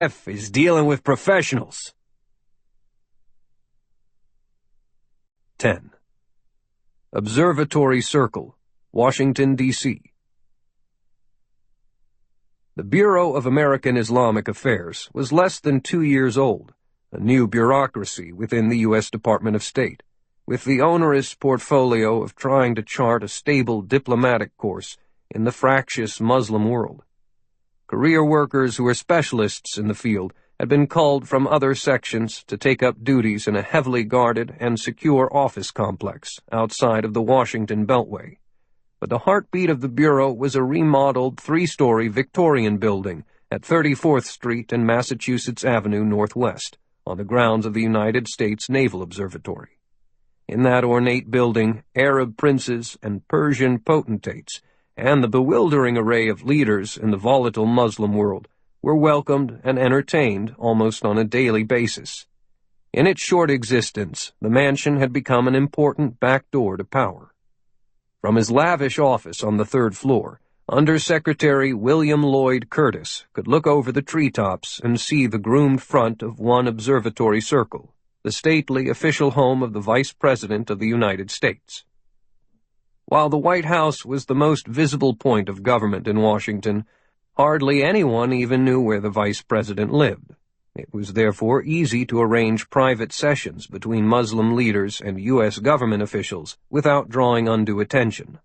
F is dealing with professionals. 10. Observatory Circle, Washington, D.C. The Bureau of American Islamic Affairs was less than 2 years old, a new bureaucracy within the U.S. Department of State, with the onerous portfolio of trying to chart a stable diplomatic course in the fractious Muslim world. Career workers who were specialists in the field had been called from other sections to take up duties in a heavily guarded and secure office complex outside of the Washington Beltway. But the heartbeat of the Bureau was a remodeled 3-story Victorian building at 34th Street and Massachusetts Avenue Northwest, on the grounds of the United States Naval Observatory. In that ornate building, Arab princes and Persian potentates and the bewildering array of leaders in the volatile Muslim world were welcomed and entertained almost on a daily basis. In its short existence, the mansion had become an important back door to power. From his lavish office on the 3rd floor, Under-Secretary William Lloyd Curtis could look over the treetops and see the groomed front of one observatory circle, the stately official home of the Vice President of the United States. While the White House was the most visible point of government in Washington, hardly anyone even knew where the Vice President lived. It was therefore easy to arrange private sessions between Muslim leaders and U.S. government officials without drawing undue attention.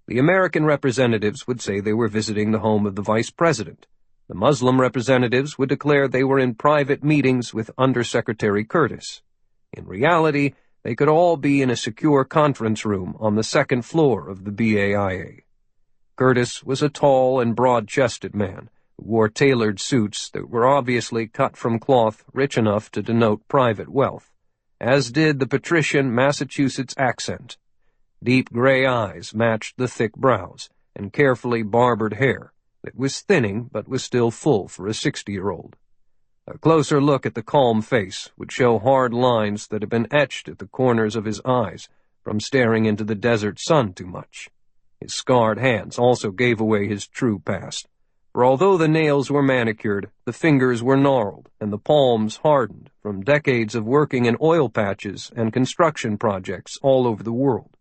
The American representatives would say they were visiting the home of the Vice President. The Muslim representatives would declare they were in private meetings with Under-Secretary Curtis. In reality, they could all be in a secure conference room on the 2nd floor of the BAIA. Curtis was a tall and broad-chested man who wore tailored suits that were obviously cut from cloth rich enough to denote private wealth, as did the patrician Massachusetts accent. Deep gray eyes matched the thick brows and carefully barbered hair that was thinning but was still full for a 60-year-old. A closer look at the calm face would show hard lines that had been etched at the corners of his eyes from staring into the desert sun too much. His scarred hands also gave away his true past, for although the nails were manicured, the fingers were gnarled and the palms hardened from decades of working in oil patches and construction projects all over the world.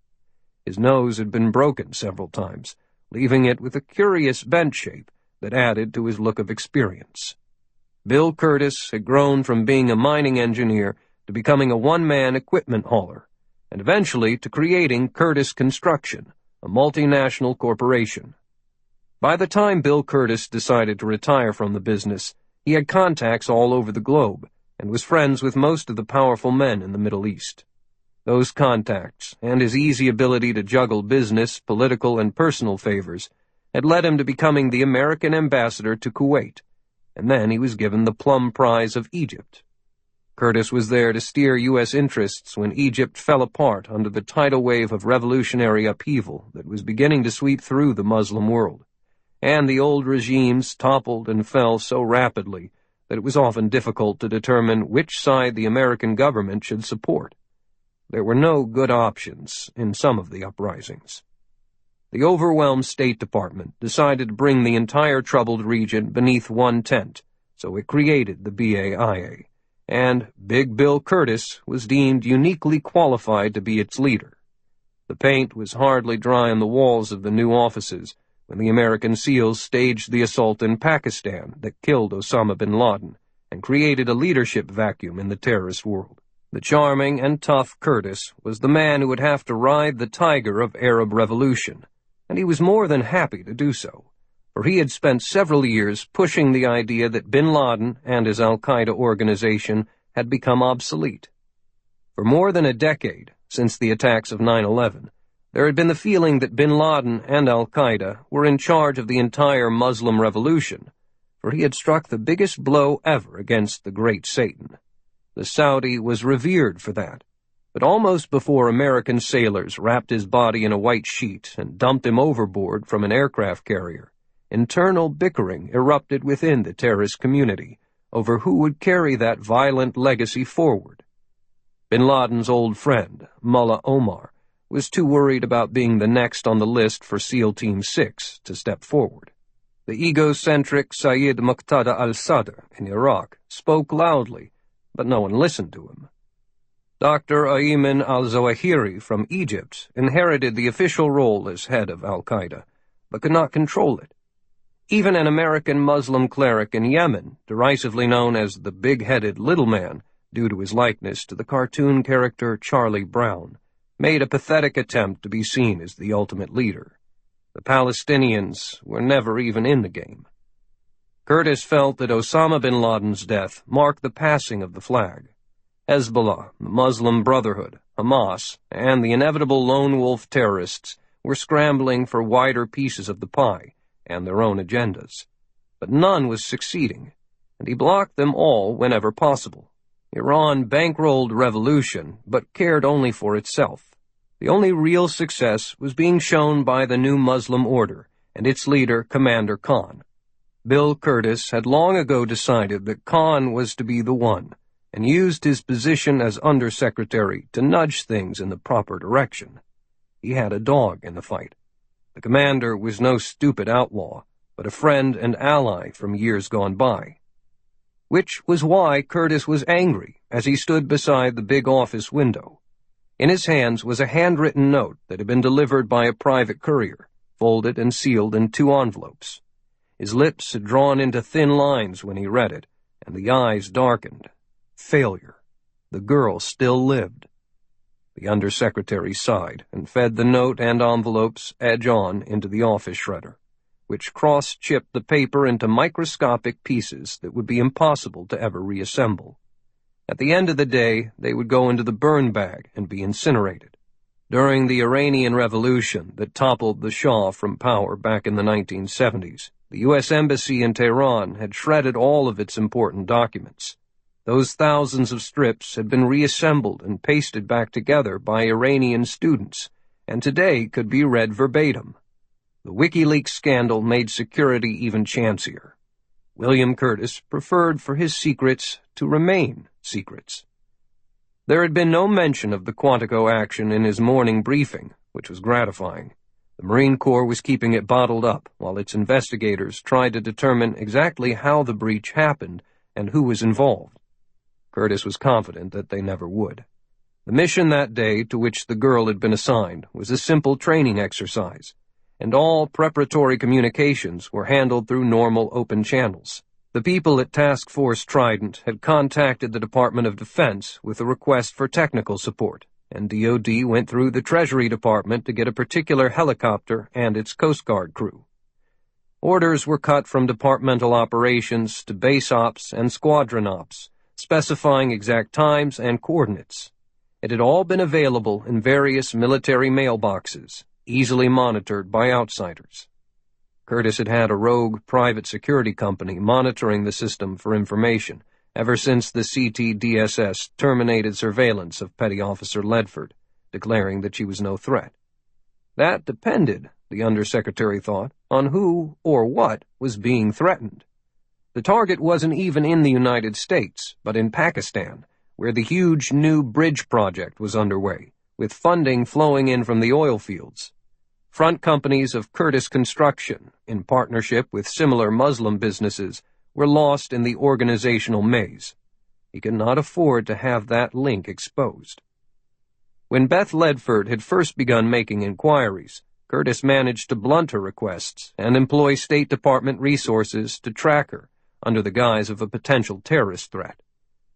His nose had been broken several times, leaving it with a curious bent shape that added to his look of experience. Bill Curtis had grown from being a mining engineer to becoming a one-man equipment hauler, and eventually to creating Curtis Construction, a multinational corporation. By the time Bill Curtis decided to retire from the business, he had contacts all over the globe and was friends with most of the powerful men in the Middle East. Those contacts, and his easy ability to juggle business, political, and personal favors, had led him to becoming the American ambassador to Kuwait, and then he was given the plum prize of Egypt. Curtis was there to steer U.S. interests when Egypt fell apart under the tidal wave of revolutionary upheaval that was beginning to sweep through the Muslim world, and the old regimes toppled and fell so rapidly that it was often difficult to determine which side the American government should support. There were no good options in some of the uprisings. The overwhelmed State Department decided to bring the entire troubled region beneath one tent, so it created the BAIA, and Big Bill Curtis was deemed uniquely qualified to be its leader. The paint was hardly dry on the walls of the new offices when the American SEALs staged the assault in Pakistan that killed Osama bin Laden and created a leadership vacuum in the terrorist world. The charming and tough Curtis was the man who would have to ride the tiger of Arab revolution, and he was more than happy to do so, for he had spent several years pushing the idea that bin Laden and his al-Qaeda organization had become obsolete. For more than a decade, since the attacks of 9/11, there had been the feeling that bin Laden and al-Qaeda were in charge of the entire Muslim revolution, for he had struck the biggest blow ever against the great Satan. The Saudi was revered for that, but almost before American sailors wrapped his body in a white sheet and dumped him overboard from an aircraft carrier, internal bickering erupted within the terrorist community over who would carry that violent legacy forward. Bin Laden's old friend, Mullah Omar, was too worried about being the next on the list for SEAL Team 6 to step forward. The egocentric Sayyid Muqtada al-Sadr in Iraq spoke loudly, but no one listened to him. Dr. Ayman al-Zawahiri from Egypt inherited the official role as head of al-Qaeda, but could not control it. Even an American Muslim cleric in Yemen, derisively known as the big-headed little man, due to his likeness to the cartoon character Charlie Brown, made a pathetic attempt to be seen as the ultimate leader. The Palestinians were never even in the game. Curtis felt that Osama bin Laden's death marked the passing of the flag. Hezbollah, the Muslim Brotherhood, Hamas, and the inevitable lone wolf terrorists were scrambling for wider pieces of the pie and their own agendas. But none was succeeding, and he blocked them all whenever possible. Iran bankrolled revolution, but cared only for itself. The only real success was being shown by the new Muslim order and its leader, Commander Khan. Bill Curtis had long ago decided that Khan was to be the one, and used his position as undersecretary to nudge things in the proper direction. He had a dog in the fight. The commander was no stupid outlaw, but a friend and ally from years gone by. Which was why Curtis was angry as he stood beside the big office window. In his hands was a handwritten note that had been delivered by a private courier, folded and sealed in 2 envelopes. His lips had drawn into thin lines when he read it, and the eyes darkened. Failure. The girl still lived. The undersecretary sighed and fed the note and envelopes edge-on into the office shredder, which cross-chipped the paper into microscopic pieces that would be impossible to ever reassemble. At the end of the day, they would go into the burn bag and be incinerated. During the Iranian Revolution that toppled the Shah from power back in the 1970s, the U.S. Embassy in Tehran had shredded all of its important documents. Those thousands of strips had been reassembled and pasted back together by Iranian students, and today could be read verbatim. The WikiLeaks scandal made security even chancier. William Curtis preferred for his secrets to remain secrets. There had been no mention of the Quantico action in his morning briefing, which was gratifying. The Marine Corps was keeping it bottled up while its investigators tried to determine exactly how the breach happened and who was involved. Curtis was confident that they never would. The mission that day to which the girl had been assigned was a simple training exercise, and all preparatory communications were handled through normal open channels. The people at Task Force Trident had contacted the Department of Defense with a request for technical support, and DoD went through the Treasury Department to get a particular helicopter and its Coast Guard crew. Orders were cut from departmental operations to base ops and squadron ops, specifying exact times and coordinates. It had all been available in various military mailboxes, easily monitored by outsiders. Curtis had had a rogue private security company monitoring the system for information ever since the CTDSS terminated surveillance of Petty Officer Ledford, declaring that she was no threat. That depended, the Undersecretary thought, on who or what was being threatened. The target wasn't even in the United States, but in Pakistan, where the huge new bridge project was underway, with funding flowing in from the oil fields. Front companies of Curtis Construction, in partnership with similar Muslim businesses, were lost in the organizational maze. He could not afford to have that link exposed. When Beth Ledford had first begun making inquiries, Curtis managed to blunt her requests and employ State Department resources to track her under the guise of a potential terrorist threat.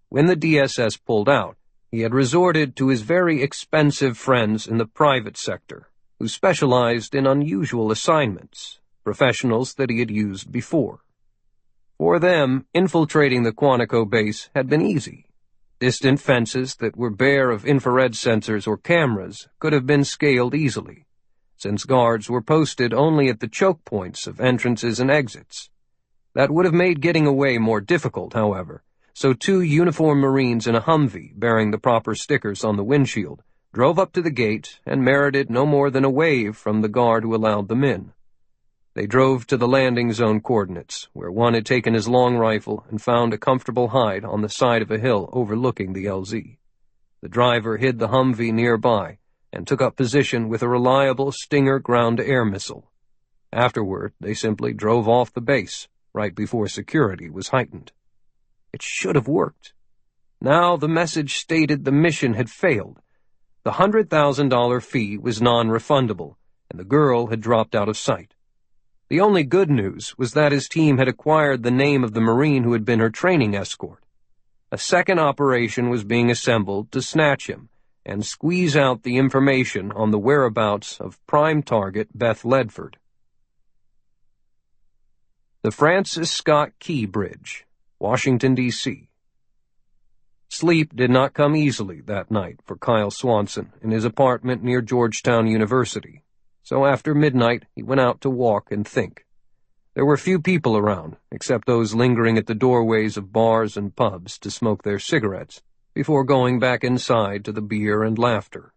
When the DSS pulled out, he had resorted to his very expensive friends in the private sector, who specialized in unusual assignments, professionals that he had used before. For them, infiltrating the Quantico base had been easy. Distant fences that were bare of infrared sensors or cameras could have been scaled easily, since guards were posted only at the choke points of entrances and exits. That would have made getting away more difficult, however, so 2 uniformed Marines in a Humvee bearing the proper stickers on the windshield drove up to the gate and merited no more than a wave from the guard who allowed them in. They drove to the landing zone coordinates, where one had taken his long rifle and found a comfortable hide on the side of a hill overlooking the LZ. The driver hid the Humvee nearby and took up position with a reliable Stinger ground-to-air missile. Afterward, they simply drove off the base, right before security was heightened. It should have worked. Now the message stated the mission had failed. The $100,000 fee was non-refundable, and the girl had dropped out of sight. The only good news was that his team had acquired the name of the Marine who had been her training escort. A second operation was being assembled to snatch him and squeeze out the information on the whereabouts of prime target Beth Ledford. The Francis Scott Key Bridge, Washington, D.C. Sleep did not come easily that night for Kyle Swanson in his apartment near Georgetown University, so after midnight he went out to walk and think. There were few people around, except those lingering at the doorways of bars and pubs to smoke their cigarettes, before going back inside to the beer and laughter.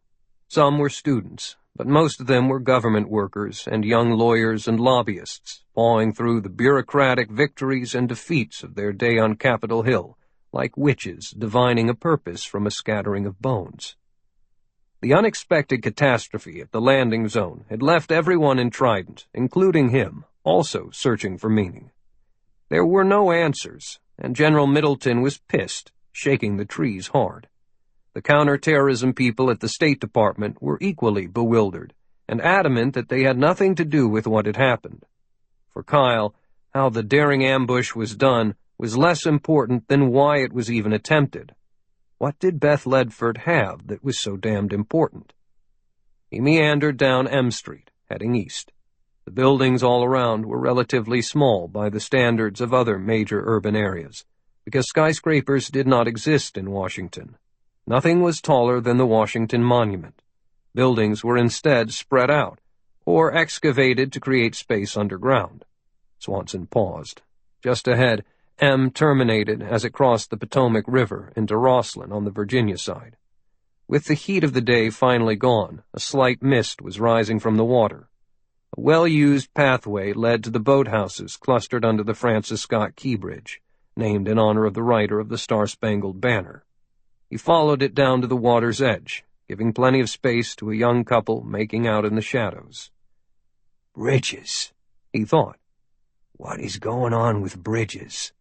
Some were students, but most of them were government workers and young lawyers and lobbyists, pawing through the bureaucratic victories and defeats of their day on Capitol Hill, like witches divining a purpose from a scattering of bones. The unexpected catastrophe at the landing zone had left everyone in Trident, including him, also searching for meaning. There were no answers, and General Middleton was pissed, shaking the trees hard. The counterterrorism people at the State Department were equally bewildered, and adamant that they had nothing to do with what had happened. For Kyle, how the daring ambush was done was less important than why it was even attempted. What did Beth Ledford have that was so damned important? He meandered down M Street, heading east. The buildings all around were relatively small by the standards of other major urban areas, because skyscrapers did not exist in Washington. Nothing was taller than the Washington Monument. Buildings were instead spread out, or excavated to create space underground. Swanson paused. Just ahead, M terminated as it crossed the Potomac River into Rosslyn on the Virginia side. With the heat of the day finally gone, a slight mist was rising from the water. A well-used pathway led to the boathouses clustered under the Francis Scott Key Bridge, named in honor of the writer of the Star-Spangled Banner. He followed it down to the water's edge, giving plenty of space to a young couple making out in the shadows. "Bridges," he thought. "What is going on with bridges?"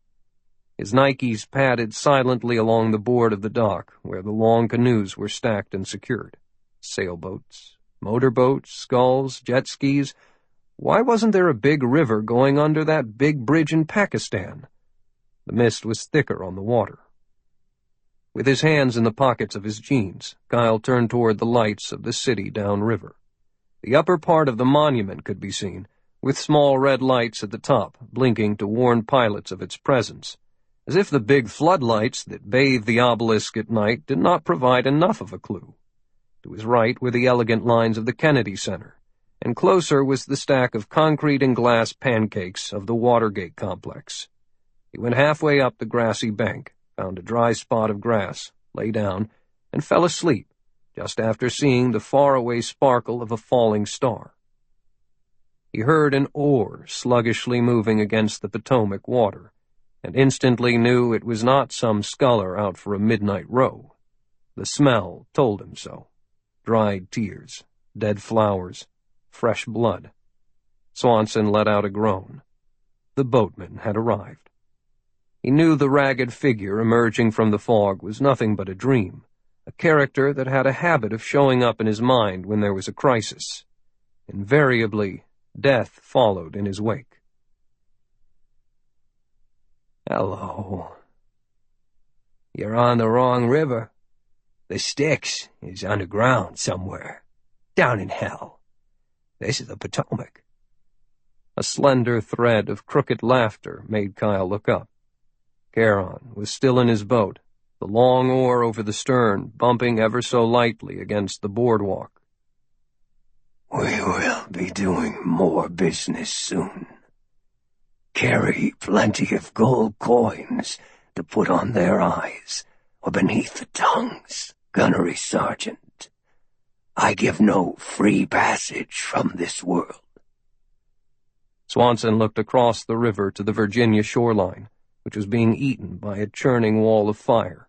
His Nikes padded silently along the board of the dock, where the long canoes were stacked and secured. Sailboats, motorboats, sculls, jet skis. Why wasn't there a big river going under that big bridge in Pakistan? The mist was thicker on the water. With his hands in the pockets of his jeans, Kyle turned toward the lights of the city downriver. The upper part of the monument could be seen, with small red lights at the top, blinking to warn pilots of its presence, as if the big floodlights that bathe the obelisk at night did not provide enough of a clue. To his right were the elegant lines of the Kennedy Center, and closer was the stack of concrete and glass pancakes of the Watergate complex. He went halfway up the grassy bank, found a dry spot of grass, lay down, and fell asleep, just after seeing the faraway sparkle of a falling star. He heard an oar sluggishly moving against the Potomac water, and instantly knew it was not some sculler out for a midnight row. The smell told him so. Dried tears, dead flowers, fresh blood. Swanson let out a groan. The boatman had arrived. He knew the ragged figure emerging from the fog was nothing but a dream, a character that had a habit of showing up in his mind when there was a crisis. Invariably, death followed in his wake. "Hello. You're on the wrong river. The Styx is underground somewhere, down in hell. This is the Potomac." A slender thread of crooked laughter made Kyle look up. Charon was still in his boat, the long oar over the stern bumping ever so lightly against the boardwalk. "We will be doing more business soon. Carry plenty of gold coins to put on their eyes or beneath the tongues, Gunnery Sgt. I give no free passage from this world." Swanson looked across the river to the Virginia shoreline, which was being eaten by a churning wall of fire.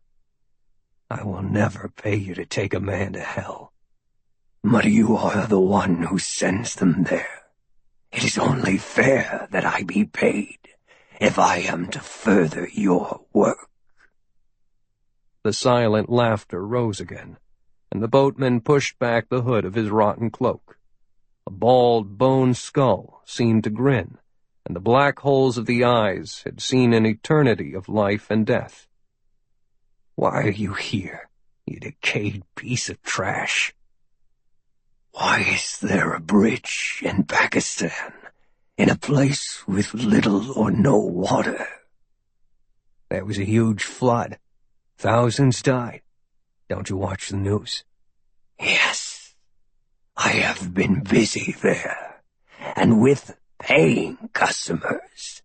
"I will never pay you to take a man to hell, but you are the one who sends them there. It is only fair that I be paid if I am to further your work." The silent laughter rose again, and the boatman pushed back the hood of his rotten cloak. A bald bone skull seemed to grin, and the black holes of the eyes had seen an eternity of life and death. "Why are you here, you decayed piece of trash? Why is there a bridge in Pakistan, in a place with little or no water?" "There was a huge flood. Thousands died. Don't you watch the news?" "Yes, I have been busy there, and with paying customers.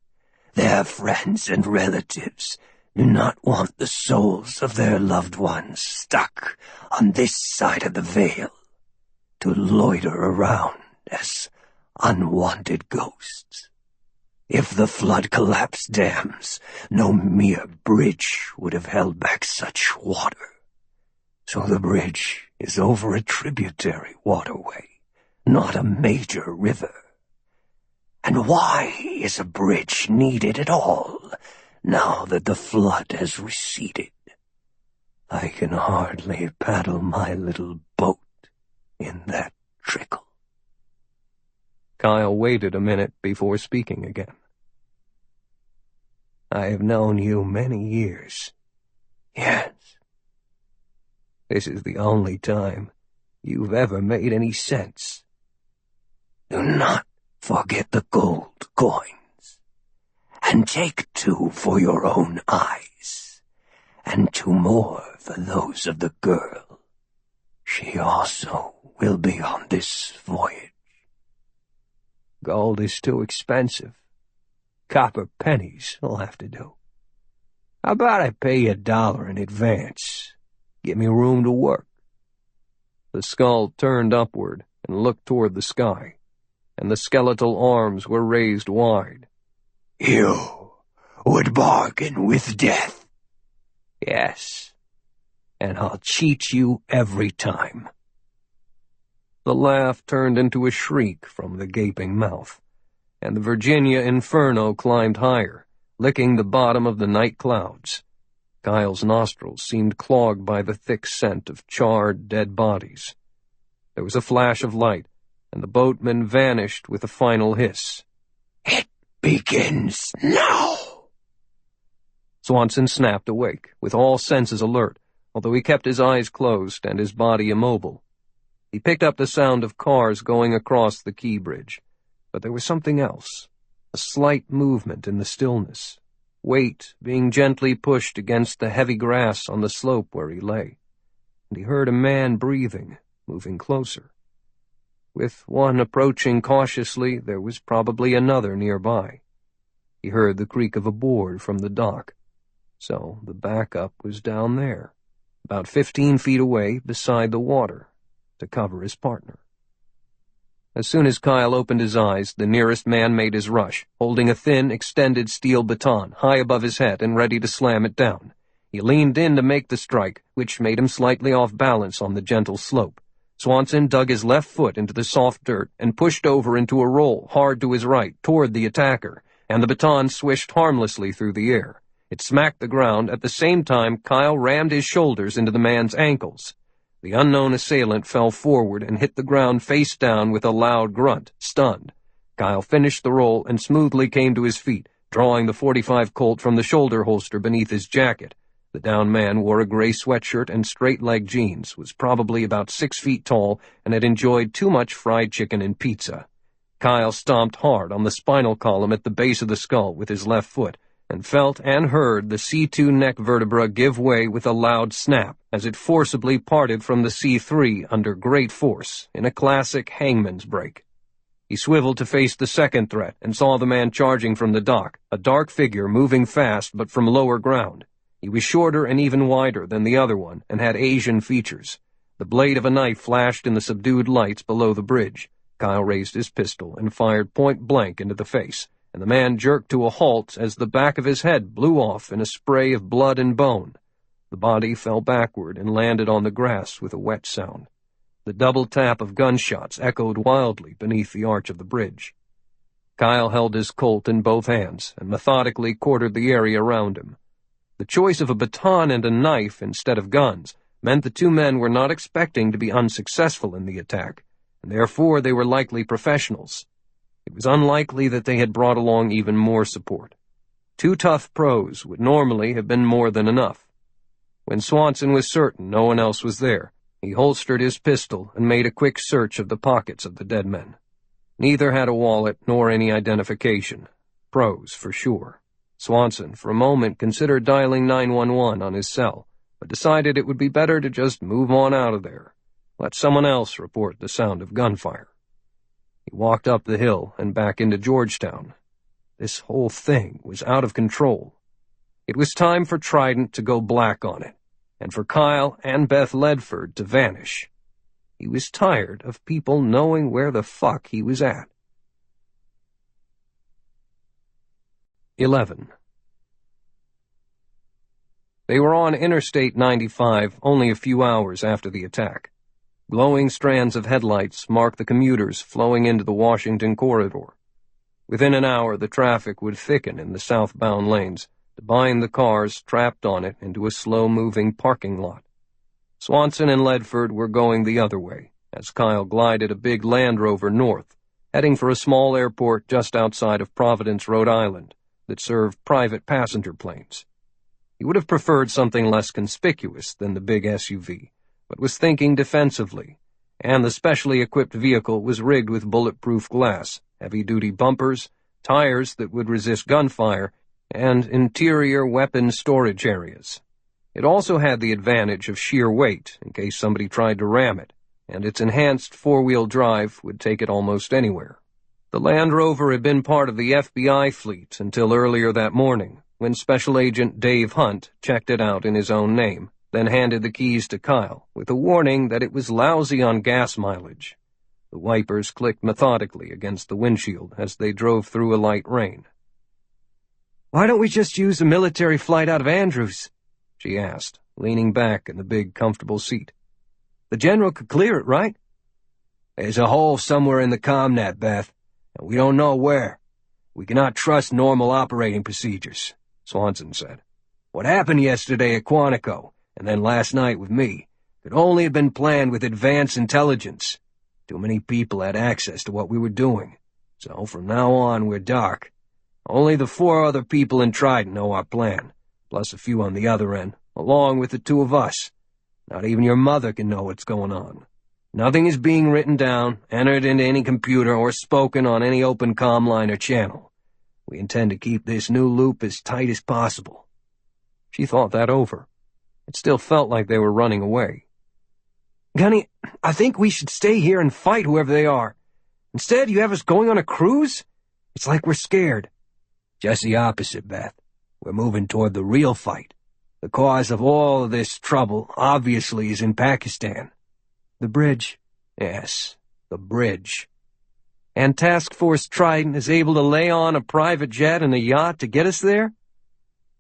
Their friends and relatives do not want the souls of their loved ones stuck on this side of the veil, to loiter around as unwanted ghosts. If the flood collapsed dams, no mere bridge would have held back such water. So the bridge is over a tributary waterway, not a major river. And why is a bridge needed at all, now that the flood has receded? I can hardly paddle my little boat in that trickle." Kyle waited a minute before speaking again. "I have known you many years." "Yes." "This is the only time you've ever made any sense." "Do not forget the gold coins, and take 2 for your own eyes, and 2 more for those of the girl. She also will be on this voyage." "Gold is too expensive. Copper pennies will have to do. How about I pay you $1 in advance? Give me room to work." The skull turned upward and looked toward the sky, and the skeletal arms were raised wide. "You would bargain with death?" "Yes, and I'll cheat you every time." The laugh turned into a shriek from the gaping mouth, and the Virginia Inferno climbed higher, licking the bottom of the night clouds. Kyle's nostrils seemed clogged by the thick scent of charred, dead bodies. There was a flash of light, and the boatman vanished with a final hiss. "It begins now!" Swanson snapped awake, with all senses alert, although he kept his eyes closed and his body immobile. He picked up the sound of cars going across the quay bridge, but there was something else, a slight movement in the stillness, weight being gently pushed against the heavy grass on the slope where he lay, and he heard a man breathing, moving closer. With one approaching cautiously, there was probably another nearby. He heard the creak of a board from the dock, so the backup was down there, about 15 feet away beside the water, to cover his partner. As soon as Kyle opened his eyes, the nearest man made his rush, holding a thin, extended steel baton high above his head and ready to slam it down. He leaned in to make the strike, which made him slightly off balance on the gentle slope. Swanson dug his left foot into the soft dirt and pushed over into a roll hard to his right toward the attacker, and the baton swished harmlessly through the air. It smacked the ground. At the same time, Kyle rammed his shoulders into the man's ankles. The unknown assailant fell forward and hit the ground face down with a loud grunt, stunned. Kyle finished the roll and smoothly came to his feet, drawing the .45 Colt from the shoulder holster beneath his jacket. The downed man wore a gray sweatshirt and straight-leg jeans, was probably about 6 feet tall, and had enjoyed too much fried chicken and pizza. Kyle stomped hard on the spinal column at the base of the skull with his left foot, and felt and heard the C2 neck vertebra give way with a loud snap as it forcibly parted from the C3 under great force in a classic hangman's break. He swiveled to face the second threat and saw the man charging from the dock, a dark figure moving fast but from lower ground. He was shorter and even wider than the other one and had Asian features. The blade of a knife flashed in the subdued lights below the bridge. Kyle raised his pistol and fired point blank into the face, and the man jerked to a halt as the back of his head blew off in a spray of blood and bone. The body fell backward and landed on the grass with a wet sound. The double tap of gunshots echoed wildly beneath the arch of the bridge. Kyle held his Colt in both hands and methodically quartered the area around him. The choice of a baton and a knife instead of guns meant the two men were not expecting to be unsuccessful in the attack, and therefore they were likely professionals. It was unlikely that they had brought along even more support. 2 tough pros would normally have been more than enough. When Swanson was certain no one else was there, he holstered his pistol and made a quick search of the pockets of the dead men. Neither had a wallet nor any identification. Pros, for sure. Swanson, for a moment, considered dialing 911 on his cell, but decided it would be better to just move on out of there. Let someone else report the sound of gunfire. He walked up the hill and back into Georgetown. This whole thing was out of control. It was time for Trident to go black on it, and for Kyle and Beth Ledford to vanish. He was tired of people knowing where the fuck he was at. 11. They were on Interstate 95 only a few hours after the attack. Glowing strands of headlights marked the commuters flowing into the Washington corridor. Within an hour, the traffic would thicken in the southbound lanes to bind the cars trapped on it into a slow-moving parking lot. Swanson and Ledford were going the other way, as Kyle glided a big Land Rover north, heading for a small airport just outside of Providence, Rhode Island, that served private passenger planes. He would have preferred something less conspicuous than the big SUV, but was thinking defensively, and the specially equipped vehicle was rigged with bulletproof glass, heavy-duty bumpers, tires that would resist gunfire, and interior weapon storage areas. It also had the advantage of sheer weight in case somebody tried to ram it, and its enhanced four-wheel drive would take it almost anywhere. The Land Rover had been part of the FBI fleet until earlier that morning, when Special Agent Dave Hunt checked it out in his own name, then handed the keys to Kyle, with a warning that it was lousy on gas mileage. The wipers clicked methodically against the windshield as they drove through a light rain. "Why don't we just use a military flight out of Andrews?" she asked, leaning back in the big, comfortable seat. "The general could clear it, right?" "There's a hole somewhere in the ComNet, Beth, and we don't know where. We cannot trust normal operating procedures," Swanson said. "What happened yesterday at Quantico, and then last night with me, could only have been planned with advanced intelligence. Too many people had access to what we were doing, so from now on we're dark. Only the 4 other people in Trident know our plan, plus a few on the other end, along with the 2 of us. Not even your mother can know what's going on. Nothing is being written down, entered into any computer, or spoken on any open comm line or channel. We intend to keep this new loop as tight as possible." She thought that over. It still felt like they were running away. "Gunny, I think we should stay here and fight whoever they are. Instead, you have us going on a cruise? It's like we're scared." "Just the opposite, Beth. We're moving toward the real fight. The cause of all of this trouble, obviously, is in Pakistan." "The bridge." "Yes, the bridge." "And Task Force Trident is able to lay on a private jet and a yacht to get us there?"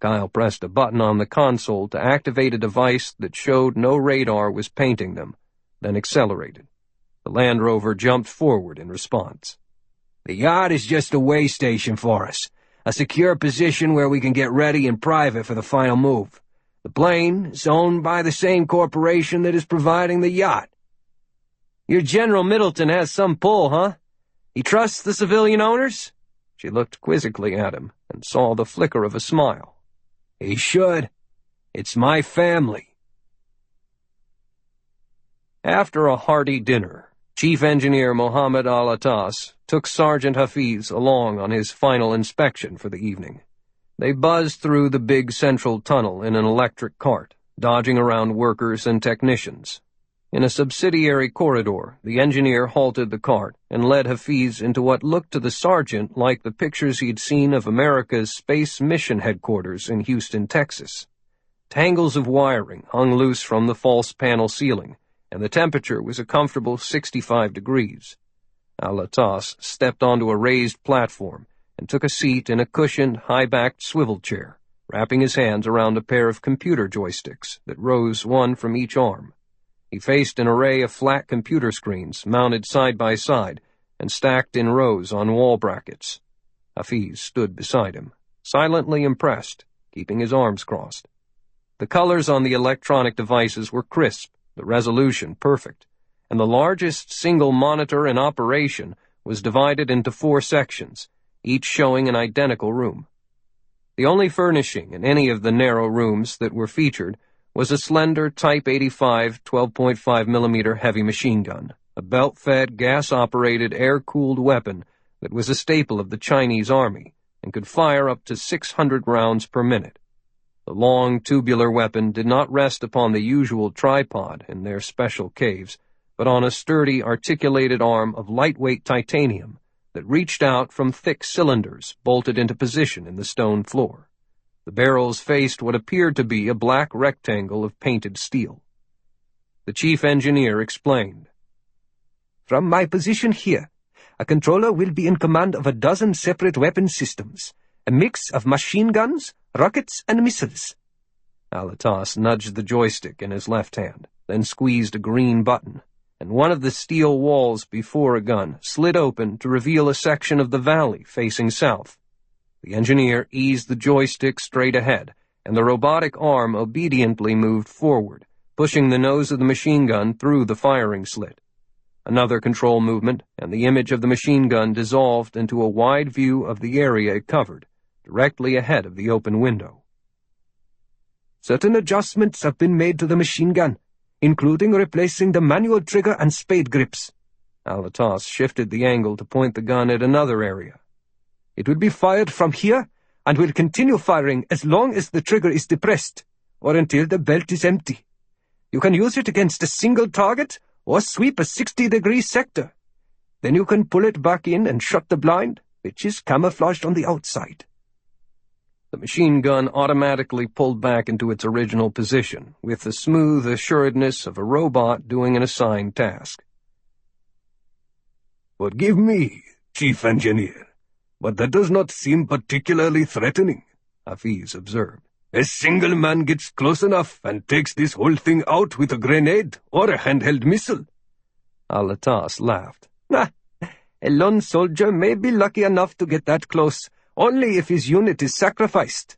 Kyle pressed a button on the console to activate a device that showed no radar was painting them, then accelerated. The Land Rover jumped forward in response. "The yacht is just a way station for us, a secure position where we can get ready in private for the final move. The plane is owned by the same corporation that is providing the yacht." "Your General Middleton has some pull, huh? He trusts the civilian owners?" She looked quizzically at him and saw the flicker of a smile. "He should. It's my family." After a hearty dinner, Chief Engineer Mohammed Al-Attas took Sergeant Hafiz along on his final inspection for the evening. They buzzed through the big central tunnel in an electric cart, dodging around workers and technicians. In a subsidiary corridor, the engineer halted the cart and led Hafiz into what looked to the sergeant like the pictures he'd seen of America's space mission headquarters in Houston, Texas. Tangles of wiring hung loose from the false panel ceiling, and the temperature was a comfortable 65 degrees. Al-Attas stepped onto a raised platform and took a seat in a cushioned, high-backed swivel chair, wrapping his hands around a pair of computer joysticks that rose one from each arm. He faced an array of flat computer screens mounted side by side and stacked in rows on wall brackets, Hafiz stood beside him, silently impressed, keeping his arms crossed. The colors on the electronic devices were crisp, the resolution perfect, and the largest single monitor in operation was divided into 4 sections, each showing an identical room. The only furnishing in any of the narrow rooms that were featured was a slender Type 85 12.5mm heavy machine gun, a belt-fed, gas-operated, air-cooled weapon that was a staple of the Chinese army and could fire up to 600 rounds per minute. The long, tubular weapon did not rest upon the usual tripod in their special caves, but on a sturdy, articulated arm of lightweight titanium that reached out from thick cylinders bolted into position in the stone floor. The barrels faced what appeared to be a black rectangle of painted steel. The chief engineer explained. From my position here, a controller will be in command of a dozen separate weapon systems, a mix of machine guns, rockets, and missiles. Alatas nudged the joystick in his left hand, then squeezed a green button, and one of the steel walls before a gun slid open to reveal a section of the valley facing south. The engineer eased the joystick straight ahead, and the robotic arm obediently moved forward, pushing the nose of the machine gun through the firing slit. Another control movement, and the image of the machine gun dissolved into a wide view of the area it covered, directly ahead of the open window. Certain adjustments have been made to the machine gun, including replacing the manual trigger and spade grips. Alatas shifted the angle to point the gun at another area. It will be fired from here, and will continue firing as long as the trigger is depressed, or until the belt is empty. You can use it against a single target, or sweep a 60-degree sector. Then you can pull it back in and shut the blind, which is camouflaged on the outside. The machine gun automatically pulled back into its original position, with the smooth assuredness of a robot doing an assigned task. Forgive me, Chief Engineer, but that does not seem particularly threatening, Hafiz observed. A single man gets close enough and takes this whole thing out with a grenade or a handheld missile. Alatas laughed. A lone soldier may be lucky enough to get that close, only if his unit is sacrificed.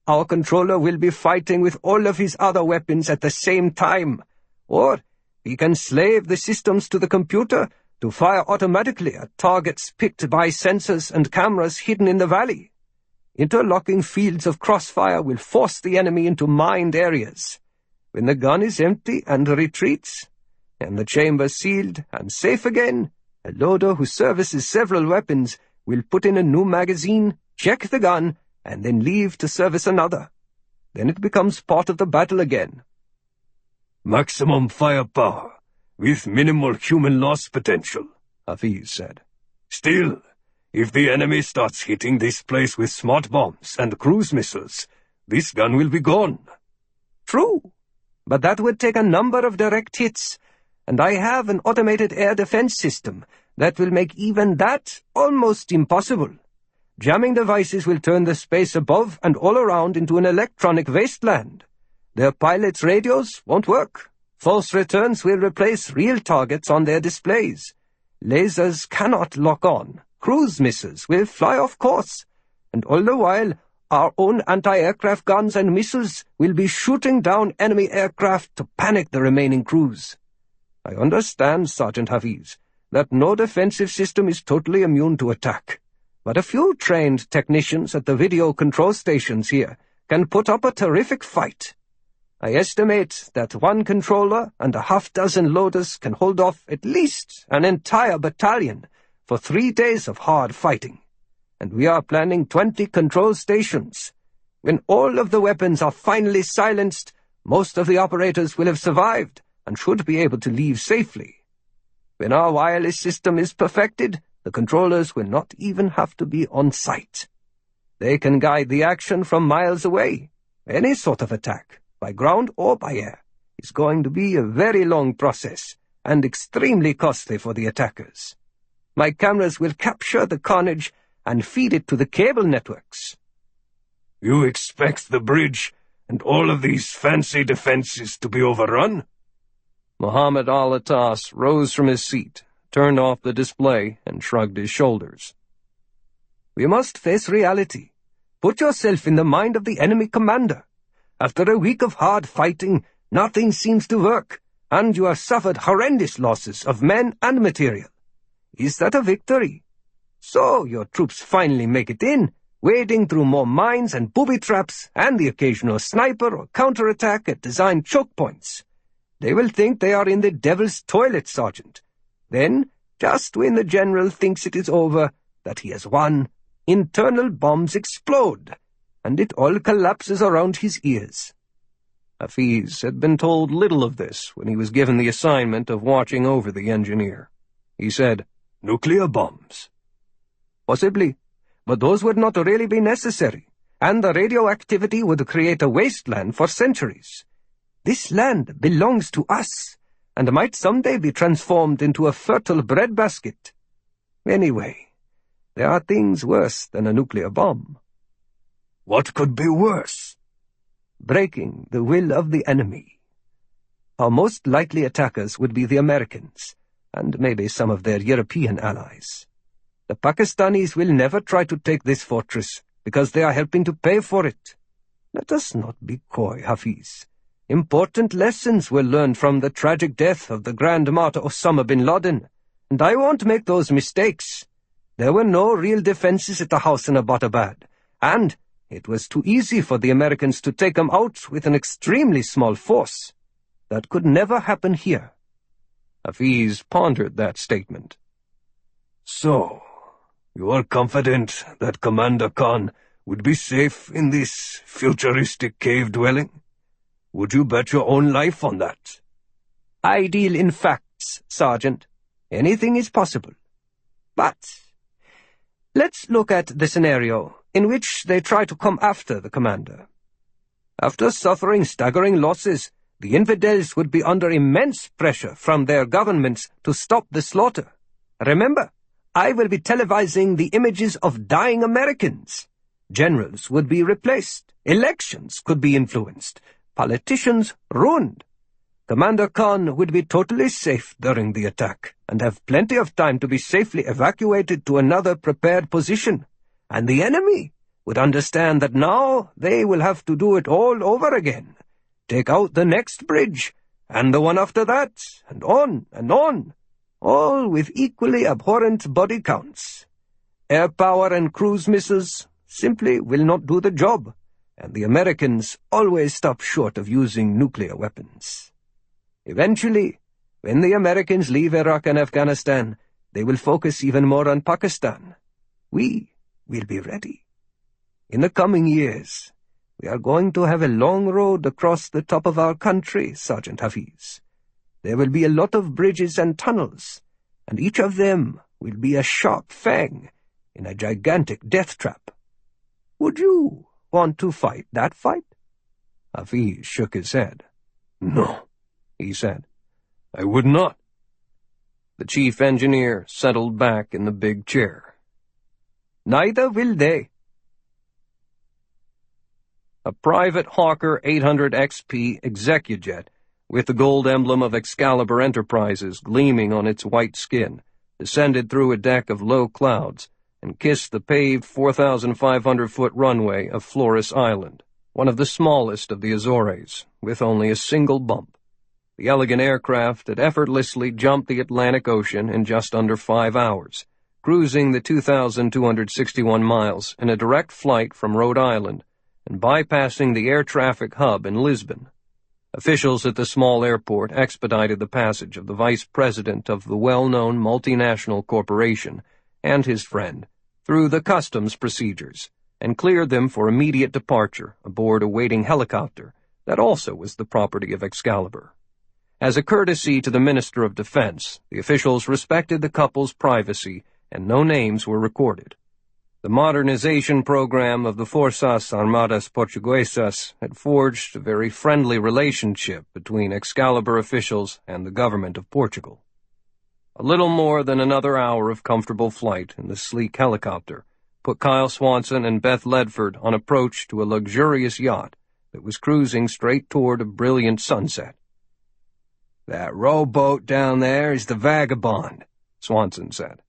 Our controller will be fighting with all of his other weapons at the same time, or he can slave the systems to the computer to fire automatically at targets picked by sensors and cameras hidden in the valley. Interlocking fields of crossfire will force the enemy into mined areas. When the gun is empty and retreats, and the chamber sealed and safe again, a loader who services several weapons will put in a new magazine, check the gun, and then leave to service another. Then it becomes part of the battle again. Maximum firepower, with minimal human loss potential, Hafiz said. Still, if the enemy starts hitting this place with smart bombs and cruise missiles, this gun will be gone. True, but that would take a number of direct hits, and I have an automated air defense system that will make even that almost impossible. Jamming devices will turn the space above and all around into an electronic wasteland. Their pilots' radios won't work. False returns will replace real targets on their displays. Lasers cannot lock on. Cruise missiles will fly off course, and all the while our own anti-aircraft guns and missiles will be shooting down enemy aircraft to panic the remaining crews. I understand, Sergeant Hafiz, that no defensive system is totally immune to attack, but a few trained technicians at the video control stations here can put up a terrific fight. I estimate that one controller and a half-dozen loaders can hold off at least an entire battalion for 3 days of hard fighting, and we are planning 20 control stations. When all of the weapons are finally silenced, most of the operators will have survived and should be able to leave safely. When our wireless system is perfected, the controllers will not even have to be on site. They can guide the action from miles away. Any sort of attack, by ground or by air, is going to be a very long process and extremely costly for the attackers. My cameras will capture the carnage and feed it to the cable networks. You expect the bridge and all of these fancy defenses to be overrun? Mohammed Alatas rose from his seat, turned off the display, and shrugged his shoulders. We must face reality. Put yourself in the mind of the enemy commander. After a week of hard fighting, nothing seems to work, and you have suffered horrendous losses of men and material. Is that a victory? So your troops finally make it in, wading through more mines and booby traps and the occasional sniper or counterattack at designed choke points. They will think they are in the devil's toilet, Sergeant. Then, just when the general thinks it is over, that he has won, internal bombs explode, and it all collapses around his ears. Hafiz had been told little of this when he was given the assignment of watching over the engineer. He said, "Nuclear bombs." Possibly, but those would not really be necessary, and the radioactivity would create a wasteland for centuries. This land belongs to us, and might someday be transformed into a fertile breadbasket. Anyway, there are things worse than a nuclear bomb. What could be worse? Breaking the will of the enemy. Our most likely attackers would be the Americans, and maybe some of their European allies. The Pakistanis will never try to take this fortress, because they are helping to pay for it. Let us not be coy, Hafiz. Important lessons were learned from the tragic death of the Grand Martyr Osama bin Laden, and I won't make those mistakes. There were no real defenses at the house in Abbottabad, and it was too easy for the Americans to take them out with an extremely small force. That could never happen here. Hafiz pondered that statement. So, you are confident that Commander Khan would be safe in this futuristic cave dwelling? Would you bet your own life on that? I deal in facts, Sergeant. Anything is possible. But let's look at the scenario in which they try to come after the commander. After suffering staggering losses, the infidels would be under immense pressure from their governments to stop the slaughter. Remember, I will be televising the images of dying Americans. Generals would be replaced. Elections could be influenced. Politicians ruined. Commander Khan would be totally safe during the attack and have plenty of time to be safely evacuated to another prepared position. And the enemy would understand that now they will have to do it all over again. Take out the next bridge, and the one after that, and on, all with equally abhorrent body counts. Air power and cruise missiles simply will not do the job, and the Americans always stop short of using nuclear weapons. Eventually, when the Americans leave Iraq and Afghanistan, they will focus even more on Pakistan. We will be ready. In the coming years, we are going to have a long road across the top of our country, Sergeant Hafiz. There will be a lot of bridges and tunnels, and each of them will be a sharp fang in a gigantic death trap. Would you want to fight that fight? Hafiz shook his head. No, he said. I would not. The chief engineer settled back in the big chair. Neither will they. A private Hawker 800 XP Execujet, with the gold emblem of Excalibur Enterprises gleaming on its white skin, descended through a deck of low clouds and kissed the paved 4,500-foot runway of Flores Island, one of the smallest of the Azores, with only a single bump. The elegant aircraft had effortlessly jumped the Atlantic Ocean in just under 5 hours, cruising the 2,261 miles in a direct flight from Rhode Island and bypassing the air traffic hub in Lisbon. Officials at the small airport expedited the passage of the vice president of the well-known multinational corporation and his friend through the customs procedures and cleared them for immediate departure aboard a waiting helicopter that also was the property of Excalibur. As a courtesy to the Minister of Defense, the officials respected the couple's privacy and no names were recorded. The modernization program of the Forças Armadas Portuguesas had forged a very friendly relationship between Excalibur officials and the government of Portugal. A little more than another hour of comfortable flight in the sleek helicopter put Kyle Swanson and Beth Ledford on approach to a luxurious yacht that was cruising straight toward a brilliant sunset. That rowboat down there is the Vagabond, Swanson said.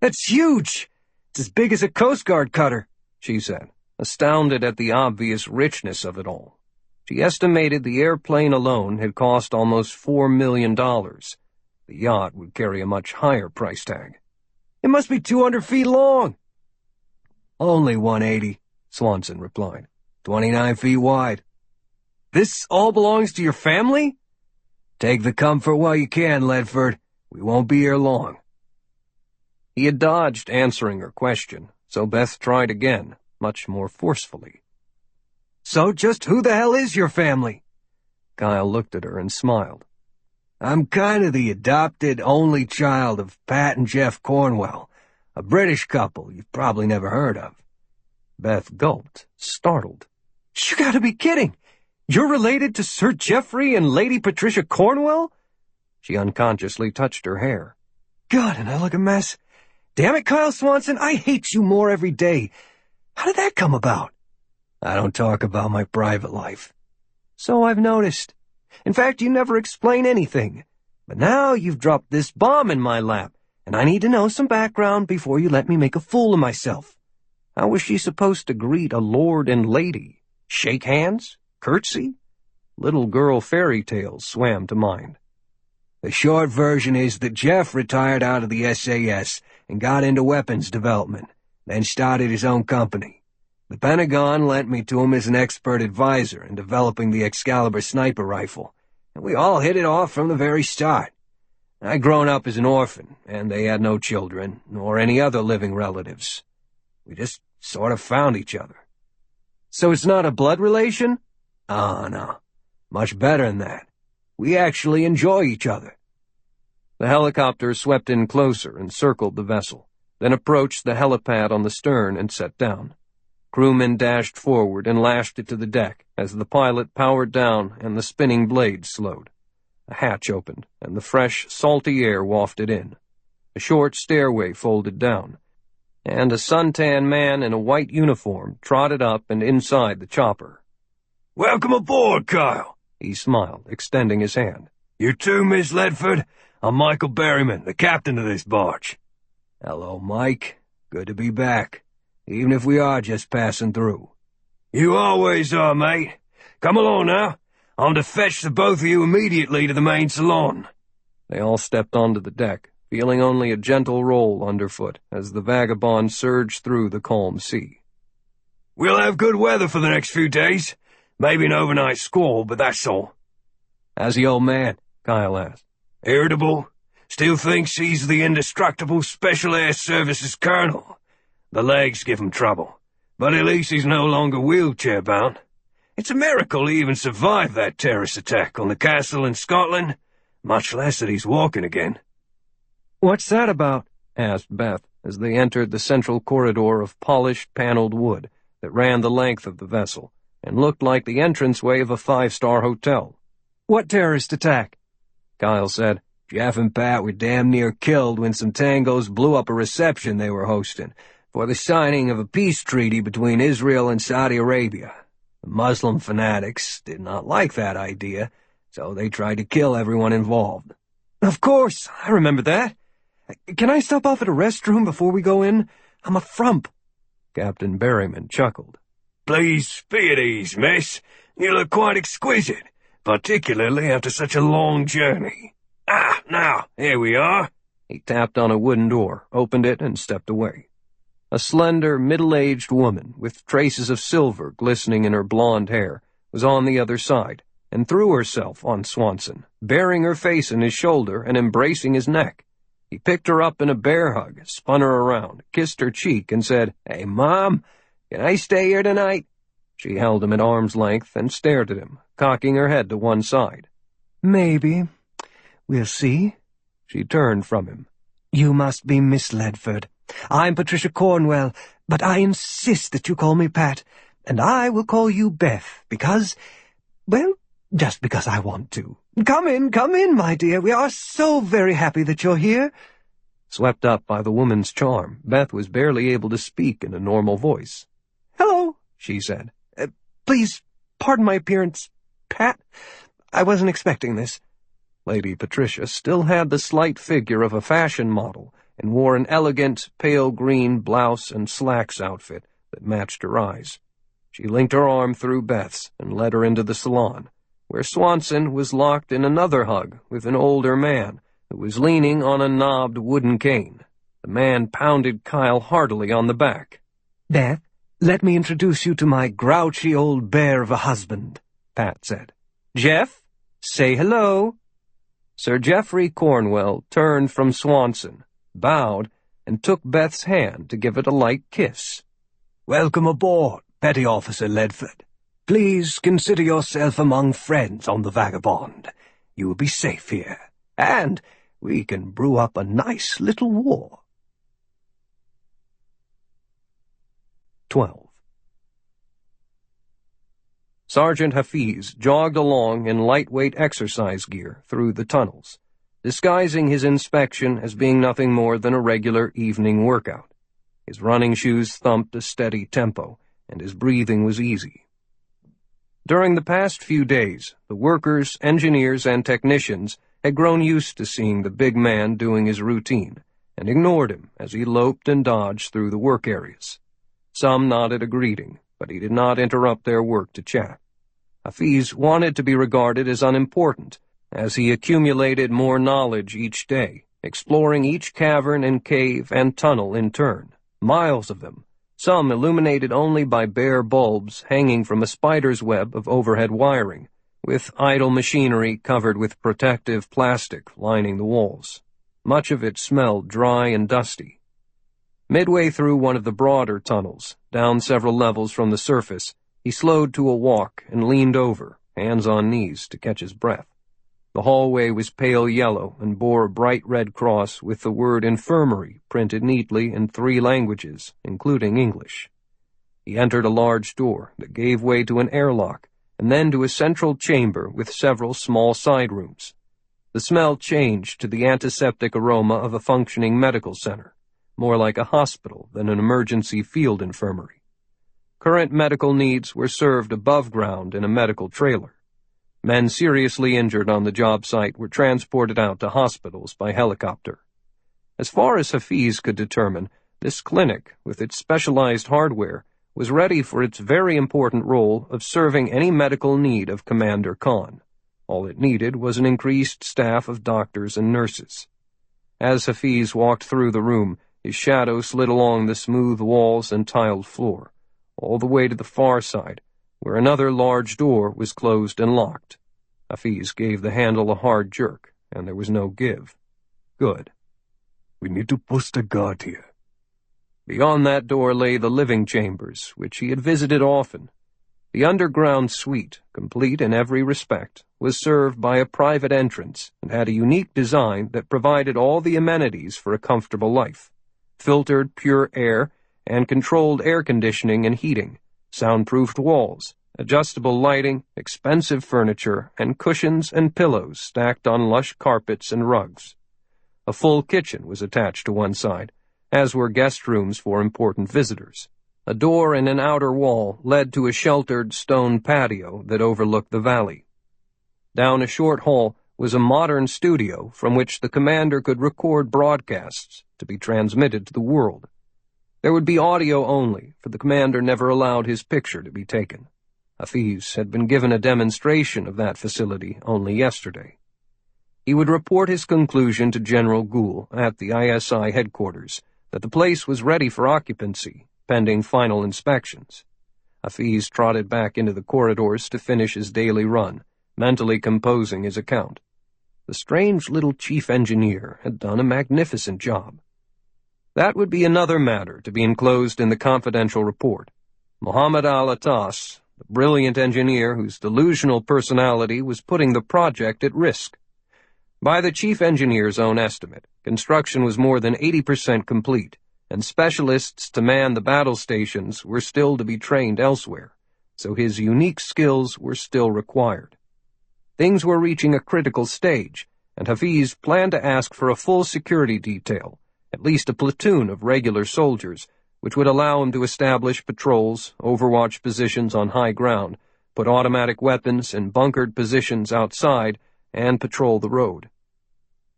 It's huge! It's as big as a Coast Guard cutter," she said, astounded at the obvious richness of it all. She estimated the airplane alone had cost almost $4 million. The yacht would carry a much higher price tag. "It must be 200 feet long." "Only 180, Swanson replied. 29 feet wide." "This all belongs to your family?" "Take the comfort while you can, Ledford. We won't be here long." He had dodged answering her question, so Beth tried again, much more forcefully. "So just who the hell is your family?" Kyle looked at her and smiled. "I'm kind of the adopted only child of Pat and Jeff Cornwell, a British couple you've probably never heard of." Beth gulped, startled. "You gotta be kidding! You're related to Sir Geoffrey and Lady Patricia Cornwell?" She unconsciously touched her hair. "God, and I look a mess. Damn it, Kyle Swanson, I hate you more every day. How did that come about?" "I don't talk about my private life." "So I've noticed. In fact, you never explain anything. But now you've dropped this bomb in my lap, and I need to know some background before you let me make a fool of myself. How was she supposed to greet a lord and lady? Shake hands? Curtsy?" Little girl fairy tales swam to mind. "The short version is that Jeff retired out of the SAS and got into weapons development, then started his own company. The Pentagon lent me to him as an expert advisor in developing the Excalibur sniper rifle, and we all hit it off from the very start. I'd grown up as an orphan, and they had no children, nor any other living relatives. We just sort of found each other." "So it's not a blood relation?" "Oh, no. Much better than that. We actually enjoy each other." The helicopter swept in closer and circled the vessel, then approached the helipad on the stern and set down. Crewmen dashed forward and lashed it to the deck as the pilot powered down and the spinning blades slowed. A hatch opened, and the fresh, salty air wafted in. A short stairway folded down, and a suntan man in a white uniform trotted up and inside the chopper. "Welcome aboard, Kyle," he smiled, extending his hand. "You too, Miss Ledford? I'm Michael Berryman, the captain of this barge." "Hello, Mike. Good to be back, even if we are just passing through." "You always are, mate. Come along now. I'm to fetch the both of you immediately to the main salon." They all stepped onto the deck, feeling only a gentle roll underfoot as the vagabond surged through the calm sea. "We'll have good weather for the next few days. Maybe an overnight squall, but that's all." "How's the old man?" Kyle asked. "Irritable. Still thinks he's the indestructible Special Air Services colonel. The legs give him trouble, but at least he's no longer wheelchair-bound. It's a miracle he even survived that terrorist attack on the castle in Scotland, much less that he's walking again." "What's that about?" asked Beth as they entered the central corridor of polished, paneled wood that ran the length of the vessel and looked like the entranceway of a five-star hotel. "What terrorist attack?" Kyle said, "Jeff and Pat were damn near killed when some tangos blew up a reception they were hosting for the signing of a peace treaty between Israel and Saudi Arabia. The Muslim fanatics did not like that idea, so they tried to kill everyone involved." "Of course, I remember that. Can I stop off at a restroom before we go in? I'm a frump." Captain Berryman chuckled. "Please be at ease, miss. You look quite exquisite, particularly after such a long journey. Now, here we are." He tapped on a wooden door, opened it, and stepped away. A slender, middle-aged woman, with traces of silver glistening in her blonde hair, was on the other side, and threw herself on Swanson, burying her face in his shoulder and embracing his neck. He picked her up in a bear hug, spun her around, kissed her cheek, and said, "Hey, Mom, can I stay here tonight?" She held him at arm's length and stared at him, cocking her head to one side. "Maybe. We'll see." She turned from him. "You must be Miss Ledford. I'm Patricia Cornwell, but I insist that you call me Pat, and I will call you Beth because, well, just because I want to. Come in, my dear. We are so very happy that you're here." Swept up by the woman's charm, Beth was barely able to speak in a normal voice. "Hello," she said. Please pardon my appearance, Pat. I wasn't expecting this." Lady Patricia still had the slight figure of a fashion model and wore an elegant, pale green blouse and slacks outfit that matched her eyes. She linked her arm through Beth's and led her into the salon, where Swanson was locked in another hug with an older man who was leaning on a knobbed wooden cane. The man pounded Kyle heartily on the back. "Beth, let me introduce you to my grouchy old bear of a husband," Pat said. "Jeff, say hello." Sir Geoffrey Cornwell turned from Swanson, bowed, and took Beth's hand to give it a light kiss. "Welcome aboard, Petty Officer Ledford. Please consider yourself among friends on the Vagabond. You will be safe here, and we can brew up a nice little war." 12. Sergeant Hafiz jogged along in lightweight exercise gear through the tunnels, disguising his inspection as being nothing more than a regular evening workout. His running shoes thumped a steady tempo, and his breathing was easy. During the past few days, the workers, engineers, and technicians had grown used to seeing the big man doing his routine, and ignored him as he loped and dodged through the work areas. Some nodded a greeting, but he did not interrupt their work to chat. Hafiz wanted to be regarded as unimportant, as he accumulated more knowledge each day, exploring each cavern and cave and tunnel in turn, miles of them, some illuminated only by bare bulbs hanging from a spider's web of overhead wiring, with idle machinery covered with protective plastic lining the walls. Much of it smelled dry and dusty. Midway through one of the broader tunnels, down several levels from the surface, he slowed to a walk and leaned over, hands on knees, to catch his breath. The hallway was pale yellow and bore a bright red cross with the word infirmary printed neatly in 3 languages, including English. He entered a large door that gave way to an airlock, and then to a central chamber with several small side rooms. The smell changed to the antiseptic aroma of a functioning medical center, more like a hospital than an emergency field infirmary. Current medical needs were served above ground in a medical trailer. Men seriously injured on the job site were transported out to hospitals by helicopter. As far as Hafiz could determine, this clinic, with its specialized hardware, was ready for its very important role of serving any medical need of Commander Khan. All it needed was an increased staff of doctors and nurses. As Hafiz walked through the room, his shadow slid along the smooth walls and tiled floor, all the way to the far side, where another large door was closed and locked. Hafiz gave the handle a hard jerk, and there was no give. Good. "We need to post a guard here." Beyond that door lay the living chambers, which he had visited often. The underground suite, complete in every respect, was served by a private entrance and had a unique design that provided all the amenities for a comfortable life: filtered pure air and controlled air conditioning and heating, soundproofed walls, adjustable lighting, expensive furniture, and cushions and pillows stacked on lush carpets and rugs. A full kitchen was attached to one side, as were guest rooms for important visitors. A door in an outer wall led to a sheltered stone patio that overlooked the valley. Down a short hall was a modern studio from which the commander could record broadcasts to be transmitted to the world. There would be audio only, for the commander never allowed his picture to be taken. Hafiz had been given a demonstration of that facility only yesterday. He would report his conclusion to General Gould at the ISI headquarters that the place was ready for occupancy, pending final inspections. Hafiz trotted back into the corridors to finish his daily run, mentally composing his account. The strange little chief engineer had done a magnificent job. That would be another matter to be enclosed in the confidential report. Muhammad al-Attas, the brilliant engineer whose delusional personality was putting the project at risk. By the chief engineer's own estimate, construction was more than 80% complete, and specialists to man the battle stations were still to be trained elsewhere, so his unique skills were still required. Things were reaching a critical stage, and Hafiz planned to ask for a full security detail, at least a platoon of regular soldiers, which would allow him to establish patrols, overwatch positions on high ground, put automatic weapons in bunkered positions outside, and patrol the road.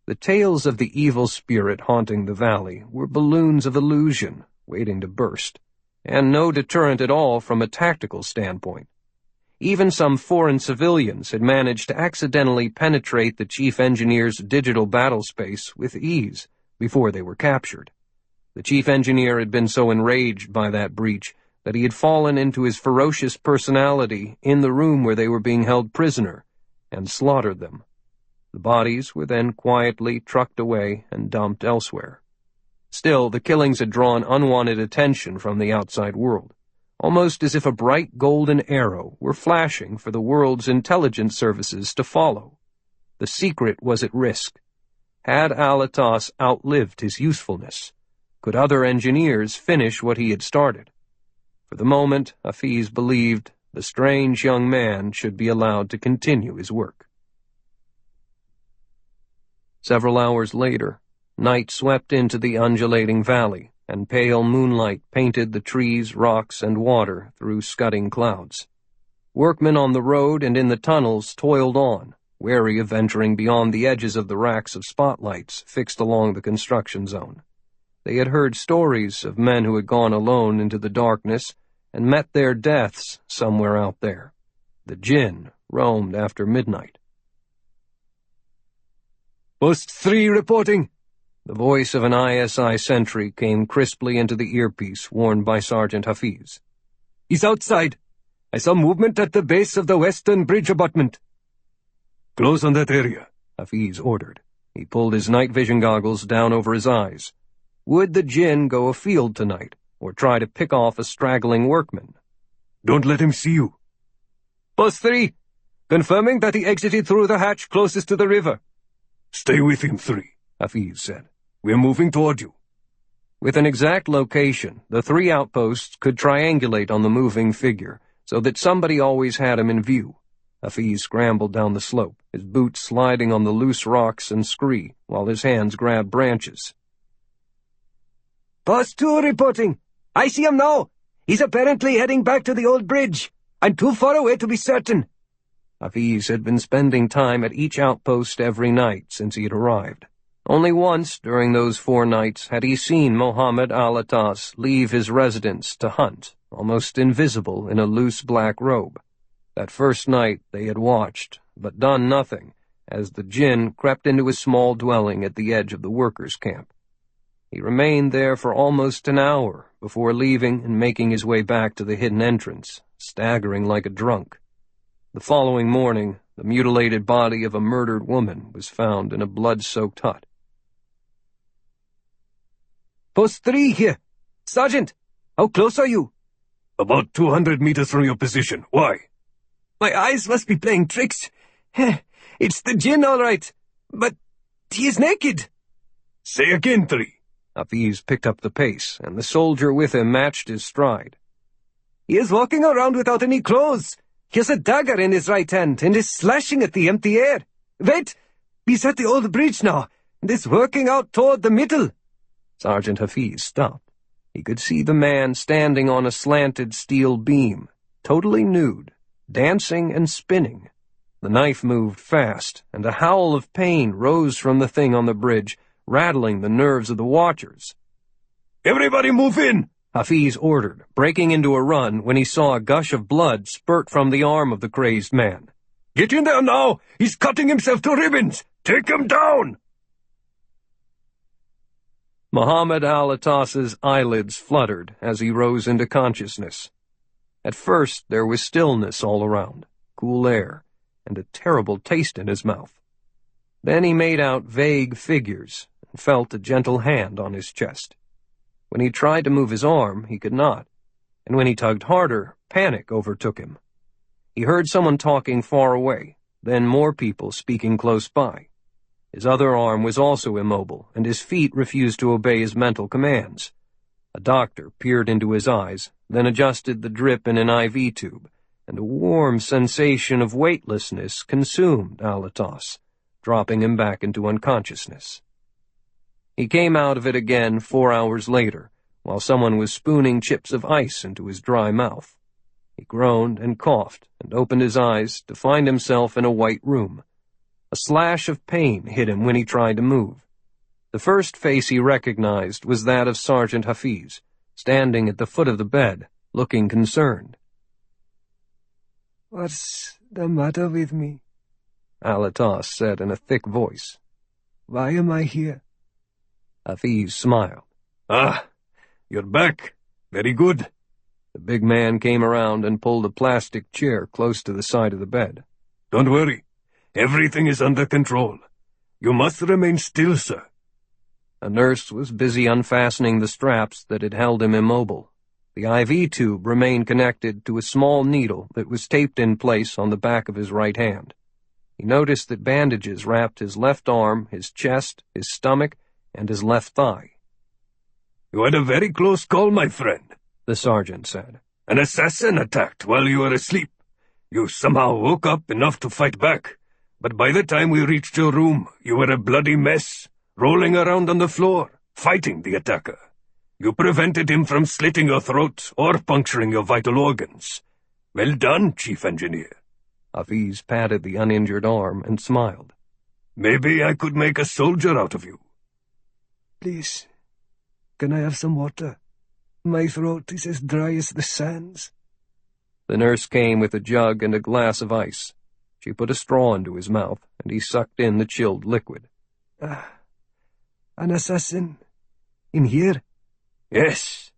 The tales of the evil spirit haunting the valley were balloons of illusion waiting to burst, and no deterrent at all from a tactical standpoint. Even some foreign civilians had managed to accidentally penetrate the chief engineer's digital battle space with ease before they were captured. The chief engineer had been so enraged by that breach that he had fallen into his ferocious personality in the room where they were being held prisoner and slaughtered them. The bodies were then quietly trucked away and dumped elsewhere. Still, the killings had drawn unwanted attention from the outside world, almost as if a bright golden arrow were flashing for the world's intelligence services to follow. The secret was at risk. Had Alatas outlived his usefulness? Could other engineers finish what he had started? For the moment, Hafiz believed the strange young man should be allowed to continue his work. Several hours later, night swept into the undulating valley, and pale moonlight painted the trees, rocks, and water through scudding clouds. Workmen on the road and in the tunnels toiled on, wary of venturing beyond the edges of the racks of spotlights fixed along the construction zone. They had heard stories of men who had gone alone into the darkness and met their deaths somewhere out there. The jinn roamed after midnight. Post 3 reporting. The voice of an ISI sentry came crisply into the earpiece worn by Sergeant Hafiz. He's outside. I saw movement at the base of the western bridge abutment. Close on that area, Hafiz ordered. He pulled his night vision goggles down over his eyes. Would the jinn go afield tonight, or try to pick off a straggling workman? Don't let him see you. Post 3, confirming that he exited through the hatch closest to the river. Stay with him, 3, Hafiz said. We're moving toward you. With an exact location, the 3 outposts could triangulate on the moving figure, so that somebody always had him in view. Hafiz scrambled down the slope, his boots sliding on the loose rocks and scree, while his hands grabbed branches. Post 2 reporting. I see him now. He's apparently heading back to the old bridge. I'm too far away to be certain. Hafiz had been spending time at each outpost every night since he had arrived. Only once during those 4 nights had he seen Mohammed Alatas leave his residence to hunt, almost invisible in a loose black robe. That first night they had watched, but done nothing, as the jinn crept into his small dwelling at the edge of the workers' camp. He remained there for almost an hour before leaving and making his way back to the hidden entrance, staggering like a drunk. The following morning, the mutilated body of a murdered woman was found in a blood-soaked hut. Post 3 here. Sergeant, how close are you? About 200 meters from your position. Why? My eyes must be playing tricks. It's the jinn, all right. But he is naked. Say again, 3. Hafiz picked up the pace, and the soldier with him matched his stride. He is walking around without any clothes. He has a dagger in his right hand and is slashing at the empty air. Wait! He's at the old bridge now, and is working out toward the middle. Sergeant Hafiz stopped. He could see the man standing on a slanted steel beam, totally nude, dancing and spinning. The knife moved fast, and a howl of pain rose from the thing on the bridge, rattling the nerves of the watchers. Everybody move in! Hafiz ordered, breaking into a run when he saw a gush of blood spurt from the arm of the crazed man. Get in there now! He's cutting himself to ribbons! Take him down! Mohammed Alatas's eyelids fluttered as he rose into consciousness. At first there was stillness all around, cool air, and a terrible taste in his mouth. Then he made out vague figures and felt a gentle hand on his chest. When he tried to move his arm, he could not, and when he tugged harder, panic overtook him. He heard someone talking far away, then more people speaking close by. His other arm was also immobile, and his feet refused to obey his mental commands. A doctor peered into his eyes, then adjusted the drip in an IV tube, and a warm sensation of weightlessness consumed Alatas, dropping him back into unconsciousness. He came out of it again 4 hours later, while someone was spooning chips of ice into his dry mouth. He groaned and coughed and opened his eyes to find himself in a white room. A slash of pain hit him when he tried to move. The first face he recognized was that of Sergeant Hafiz, standing at the foot of the bed, looking concerned. "What's the matter with me?" Alatas said in a thick voice. "Why am I here?" Hafiz smiled. "Ah, you're back. Very good." The big man came around and pulled a plastic chair close to the side of the bed. "Don't worry. Everything is under control. You must remain still, sir." A nurse was busy unfastening the straps that had held him immobile. The IV tube remained connected to a small needle that was taped in place on the back of his right hand. He noticed that bandages wrapped his left arm, his chest, his stomach, and his left thigh. "You had a very close call, my friend," the sergeant said. "An assassin attacked while you were asleep. You somehow woke up enough to fight back, but by the time we reached your room, you were a bloody mess, rolling around on the floor, fighting the attacker. You prevented him from slitting your throat or puncturing your vital organs. Well done, Chief Engineer." Hafiz patted the uninjured arm and smiled. "Maybe I could make a soldier out of you." "Please, can I have some water? My throat is as dry as the sands." The nurse came with a jug and a glass of ice. She put a straw into his mouth, and he sucked in the chilled liquid. An assassin? In here?" "Yes.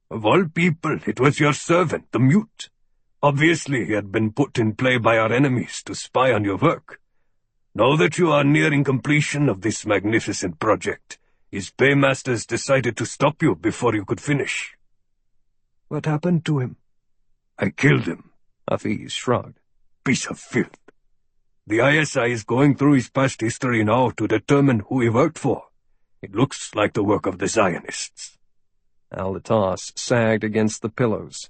Of all people, it was your servant, the mute. Obviously, he had been put in play by our enemies to spy on your work. Now that you are nearing completion of this magnificent project, his paymasters decided to stop you before you could finish." "What happened to him?" "I killed him." Hafiz shrugged. "Piece of filth. The ISI is going through his past history now to determine who he worked for. It looks like the work of the Zionists." Alatas sagged against the pillows.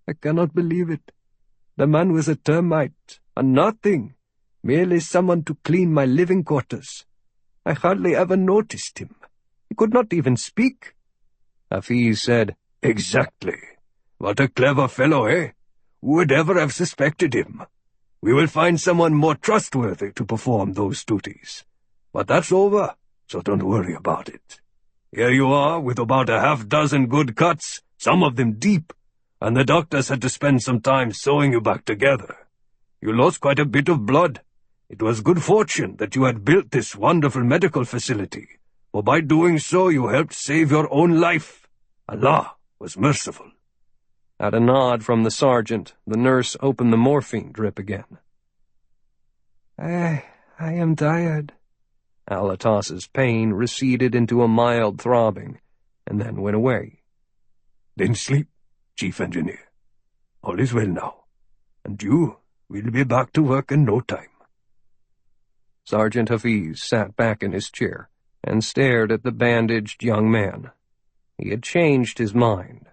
"I cannot believe it. The man was a termite, a nothing, merely someone to clean my living quarters. I hardly ever noticed him. He could not even speak." Hafiz said, "Exactly. What a clever fellow, eh? Who would ever have suspected him? We will find someone more trustworthy to perform those duties. But that's over, so don't worry about it. Here you are with about a half-dozen good cuts, some of them deep, and the doctors had to spend some time sewing you back together. You lost quite a bit of blood. It was good fortune that you had built this wonderful medical facility, for by doing so you helped save your own life. Allah was merciful." At a nod from the sergeant, the nurse opened the morphine drip again. I am tired." Alatas's pain receded into a mild throbbing, and then went away. "Then sleep, Chief Engineer. All is well now, and you will be back to work in no time." Sergeant Hafiz sat back in his chair and stared at the bandaged young man. He had changed his mind.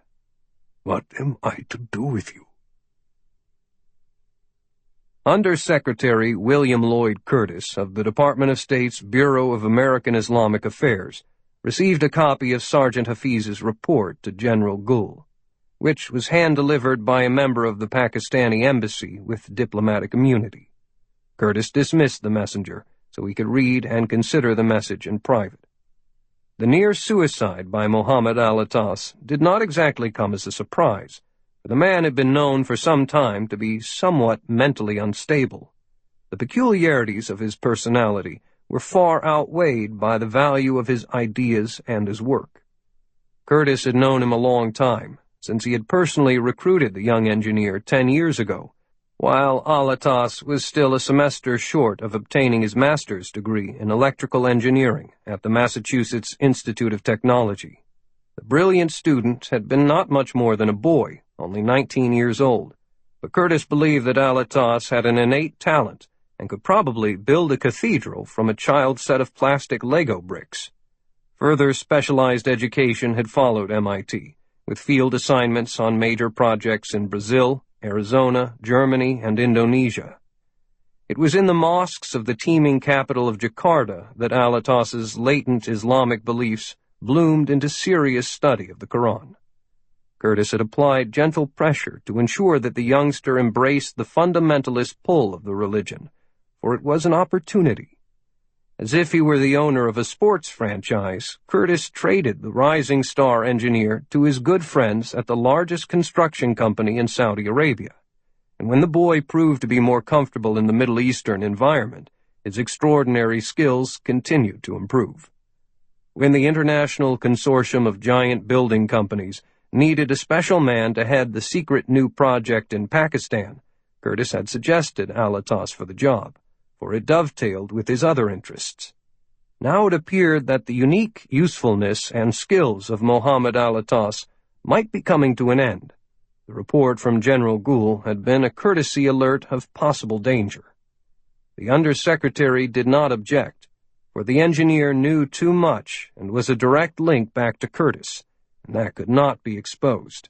"What am I to do with you?" Under-Secretary William Lloyd Curtis of the Department of State's Bureau of American Islamic Affairs received a copy of Sergeant Hafiz's report to General Gul, which was hand-delivered by a member of the Pakistani embassy with diplomatic immunity. Curtis dismissed the messenger so he could read and consider the message in private. The near suicide by Mohammed Alatas did not exactly come as a surprise, for the man had been known for some time to be somewhat mentally unstable. The peculiarities of his personality were far outweighed by the value of his ideas and his work. Curtis had known him a long time, since he had personally recruited the young engineer 10 years ago, while Alatas was still a semester short of obtaining his master's degree in electrical engineering at the Massachusetts Institute of Technology. The brilliant student had been not much more than a boy, only 19 years old, but Curtis believed that Alatas had an innate talent and could probably build a cathedral from a child's set of plastic Lego bricks. Further specialized education had followed MIT, with field assignments on major projects in Brazil, Arizona, Germany, and Indonesia. It was in the mosques of the teeming capital of Jakarta that Alatas's latent Islamic beliefs bloomed into serious study of the Quran. Curtis had applied gentle pressure to ensure that the youngster embraced the fundamentalist pull of the religion, for it was an opportunity. As if he were the owner of a sports franchise, Curtis traded the rising star engineer to his good friends at the largest construction company in Saudi Arabia. And when the boy proved to be more comfortable in the Middle Eastern environment, his extraordinary skills continued to improve. When the international consortium of giant building companies needed a special man to head the secret new project in Pakistan, Curtis had suggested Alatas for the job, for it dovetailed with his other interests. Now it appeared that the unique usefulness and skills of Mohammed Alatas might be coming to an end. The report from General Gould had been a courtesy alert of possible danger. The Undersecretary did not object, for the engineer knew too much and was a direct link back to Curtis, and that could not be exposed.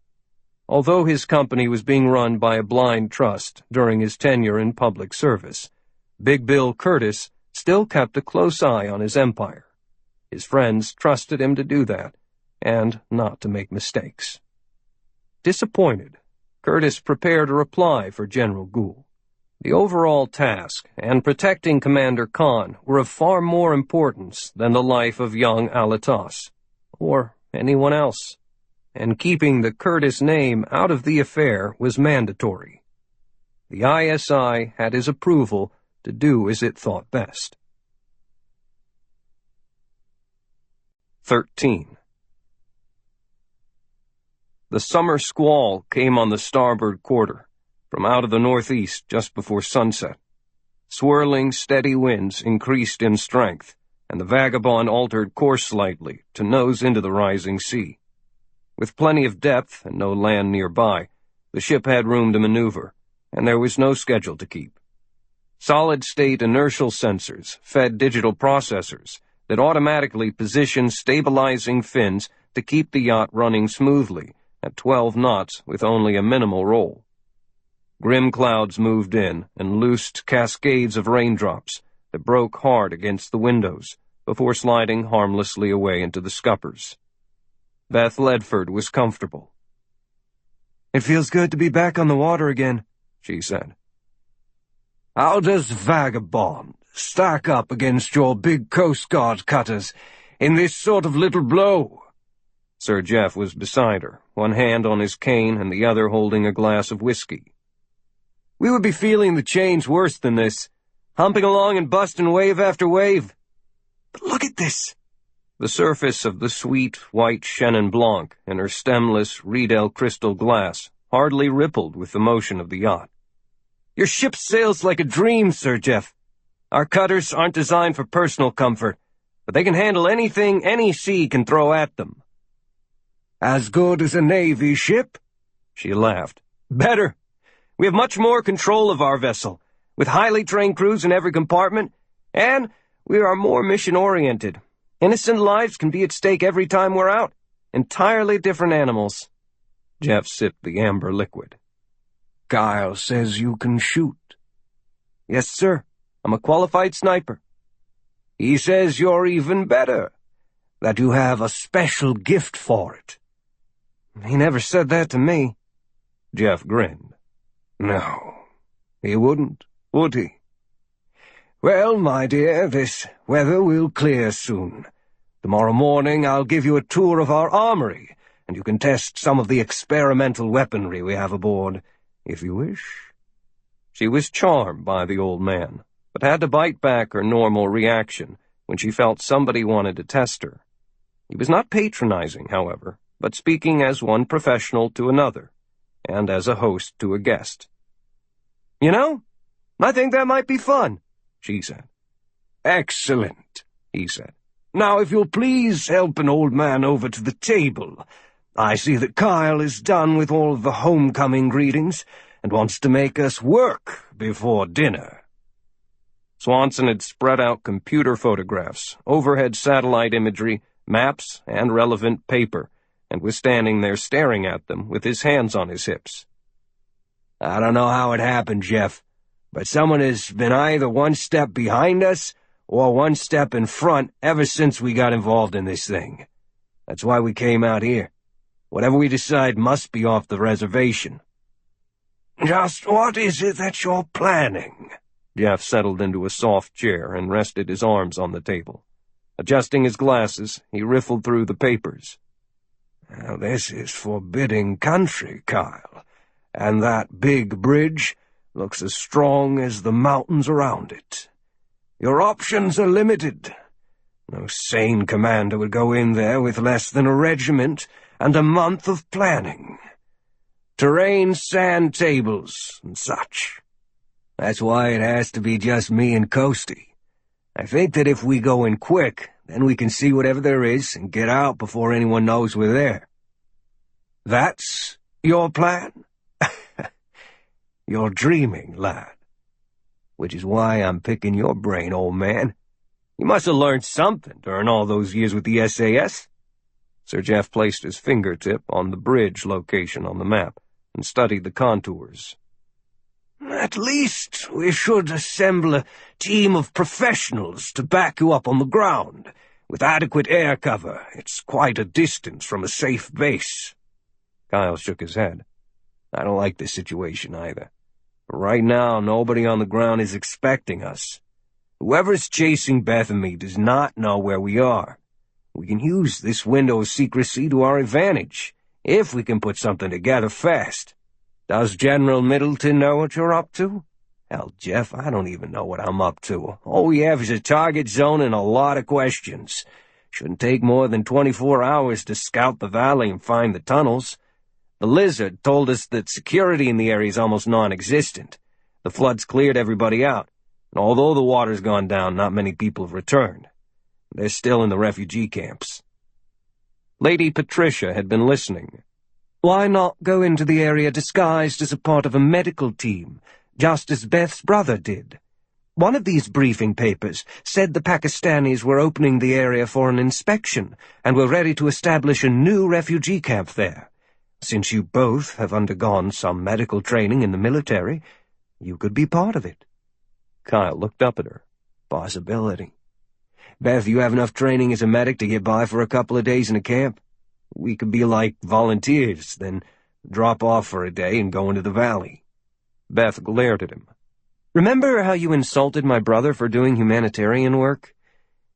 Although his company was being run by a blind trust during his tenure in public service, Big Bill Curtis still kept a close eye on his empire. His friends trusted him to do that, and not to make mistakes. Disappointed, Curtis prepared a reply for General Gould. The overall task and protecting Commander Khan were of far more importance than the life of young Alatas, or anyone else, and keeping the Curtis name out of the affair was mandatory. The ISI had his approval to do as it thought best. 13. The summer squall came on the starboard quarter, from out of the northeast just before sunset. Swirling, steady winds increased in strength, and the Vagabond altered course slightly to nose into the rising sea. With plenty of depth and no land nearby, the ship had room to maneuver, and there was no schedule to keep. Solid-state inertial sensors fed digital processors that automatically positioned stabilizing fins to keep the yacht running smoothly at 12 knots with only a minimal roll. Grim clouds moved in and loosed cascades of raindrops that broke hard against the windows before sliding harmlessly away into the scuppers. Beth Ledford was comfortable. "It feels good to be back on the water again," she said. "How does Vagabond stack up against your big Coast Guard cutters in this sort of little blow?" Sir Jeff was beside her, one hand on his cane and the other holding a glass of whiskey. "We would be feeling the change worse than this, humping along and busting wave after wave. But look at this." The surface of the sweet, white Chenin Blanc and her stemless Riedel crystal glass hardly rippled with the motion of the yacht. "Your ship sails like a dream, Sir Jeff. Our cutters aren't designed for personal comfort, but they can handle anything any sea can throw at them." "As good as a Navy ship?" She laughed. "Better. We have much more control of our vessel, with highly trained crews in every compartment, and we are more mission-oriented. Innocent lives can be at stake every time we're out. Entirely different animals." Jeff sipped the amber liquid. "Kyle says you can shoot." "Yes, sir. I'm a qualified sniper." "He says you're even better, that you have a special gift for it." "He never said that to me." Jeff grinned. "No, he wouldn't, would he? Well, my dear, this weather will clear soon. Tomorrow morning I'll give you a tour of our armory, and you can test some of the experimental weaponry we have aboard, if you wish." She was charmed by the old man, but had to bite back her normal reaction when she felt somebody wanted to test her. He was not patronizing, however, but speaking as one professional to another, and as a host to a guest. "You know, I think that might be fun," she said. "Excellent," he said. "Now, if you'll please help an old man over to the table. I see that Kyle is done with all of the homecoming greetings and wants to make us work before dinner." Swanson had spread out computer photographs, overhead satellite imagery, maps, and relevant paper, and was standing there staring at them with his hands on his hips. "I don't know how it happened, Jeff, but someone has been either one step behind us or one step in front ever since we got involved in this thing. That's why we came out here. Whatever we decide must be off the reservation." "Just what is it that you're planning?" Jeff settled into a soft chair and rested his arms on the table. Adjusting his glasses, he riffled through the papers. Now, this is forbidding country, Kyle, and that big bridge looks as strong as the mountains around it. Your options are limited. No sane commander would go in there with less than a regiment and a month of planning. Terrain, sand tables, and such. That's why it has to be just me and Coasty. I think that if we go in quick, then we can see whatever there is and get out before anyone knows we're there. That's your plan? You're dreaming, lad. Which is why I'm picking your brain, old man. You must have learned something during all those years with the SAS. Sir Jeff placed his fingertip on the bridge location on the map and studied the contours. At least we should assemble a team of professionals to back you up on the ground, with adequate air cover. It's quite a distance from a safe base. Kyle shook his head. I don't like this situation either. But right now, nobody on the ground is expecting us. Whoever's chasing Beth and me does not know where we are. We can use this window of secrecy to our advantage, if we can put something together fast. Does General Middleton know what you're up to? Hell, Jeff, I don't even know what I'm up to. All we have is a target zone and a lot of questions. Shouldn't take more than 24 hours to scout the valley and find the tunnels. The Lizard told us that security in the area is almost non-existent. The flood's cleared everybody out, and although the water's gone down, not many people have returned. They're still in the refugee camps. Lady Patricia had been listening. Why not go into the area disguised as a part of a medical team, just as Beth's brother did? One of these briefing papers said the Pakistanis were opening the area for an inspection and were ready to establish a new refugee camp there. Since you both have undergone some medical training in the military, you could be part of it. Kyle looked up at her. Possibility. Beth, you have enough training as a medic to get by for a couple of days in a camp? We could be like volunteers, then drop off for a day and go into the valley. Beth glared at him. Remember how you insulted my brother for doing humanitarian work?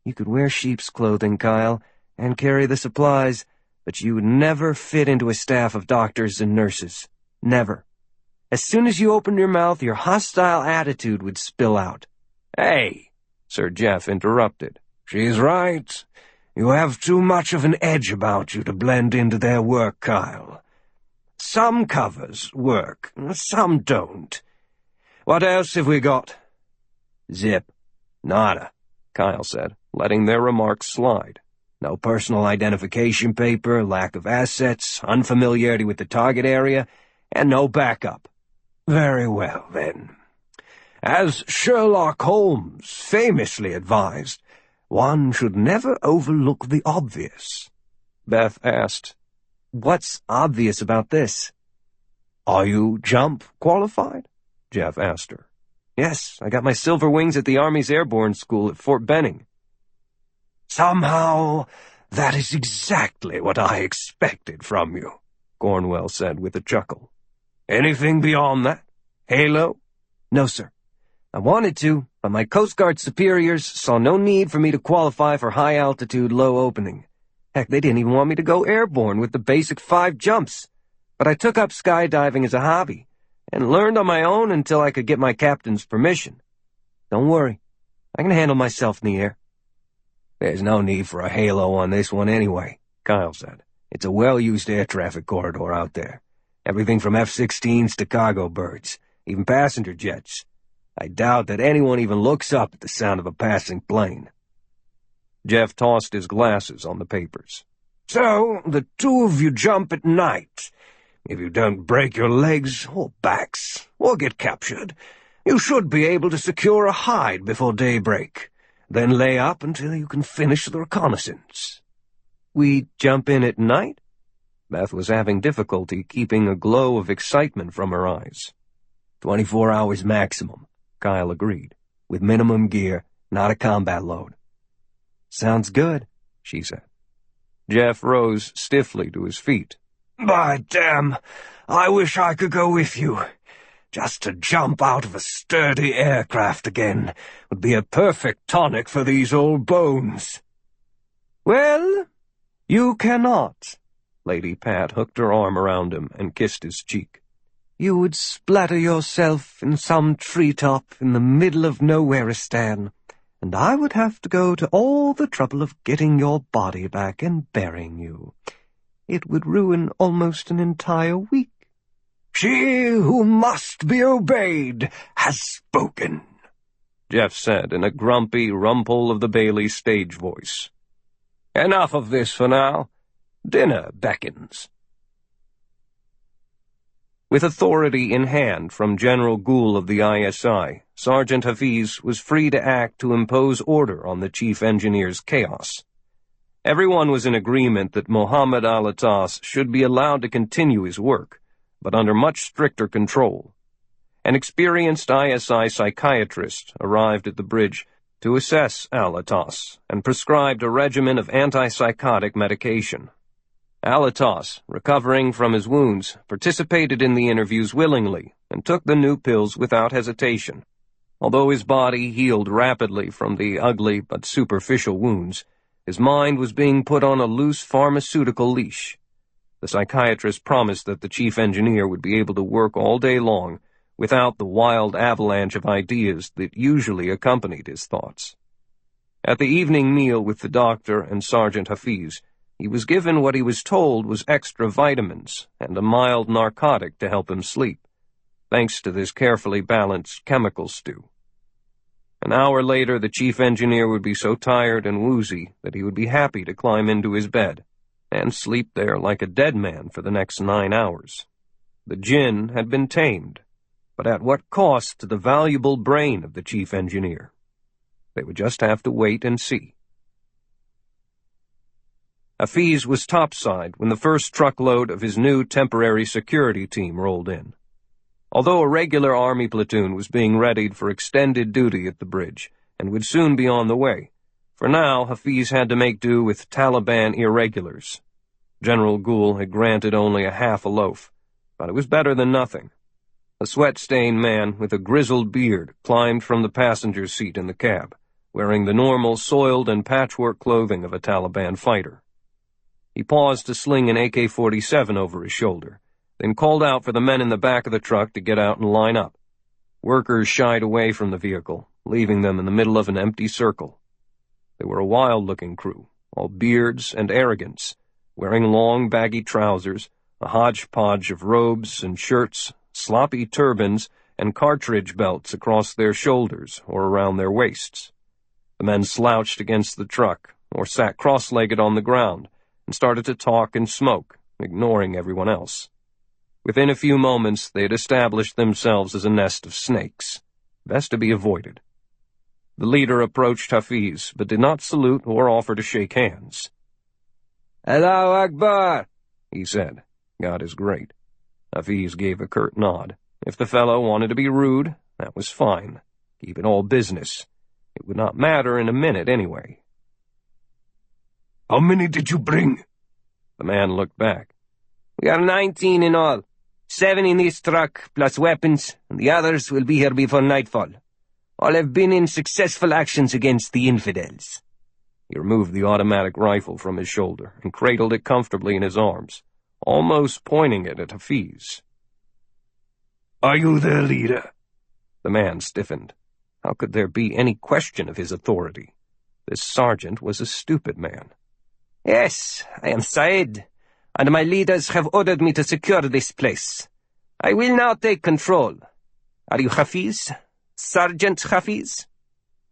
You could wear sheep's clothing, Kyle, and carry the supplies, but you would never fit into a staff of doctors and nurses. Never. As soon as you opened your mouth, your hostile attitude would spill out. Hey, Sir Jeff interrupted. She's right. You have too much of an edge about you to blend into their work, Kyle. Some covers work, some don't. What else have we got? Zip. Nada, Kyle said, letting their remarks slide. No personal identification paper, lack of assets, unfamiliarity with the target area, and no backup. Very well, then. As Sherlock Holmes famously advised, one should never overlook the obvious. Beth asked, What's obvious about this? Are you jump qualified? Jeff asked her. Yes, I got my silver wings at the Army's Airborne School at Fort Benning. Somehow, that is exactly what I expected from you, Cornwell said with a chuckle. Anything beyond that? Halo? No, sir. I wanted to, but my Coast Guard superiors saw no need for me to qualify for high-altitude, low opening. Heck, they didn't even want me to go airborne with the basic 5 jumps. But I took up skydiving as a hobby, and learned on my own until I could get my captain's permission. Don't worry, I can handle myself in the air. There's no need for a halo on this one anyway, Kyle said. It's a well-used air traffic corridor out there. Everything from F-16s to cargo birds, even passenger jets. I doubt that anyone even looks up at the sound of a passing plane. Jeff tossed his glasses on the papers. So, the two of you jump at night. If you don't break your legs or backs or get captured, you should be able to secure a hide before daybreak. Then lay up until you can finish the reconnaissance. We jump in at night? Beth was having difficulty keeping a glow of excitement from her eyes. 24 hours maximum, Kyle agreed. With minimum gear, not a combat load. Sounds good, she said. Jeff rose stiffly to his feet. By damn, I wish I could go with you. Just to jump out of a sturdy aircraft again would be a perfect tonic for these old bones. Well, you cannot. Lady Pat hooked her arm around him and kissed his cheek. You would splatter yourself in some treetop in the middle of Nowhereistan, and I would have to go to all the trouble of getting your body back and burying you. It would ruin almost an entire week. She who must be obeyed has spoken, Jeff said in a grumpy Rumpole of the Bailey stage voice. Enough of this for now. Dinner beckons. With authority in hand from General Gould of the ISI, Sergeant Hafiz was free to act to impose order on the chief engineer's chaos. Everyone was in agreement that Mohammed Al-Attas should be allowed to continue his work, but under much stricter control. An experienced ISI psychiatrist arrived at the bridge to assess Al-Attas and prescribed a regimen of antipsychotic medication. Al-Attas, recovering from his wounds, participated in the interviews willingly and took the new pills without hesitation. Although his body healed rapidly from the ugly but superficial wounds, his mind was being put on a loose pharmaceutical leash. The psychiatrist promised that the chief engineer would be able to work all day long without the wild avalanche of ideas that usually accompanied his thoughts. At the evening meal with the doctor and Sergeant Hafiz, he was given what he was told was extra vitamins and a mild narcotic to help him sleep, thanks to this carefully balanced chemical stew. An hour later, the chief engineer would be so tired and woozy that he would be happy to climb into his bed and sleep there like a dead man for the next 9 hours. The jinn had been tamed, but at what cost to the valuable brain of the chief engineer? They would just have to wait and see. Hafiz was topside when the first truckload of his new temporary security team rolled in. Although a regular army platoon was being readied for extended duty at the bridge and would soon be on the way, for now Hafiz had to make do with Taliban irregulars. General Gould had granted only a half a loaf, but it was better than nothing. A sweat-stained man with a grizzled beard climbed from the passenger seat in the cab, wearing the normal soiled and patchwork clothing of a Taliban fighter. He paused to sling an AK-47 over his shoulder, then called out for the men in the back of the truck to get out and line up. Workers shied away from the vehicle, leaving them in the middle of an empty circle. They were a wild-looking crew, all beards and arrogance, wearing long, baggy trousers, a hodgepodge of robes and shirts, sloppy turbans, and cartridge belts across their shoulders or around their waists. The men slouched against the truck or sat cross-legged on the ground and started to talk and smoke, ignoring everyone else. Within a few moments, they had established themselves as a nest of snakes, best to be avoided. The leader approached Hafiz, but did not salute or offer to shake hands. Allahu Akbar, he said. God is great. Hafiz gave a curt nod. If the fellow wanted to be rude, that was fine. Keep it all business. It would not matter in a minute anyway. How many did you bring? The man looked back. We are 19 in all. 7 in this truck, plus weapons, and the others will be here before nightfall. All have been in successful actions against the infidels. He removed the automatic rifle from his shoulder and cradled it comfortably in his arms, almost pointing it at Hafiz. Are you their leader? The man stiffened. How could there be any question of his authority? This sergeant was a stupid man. Yes, I am Said, and my leaders have ordered me to secure this place. I will now take control. Are you Hafiz? Sergeant Hafiz?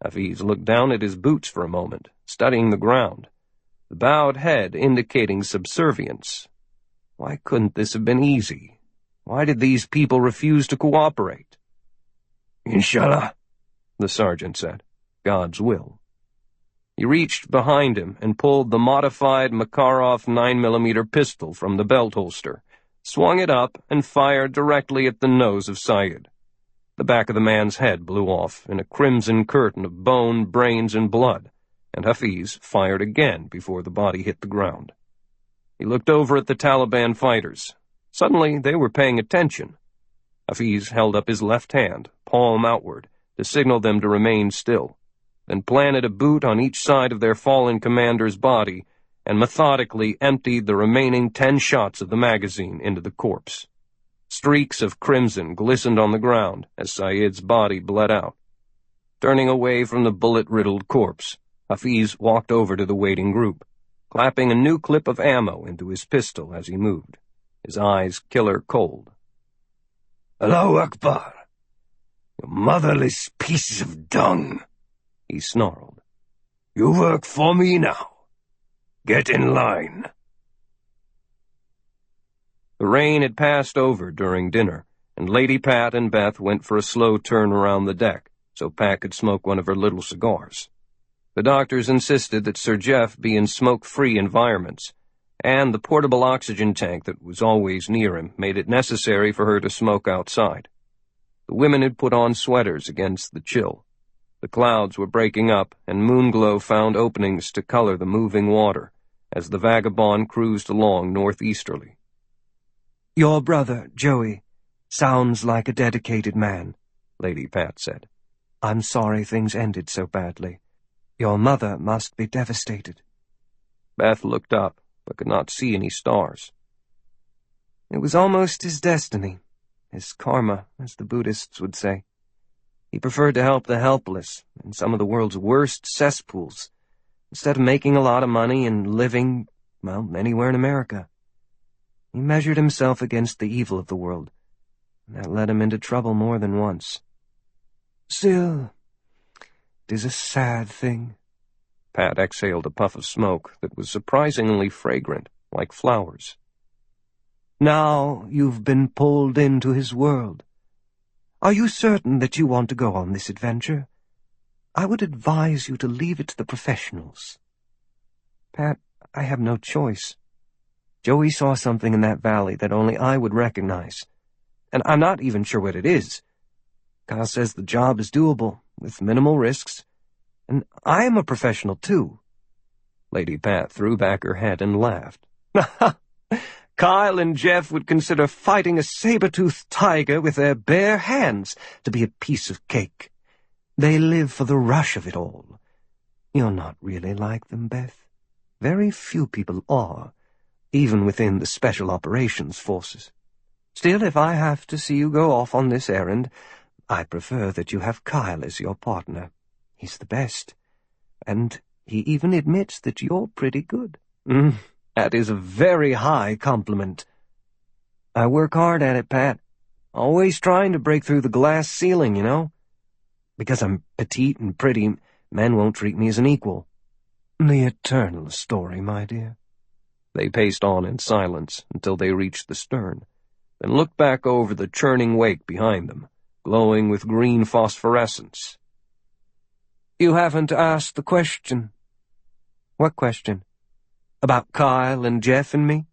Hafiz looked down at his boots for a moment, studying the ground, the bowed head indicating subservience. Why couldn't this have been easy? Why did these people refuse to cooperate? Inshallah, the sergeant said. God's will. He reached behind him and pulled the modified Makarov 9mm pistol from the belt holster, swung it up, and fired directly at the nose of Syed. The back of the man's head blew off in a crimson curtain of bone, brains, and blood, and Hafiz fired again before the body hit the ground. He looked over at the Taliban fighters. Suddenly, they were paying attention. Hafiz held up his left hand, palm outward, to signal them to remain still, then planted a boot on each side of their fallen commander's body and methodically emptied the remaining 10 shots of the magazine into the corpse. Streaks of crimson glistened on the ground as Saeed's body bled out. Turning away from the bullet-riddled corpse, Hafiz walked over to the waiting group, clapping a new clip of ammo into his pistol as he moved, his eyes killer cold. "Allahu Akbar! You motherless pieces of dung!" he snarled. "You work for me now. Get in line." The rain had passed over during dinner, and Lady Pat and Beth went for a slow turn around the deck so Pat could smoke one of her little cigars. The doctors insisted that Sir Jeff be in smoke-free environments, and the portable oxygen tank that was always near him made it necessary for her to smoke outside. The women had put on sweaters against the chill. The clouds were breaking up, and moonglow found openings to color the moving water as the Vagabond cruised along northeasterly. "Your brother, Joey, sounds like a dedicated man," Lady Pat said. "I'm sorry things ended so badly. Your mother must be devastated." Beth looked up, but could not see any stars. "It was almost his destiny, his karma, as the Buddhists would say. He preferred to help the helpless in some of the world's worst cesspools, instead of making a lot of money and living, well, anywhere in America. He measured himself against the evil of the world, and that led him into trouble more than once. Still, it is a sad thing." Pat exhaled a puff of smoke that was surprisingly fragrant, like flowers. "Now you've been pulled into his world. Are you certain that you want to go on this adventure? I would advise you to leave it to the professionals." "Pat, I have no choice. Joey saw something in that valley that only I would recognize, and I'm not even sure what it is. Kyle says the job is doable, with minimal risks, and I am a professional, too." Lady Pat threw back her head and laughed. "Kyle and Jeff would consider fighting a saber-toothed tiger with their bare hands to be a piece of cake. They live for the rush of it all. You're not really like them, Beth. Very few people are, even within the Special Operations Forces. Still, if I have to see you go off on this errand, I prefer that you have Kyle as your partner. He's the best, and he even admits that you're pretty good." That is a very high compliment." "I work hard at it, Pat. Always trying to break through the glass ceiling, you know. Because I'm petite and pretty, men won't treat me as an equal." "The eternal story, my dear." They paced on in silence until they reached the stern, then looked back over the churning wake behind them, glowing with green phosphorescence. "You haven't asked the question." "What question?" "About Kyle and Jeff and me?"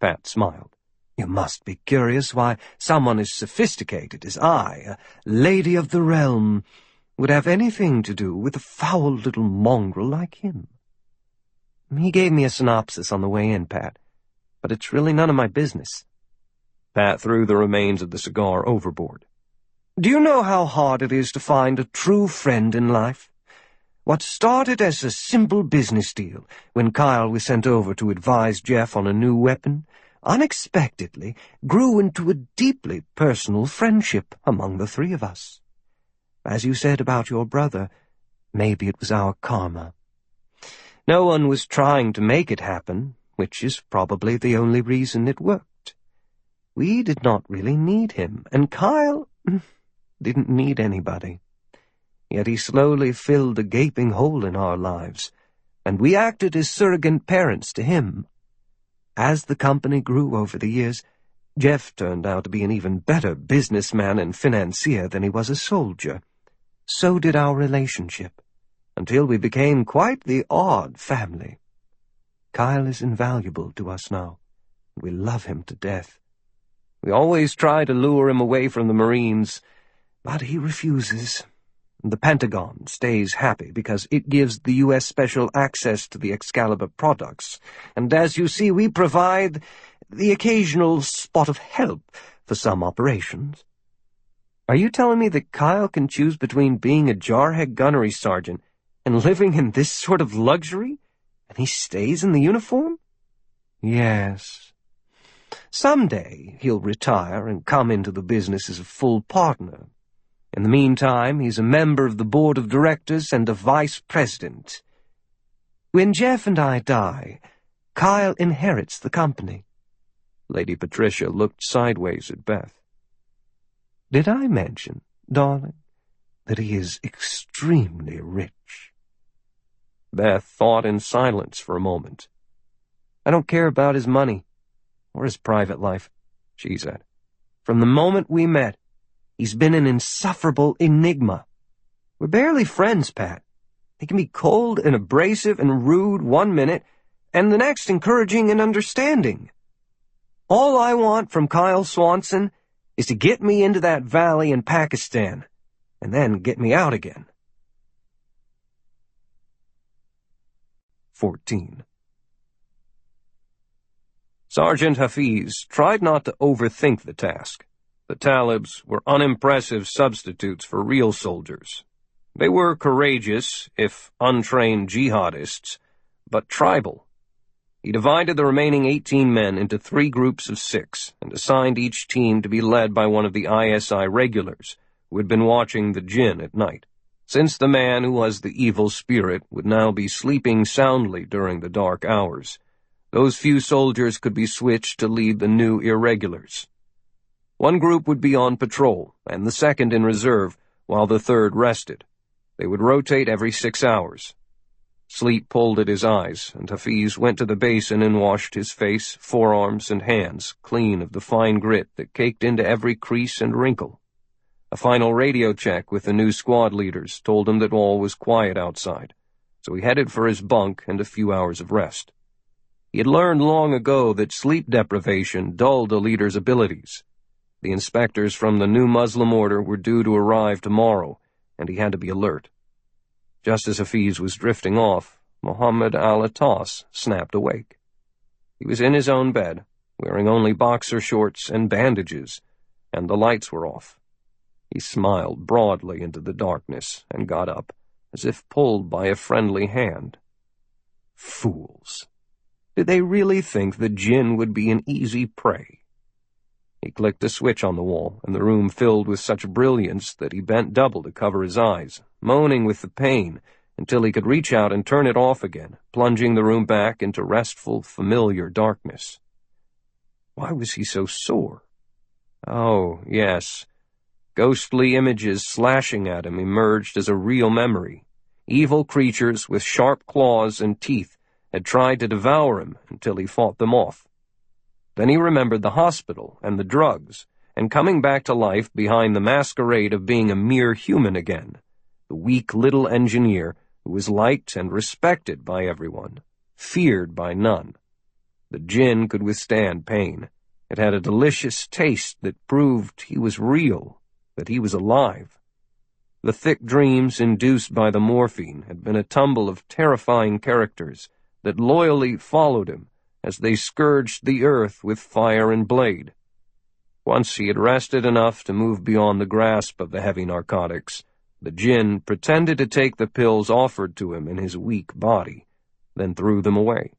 Pat smiled. "You must be curious why someone as sophisticated as I, a lady of the realm, would have anything to do with a foul little mongrel like him. He gave me a synopsis on the way in, Pat, but it's really none of my business." Pat threw the remains of the cigar overboard. "Do you know how hard it is to find a true friend in life? What started as a simple business deal, when Kyle was sent over to advise Jeff on a new weapon, unexpectedly grew into a deeply personal friendship among the three of us. As you said about your brother, maybe it was our karma. No one was trying to make it happen, which is probably the only reason it worked. We did not really need him, and Kyle didn't need anybody. Yet he slowly filled a gaping hole in our lives, and we acted as surrogate parents to him. As the company grew over the years, Jeff turned out to be an even better businessman and financier than he was a soldier. So did our relationship, until we became quite the odd family. Kyle is invaluable to us now. We love him to death. We always try to lure him away from the Marines, but he refuses. The Pentagon stays happy because it gives the U.S. special access to the Excalibur products, and as you see, we provide the occasional spot of help for some operations. Are you telling me that Kyle can choose between being a jarhead gunnery sergeant and living in this sort of luxury, and he stays in the uniform? Yes. Someday he'll retire and come into the business as a full partner. In the meantime, he's a member of the board of directors and a vice president. When Jeff and I die, Kyle inherits the company. Lady Patricia looked sideways at Beth. Did I mention, darling, that he is extremely rich? Beth thought in silence for a moment. I don't care about his money, or his private life, she said. From the moment we met, he's been an insufferable enigma. We're barely friends, Pat. He can be cold and abrasive and rude one minute, and the next encouraging and understanding. All I want from Kyle Swanson is to get me into that valley in Pakistan, and then get me out again. 14. Sergeant Hafiz tried not to overthink the task. The Talibs were unimpressive substitutes for real soldiers. They were courageous, if untrained jihadists, but tribal. He divided the remaining 18 men into 3 groups of 6 and assigned each team to be led by one of the ISI regulars who had been watching the jinn at night, since the man who was the evil spirit would now be sleeping soundly during the dark hours. Those few soldiers could be switched to lead the new irregulars. One group would be on patrol, and the second in reserve, while the third rested. They would rotate every 6 hours. Sleep pulled at his eyes, and Hafiz went to the basin and washed his face, forearms, and hands clean of the fine grit that caked into every crease and wrinkle. A final radio check with the new squad leaders told him that all was quiet outside, so he headed for his bunk and a few hours of rest. He had learned long ago that sleep deprivation dulled a leader's abilities. The inspectors from the new Muslim order were due to arrive tomorrow, and he had to be alert. Just as Hafiz was drifting off, Muhammad al-Attas snapped awake. He was in his own bed, wearing only boxer shorts and bandages, and the lights were off. He smiled broadly into the darkness and got up, as if pulled by a friendly hand. Fools! Did they really think the jinn would be an easy prey? He clicked a switch on the wall, and the room filled with such brilliance that he bent double to cover his eyes, moaning with the pain, until he could reach out and turn it off again, plunging the room back into restful, familiar darkness. Why was he so sore? Oh, yes. Ghostly images slashing at him emerged as a real memory. Evil creatures with sharp claws and teeth had tried to devour him until he fought them off. Then he remembered the hospital and the drugs, and coming back to life behind the masquerade of being a mere human again, the weak little engineer who was liked and respected by everyone, feared by none. The jinn could withstand pain. It had a delicious taste that proved he was real, that he was alive. The thick dreams induced by the morphine had been a tumble of terrifying characters that loyally followed him as they scourged the earth with fire and blade. Once he had rested enough to move beyond the grasp of the heavy narcotics, the jinn pretended to take the pills offered to him in his weak body, then threw them away.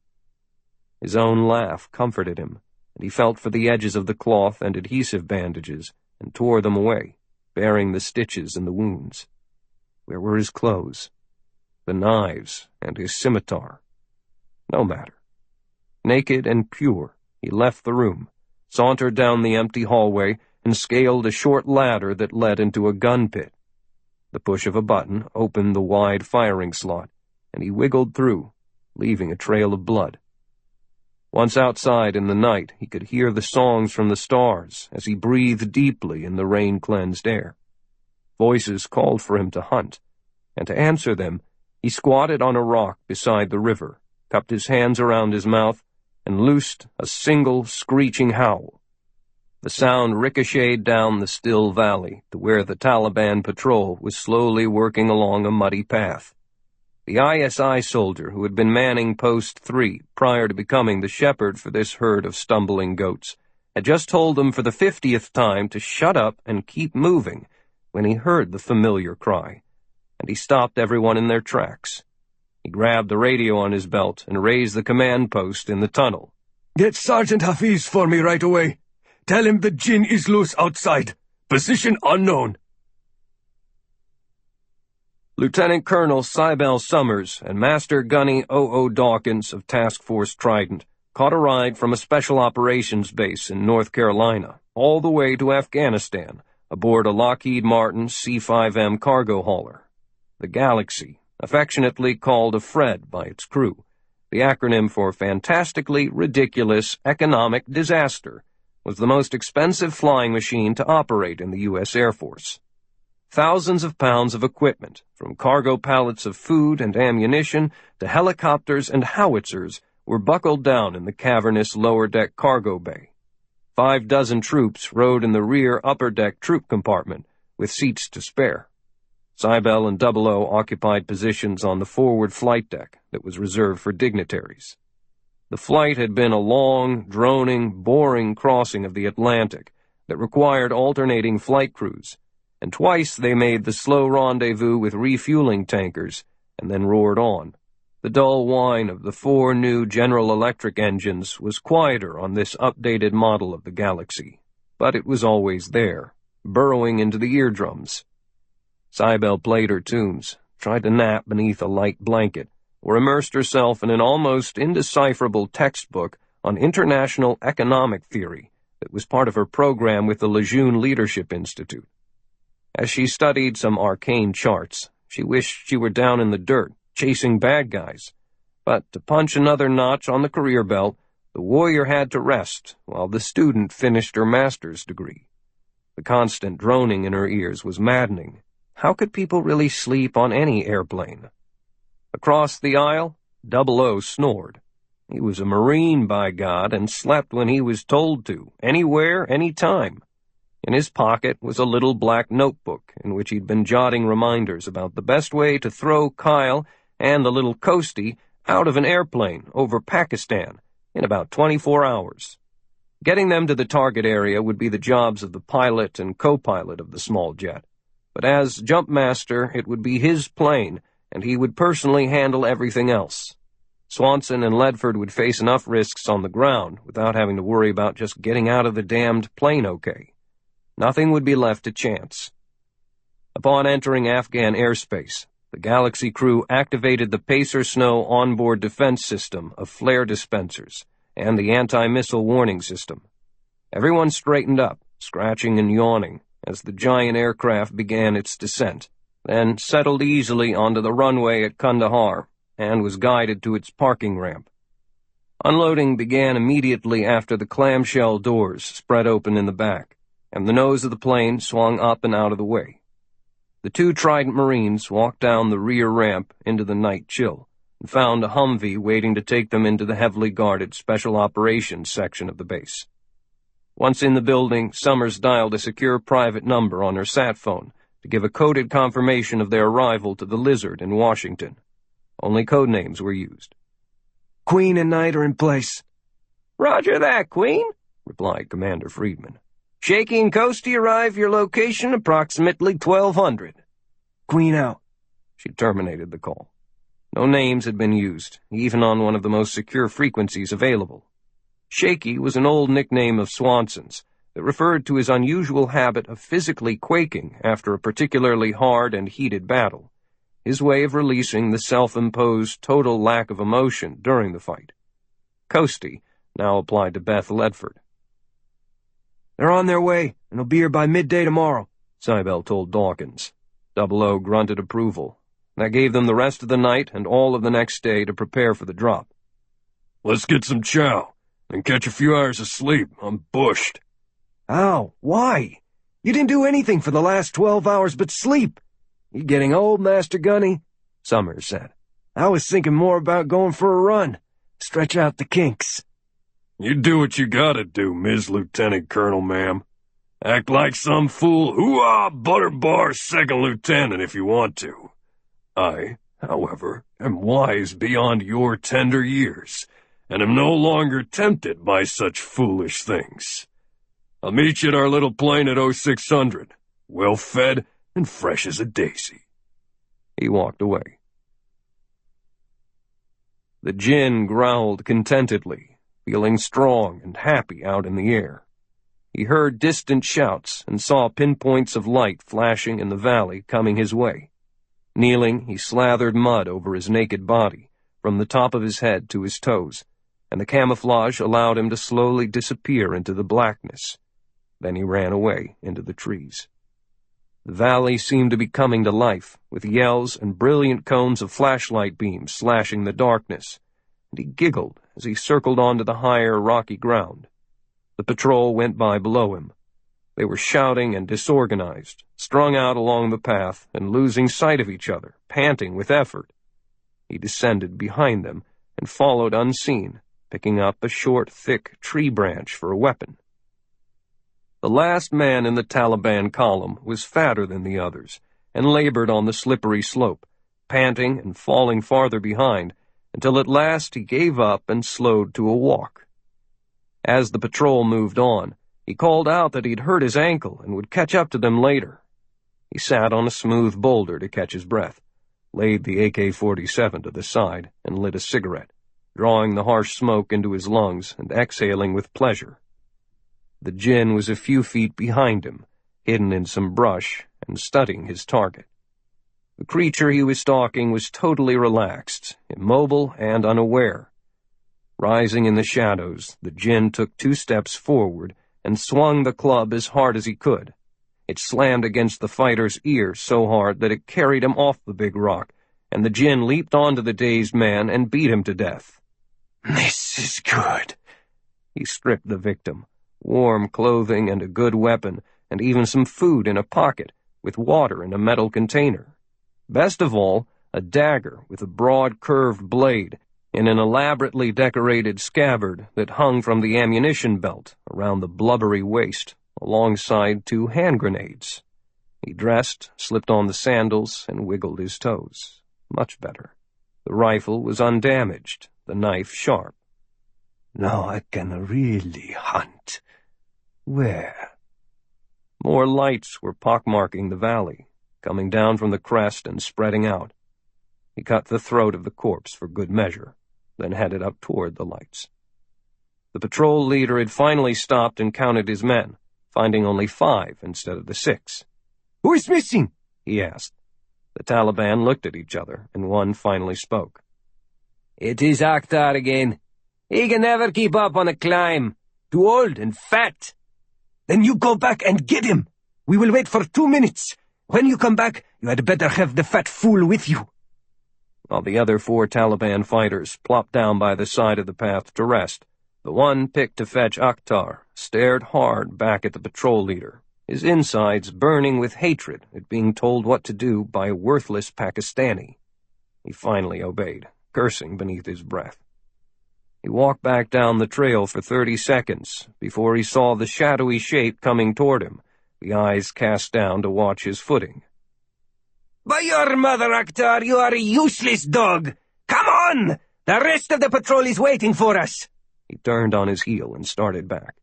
His own laugh comforted him, and he felt for the edges of the cloth and adhesive bandages and tore them away, bearing the stitches and the wounds. Where were his clothes? The knives and his scimitar? No matter. Naked and pure, he left the room, sauntered down the empty hallway, and scaled a short ladder that led into a gun pit. The push of a button opened the wide firing slot, and he wiggled through, leaving a trail of blood. Once outside in the night, he could hear the songs from the stars as he breathed deeply in the rain-cleansed air. Voices called for him to hunt, and to answer them, he squatted on a rock beside the river, cupped his hands around his mouth, and loosed a single screeching howl. The sound ricocheted down the still valley to where the Taliban patrol was slowly working along a muddy path. The ISI soldier who had been manning Post 3 prior to becoming the shepherd for this herd of stumbling goats had just told them for the 50th time to shut up and keep moving when he heard the familiar cry, and he stopped everyone in their tracks. He grabbed the radio on his belt and raised the command post in the tunnel. "Get Sergeant Hafiz for me right away. Tell him the djinn is loose outside. Position unknown." Lieutenant Colonel Cybele Summers and Master Gunny O.O. Dawkins of Task Force Trident caught a ride from a special operations base in North Carolina all the way to Afghanistan aboard a Lockheed Martin C-5M cargo hauler. The Galaxy, affectionately called a Fred by its crew, the acronym for Fantastically Ridiculous Economic Disaster, was the most expensive flying machine to operate in the U.S. Air Force. Thousands of pounds of equipment, from cargo pallets of food and ammunition to helicopters and howitzers, were buckled down in the cavernous lower-deck cargo bay. 6 troops rode in the rear upper-deck troop compartment, with seats to spare. Cybele and 00 occupied positions on the forward flight deck that was reserved for dignitaries. The flight had been a long, droning, boring crossing of the Atlantic that required alternating flight crews, and twice they made the slow rendezvous with refueling tankers and then roared on. The dull whine of the 4 new General Electric engines was quieter on this updated model of the Galaxy, but it was always there, burrowing into the eardrums. Cybele played her tunes, tried to nap beneath a light blanket, or immersed herself in an almost indecipherable textbook on international economic theory that was part of her program with the Lejeune Leadership Institute. As she studied some arcane charts, she wished she were down in the dirt, chasing bad guys. But to punch another notch on the career belt, the warrior had to rest while the student finished her master's degree. The constant droning in her ears was maddening. How could people really sleep on any airplane? Across the aisle, 00 snored. He was a Marine, by God, and slept when he was told to, anywhere, any time. In his pocket was a little black notebook in which he'd been jotting reminders about the best way to throw Kyle and the little Coastie out of an airplane over Pakistan in about 24 hours. Getting them to the target area would be the jobs of the pilot and co-pilot of the small jet, but as jump master it would be his plane, and he would personally handle everything else. Swanson and Ledford would face enough risks on the ground without having to worry about just getting out of the damned plane okay. Nothing would be left to chance. Upon entering Afghan airspace, the Galaxy crew activated the Pacer Snow onboard defense system of flare dispensers and the anti-missile warning system. Everyone straightened up, scratching and yawning, as the giant aircraft began its descent, then settled easily onto the runway at Kandahar and was guided to its parking ramp. Unloading began immediately after the clamshell doors spread open in the back, and the nose of the plane swung up and out of the way. The 2 Trident Marines walked down the rear ramp into the night chill and found a Humvee waiting to take them into the heavily guarded Special Operations section of the base. Once in the building, Summers dialed a secure private number on her sat phone to give a coded confirmation of their arrival to the Lizard in Washington. Only code names were used. "Queen and Knight are in place." "Roger that, Queen," replied Commander Friedman. "Shaky and Coastie arrive your location approximately 1200. "Queen out." She terminated the call. No names had been used, even on one of the most secure frequencies available. Shaky was an old nickname of Swanson's that referred to his unusual habit of physically quaking after a particularly hard and heated battle, his way of releasing the self-imposed total lack of emotion during the fight. Coastie now applied to Beth Ledford. "They're on their way, and they'll be here by midday tomorrow," Cybele told Dawkins. 00 grunted approval. That gave them the rest of the night and all of the next day to prepare for the drop. "Let's get some chow and catch a few hours of sleep. I'm bushed." "How? Why? You didn't do anything for the last 12 hours but sleep. You're getting old, Master Gunny," Summers said. "I was thinking more about going for a run. Stretch out the kinks." "You do what you gotta do, Ms. Lieutenant Colonel, ma'am. Act like some fool hoo-ah butterbar second lieutenant if you want to. I, however, am wise beyond your tender years, and am no longer tempted by such foolish things. I'll meet you at our little plane at 0600, well fed, and fresh as a daisy." He walked away. The djinn growled contentedly, feeling strong and happy out in the air. He heard distant shouts and saw pinpoints of light flashing in the valley coming his way. Kneeling, he slathered mud over his naked body, from the top of his head to his toes, and the camouflage allowed him to slowly disappear into the blackness. Then he ran away into the trees. The valley seemed to be coming to life, with yells and brilliant cones of flashlight beams slashing the darkness, and he giggled as he circled onto the higher, rocky ground. The patrol went by below him. They were shouting and disorganized, strung out along the path and losing sight of each other, panting with effort. He descended behind them and followed unseen, picking up a short, thick tree branch for a weapon. The last man in the Taliban column was fatter than the others and labored on the slippery slope, panting and falling farther behind, until at last he gave up and slowed to a walk. As the patrol moved on, he called out that he'd hurt his ankle and would catch up to them later. He sat on a smooth boulder to catch his breath, laid the AK-47 to the side, and lit a cigarette, drawing the harsh smoke into his lungs and exhaling with pleasure. The djinn was a few feet behind him, hidden in some brush, and studying his target. The creature he was stalking was totally relaxed, immobile and unaware. Rising in the shadows, the djinn took 2 steps forward and swung the club as hard as he could. It slammed against the fighter's ear so hard that it carried him off the big rock, and the djinn leaped onto the dazed man and beat him to death. "This is good." He stripped the victim, warm clothing and a good weapon, and even some food in a pocket, with water in a metal container. Best of all, a dagger with a broad curved blade in an elaborately decorated scabbard that hung from the ammunition belt around the blubbery waist, alongside 2 hand grenades. He dressed, slipped on the sandals, and wiggled his toes. Much better. The rifle was undamaged, the knife sharp. "Now I can really hunt." "Where?" More lights were pockmarking the valley, coming down from the crest and spreading out. He cut the throat of the corpse for good measure, then headed up toward the lights. The patrol leader had finally stopped and counted his men, finding only 5 instead of the 6. "Who is missing?" he asked. The Taliban looked at each other, and one finally spoke. "It is Akhtar again. He can never keep up on a climb. Too old and fat." "Then you go back and get him. "We will wait for 2 minutes. When you come back, you had better have the fat fool with you." While the other 4 Taliban fighters plopped down by the side of the path to rest, the one picked to fetch Akhtar stared hard back at the patrol leader, his insides burning with hatred at being told what to do by a worthless Pakistani. He finally obeyed, cursing beneath his breath. He walked back down the trail for 30 seconds before he saw the shadowy shape coming toward him, the eyes cast down to watch his footing. "By your mother, Akhtar, you are a useless dog! Come on! The rest of the patrol is waiting for us!" He turned on his heel and started back.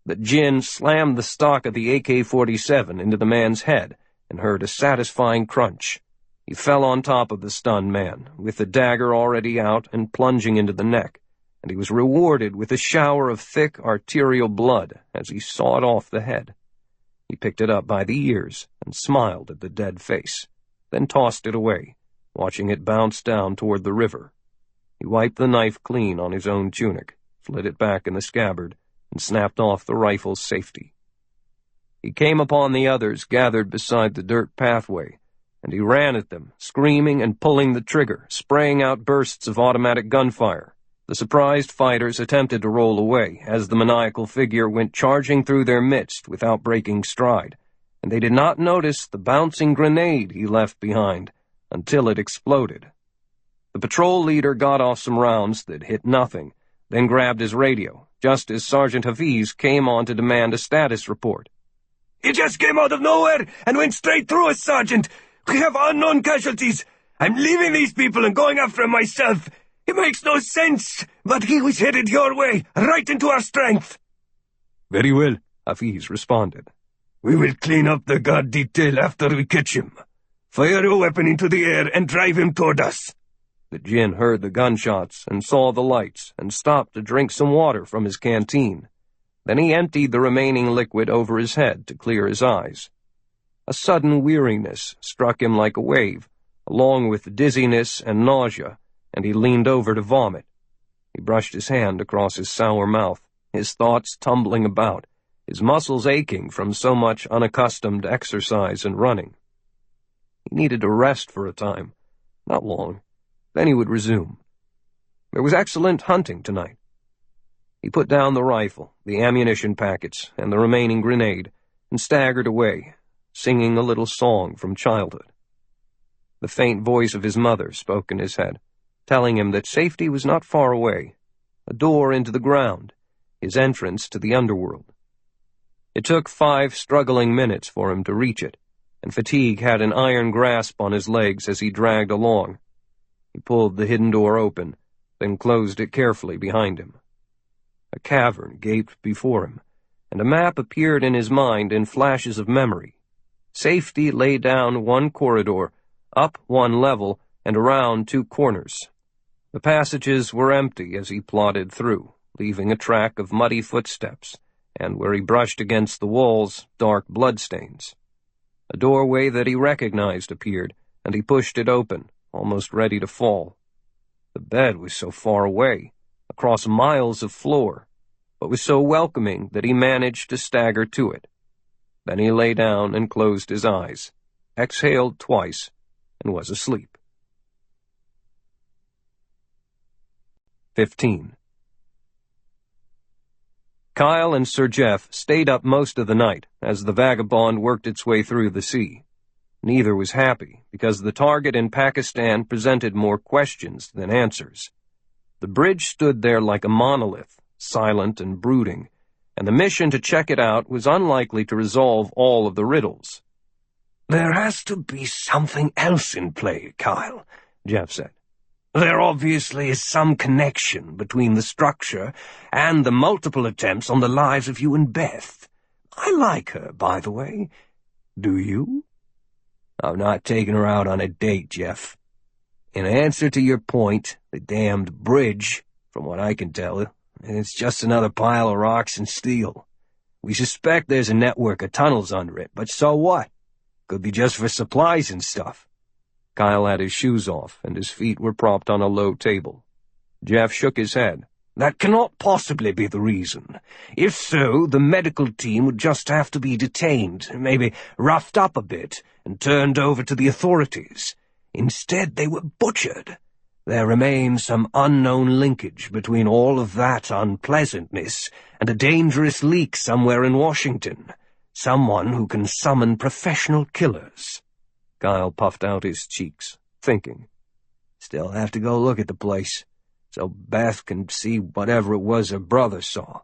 The djinn slammed the stock of the AK-47 into the man's head and heard a satisfying crunch. He fell on top of the stunned man, with the dagger already out and plunging into the neck, and he was rewarded with a shower of thick arterial blood as he sawed off the head. He picked it up by the ears and smiled at the dead face, then tossed it away, watching it bounce down toward the river. He wiped the knife clean on his own tunic, slid it back in the scabbard, and snapped off the rifle's safety. He came upon the others gathered beside the dirt pathway, and he ran at them, screaming and pulling the trigger, spraying out bursts of automatic gunfire. The surprised fighters attempted to roll away as the maniacal figure went charging through their midst without breaking stride, and they did not notice the bouncing grenade he left behind until it exploded. The patrol leader got off some rounds that hit nothing, then grabbed his radio, just as Sergeant Hafiz came on to demand a status report. "He just came out of nowhere and went straight through us, Sergeant. We have unknown casualties. I'm leaving these people and going after him myself. It makes no sense, but he was headed your way, right into our strength." "Very well," Hafiz responded. We will clean up the guard detail after we catch him. Fire your weapon into the air and drive him toward us." The djinn heard the gunshots and saw the lights and stopped to drink some water from his canteen. Then he emptied the remaining liquid over his head to clear his eyes. A sudden weariness struck him like a wave, along with dizziness and nausea, and he leaned over to vomit. He brushed his hand across his sour mouth, his thoughts tumbling about, his muscles aching from so much unaccustomed exercise and running. He needed to rest for a time, not long. Then he would resume. There was excellent hunting tonight. He put down the rifle, the ammunition packets, and the remaining grenade, and staggered away, singing a little song from childhood. The faint voice of his mother spoke in his head, telling him that safety was not far away, a door into the ground, his entrance to the underworld. It took 5 struggling minutes for him to reach it, and fatigue had an iron grasp on his legs as he dragged along. He pulled the hidden door open, then closed it carefully behind him. A cavern gaped before him, and a map appeared in his mind in flashes of memory. Safety lay down one corridor, up one level, and around 2 corners. The passages were empty as he plodded through, leaving a track of muddy footsteps, and where he brushed against the walls, dark bloodstains. A doorway that he recognized appeared, and he pushed it open, almost ready to fall. The bed was so far away, across miles of floor, but was so welcoming that he managed to stagger to it. Then he lay down and closed his eyes, exhaled twice, and was asleep. 15. Kyle and Sir Jeff stayed up most of the night as the Vagabond worked its way through the sea. Neither was happy, because the target in Pakistan presented more questions than answers. The bridge stood there like a monolith, silent and brooding, and the mission to check it out was unlikely to resolve all of the riddles. "There has to be something else in play, Kyle," Jeff said. "There obviously is some connection between the structure and the multiple attempts on the lives of you and Beth. I like her, by the way. Do you?" "I'm not taking her out on a date, Jeff. In answer to your point, the damned bridge, from what I can tell, it's just another pile of rocks and steel. We suspect there's a network of tunnels under it, but so what? Could be just for supplies and stuff." Kyle had his shoes off, and his feet were propped on a low table. Jeff shook his head. "That cannot possibly be the reason. If so, the medical team would just have to be detained, maybe roughed up a bit, and turned over to the authorities. Instead, they were butchered. There remains some unknown linkage between all of that unpleasantness and a dangerous leak somewhere in Washington. Someone who can summon professional killers." Kyle puffed out his cheeks, thinking. "Still have to go look at the place, so Beth can see whatever it was her brother saw."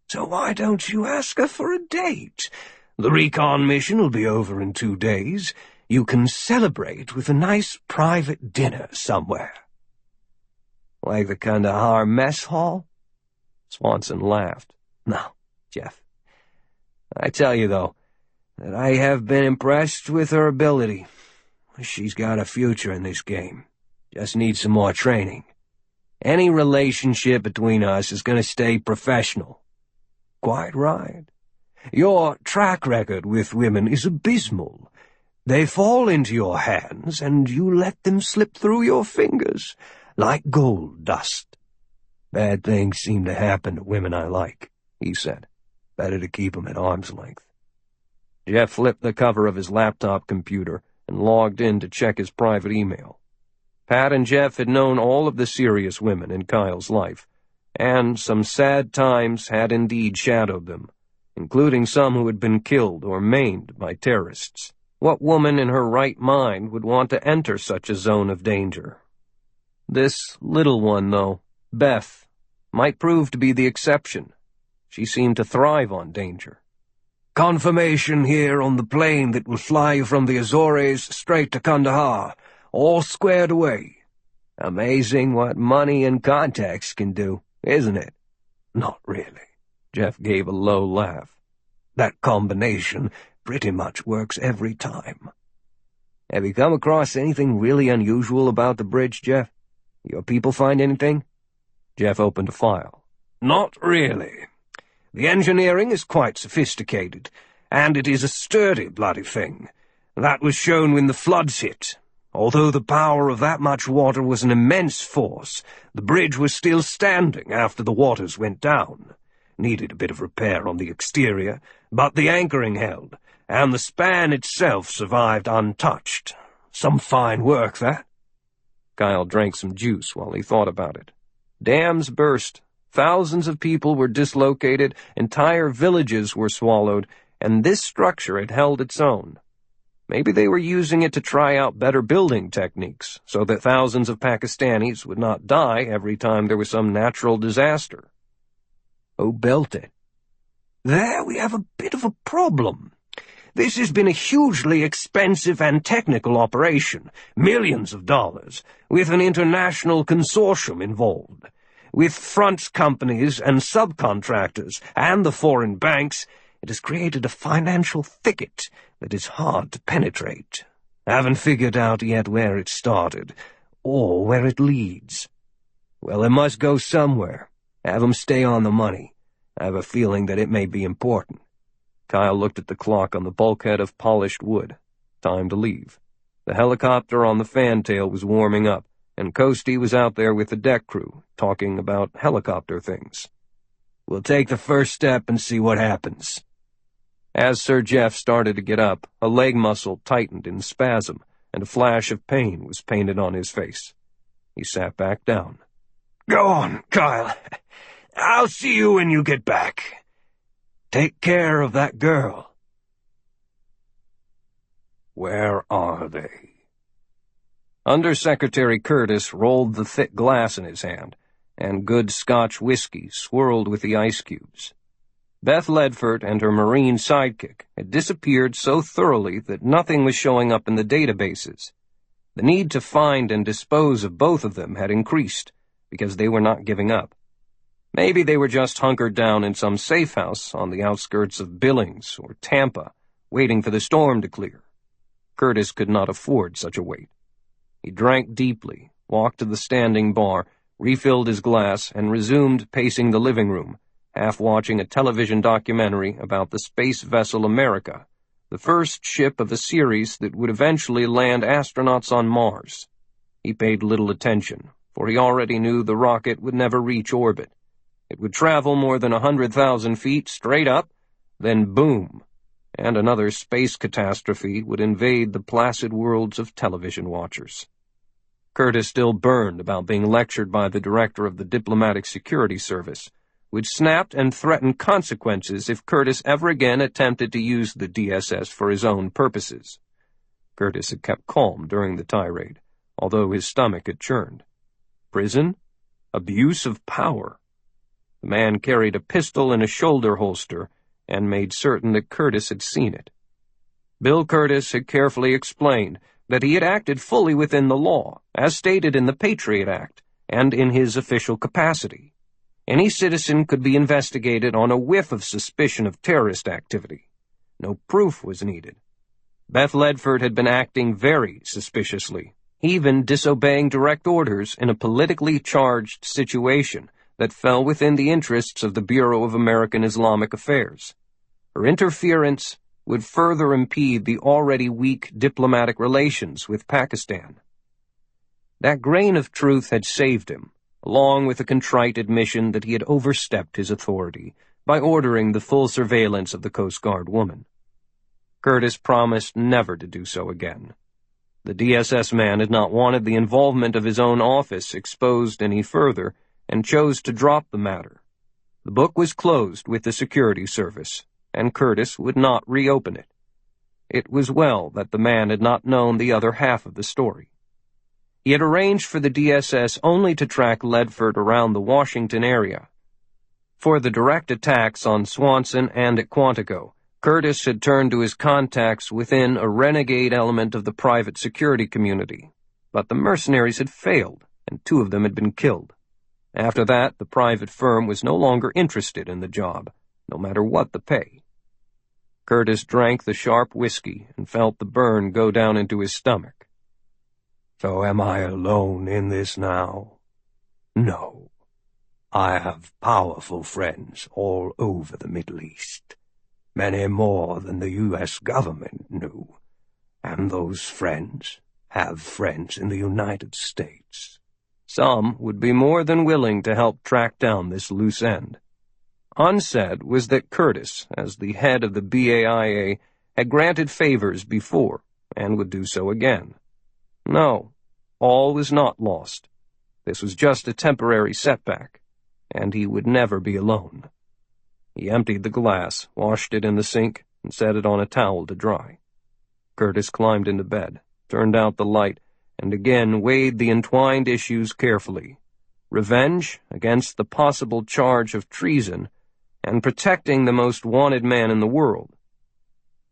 "So why don't you ask her for a date? The recon mission will be over in 2 days. You can celebrate with a nice private dinner somewhere." "Like the Kandahar mess hall?" Swanson laughed. "No, Jeff. I tell you, though, that I have been impressed with her ability. She's got a future in this game. Just needs some more training. Any relationship between us is going to stay professional." "Quite right. Your track record with women is abysmal. They fall into your hands, and you let them slip through your fingers, like gold dust." "Bad things seem to happen to women I like," he said. "Better to keep 'em at arm's length." Jeff flipped the cover of his laptop computer and logged in to check his private email. Pat and Jeff had known all of the serious women in Kyle's life, and some sad times had indeed shadowed them, including some who had been killed or maimed by terrorists. What woman in her right mind would want to enter such a zone of danger? This little one, though, Beth, might prove to be the exception. She seemed to thrive on danger. "Confirmation here on the plane that will fly you from the Azores straight to Kandahar, all squared away." "Amazing what money and contacts can do, isn't it?" "Not really." Jeff gave a low laugh. That combination pretty much works every time. Have you come across anything really unusual about the bridge, Jeff? Your people find anything? Jeff opened a file. Not really. The engineering is quite sophisticated, and it is a sturdy bloody thing. That was shown when the floods hit. Although the power of that much water was an immense force, the bridge was still standing after the waters went down. Needed a bit of repair on the exterior, but the anchoring held, and the span itself survived untouched. Some fine work, that. Kyle drank some juice while he thought about it. Dams burst. Thousands of people were dislocated, entire villages were swallowed, and this structure had held its own. Maybe they were using it to try out better building techniques, so that thousands of Pakistanis would not die every time there was some natural disaster. Who built it? There we have a bit of a problem. This has been a hugely expensive and technical operation, millions of dollars, with an international consortium involved. With front companies and subcontractors and the foreign banks, it has created a financial thicket that is hard to penetrate. Haven't figured out yet where it started, or where it leads. Well, it must go somewhere. Have them stay on the money. I have a feeling that it may be important. Kyle looked at the clock on the bulkhead of polished wood. Time to leave. The helicopter on the fantail was warming up, and Coastie was out there with the deck crew, talking about helicopter things. We'll take the first step and see what happens. As Sir Jeff started to get up, a leg muscle tightened in spasm, and a flash of pain was painted on his face. He sat back down. Go on, Kyle. I'll see you when you get back. Take care of that girl. Where are they? Under-Secretary Curtis rolled the thick glass in his hand, and good Scotch whiskey swirled with the ice cubes. Beth Ledford and her Marine sidekick had disappeared so thoroughly that nothing was showing up in the databases. The need to find and dispose of both of them had increased, because they were not giving up. Maybe they were just hunkered down in some safe house on the outskirts of Billings or Tampa, waiting for the storm to clear. Curtis could not afford such a wait. He drank deeply, walked to the standing bar, refilled his glass, and resumed pacing the living room, half watching a television documentary about the space vessel America, the first ship of a series that would eventually land astronauts on Mars. He paid little attention, for he already knew the rocket would never reach orbit. It would travel more than 100,000 feet straight up, then boom, and another space catastrophe would invade the placid worlds of television watchers. Curtis still burned about being lectured by the director of the Diplomatic Security Service, which snapped and threatened consequences if Curtis ever again attempted to use the DSS for his own purposes. Curtis had kept calm during the tirade, although his stomach had churned. Prison? Abuse of power. The man carried a pistol in a shoulder holster and made certain that Curtis had seen it. Bill Curtis had carefully explained that he had acted fully within the law, as stated in the Patriot Act, and in his official capacity. Any citizen could be investigated on a whiff of suspicion of terrorist activity. No proof was needed. Beth Ledford had been acting very suspiciously, even disobeying direct orders in a politically charged situation that fell within the interests of the Bureau of American Islamic Affairs. Her interference would further impede the already weak diplomatic relations with Pakistan. That grain of truth had saved him, along with a contrite admission that he had overstepped his authority by ordering the full surveillance of the Coast Guard woman. Curtis promised never to do so again. The DSS man had not wanted the involvement of his own office exposed any further, and chose to drop the matter. The book was closed with the security service, and Curtis would not reopen it. It was well that the man had not known the other half of the story. He had arranged for the DSS only to track Ledford around the Washington area. For the direct attacks on Swanson and at Quantico, Curtis had turned to his contacts within a renegade element of the private security community, but the mercenaries had failed, and 2 of them had been killed. After that, the private firm was no longer interested in the job, no matter what the pay. Curtis drank the sharp whiskey and felt the burn go down into his stomach. So am I alone in this now? No. I have powerful friends all over the Middle East, many more than the U.S. government knew, and those friends have friends in the United States. Some would be more than willing to help track down this loose end. Unsaid was that Curtis, as the head of the BAIA, had granted favors before and would do so again. No, all was not lost. This was just a temporary setback, and he would never be alone. He emptied the glass, washed it in the sink, and set it on a towel to dry. Curtis climbed into bed, turned out the light, and again weighed the entwined issues carefully. Revenge against the possible charge of treason, and protecting the most wanted man in the world.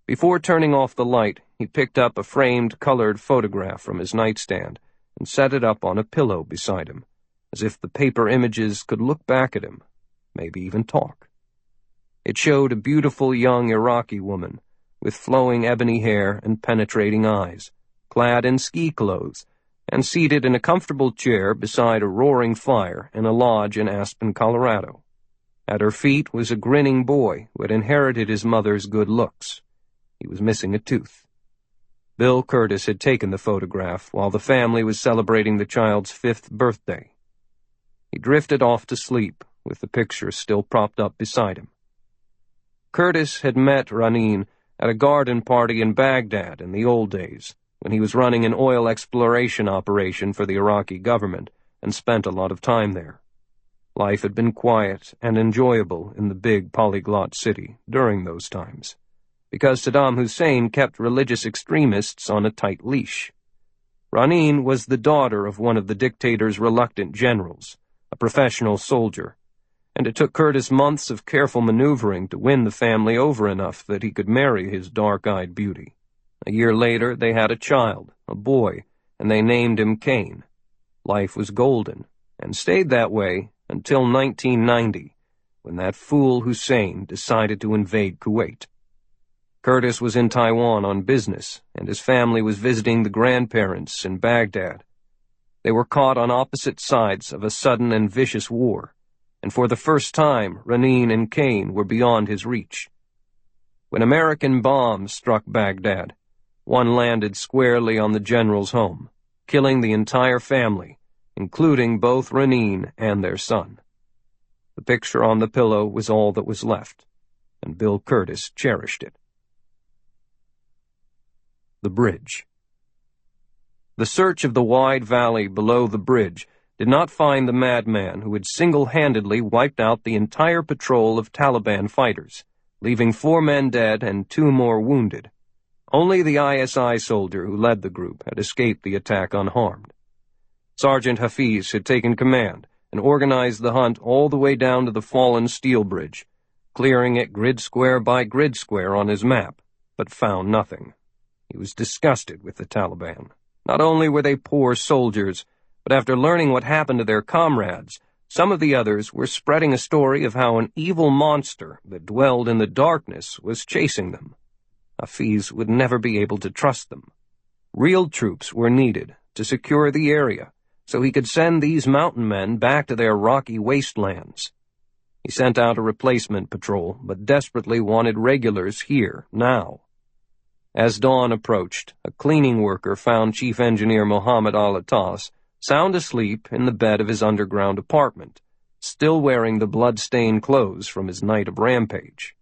Before turning off the light, he picked up a framed, colored photograph from his nightstand and set it up on a pillow beside him, as if the paper images could look back at him, maybe even talk. It showed a beautiful young Iraqi woman with flowing ebony hair and penetrating eyes, clad in ski clothes, and seated in a comfortable chair beside a roaring fire in a lodge in Aspen, Colorado. At her feet was a grinning boy who had inherited his mother's good looks. He was missing a tooth. Bill Curtis had taken the photograph while the family was celebrating the child's 5th birthday. He drifted off to sleep, with the picture still propped up beside him. Curtis had met Ranin at a garden party in Baghdad in the old days, when he was running an oil exploration operation for the Iraqi government, and spent a lot of time there. Life had been quiet and enjoyable in the big polyglot city during those times, because Saddam Hussein kept religious extremists on a tight leash. Ranin was the daughter of one of the dictator's reluctant generals, a professional soldier, and it took Curtis months of careful maneuvering to win the family over enough that he could marry his dark-eyed beauty. A year later, they had a child, a boy, and they named him Cain. Life was golden, and stayed that way until 1990, when that fool Hussein decided to invade Kuwait. Curtis was in Taiwan on business, and his family was visiting the grandparents in Baghdad. They were caught on opposite sides of a sudden and vicious war, and for the first time, Ranin and Cain were beyond his reach. When American bombs struck Baghdad, one landed squarely on the general's home, killing the entire family, including both Ranin and their son. The picture on the pillow was all that was left, and Bill Curtis cherished it. The bridge. The search of the wide valley below the bridge did not find the madman who had single-handedly wiped out the entire patrol of Taliban fighters, leaving 4 men dead and 2 more wounded. Only the ISI soldier who led the group had escaped the attack unharmed. Sergeant Hafiz had taken command and organized the hunt all the way down to the fallen steel bridge, clearing it grid square by grid square on his map, but found nothing. He was disgusted with the Taliban. Not only were they poor soldiers, but after learning what happened to their comrades, some of the others were spreading a story of how an evil monster that dwelled in the darkness was chasing them. Hafiz would never be able to trust them. Real troops were needed to secure the area, so he could send these mountain men back to their rocky wastelands. He sent out a replacement patrol, but desperately wanted regulars here, now. As dawn approached, a cleaning worker found Chief Engineer Mohammed Al-Attas sound asleep in the bed of his underground apartment, still wearing the blood-stained clothes from his night of rampage.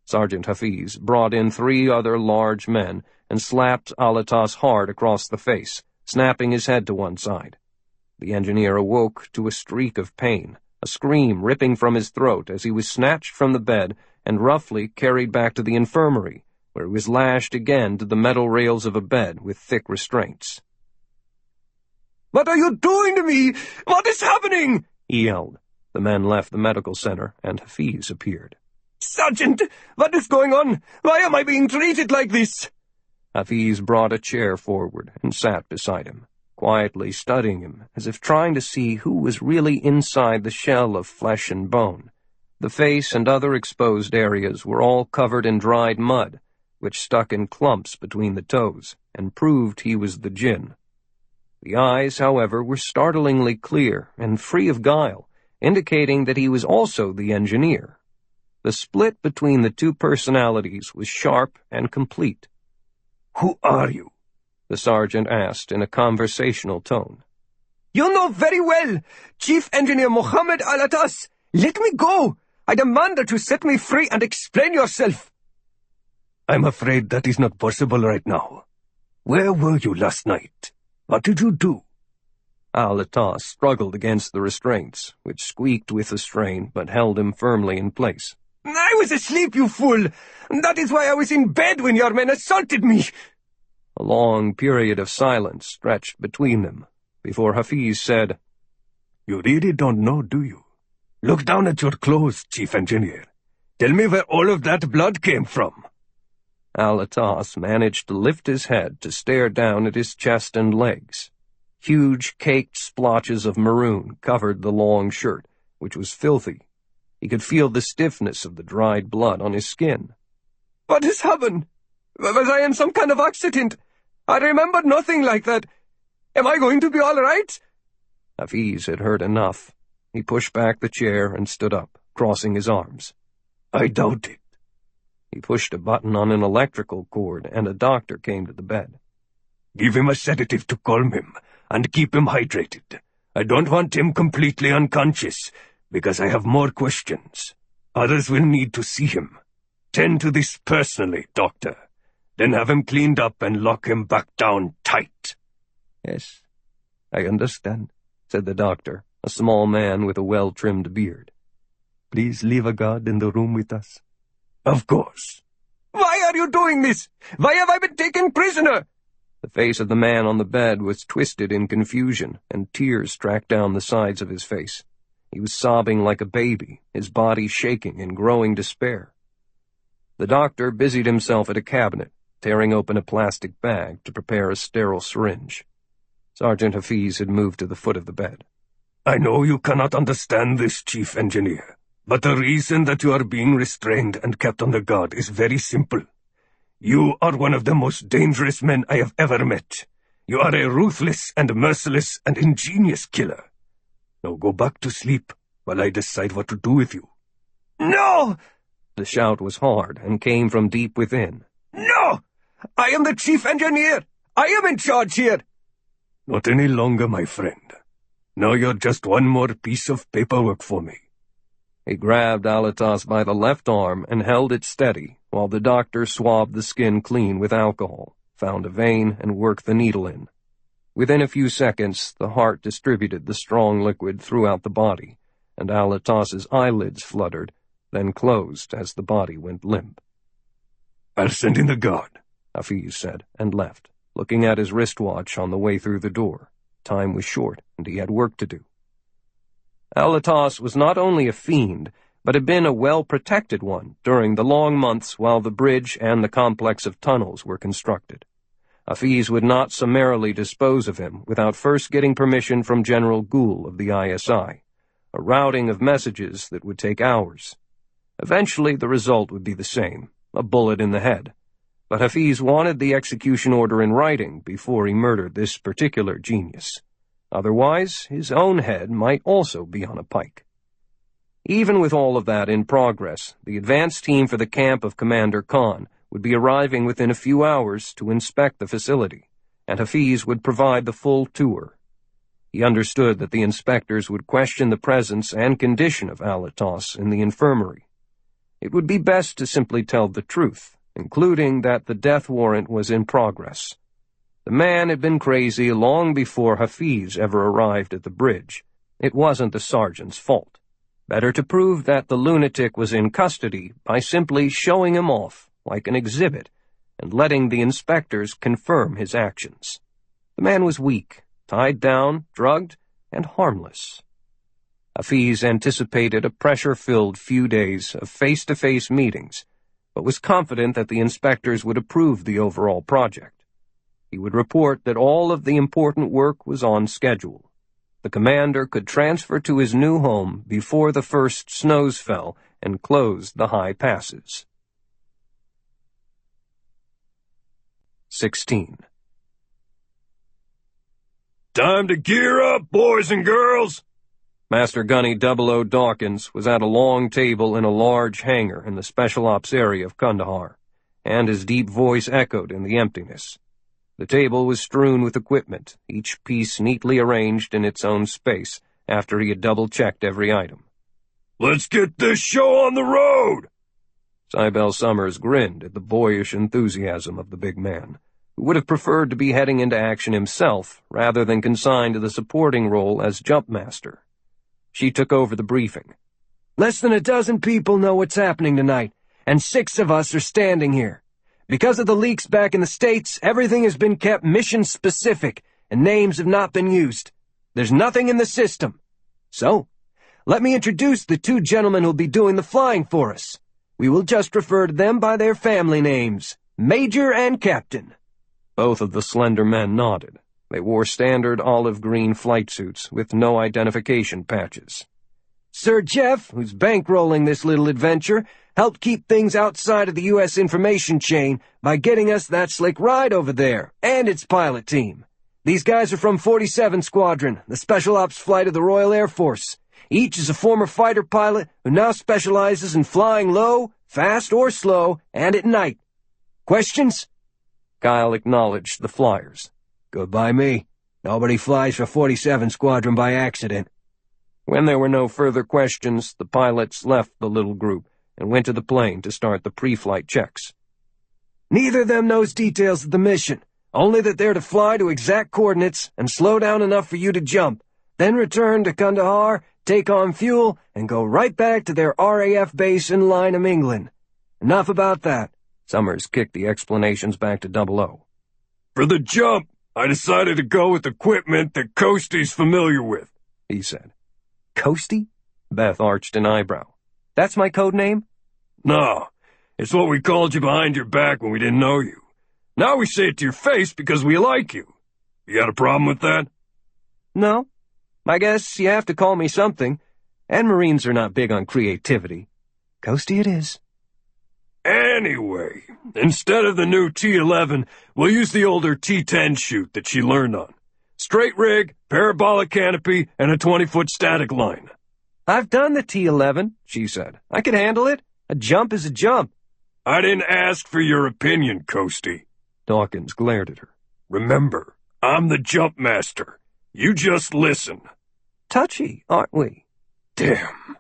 Sergeant Hafiz brought in 3 other large men and slapped Al-Attas hard across the face, snapping his head to one side. The engineer awoke to a streak of pain, a scream ripping from his throat as he was snatched from the bed and roughly carried back to the infirmary, where he was lashed again to the metal rails of a bed with thick restraints. "What are you doing to me? What is happening?" he yelled. The men left the medical center, and Hafiz appeared. "Sergeant, what is going on? Why am I being treated like this?" Hafiz brought a chair forward and sat beside him, quietly studying him as if trying to see who was really inside the shell of flesh and bone. The face and other exposed areas were all covered in dried mud, which stuck in clumps between the toes, and proved he was the djinn. The eyes, however, were startlingly clear and free of guile, indicating that he was also the engineer. The split between the two personalities was sharp and complete. "Who are you?" the sergeant asked in a conversational tone. "You know very well, Chief Engineer Mohammed Al-Atas. Let me go. I demand that you set me free and explain yourself." "I'm afraid that is not possible right now. Where were you last night? What did you do?" Al-Atas struggled against the restraints, which squeaked with the strain but held him firmly in place. "I was asleep, you fool. That is why I was in bed when your men assaulted me." A long period of silence stretched between them, before Hafiz said, "You really don't know, do you? Look down at your clothes, Chief Engineer. Tell me where all of that blood came from." Al-Atas managed to lift his head to stare down at his chest and legs. Huge caked splotches of maroon covered the long shirt, which was filthy. He could feel the stiffness of the dried blood on his skin. "What has happened? Was I in some kind of accident? I remember nothing like that. Am I going to be all right?" Hafiz had heard enough. He pushed back the chair and stood up, crossing his arms. "I doubt it." He pushed a button on an electrical cord, and a doctor came to the bed. "Give him a sedative to calm him, and keep him hydrated. I don't want him completely unconscious, because I have more questions. Others will need to see him. Tend to this personally, Doctor. Then have him cleaned up and lock him back down tight." "Yes, I understand," said the doctor, a small man with a well-trimmed beard. "Please leave a guard in the room with us." "Of course." "Why are you doing this? Why have I been taken prisoner?" The face of the man on the bed was twisted in confusion, and tears tracked down the sides of his face. He was sobbing like a baby, his body shaking in growing despair. The doctor busied himself at a cabinet, tearing open a plastic bag to prepare a sterile syringe. Sergeant Hafiz had moved to the foot of the bed. "I know you cannot understand this, Chief Engineer, but the reason that you are being restrained and kept on the guard is very simple. You are one of the most dangerous men I have ever met. You are a ruthless and merciless and ingenious killer. Now go back to sleep while I decide what to do with you." "No!" The shout was hard and came from deep within. "No! I am the Chief Engineer! I am in charge here!" "Not any longer, my friend. Now you're just one more piece of paperwork for me." He grabbed Al-Atas by the left arm and held it steady, while the doctor swabbed the skin clean with alcohol, found a vein, and worked the needle in. Within a few seconds, the heart distributed the strong liquid throughout the body, and Al-Atas's eyelids fluttered, then closed as the body went limp. "I'll send in the guard," Hafiz said, and left, looking at his wristwatch on the way through the door. Time was short, and he had work to do. Al-Atas was not only a fiend, but had been a well-protected one during the long months while the bridge and the complex of tunnels were constructed. Hafiz would not summarily dispose of him without first getting permission from General Ghul of the ISI, a routing of messages that would take hours. Eventually the result would be the same, a bullet in the head, but Hafiz wanted the execution order in writing before he murdered this particular genius. Otherwise, his own head might also be on a pike. Even with all of that in progress, the advance team for the camp of Commander Khan would be arriving within a few hours to inspect the facility, and Hafiz would provide the full tour. He understood that the inspectors would question the presence and condition of Al-Atas in the infirmary. It would be best to simply tell the truth, including that the death warrant was in progress. The man had been crazy long before Hafiz ever arrived at the bridge. It wasn't the sergeant's fault. Better to prove that the lunatic was in custody by simply showing him off like an exhibit and letting the inspectors confirm his actions. The man was weak, tied down, drugged, and harmless. Hafiz anticipated a pressure-filled few days of face-to-face meetings, but was confident that the inspectors would approve the overall project. He would report that all of the important work was on schedule. The commander could transfer to his new home before the first snows fell and closed the high passes. 16. Time to gear up, boys and girls! Master Gunny 00 Dawkins was at a long table in a large hangar in the Special Ops area of Kandahar, and his deep voice echoed in the emptiness. The table was strewn with equipment, each piece neatly arranged in its own space after he had double-checked every item. Let's get this show on the road! Cybele Summers grinned at the boyish enthusiasm of the big man, who would have preferred to be heading into action himself rather than consigned to the supporting role as jumpmaster. She took over the briefing. Less than a dozen people know what's happening tonight, and 6 of us are standing here. Because of the leaks back in the States, everything has been kept mission-specific, and names have not been used. There's nothing in the system. So, let me introduce the 2 gentlemen who'll be doing the flying for us. We will just refer to them by their family names, Major and Captain. Both of the slender men nodded. They wore standard olive-green flight suits with no identification patches. Sir Jeff, who's bankrolling this little adventure, helped keep things outside of the U.S. information chain by getting us that slick ride over there, and its pilot team. These guys are from 47 Squadron, the Special Ops flight of the Royal Air Force. Each is a former fighter pilot who now specializes in flying low, fast or slow, and at night. Questions? Kyle acknowledged the flyers. Good by me. Nobody flies for 47 Squadron by accident. When there were no further questions, the pilots left the little group and went to the plane to start the pre-flight checks. Neither of them knows details of the mission, only that they're to fly to exact coordinates and slow down enough for you to jump, then return to Kandahar, take on fuel, and go right back to their RAF base in Lynham, England. Enough about that. Summers kicked the explanations back to 00. For the jump, I decided to go with equipment that Coasty's familiar with, he said. Coasty? Beth arched an eyebrow. That's my code name? No, it's what we called you behind your back when we didn't know you. Now we say it to your face because we like you. You got a problem with that? No. I guess you have to call me something. And Marines are not big on creativity. Coasty it is. Anyway, instead of the new T-11, we'll use the older T-10 chute that she learned on. Straight rig, parabolic canopy, and a 20-foot static line. I've done the T-11, she said. I can handle it. A jump is a jump. I didn't ask for your opinion, Coasty. Dawkins glared at her. Remember, I'm the jump master. You just listen. Touchy, aren't we? Damn.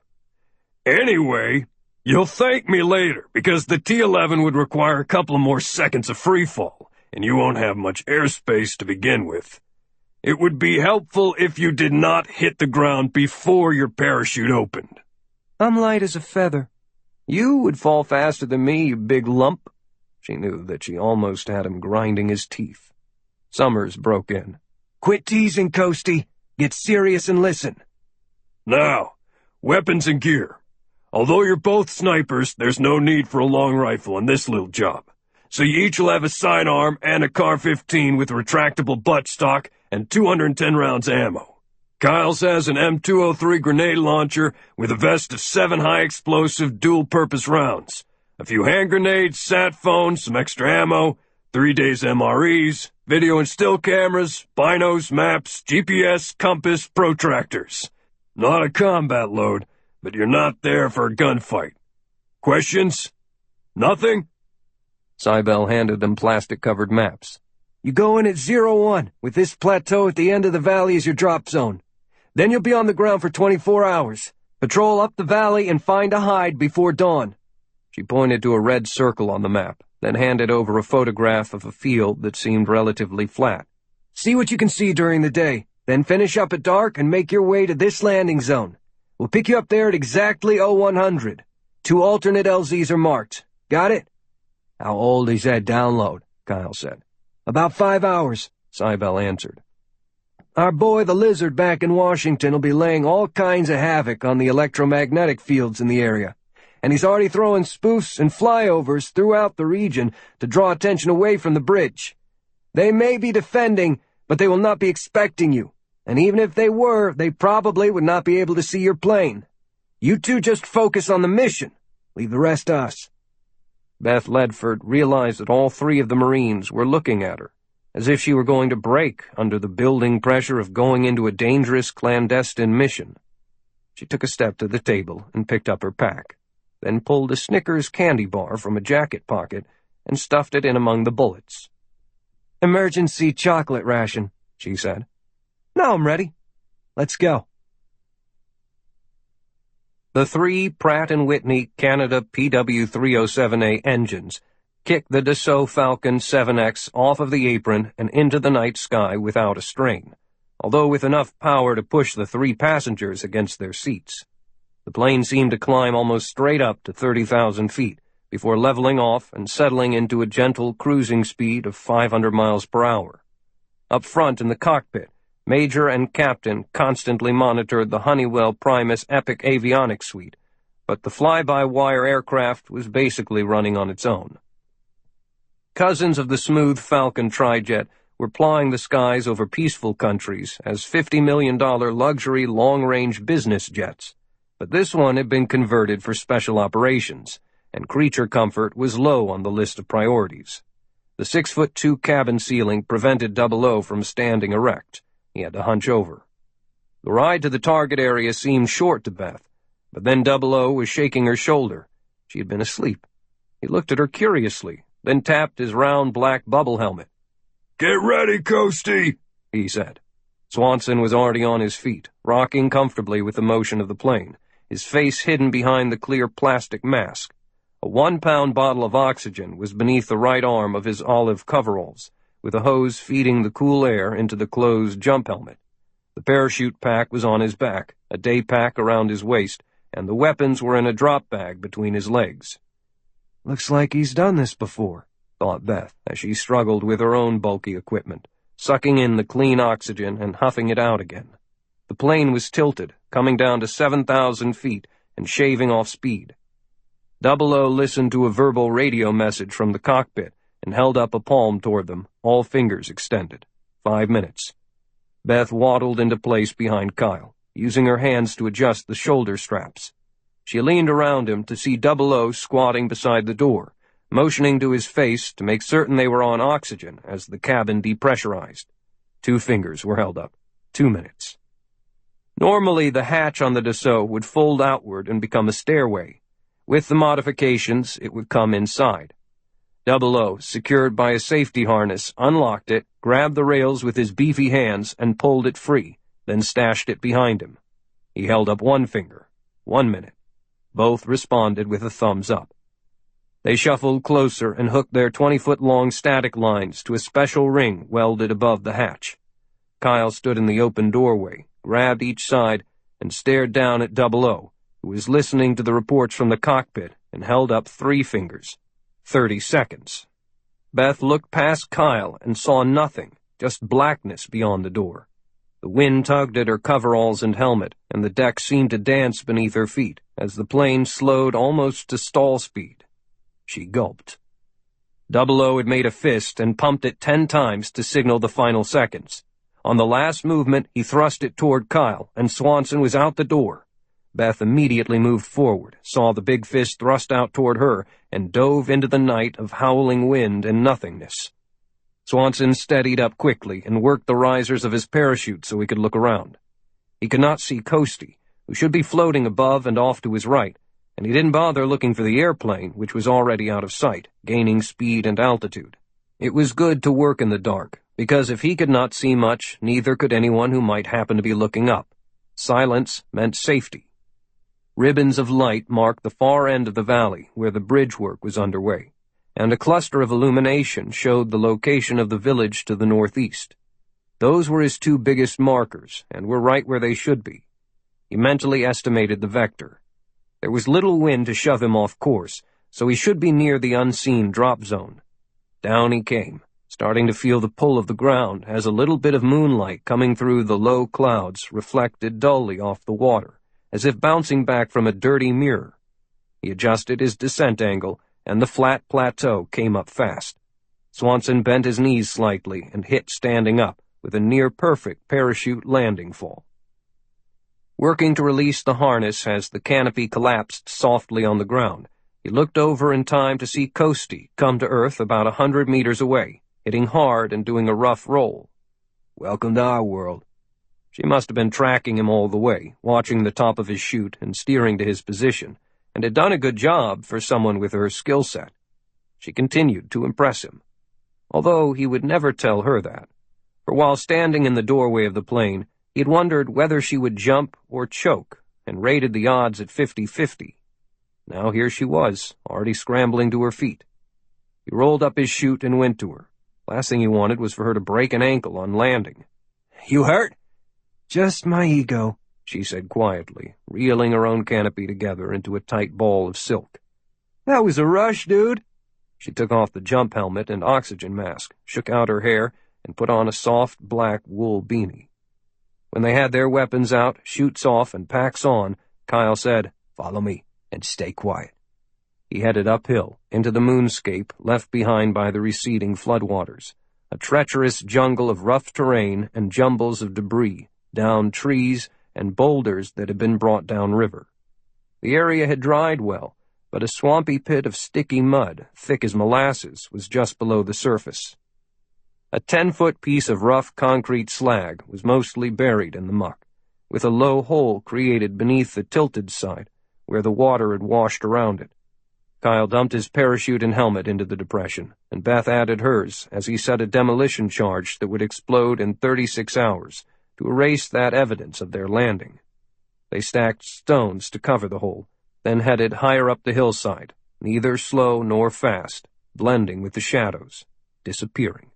Anyway, you'll thank me later, because the T-11 would require a couple of more seconds of freefall, and you won't have much airspace to begin with. It would be helpful if you did not hit the ground before your parachute opened. I'm light as a feather. You would fall faster than me, you big lump. She knew that she almost had him grinding his teeth. Summers broke in. Quit teasing, Coasty. Get serious and listen. Now, weapons and gear. Although you're both snipers, there's no need for a long rifle on this little job. So you each will have a sidearm and a Car-15 with retractable buttstock and 210 rounds of ammo. Kyle's has an M203 grenade launcher with a vest of 7 high-explosive dual-purpose rounds, a few hand grenades, sat phones, some extra ammo, 3 days MREs, video and still cameras, binos, maps, GPS, compass, protractors. Not a combat load, but you're not there for a gunfight. Questions? Nothing? Cybele handed them plastic-covered maps. You go in at 01, with this plateau at the end of the valley as your drop zone. Then you'll be on the ground for 24 hours. Patrol up the valley and find a hide before dawn. She pointed to a red circle on the map, then handed over a photograph of a field that seemed relatively flat. See what you can see during the day, then finish up at dark and make your way to this landing zone. We'll pick you up there at exactly 0100. 2 alternate LZs are marked. Got it? How old is that download? Kyle said. About 5 hours, Cybele answered. Our boy the Lizard back in Washington will be laying all kinds of havoc on the electromagnetic fields in the area, and he's already throwing spoofs and flyovers throughout the region to draw attention away from the bridge. They may be defending, but they will not be expecting you, and even if they were, they probably would not be able to see your plane. You two just focus on the mission. Leave the rest to us." Beth Ledford realized that all three of the Marines were looking at her, as if she were going to break under the building pressure of going into a dangerous clandestine mission. She took a step to the table and picked up her pack, then pulled a Snickers candy bar from a jacket pocket and stuffed it in among the bullets. "Emergency chocolate ration," she said. "Now I'm ready. Let's go." The three Pratt & Whitney Canada PW307A engines kicked the Dassault Falcon 7X off of the apron and into the night sky without a strain, although with enough power to push the three passengers against their seats. The plane seemed to climb almost straight up to 30,000 feet before leveling off and settling into a gentle cruising speed of 500 miles per hour. Up front in the cockpit, Major and Captain constantly monitored the Honeywell Primus Epic avionics suite, but the fly-by-wire aircraft was basically running on its own. Cousins of the smooth Falcon trijet were plying the skies over peaceful countries as $50 million luxury long-range business jets, but this one had been converted for special operations, and creature comfort was low on the list of priorities. The 6'2" cabin ceiling prevented 00 from standing erect. He had to hunch over. The ride to the target area seemed short to Beth, but then 00 was shaking her shoulder. She had been asleep. He looked at her curiously, then tapped his round black bubble helmet. "Get ready, Coastie," he said. Swanson was already on his feet, rocking comfortably with the motion of the plane, his face hidden behind the clear plastic mask. A 1-pound bottle of oxygen was beneath the right arm of his olive coveralls, with a hose feeding the cool air into the closed jump helmet. The parachute pack was on his back, a day pack around his waist, and the weapons were in a drop bag between his legs. "Looks like he's done this before," thought Beth, as she struggled with her own bulky equipment, sucking in the clean oxygen and huffing it out again. The plane was tilted, coming down to 7,000 feet and shaving off speed. 00 listened to a verbal radio message from the cockpit and held up a palm toward them, all fingers extended. 5 minutes. Beth waddled into place behind Kyle, using her hands to adjust the shoulder straps. She leaned around him to see 00 squatting beside the door, motioning to his face to make certain they were on oxygen as the cabin depressurized. 2 fingers were held up. 2 minutes. Normally, the hatch on the Dassault would fold outward and become a stairway. With the modifications, it would come inside. 00, secured by a safety harness, unlocked it, grabbed the rails with his beefy hands, and pulled it free, then stashed it behind him. He held up 1 finger. 1 minute. Both responded with a thumbs up. They shuffled closer and hooked their 20-foot-long static lines to a special ring welded above the hatch. Kyle stood in the open doorway, grabbed each side, and stared down at 00, who was listening to the reports from the cockpit, and held up 3 fingers. 30 seconds. Beth looked past Kyle and saw nothing, just blackness beyond the door. The wind tugged at her coveralls and helmet, and the deck seemed to dance beneath her feet as the plane slowed almost to stall speed. She gulped. 00 had made a fist and pumped it 10 times to signal the final seconds. On the last movement, he thrust it toward Kyle, and Swanson was out the door. Beth immediately moved forward, saw the big fist thrust out toward her, and dove into the night of howling wind and nothingness. Swanson steadied up quickly and worked the risers of his parachute so he could look around. He could not see Coastie, who should be floating above and off to his right, and he didn't bother looking for the airplane, which was already out of sight, gaining speed and altitude. It was good to work in the dark, because if he could not see much, neither could anyone who might happen to be looking up. Silence meant safety. Ribbons of light marked the far end of the valley where the bridge work was underway, and a cluster of illumination showed the location of the village to the northeast. Those were his 2 biggest markers, and were right where they should be. He mentally estimated the vector. There was little wind to shove him off course, so he should be near the unseen drop zone. Down he came, starting to feel the pull of the ground as a little bit of moonlight coming through the low clouds reflected dully off the water, as if bouncing back from a dirty mirror. He adjusted his descent angle, and the flat plateau came up fast. Swanson bent his knees slightly and hit standing up, with a near-perfect parachute landing fall. Working to release the harness as the canopy collapsed softly on the ground, he looked over in time to see Coastie come to Earth about 100 meters away, hitting hard and doing a rough roll. "Welcome to our world." She must have been tracking him all the way, watching the top of his chute and steering to his position, and had done a good job for someone with her skill set. She continued to impress him, although he would never tell her that, for while standing in the doorway of the plane, he had wondered whether she would jump or choke, and rated the odds at 50-50. Now here she was, already scrambling to her feet. He rolled up his chute and went to her. Last thing he wanted was for her to break an ankle on landing. "You hurt?" "Just my ego," she said quietly, reeling her own canopy together into a tight ball of silk. "That was a rush, dude." She took off the jump helmet and oxygen mask, shook out her hair, and put on a soft black wool beanie. When they had their weapons out, chutes off, and packs on, Kyle said, "Follow me, and stay quiet." He headed uphill, into the moonscape left behind by the receding floodwaters, a treacherous jungle of rough terrain and jumbles of debris, downed trees, and boulders that had been brought downriver. The area had dried well, but a swampy pit of sticky mud, thick as molasses, was just below the surface. A 10-foot piece of rough concrete slag was mostly buried in the muck, with a low hole created beneath the tilted side, where the water had washed around it. Kyle dumped his parachute and helmet into the depression, and Beth added hers as he set a demolition charge that would explode in 36 hours to erase that evidence of their landing. They stacked stones to cover the hole, then headed higher up the hillside, neither slow nor fast, blending with the shadows, disappearing.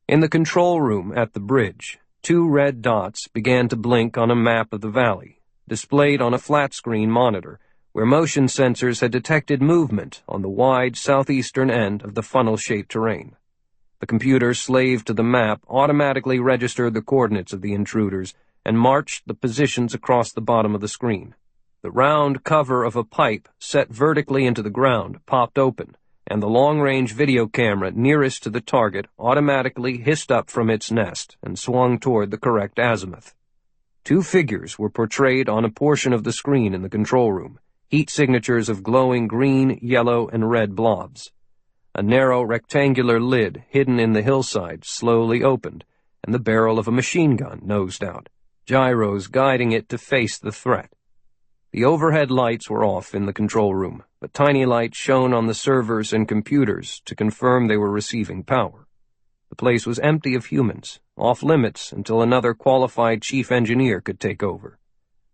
In the control room at the bridge, 2 red dots began to blink on a map of the valley, displayed on a flat-screen monitor, where motion sensors had detected movement on the wide southeastern end of the funnel-shaped terrain. The computer slaved to the map automatically registered the coordinates of the intruders and marched the positions across the bottom of the screen. The round cover of a pipe set vertically into the ground popped open, and the long-range video camera nearest to the target automatically hissed up from its nest and swung toward the correct azimuth. 2 figures were portrayed on a portion of the screen in the control room, heat signatures of glowing green, yellow, and red blobs. A narrow rectangular lid hidden in the hillside slowly opened, and the barrel of a machine gun nosed out, gyros guiding it to face the threat. The overhead lights were off in the control room, but tiny lights shone on the servers and computers to confirm they were receiving power. The place was empty of humans, off limits until another qualified chief engineer could take over.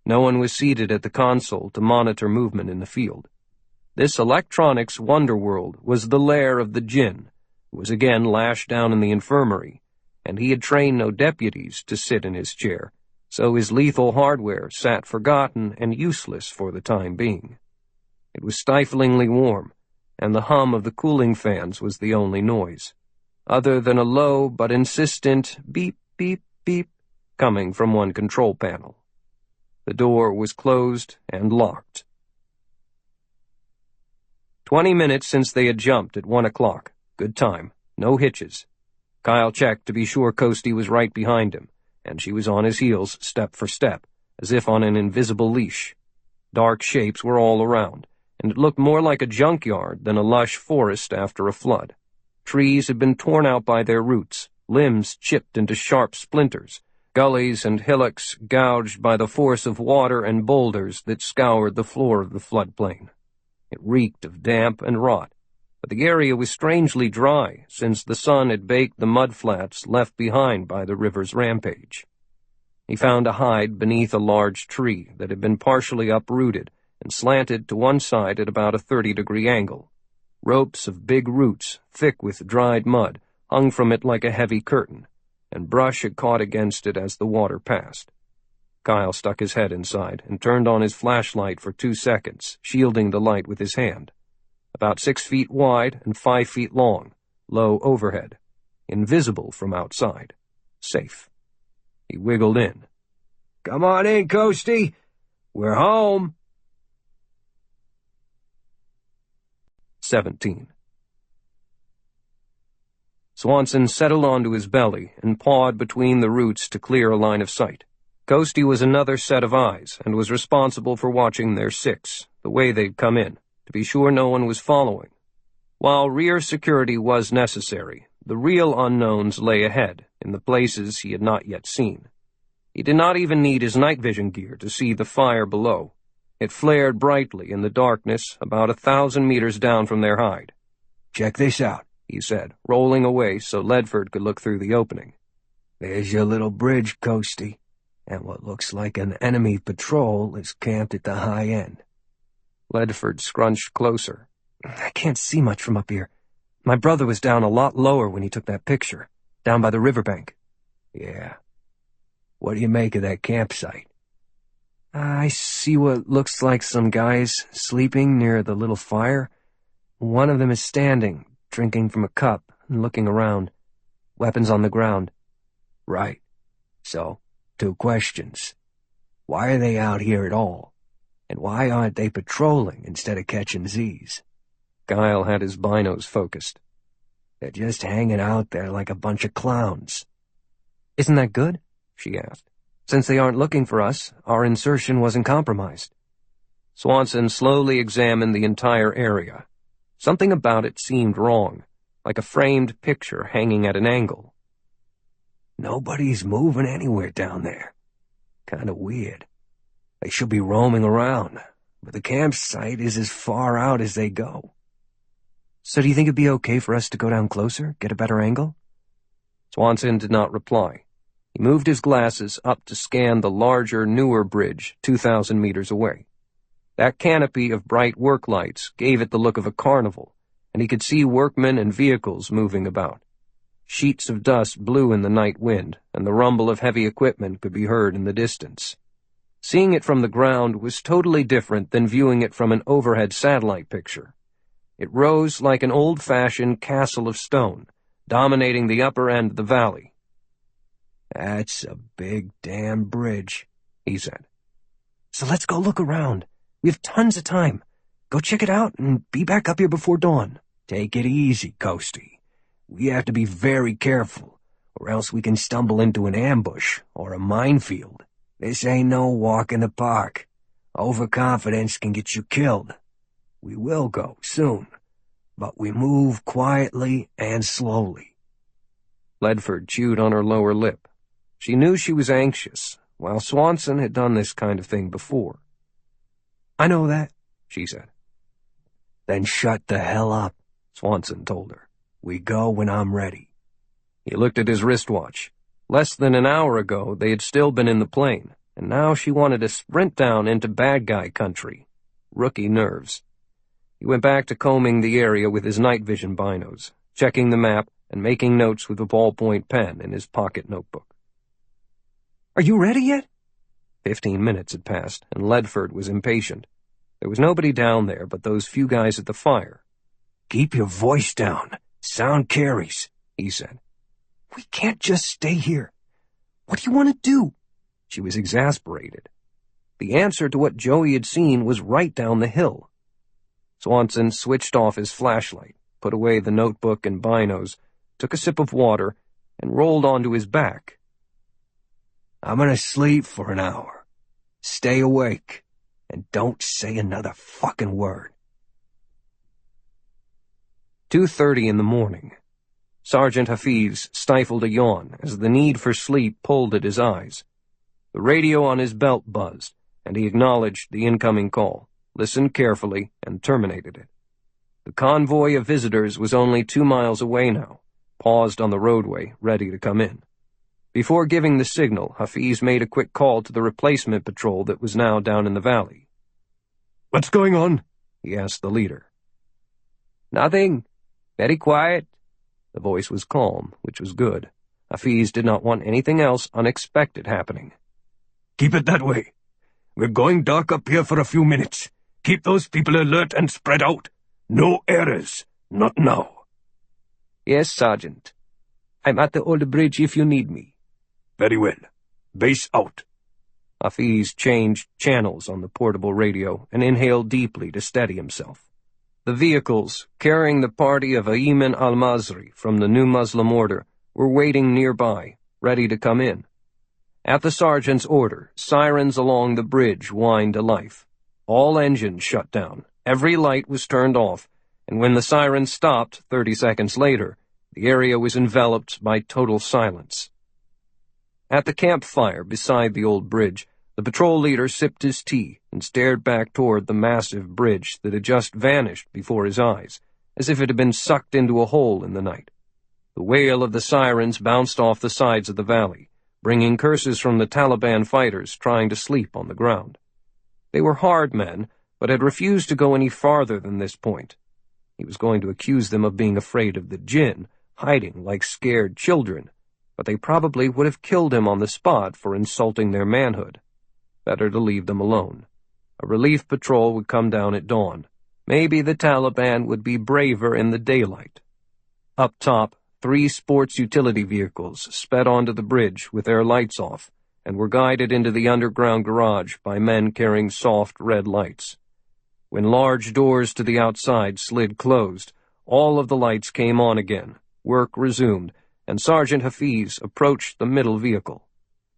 No one was seated at the console to monitor movement in the field. This electronics wonderworld was the lair of the Djinn, who was again lashed down in the infirmary, and he had trained no deputies to sit in his chair, so his lethal hardware sat forgotten and useless for the time being. It was stiflingly warm, and the hum of the cooling fans was the only noise, other than a low but insistent beep, beep, beep coming from one control panel. The door was closed and locked. 20 minutes since they had jumped at 1 o'clock. Good time. No hitches. Kyle checked to be sure Coastie was right behind him, and she was on his heels step for step, as if on an invisible leash. Dark shapes were all around, and it looked more like a junkyard than a lush forest after a flood. Trees had been torn out by their roots, limbs chipped into sharp splinters, gullies and hillocks gouged by the force of water and boulders that scoured the floor of the floodplain. It reeked of damp and rot, but the area was strangely dry since the sun had baked the mudflats left behind by the river's rampage. He found a hide beneath a large tree that had been partially uprooted and slanted to one side at about a 30-degree angle. Ropes of big roots, thick with dried mud, hung from it like a heavy curtain, and brush had caught against it as the water passed. Kyle stuck his head inside and turned on his flashlight for 2 seconds, shielding the light with his hand. About 6 feet wide and 5 feet long, low overhead, invisible from outside. Safe. He wiggled in. "Come on in, Coastie. We're home." 17. Swanson settled onto his belly and pawed between the roots to clear a line of sight. Coastie was another set of eyes and was responsible for watching their six, the way they'd come in, to be sure no one was following. While rear security was necessary, the real unknowns lay ahead, in the places he had not yet seen. He did not even need his night vision gear to see the fire below. It flared brightly in the darkness about 1,000 meters down from their hide. "Check this out," he said, rolling away so Ledford could look through the opening. "There's your little bridge, Coastie, and what looks like an enemy patrol is camped at the high end." Ledford scrunched closer. "I can't see much from up here. My brother was down a lot lower when he took that picture, down by the riverbank." "Yeah. What do you make of that campsite?" "I see what looks like some guys sleeping near the little fire. One of them is standing, drinking from a cup and looking around. Weapons on the ground." "Right. So, 2 questions. Why are they out here at all? And why aren't they patrolling instead of catching Z's?" Guile had his binos focused. "They're just hanging out there like a bunch of clowns." "Isn't that good?" she asked. "Since they aren't looking for us, our insertion wasn't compromised." Swanson slowly examined the entire area. Something about it seemed wrong, like a framed picture hanging at an angle. "Nobody's moving anywhere down there. Kinda weird. They should be roaming around, but the campsite is as far out as they go." "So do you think it'd be okay for us to go down closer, get a better angle?" Swanson did not reply. He moved his glasses up to scan the larger, newer bridge 2,000 meters away. That canopy of bright work lights gave it the look of a carnival, and he could see workmen and vehicles moving about. Sheets of dust blew in the night wind, and the rumble of heavy equipment could be heard in the distance. Seeing it from the ground was totally different than viewing it from an overhead satellite picture. It rose like an old-fashioned castle of stone, dominating the upper end of the valley. "That's a big damn bridge," he said. "So let's go look around. We have tons of time. Go check it out and be back up here before dawn." "Take it easy, Coastie. We have to be very careful, or else we can stumble into an ambush or a minefield. This ain't no walk in the park. Overconfidence can get you killed. We will go soon, but we move quietly and slowly." Ledford chewed on her lower lip. She knew she was anxious, while Swanson had done this kind of thing before. "I know that," she said. "Then shut the hell up," Swanson told her. "We go when I'm ready." He looked at his wristwatch. Less than an hour ago, they had still been in the plane, and now she wanted to sprint down into bad guy country. Rookie nerves. He went back to combing the area with his night vision binos, checking the map and making notes with a ballpoint pen in his pocket notebook. "Are you ready yet?" 15 minutes had passed, and Ledford was impatient. There was nobody down there but those few guys at the fire. "Keep your voice down. Sound carries," he said. "We can't just stay here. What do you want to do?" She was exasperated. The answer to what Joey had seen was right down the hill. Swanson switched off his flashlight, put away the notebook and binos, took a sip of water, and rolled onto his back. "I'm gonna sleep for an hour. Stay awake, and don't say another fucking word." 2:30 in the morning. Sergeant Hafiz stifled a yawn as the need for sleep pulled at his eyes. The radio on his belt buzzed, and he acknowledged the incoming call, listened carefully, and terminated it. The convoy of visitors was only 2 miles away now, paused on the roadway, ready to come in. Before giving the signal, Hafiz made a quick call to the replacement patrol that was now down in the valley. "What's going on?" he asked the leader. "Nothing. Very quiet." The voice was calm, which was good. Hafiz did not want anything else unexpected happening. "Keep it that way. We're going dark up here for a few minutes. Keep those people alert and spread out. No errors. Not now." "Yes, Sergeant. I'm at the old bridge if you need me." "Very well. Base out." Hafiz changed channels on the portable radio and inhaled deeply to steady himself. The vehicles, carrying the party of Ayman al-Masri from the New Muslim Order, were waiting nearby, ready to come in. At the sergeant's order, sirens along the bridge whined to life. All engines shut down, every light was turned off, and when the siren stopped 30 seconds later, the area was enveloped by total silence. At the campfire beside the old bridge, the patrol leader sipped his tea and stared back toward the massive bridge that had just vanished before his eyes, as if it had been sucked into a hole in the night. The wail of the sirens bounced off the sides of the valley, bringing curses from the Taliban fighters trying to sleep on the ground. They were hard men, but had refused to go any farther than this point. He was going to accuse them of being afraid of the jinn, hiding like scared children, but they probably would have killed him on the spot for insulting their manhood. Better to leave them alone. A relief patrol would come down at dawn. Maybe the Taliban would be braver in the daylight. Up top, 3 sports utility vehicles sped onto the bridge with their lights off and were guided into the underground garage by men carrying soft red lights. When large doors to the outside slid closed, all of the lights came on again, work resumed, and Sergeant Hafiz approached the middle vehicle.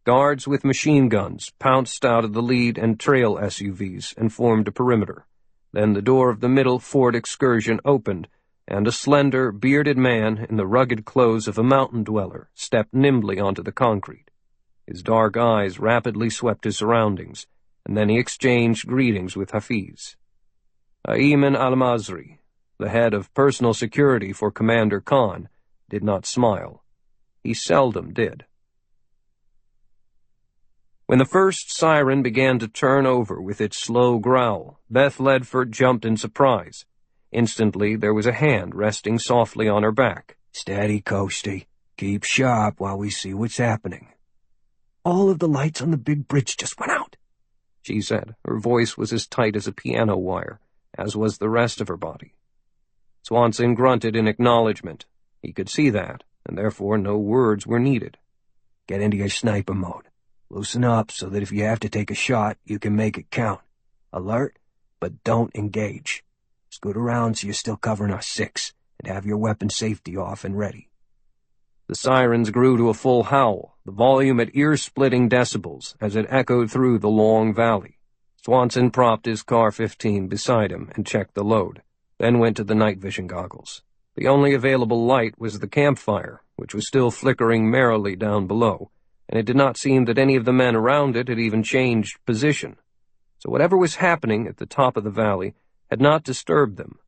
Guards with machine guns pounced out of the lead and trail SUVs and formed a perimeter. Then the door of the middle Ford Excursion opened, and a slender, bearded man in the rugged clothes of a mountain dweller stepped nimbly onto the concrete. His dark eyes rapidly swept his surroundings, and then he exchanged greetings with Hafiz. Ayman al-Mazri, the head of personal security for Commander Khan, did not smile. He seldom did. When the first siren began to turn over with its slow growl, Beth Ledford jumped in surprise. Instantly, there was a hand resting softly on her back. "Steady, Coasty. Keep sharp while we see what's happening." "All of the lights on the big bridge just went out," she said. Her voice was as tight as a piano wire, as was the rest of her body. Swanson grunted in acknowledgement. He could see that, and therefore no words were needed. "Get into your sniper mode. Loosen up so that if you have to take a shot, you can make it count. Alert, but don't engage. Scoot around so you're still covering our 6, and have your weapon safety off and ready." The sirens grew to a full howl, the volume at ear-splitting decibels as it echoed through the long valley. Swanson propped his Car-15 beside him and checked the load, then went to the night vision goggles. The only available light was the campfire, which was still flickering merrily down below, and it did not seem that any of the men around it had even changed position. So whatever was happening at the top of the valley had not disturbed them.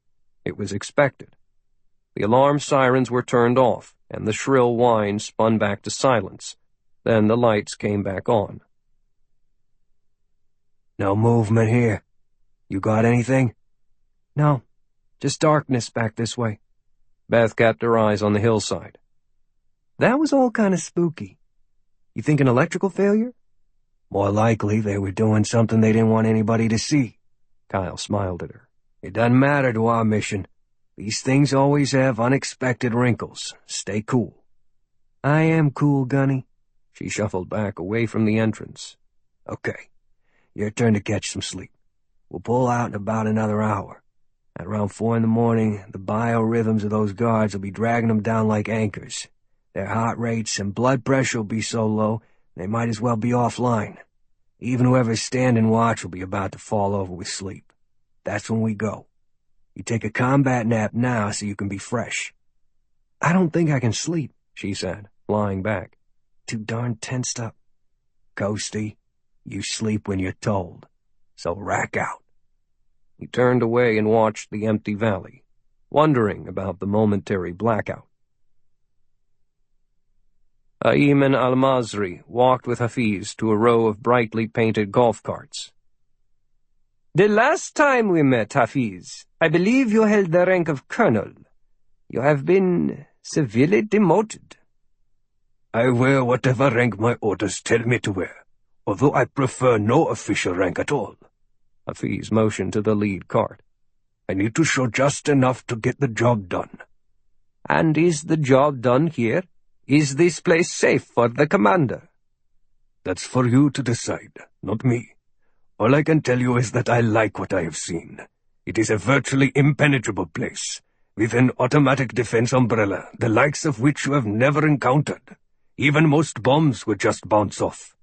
It was expected. The alarm sirens were turned off, and the shrill whine spun back to silence. Then the lights came back on. "No movement here. You got anything?" "No, just darkness back this way." Beth kept her eyes on the hillside. "That was all kind of spooky. You think an electrical failure?" "More likely they were doing something they didn't want anybody to see." Kyle smiled at her. "It doesn't matter to our mission. These things always have unexpected wrinkles. Stay cool." "I am cool, Gunny." She shuffled back away from the entrance. "Okay, your turn to catch some sleep. We'll pull out in about another hour. At around 4 in the morning, the biorhythms of those guards will be dragging them down like anchors. Their heart rates and blood pressure will be so low, they might as well be offline. Even whoever's standing watch will be about to fall over with sleep. That's when we go. You take a combat nap now so you can be fresh." "I don't think I can sleep," she said, lying back. "Too darn tensed up." "Coasty, you sleep when you're told. So rack out." He turned away and watched the empty valley, wondering about the momentary blackout. Ayman al-Mazri walked with Hafiz to a row of brightly painted golf carts. "The last time we met, Hafiz, I believe you held the rank of colonel. You have been severely demoted." "I wear whatever rank my orders tell me to wear, although I prefer no official rank at all." Hafiz motioned to the lead cart. "I need to show just enough to get the job done." "And is the job done here? Is this place safe for the commander?" "That's for you to decide, not me. All I can tell you is that I like what I have seen. It is a virtually impenetrable place, with an automatic defense umbrella, the likes of which you have never encountered. Even most bombs would just bounce off.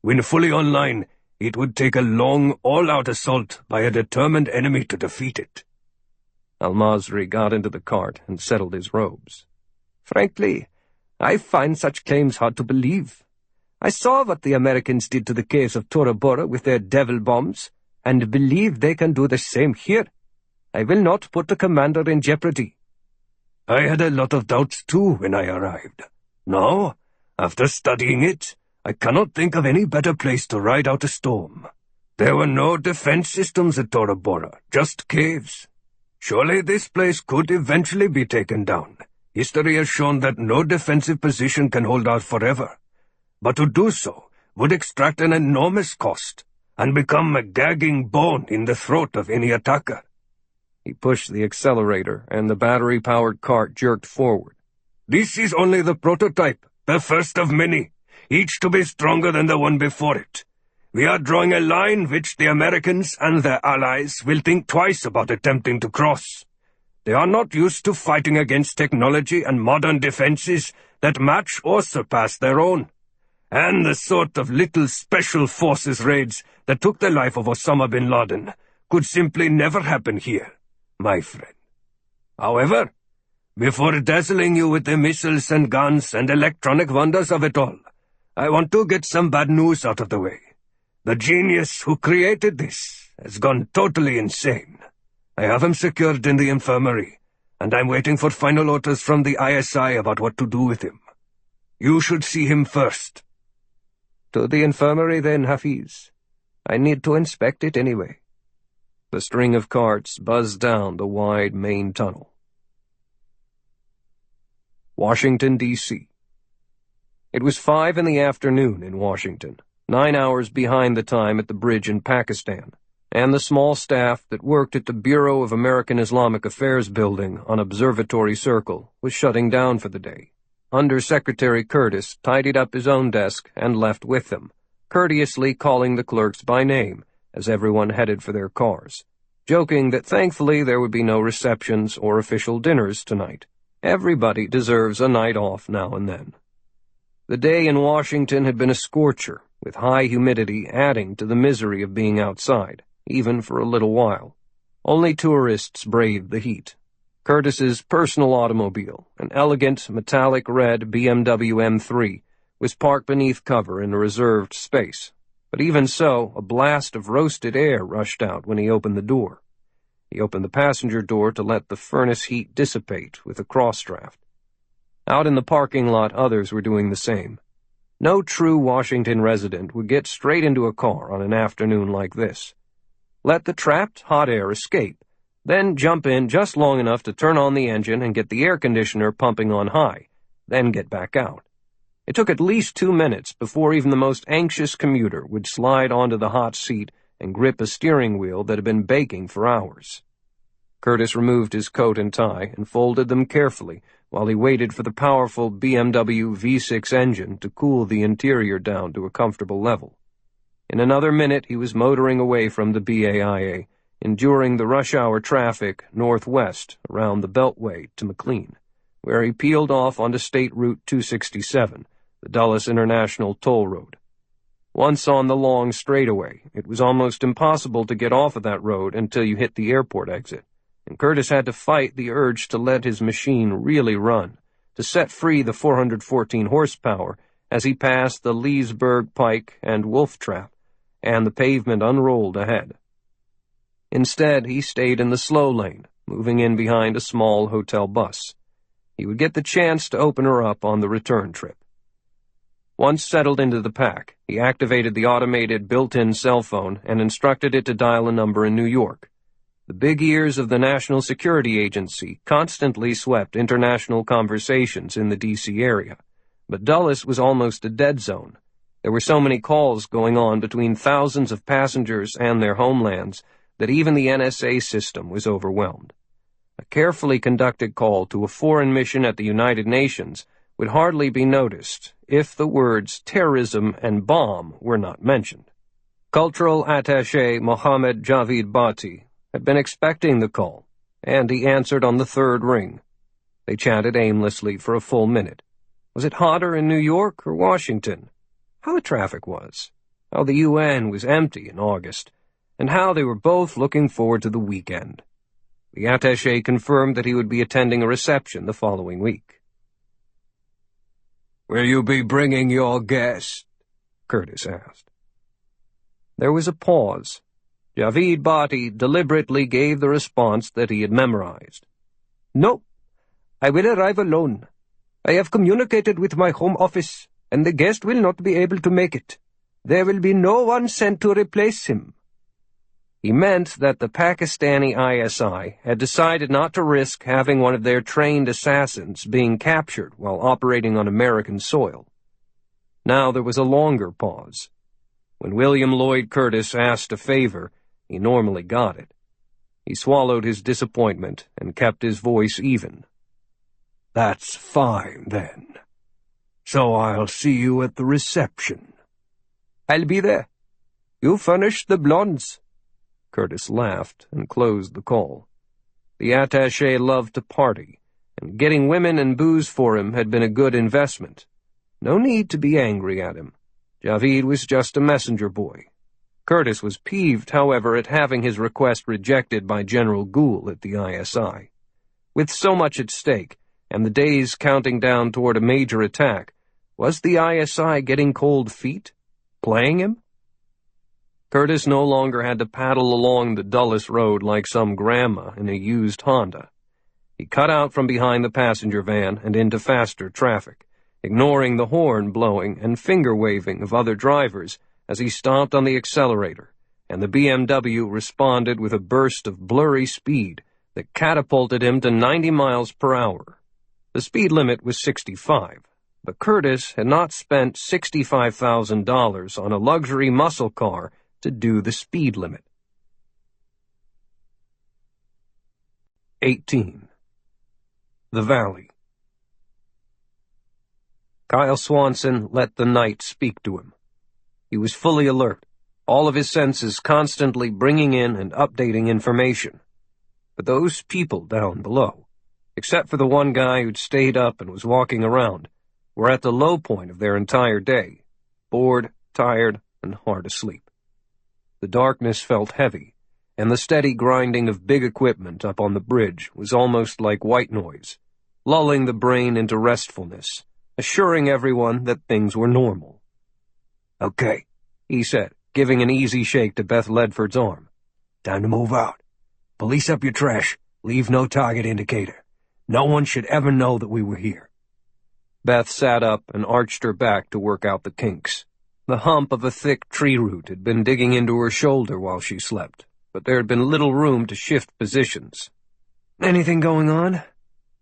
When fully online, it would take a long, all-out assault by a determined enemy to defeat it. Al-Masri got into the cart and settled his robes. Frankly, I find such claims hard to believe. I saw what the Americans did to the caves of Tora Bora with their devil bombs, and believe they can do the same here. I will not put the commander in jeopardy. I had a lot of doubts too when I arrived. Now, after studying it, I cannot think of any better place to ride out a storm. There were no defense systems at Tora Bora, just caves. Surely this place could eventually be taken down. History has shown that no defensive position can hold out forever. But to do so would extract an enormous cost and become a gagging bone in the throat of any attacker. He pushed the accelerator, and the battery-powered cart jerked forward. This is only the prototype, the first of many, each to be stronger than the one before it. We are drawing a line which the Americans and their allies will think twice about attempting to cross. They are not used to fighting against technology and modern defenses that match or surpass their own. And the sort of little special forces raids that took the life of Osama bin Laden could simply never happen here, my friend. However, before dazzling you with the missiles and guns and electronic wonders of it all, I want to get some bad news out of the way. The genius who created this has gone totally insane. I have him secured in the infirmary, and I'm waiting for final orders from the ISI about what to do with him. You should see him first. To the infirmary then, Hafiz. I need to inspect it anyway. The string of carts buzzed down the wide main tunnel. Washington, D.C. It was 5 in the afternoon in Washington, 9 hours behind the time at the bridge in Pakistan, and the small staff that worked at the Bureau of American Islamic Affairs building on Observatory Circle was shutting down for the day. Under-Secretary Curtis tidied up his own desk and left with them, courteously calling the clerks by name as everyone headed for their cars, joking that thankfully there would be no receptions or official dinners tonight. Everybody deserves a night off now and then. The day in Washington had been a scorcher, with high humidity adding to the misery of being outside, even for a little while. Only tourists braved the heat. Curtis's personal automobile, an elegant metallic red BMW M3, was parked beneath cover in a reserved space. But even so, a blast of roasted air rushed out when he opened the door. He opened the passenger door to let the furnace heat dissipate with a cross-draft. Out in the parking lot, others were doing the same. No true Washington resident would get straight into a car on an afternoon like this. Let the trapped hot air escape, then jump in just long enough to turn on the engine and get the air conditioner pumping on high, then get back out. It took at least 2 minutes before even the most anxious commuter would slide onto the hot seat and grip a steering wheel that had been baking for hours. Curtis removed his coat and tie and folded them carefully while he waited for the powerful BMW V6 engine to cool the interior down to a comfortable level. In another minute, he was motoring away from the BAIA, enduring the rush-hour traffic northwest around the Beltway to McLean, where he peeled off onto State Route 267, the Dulles International Toll Road. Once on the long straightaway, it was almost impossible to get off of that road until you hit the airport exit, and Curtis had to fight the urge to let his machine really run, to set free the 414 horsepower as he passed the Leesburg Pike and Wolf Trap, and the pavement unrolled ahead. Instead, he stayed in the slow lane, moving in behind a small hotel bus. He would get the chance to open her up on the return trip. Once settled into the pack, he activated the automated built-in cell phone and instructed it to dial a number in New York. The big ears of the National Security Agency constantly swept international conversations in the D.C. area, but Dulles was almost a dead zone. There were so many calls going on between thousands of passengers and their homelands that even the NSA system was overwhelmed. A carefully conducted call to a foreign mission at the United Nations would hardly be noticed if the words terrorism and bomb were not mentioned. Cultural attaché Mohammed Javid Bhatti had been expecting the call, and he answered on the third ring. They chatted aimlessly for a full minute. Was it hotter in New York or Washington? How the traffic was? how the UN was empty in August, and how they were both looking forward to the weekend. The attaché confirmed that he would be attending a reception the following week. "Will you be bringing your guest?" Curtis asked. There was a pause. Javid Bhatti deliberately gave the response that he had memorized. "No, I will arrive alone. I have communicated with my home office, and the guest will not be able to make it. There will be no one sent to replace him." He meant that the Pakistani ISI had decided not to risk having one of their trained assassins being captured while operating on American soil. Now there was a longer pause. When William Lloyd Curtis asked a favor, he normally got it. He swallowed his disappointment and kept his voice even. "That's fine, then. So I'll see you at the reception." "I'll be there. You furnish the blondes." Curtis laughed and closed the call. The attaché loved to party, and getting women and booze for him had been a good investment. No need to be angry at him. Javid was just a messenger boy. Curtis was peeved, however, at having his request rejected by General Gould at the ISI. With so much at stake, and the days counting down toward a major attack, was the ISI getting cold feet? Playing him? Curtis no longer had to paddle along the dullest road like some grandma in a used Honda. He cut out from behind the passenger van and into faster traffic, ignoring the horn blowing and finger-waving of other drivers as he stomped on the accelerator, and the BMW responded with a burst of blurry speed that catapulted him to 90 miles per hour. The speed limit was 65, but Curtis had not spent $65,000 on a luxury muscle car to do the speed limit. 18. The Valley. Kyle Swanson let the night speak to him. He was fully alert, all of his senses constantly bringing in and updating information. But those people down below, except for the one guy who'd stayed up and was walking around, were at the low point of their entire day, bored, tired, and hard asleep. The darkness felt heavy, and the steady grinding of big equipment up on the bridge was almost like white noise, lulling the brain into restfulness, assuring everyone that things were normal. "Okay," he said, giving an easy shake to Beth Ledford's arm. "Time to move out. Police up your trash. Leave no target indicator. No one should ever know that we were here." Beth sat up and arched her back to work out the kinks. The hump of a thick tree root had been digging into her shoulder while she slept, but there had been little room to shift positions. "Anything going on?"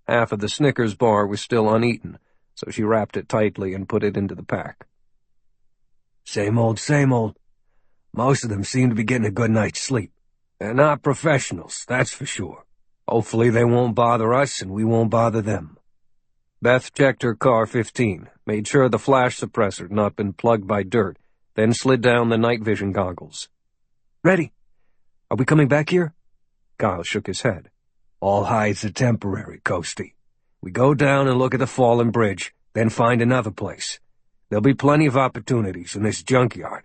Half of the Snickers bar was still uneaten, so she wrapped it tightly and put it into the pack. Same old, same old. Most of them seem to be getting a good night's sleep. They're not professionals, that's for sure. Hopefully they won't bother us and we won't bother them." Beth checked her car 15, made sure the flash suppressor had not been plugged by dirt, then slid down the night vision goggles. "Ready. Are we coming back here?" Kyle shook his head. "All hides are temporary, Coastie. We go down and look at the fallen bridge, then find another place. There'll be plenty of opportunities in this junkyard.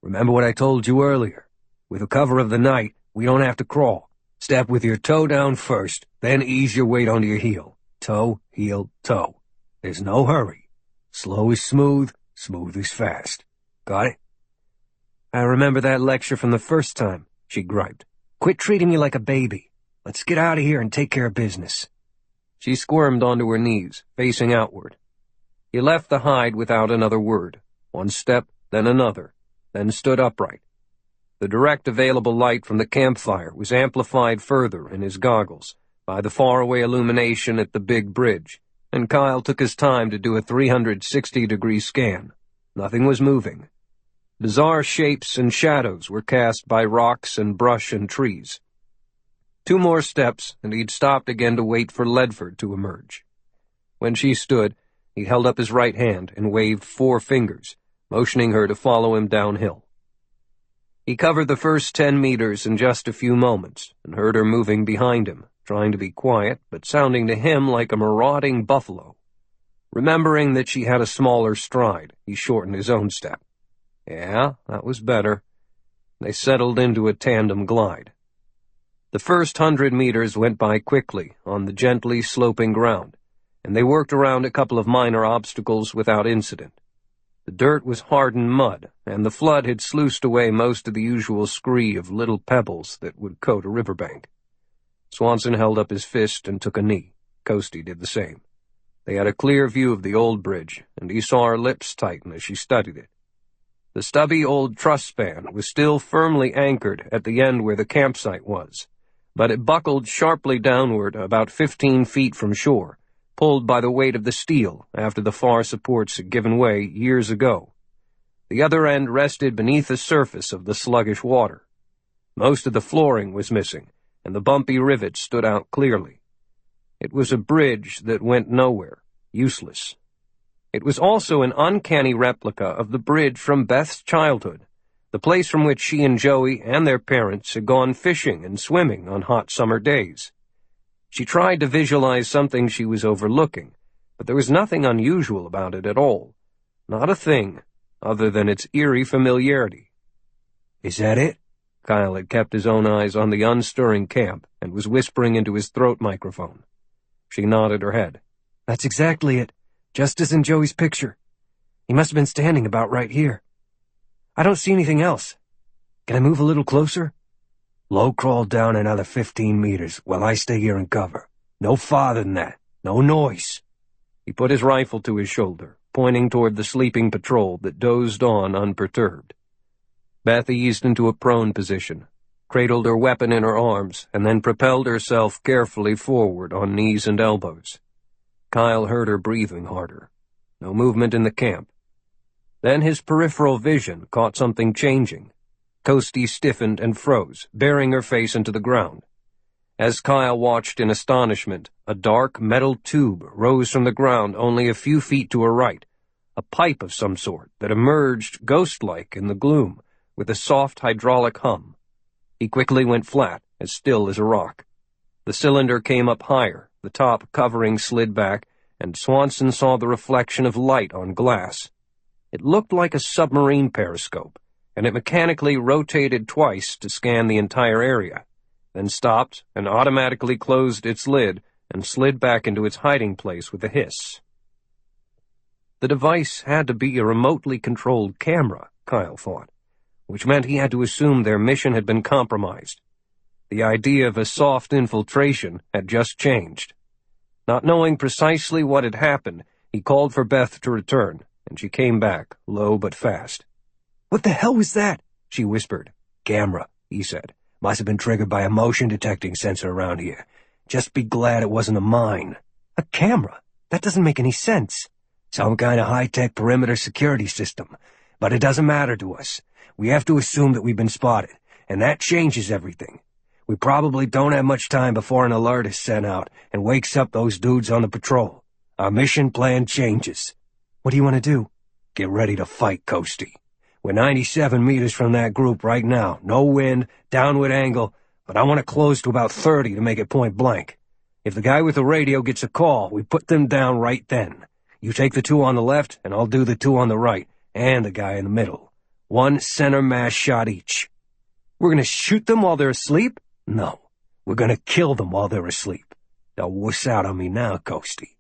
Remember what I told you earlier? With the cover of the night, we don't have to crawl. Step with your toe down first, then ease your weight onto your heel. Toe, heel, toe. There's no hurry. Slow is smooth, smooth is fast. Got it?" "I remember that lecture from the first time," she griped. "Quit treating me like a baby. Let's get out of here and take care of business." She squirmed onto her knees, facing outward. He left the hide without another word. One step, then another, then stood upright. The direct available light from the campfire was amplified further in his goggles by the faraway illumination at the big bridge, and Kyle took his time to do a 360-degree scan. Nothing was moving. Bizarre shapes and shadows were cast by rocks and brush and trees. 2 more steps, and he'd stopped again to wait for Ledford to emerge. When she stood, he held up his right hand and waved 4 fingers, motioning her to follow him downhill. He covered the first 10 meters in just a few moments and heard her moving behind him, trying to be quiet, but sounding to him like a marauding buffalo. Remembering that she had a smaller stride, he shortened his own step. Yeah, that was better. They settled into a tandem glide. The first 100 meters went by quickly on the gently sloping ground, and they worked around a couple of minor obstacles without incident. The dirt was hardened mud, and the flood had sluiced away most of the usual scree of little pebbles that would coat a riverbank. Swanson held up his fist and took a knee. Coastie did the same. They had a clear view of the old bridge, and he saw her lips tighten as she studied it. The stubby old truss span was still firmly anchored at the end where the campsite was, but it buckled sharply downward about 15 feet from shore, pulled by the weight of the steel after the far supports had given way years ago. The other end rested beneath the surface of the sluggish water. Most of the flooring was missing, and the bumpy rivets stood out clearly. It was a bridge that went nowhere, useless. It was also an uncanny replica of the bridge from Beth's childhood, the place from which she and Joey and their parents had gone fishing and swimming on hot summer days. She tried to visualize something she was overlooking, but there was nothing unusual about it at all. Not a thing, other than its eerie familiarity. "Is that it?" Kyle had kept his own eyes on the unstirring camp and was whispering into his throat microphone. She nodded her head. "That's exactly it, just as in Joey's picture. He must have been standing about right here. I don't see anything else. Can I move a little closer?" "Low crawl down another 15 meters while I stay here in cover. No farther than that. No noise." He put his rifle to his shoulder, pointing toward the sleeping patrol that dozed on unperturbed. Beth eased into a prone position, cradled her weapon in her arms, and then propelled herself carefully forward on knees and elbows. Kyle heard her breathing harder. No movement in the camp. Then his peripheral vision caught something changing. Coastie stiffened and froze, burying her face into the ground. As Kyle watched in astonishment, a dark metal tube rose from the ground only a few feet to her right, a pipe of some sort that emerged ghost-like in the gloom, with a soft hydraulic hum. He quickly went flat, as still as a rock. The cylinder came up higher, the top covering slid back, and Swanson saw the reflection of light on glass. It looked like a submarine periscope, and it mechanically rotated twice to scan the entire area, then stopped and automatically closed its lid and slid back into its hiding place with a hiss. The device had to be a remotely controlled camera, Kyle thought, which meant he had to assume their mission had been compromised. The idea of a soft infiltration had just changed. Not knowing precisely what had happened, he called for Beth to return, and she came back, low but fast. "What the hell was that?" she whispered. "Camera," he said. "Must have been triggered by a motion detecting sensor around here. Just be glad it wasn't a mine." "A camera? That doesn't make any sense." "Some kind of high-tech perimeter security system. But it doesn't matter to us. We have to assume that we've been spotted, and that changes everything. We probably don't have much time before an alert is sent out and wakes up those dudes on the patrol. Our mission plan changes." "What do you want to do?" "Get ready to fight, Coastie. We're 97 meters from that group right now. No wind, downward angle, but I want to close to about 30 to make it point blank. If the guy with the radio gets a call, we put them down right then. You take the two on the left, and I'll do the two on the right, and the guy in the middle. One center mass shot each." "We're going to shoot them while they're asleep?" "No, we're going to kill them while they're asleep. Don't wuss out on me now, Coastie.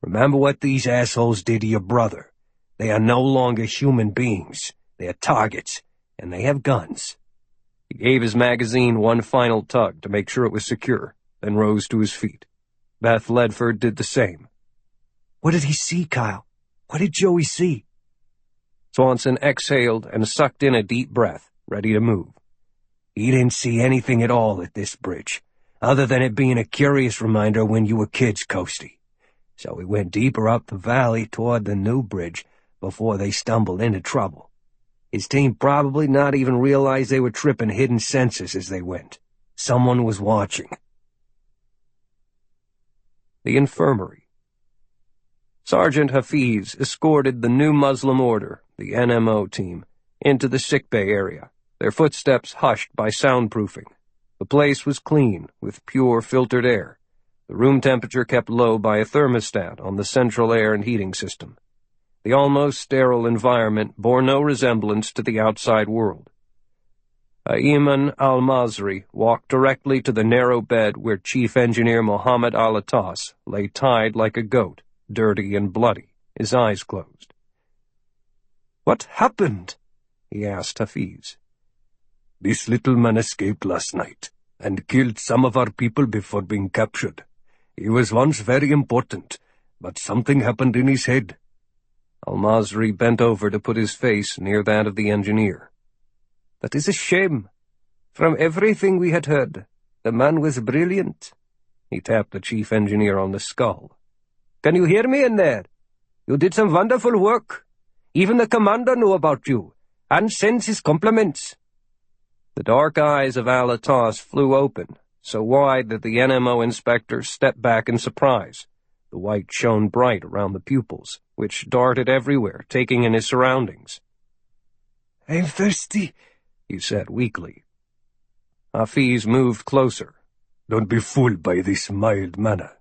Remember what these assholes did to your brother. They are no longer human beings. They are targets, and they have guns." He gave his magazine one final tug to make sure it was secure, then rose to his feet. Beth Ledford did the same. "What did he see, Kyle? What did Joey see?" Swanson exhaled and sucked in a deep breath, ready to move. "He didn't see anything at all at this bridge, other than it being a curious reminder when you were kids, Coastie. So he went deeper up the valley toward the new bridge before they stumbled into trouble. His team probably not even realized they were tripping hidden sensors as they went. Someone was watching." The infirmary. Sergeant Hafiz escorted the new Muslim order, the NMO team, into the sickbay area, their footsteps hushed by soundproofing. The place was clean, with pure filtered air, the room temperature kept low by a thermostat on the central air and heating system. The almost sterile environment bore no resemblance to the outside world. Ayman al-Masri walked directly to the narrow bed where Chief Engineer Mohammed al-Attas lay tied like a goat, dirty and bloody, his eyes closed. "What happened?" he asked Hafiz. "This little man escaped last night and killed some of our people before being captured. He was once very important, but something happened in his head." Al-Masri bent over to put his face near that of the engineer. "That is a shame. From everything we had heard, the man was brilliant." He tapped the chief engineer on the skull. "Can you hear me in there? You did some wonderful work. Even the commander knew about you, and sends his compliments." The dark eyes of Al-Attas flew open, so wide that the NMO inspector stepped back in surprise. The white shone bright around the pupils, which darted everywhere, taking in his surroundings. "I'm thirsty," he said weakly. Hafiz moved closer. "Don't be fooled by this mild manner.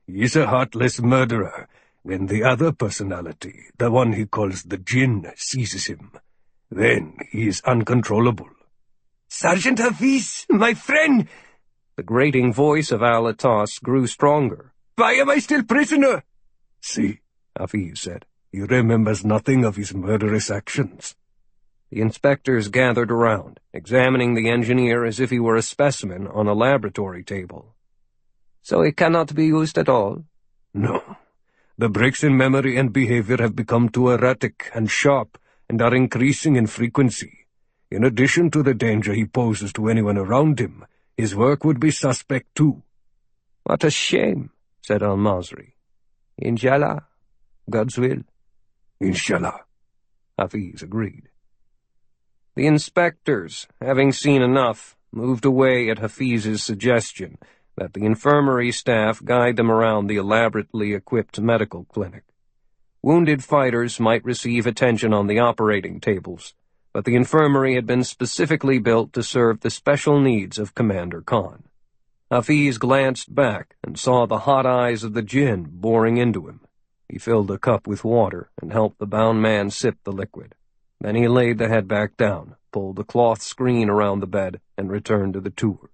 He's a heartless murderer when the other personality, the one he calls the Jinn, seizes him. Then he is uncontrollable." "Sergeant Hafiz, my friend!" The grating voice of Al-Attas grew stronger. "Why am I still prisoner?" "See," Hafiz said, "he remembers nothing of his murderous actions." The inspectors gathered around, examining the engineer as if he were a specimen on a laboratory table. "So it cannot be used at all?" "No. The breaks in memory and behavior have become too erratic and sharp and are increasing in frequency. In addition to the danger he poses to anyone around him, his work would be suspect too." "What a shame," said Al-Masri. "Inshallah, God's will." "Inshallah," Hafiz agreed. The inspectors, having seen enough, moved away at Hafiz's suggestion that the infirmary staff guide them around the elaborately equipped medical clinic. Wounded fighters might receive attention on the operating tables, but the infirmary had been specifically built to serve the special needs of Commander Khan. Hafiz glanced back and saw the hot eyes of the Jinn boring into him. He filled a cup with water and helped the bound man sip the liquid. Then he laid the head back down, pulled the cloth screen around the bed, and returned to the tour.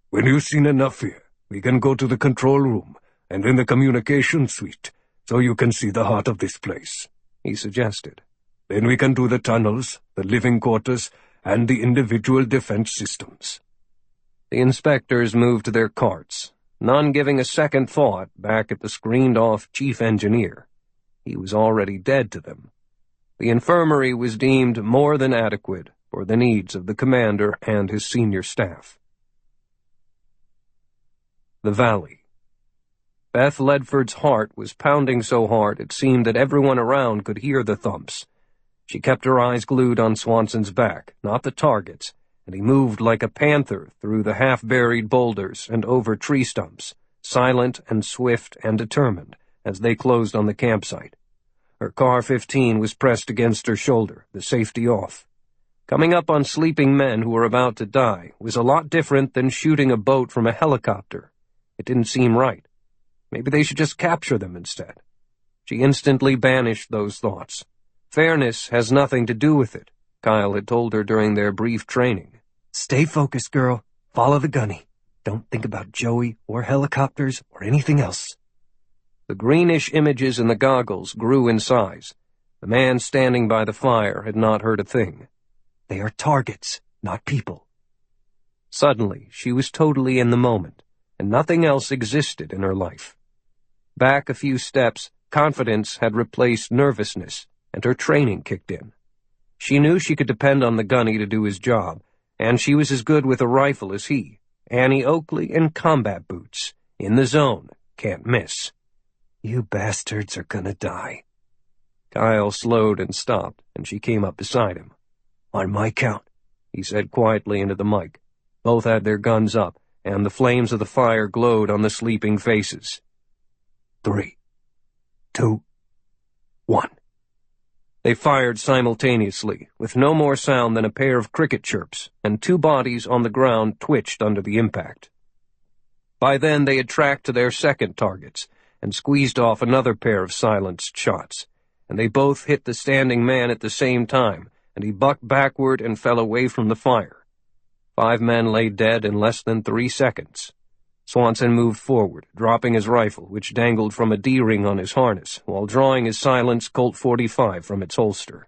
"When you've seen enough here, we can go to the control room and in the communication suite, so you can see the heart of this place," he suggested. "Then we can do the tunnels, the living quarters, and the individual defense systems." The inspectors moved to their carts, none giving a second thought back at the screened-off chief engineer. He was already dead to them. The infirmary was deemed more than adequate for the needs of the commander and his senior staff. The valley. Beth Ledford's heart was pounding so hard it seemed that everyone around could hear the thumps. She kept her eyes glued on Swanson's back, not the targets, and he moved like a panther through the half-buried boulders and over tree stumps, silent and swift and determined, as they closed on the campsite. Her Car-15 was pressed against her shoulder, the safety off. Coming up on sleeping men who were about to die was a lot different than shooting a boat from a helicopter. It didn't seem right. Maybe they should just capture them instead. She instantly banished those thoughts. Fairness has nothing to do with it, Kyle had told her during their brief training. "Stay focused, girl. Follow the gunny. Don't think about Joey or helicopters or anything else." The greenish images in the goggles grew in size. The man standing by the fire had not heard a thing. "They are targets, not people." Suddenly, she was totally in the moment, and nothing else existed in her life. Back a few steps, confidence had replaced nervousness, and her training kicked in. She knew she could depend on the gunny to do his job, and she was as good with a rifle as he. Annie Oakley in combat boots. In the zone. Can't miss. "You bastards are gonna die." Kyle slowed and stopped, and she came up beside him. "On my count," he said quietly into the mic. Both had their guns up, and the flames of the fire glowed on the sleeping faces. 3, 2, 1. They fired simultaneously, with no more sound than a pair of cricket chirps, and two bodies on the ground twitched under the impact. By then they had tracked to their second targets, and squeezed off another pair of silenced shots, and they both hit the standing man at the same time, and he bucked backward and fell away from the fire. 5 men lay dead in less than 3 seconds. Swanson moved forward, dropping his rifle, which dangled from a D-ring on his harness, while drawing his silenced Colt .45 from its holster.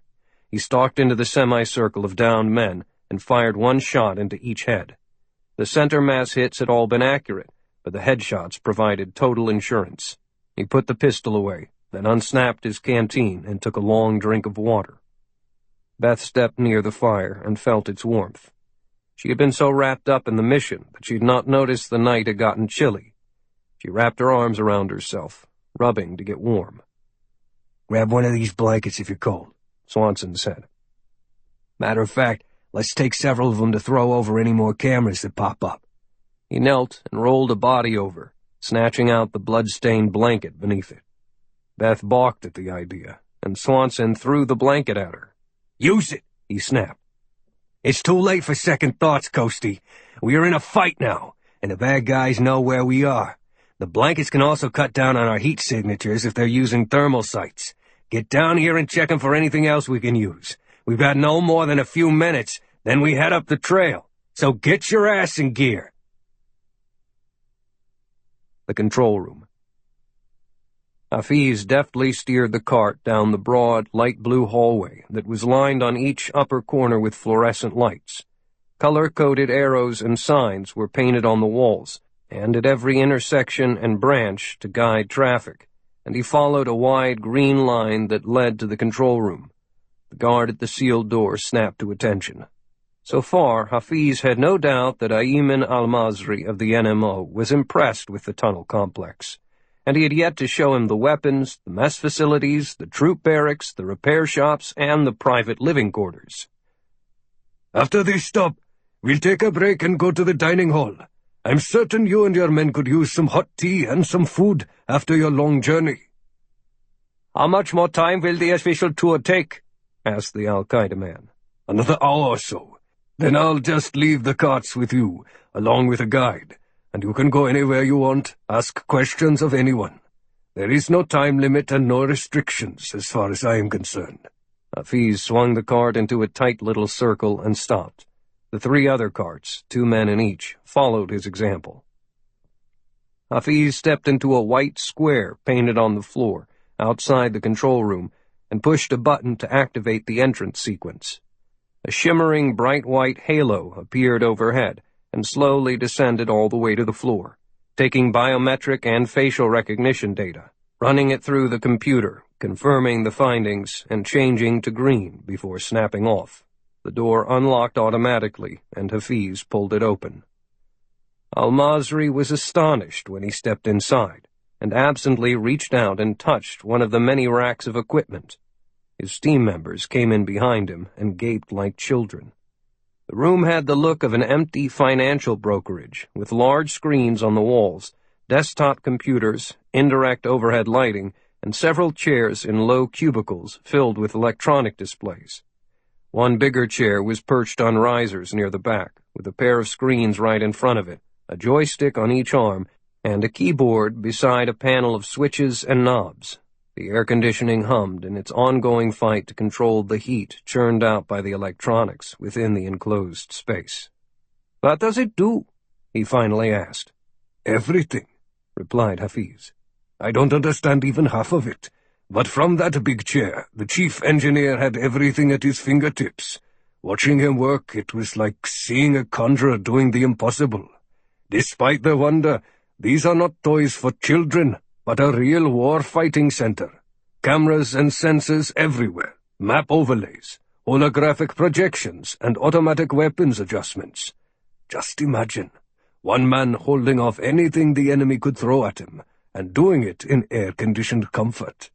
He stalked into the semicircle of downed men and fired 1 shot into each head. The center mass hits had all been accurate, but the headshots provided total insurance. He put the pistol away, then unsnapped his canteen and took a long drink of water. Beth stepped near the fire and felt its warmth. She had been so wrapped up in the mission that she had not noticed the night had gotten chilly. She wrapped her arms around herself, rubbing to get warm. "Grab one of these blankets if you're cold," Swanson said. "Matter of fact, let's take several of them to throw over any more cameras that pop up." He knelt and rolled a body over, snatching out the blood-stained blanket beneath it. Beth balked at the idea, and Swanson threw the blanket at her. "Use it," he snapped. "It's too late for second thoughts, Coastie. We are in a fight now, and the bad guys know where we are. The blankets can also cut down on our heat signatures if they're using thermal sights. Get down here and check them for anything else we can use. We've got no more than a few minutes, then we head up the trail. So get your ass in gear." The control room. Hafiz deftly steered the cart down the broad, light blue hallway that was lined on each upper corner with fluorescent lights. Color-coded arrows and signs were painted on the walls, and at every intersection and branch to guide traffic, and he followed a wide green line that led to the control room. The guard at the sealed door snapped to attention. So far, Hafiz had no doubt that Ayman al-Masri of the NMO was impressed with the tunnel complex, and he had yet to show him the weapons, the mess facilities, the troop barracks, the repair shops, and the private living quarters. "After this stop, we'll take a break and go to the dining hall. I'm certain you and your men could use some hot tea and some food after your long journey." "How much more time will the official tour take?" asked the Al-Qaeda man. "Another hour or so. Then I'll just leave the carts with you, along with a guide, and you can go anywhere you want, ask questions of anyone. There is no time limit and no restrictions as far as I am concerned." Hafiz swung the cart into a tight little circle and stopped. The 3 other carts, 2 men in each, followed his example. Hafiz stepped into a white square painted on the floor, outside the control room, and pushed a button to activate the entrance sequence. A shimmering bright white halo appeared overhead and slowly descended all the way to the floor, taking biometric and facial recognition data, running it through the computer, confirming the findings, and changing to green before snapping off. The door unlocked automatically, and Hafiz pulled it open. Al-Masri was astonished when he stepped inside, and absently reached out and touched one of the many racks of equipment. His team members came in behind him and gaped like children. The room had the look of an empty financial brokerage, with large screens on the walls, desktop computers, indirect overhead lighting, and several chairs in low cubicles filled with electronic displays. One bigger chair was perched on risers near the back, with a pair of screens right in front of it, a joystick on each arm, and a keyboard beside a panel of switches and knobs. The air conditioning hummed in its ongoing fight to control the heat churned out by the electronics within the enclosed space. "What does it do?" he finally asked. "Everything," replied Hafiz. "I don't understand even half of it, but from that big chair, the chief engineer had everything at his fingertips. Watching him work, it was like seeing a conjurer doing the impossible. Despite their wonder, these are not toys for children, but a real war-fighting center. Cameras and sensors everywhere, map overlays, holographic projections, and automatic weapons adjustments. Just imagine, one man holding off anything the enemy could throw at him, and doing it in air-conditioned comfort.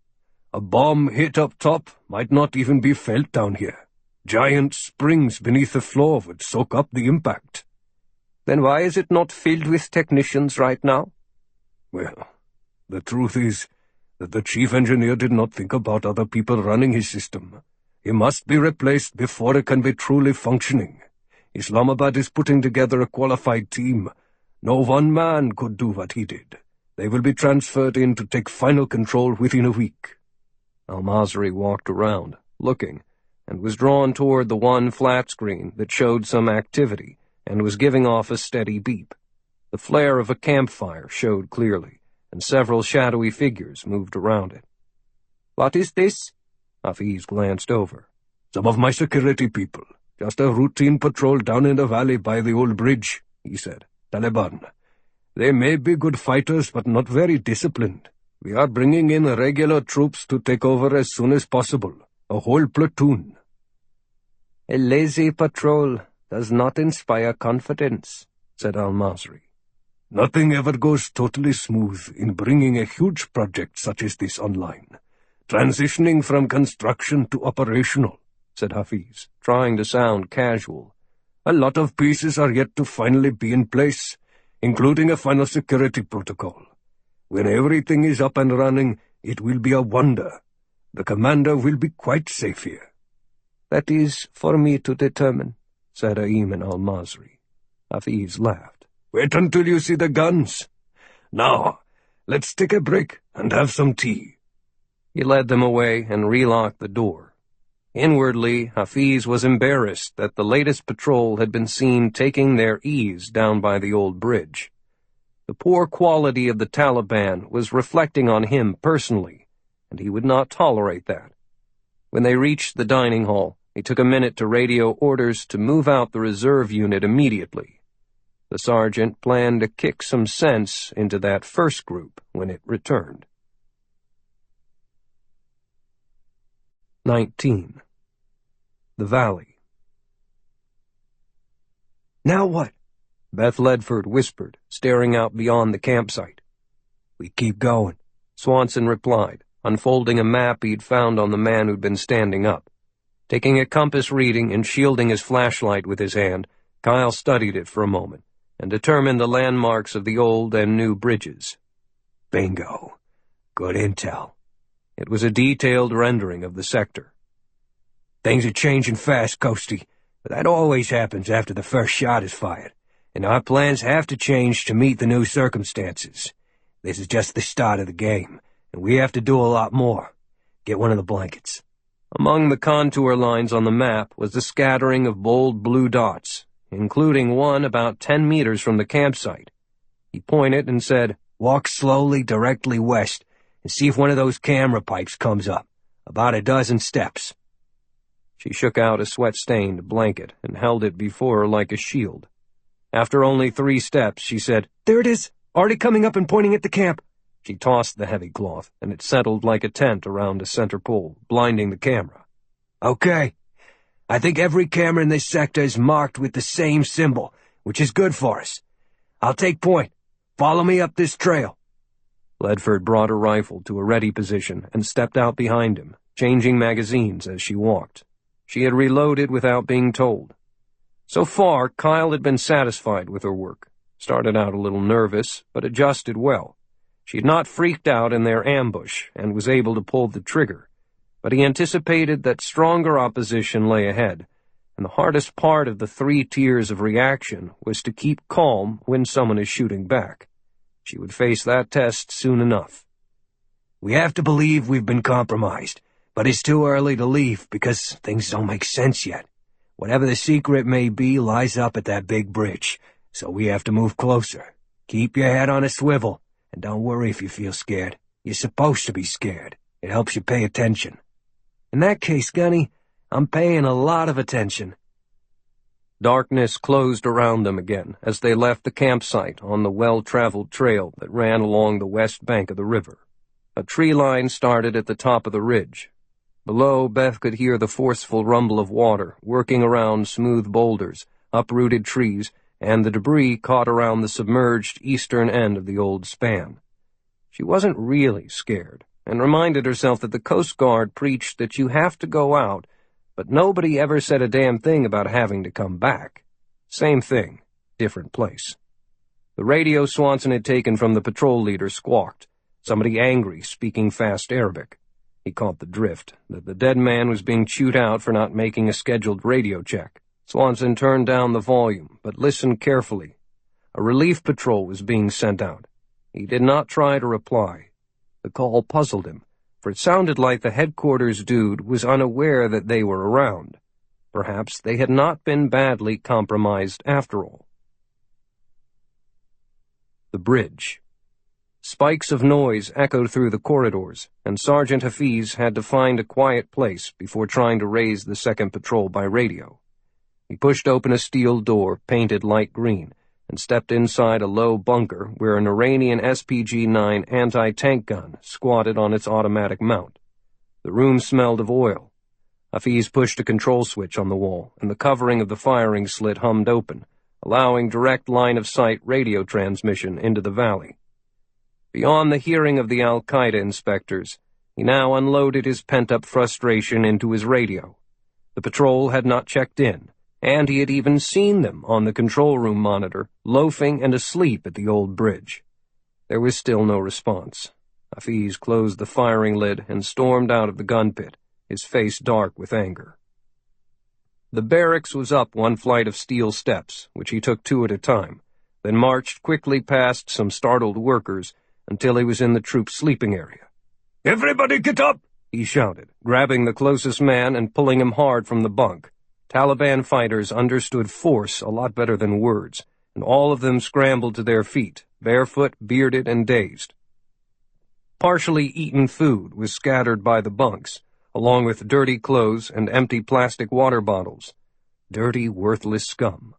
A bomb hit up top might not even be felt down here. Giant springs beneath the floor would soak up the impact." "Then why is it not filled with technicians right now?" "Well, the truth is that the chief engineer did not think about other people running his system. He must be replaced before it can be truly functioning. Islamabad is putting together a qualified team. No one man could do what he did. They will be transferred in to take final control within a week." Al-Masri walked around, looking, and was drawn toward the one flat screen that showed some activity and was giving off a steady beep. The flare of a campfire showed clearly, and several shadowy figures moved around it. "What is this?" Hafiz glanced over. "Some of my security people. Just a routine patrol down in the valley by the old bridge," he said. "Taliban. They may be good fighters, but not very disciplined. We are bringing in regular troops to take over as soon as possible. A whole platoon." "A lazy patrol does not inspire confidence," said Al-Masri. "Nothing ever goes totally smooth in bringing a huge project such as this online. Transitioning from construction to operational," said Hafiz, trying to sound casual. "A lot of pieces are yet to finally be in place, including a final security protocol. When everything is up and running, it will be a wonder. The commander will be quite safe here." "That is for me to determine," said Ayman al-Masri. Hafiz laughed. "Wait until you see the guns. Now, let's take a break and have some tea." He led them away and relocked the door. Inwardly, Hafiz was embarrassed that the latest patrol had been seen taking their ease down by the old bridge. The poor quality of the Taliban was reflecting on him personally, and he would not tolerate that. When they reached the dining hall, he took a minute to radio orders to move out the reserve unit immediately. The sergeant planned to kick some sense into that first group when it returned. 19. The Valley. "Now what?" Beth Ledford whispered, staring out beyond the campsite. "We keep going," Swanson replied, unfolding a map he'd found on the man who'd been standing up. Taking a compass reading and shielding his flashlight with his hand, Kyle studied it for a moment and determined the landmarks of the old and new bridges. "Bingo. Good intel." It was a detailed rendering of the sector. "Things are changing fast, Coastie, but that always happens after the first shot is fired, and our plans have to change to meet the new circumstances. This is just the start of the game, and we have to do a lot more. Get one of the blankets." Among the contour lines on the map was a scattering of bold blue dots, including one about 10 meters from the campsite. He pointed and said, "Walk slowly directly west and see if one of those camera pipes comes up. About a dozen steps." She shook out a sweat-stained blanket and held it before her like a shield. After only 3 steps, she said, "There it is, already coming up and pointing at the camp." She tossed the heavy cloth, and it settled like a tent around a center pole, blinding the camera. "Okay. I think every camera in this sector is marked with the same symbol, which is good for us. I'll take point. Follow me up this trail." Ledford brought her rifle to a ready position and stepped out behind him, changing magazines as she walked. She had reloaded without being told. So far, Kyle had been satisfied with her work. Started out a little nervous, but adjusted well. She had not freaked out in their ambush and was able to pull the trigger, but he anticipated that stronger opposition lay ahead, and the hardest part of the 3 tiers of reaction was to keep calm when someone is shooting back. She would face that test soon enough. "We have to believe we've been compromised, but it's too early to leave because things don't make sense yet. Whatever the secret may be lies up at that big bridge, so we have to move closer. Keep your head on a swivel, and don't worry if you feel scared. You're supposed to be scared. It helps you pay attention." "In that case, Gunny, I'm paying a lot of attention." Darkness closed around them again as they left the campsite on the well-traveled trail that ran along the west bank of the river. A tree line started at the top of the ridge. Below, Beth could hear the forceful rumble of water working around smooth boulders, uprooted trees, and the debris caught around the submerged eastern end of the old span. She wasn't really scared, and reminded herself that the Coast Guard preached that you have to go out, but nobody ever said a damn thing about having to come back. Same thing, different place. The radio Swanson had taken from the patrol leader squawked, somebody angry speaking fast Arabic. He caught the drift, that the dead man was being chewed out for not making a scheduled radio check. Swanson turned down the volume, but listened carefully. A relief patrol was being sent out. He did not try to reply. The call puzzled him, for it sounded like the headquarters dude was unaware that they were around. Perhaps they had not been badly compromised after all. The bridge. Spikes of noise echoed through the corridors, and Sergeant Hafiz had to find a quiet place before trying to raise the second patrol by radio. He pushed open a steel door painted light green and stepped inside a low bunker where an Iranian SPG-9 anti-tank gun squatted on its automatic mount. The room smelled of oil. Hafiz pushed a control switch on the wall, and the covering of the firing slit hummed open, allowing direct line-of-sight radio transmission into the valley. Beyond the hearing of the Al-Qaeda inspectors, he now unloaded his pent-up frustration into his radio. The patrol had not checked in, and he had even seen them on the control room monitor, loafing and asleep at the old bridge. There was still no response. Hafiz closed the firing lid and stormed out of the gun pit, his face dark with anger. The barracks was up one flight of steel steps, which he took two at a time, then marched quickly past some startled workers until he was in the troop's sleeping area. "Everybody get up!" he shouted, grabbing the closest man and pulling him hard from the bunk. Taliban fighters understood force a lot better than words, and all of them scrambled to their feet, barefoot, bearded, and dazed. Partially eaten food was scattered by the bunks, along with dirty clothes and empty plastic water bottles. Dirty, worthless scum.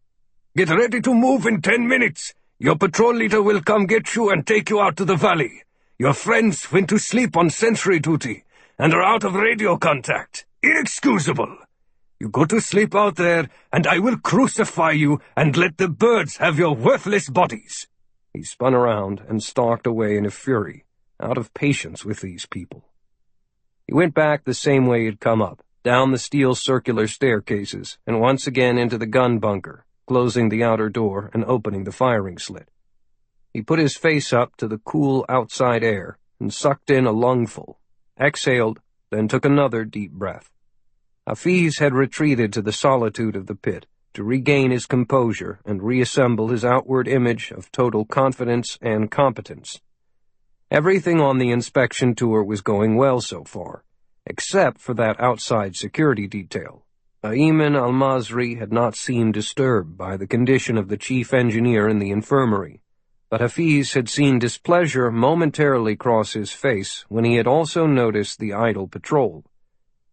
"Get ready to move in 10 minutes. Your patrol leader will come get you and take you out to the valley. Your friends went to sleep on sentry duty and are out of radio contact. Inexcusable. You go to sleep out there, and I will crucify you and let the birds have your worthless bodies." He spun around and stalked away in a fury, out of patience with these people. He went back the same way he'd come up, down the steel circular staircases, and once again into the gun bunker, closing the outer door and opening the firing slit. He put his face up to the cool outside air and sucked in a lungful, exhaled, then took another deep breath. Hafiz had retreated to the solitude of the pit to regain his composure and reassemble his outward image of total confidence and competence. Everything on the inspection tour was going well so far, except for that outside security detail. Ayman al-Masri had not seemed disturbed by the condition of the chief engineer in the infirmary, but Hafiz had seen displeasure momentarily cross his face when he had also noticed the idle patrol.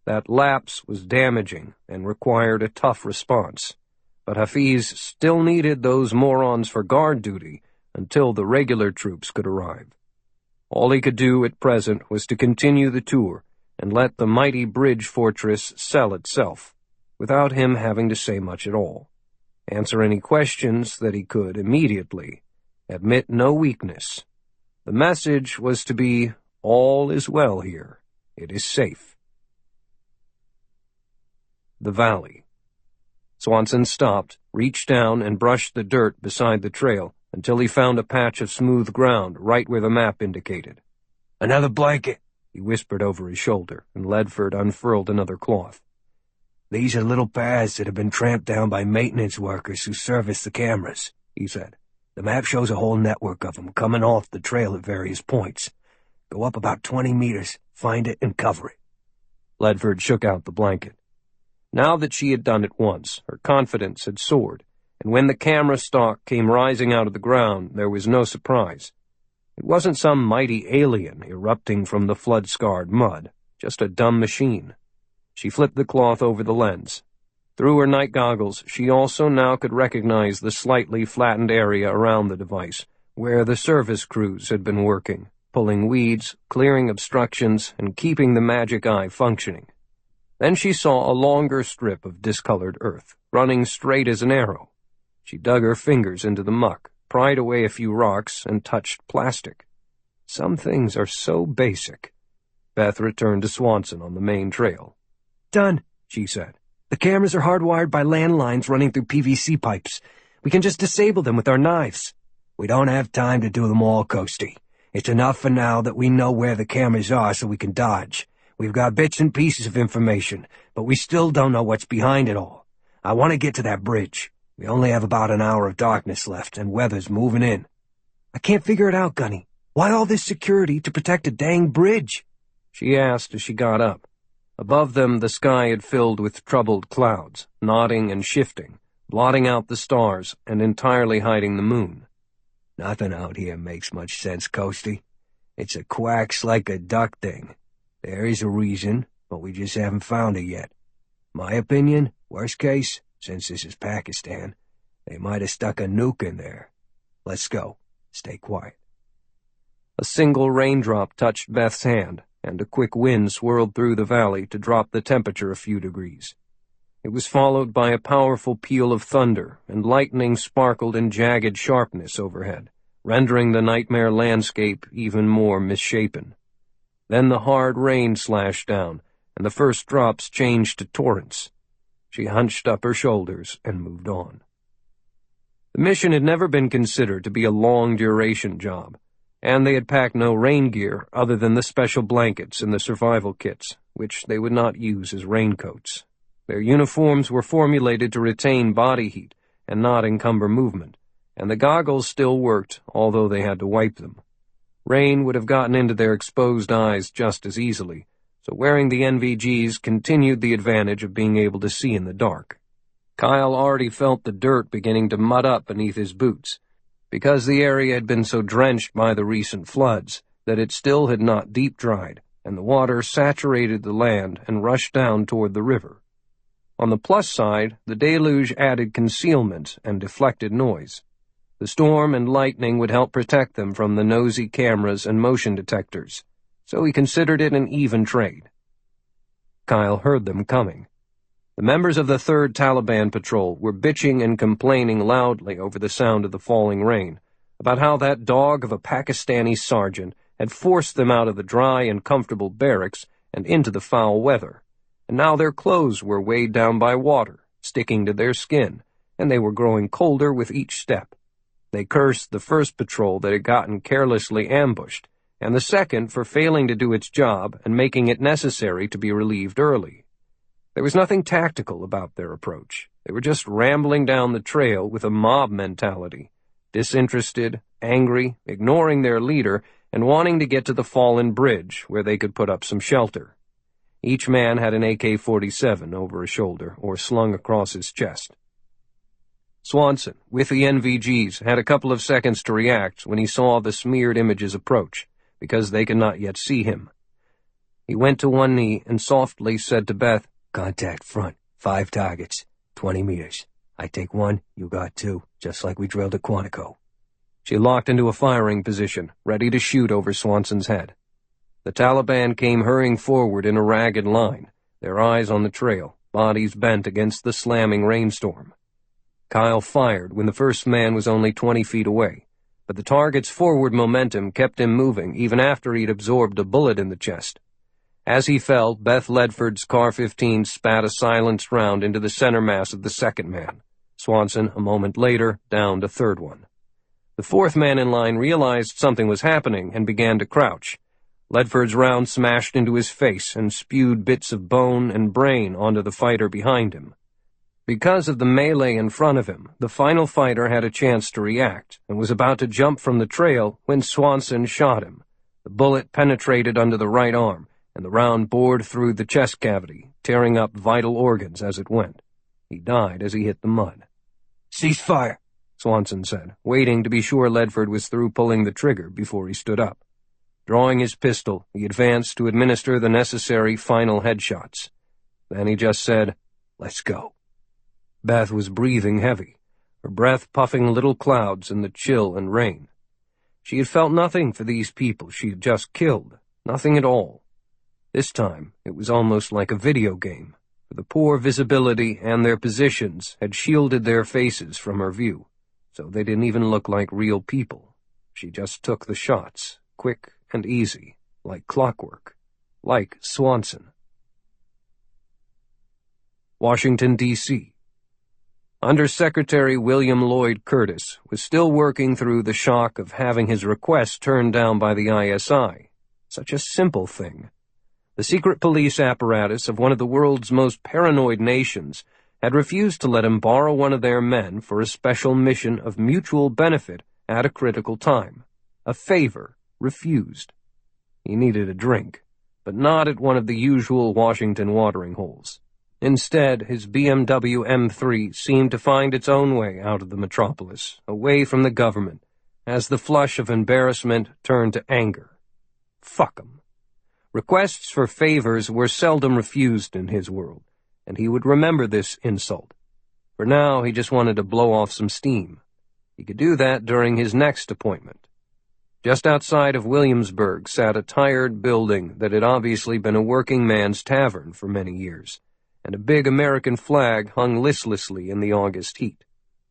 That lapse was damaging and required a tough response, but Hafiz still needed those morons for guard duty until the regular troops could arrive. All he could do at present was to continue the tour and let the mighty bridge fortress sell itself, without him having to say much at all. Answer any questions that he could immediately. Admit no weakness. The message was to be, all is well here. It is safe. The valley. Swanson stopped, reached down, and brushed the dirt beside the trail until he found a patch of smooth ground right where the map indicated. "Another blanket," he whispered over his shoulder, and Ledford unfurled another cloth. "These are little paths that have been tramped down by maintenance workers who service the cameras," he said. "The map shows a whole network of them coming off the trail at various points. Go up about 20 meters, find it, and cover it." Ledford shook out the blanket. Now that she had done it once, her confidence had soared, and when the camera stalk came rising out of the ground, there was no surprise. It wasn't some mighty alien erupting from the flood-scarred mud, just a dumb machine. She flipped the cloth over the lens. Through her night goggles, she also now could recognize the slightly flattened area around the device, where the service crews had been working, pulling weeds, clearing obstructions, and keeping the magic eye functioning. Then she saw a longer strip of discolored earth, running straight as an arrow. She dug her fingers into the muck, pried away a few rocks, and touched plastic. Some things are so basic. Beth returned to Swanson on the main trail. "Done," she said. "The cameras are hardwired by landlines running through PVC pipes. We can just disable them with our knives." "We don't have time to do them all, Coastie. It's enough for now that we know where the cameras are so we can dodge. We've got bits and pieces of information, but we still don't know what's behind it all. I want to get to that bridge. We only have about an hour of darkness left, and weather's moving in." "I can't figure it out, Gunny. Why all this security to protect a dang bridge?" she asked as she got up. Above them, the sky had filled with troubled clouds, nodding and shifting, blotting out the stars and entirely hiding the moon. Nothing out here makes much sense, Coasty. It's a quacks like a duck thing. There is a reason, but we just haven't found it yet. My opinion, worst case, since this is Pakistan, they might have stuck a nuke in there. Let's go. Stay quiet. A single raindrop touched Beth's hand, and a quick wind swirled through the valley to drop the temperature a few degrees. It was followed by a powerful peal of thunder, and lightning sparkled in jagged sharpness overhead, rendering the nightmare landscape even more misshapen. Then the hard rain slashed down, and the first drops changed to torrents. She hunched up her shoulders and moved on. The mission had never been considered to be a long-duration job, and they had packed no rain gear other than the special blankets and the survival kits, which they would not use as raincoats. Their uniforms were formulated to retain body heat and not encumber movement, and the goggles still worked, although they had to wipe them. Rain would have gotten into their exposed eyes just as easily, so wearing the NVGs continued the advantage of being able to see in the dark. Kyle already felt the dirt beginning to mud up beneath his boots, because the area had been so drenched by the recent floods that it still had not deep-dried, and the water saturated the land and rushed down toward the river. On the plus side, the deluge added concealment and deflected noise. The storm and lightning would help protect them from the nosy cameras and motion detectors, so he considered it an even trade. Kyle heard them coming. The members of the 3rd Taliban Patrol were bitching and complaining loudly over the sound of the falling rain, about how that dog of a Pakistani sergeant had forced them out of the dry and comfortable barracks and into the foul weather, and now their clothes were weighed down by water, sticking to their skin, and they were growing colder with each step. They cursed the 1st patrol that had gotten carelessly ambushed, and the 2nd for failing to do its job and making it necessary to be relieved early. There was nothing tactical about their approach. They were just rambling down the trail with a mob mentality, disinterested, angry, ignoring their leader, and wanting to get to the fallen bridge where they could put up some shelter. Each man had an AK-47 over his shoulder or slung across his chest. Swanson, with the NVGs, had a couple of seconds to react when he saw the smeared images approach, because they could not yet see him. He went to one knee and softly said to Beth, Contact front, 5 targets, 20 meters. I take 1, you got 2, just like we drilled at Quantico. She locked into a firing position, ready to shoot over Swanson's head. The Taliban came hurrying forward in a ragged line, their eyes on the trail, bodies bent against the slamming rainstorm. Kyle fired when the first man was only 20 feet away, but the target's forward momentum kept him moving even after he'd absorbed a bullet in the chest. As he fell, Beth Ledford's Car-15 spat a silenced round into the center mass of the second man. Swanson, a moment later, downed a third one. The fourth man in line realized something was happening and began to crouch. Ledford's round smashed into his face and spewed bits of bone and brain onto the fighter behind him. Because of the melee in front of him, the final fighter had a chance to react and was about to jump from the trail when Swanson shot him. The bullet penetrated under the right arm, and the round bored through the chest cavity, tearing up vital organs as it went. He died as he hit the mud. Cease fire, Swanson said, waiting to be sure Ledford was through pulling the trigger before he stood up. Drawing his pistol, he advanced to administer the necessary final headshots. Then he just said, Let's go. Beth was breathing heavy, her breath puffing little clouds in the chill and rain. She had felt nothing for these people she had just killed, nothing at all. This time, it was almost like a video game, for the poor visibility and their positions had shielded their faces from her view, so they didn't even look like real people. She just took the shots, quick and easy, like clockwork, like Swanson. Washington, D.C. Under-Secretary William Lloyd Curtis was still working through the shock of having his request turned down by the ISI. Such a simple thing. The secret police apparatus of one of the world's most paranoid nations had refused to let him borrow one of their men for a special mission of mutual benefit at a critical time. A favor refused. He needed a drink, but not at one of the usual Washington watering holes. Instead, his BMW M3 seemed to find its own way out of the metropolis, away from the government, as the flush of embarrassment turned to anger. Fuck 'em. Requests for favors were seldom refused in his world, and he would remember this insult. For now, he just wanted to blow off some steam. He could do that during his next appointment. Just outside of Williamsburg sat a tired building that had obviously been a working man's tavern for many years, and a big American flag hung listlessly in the August heat.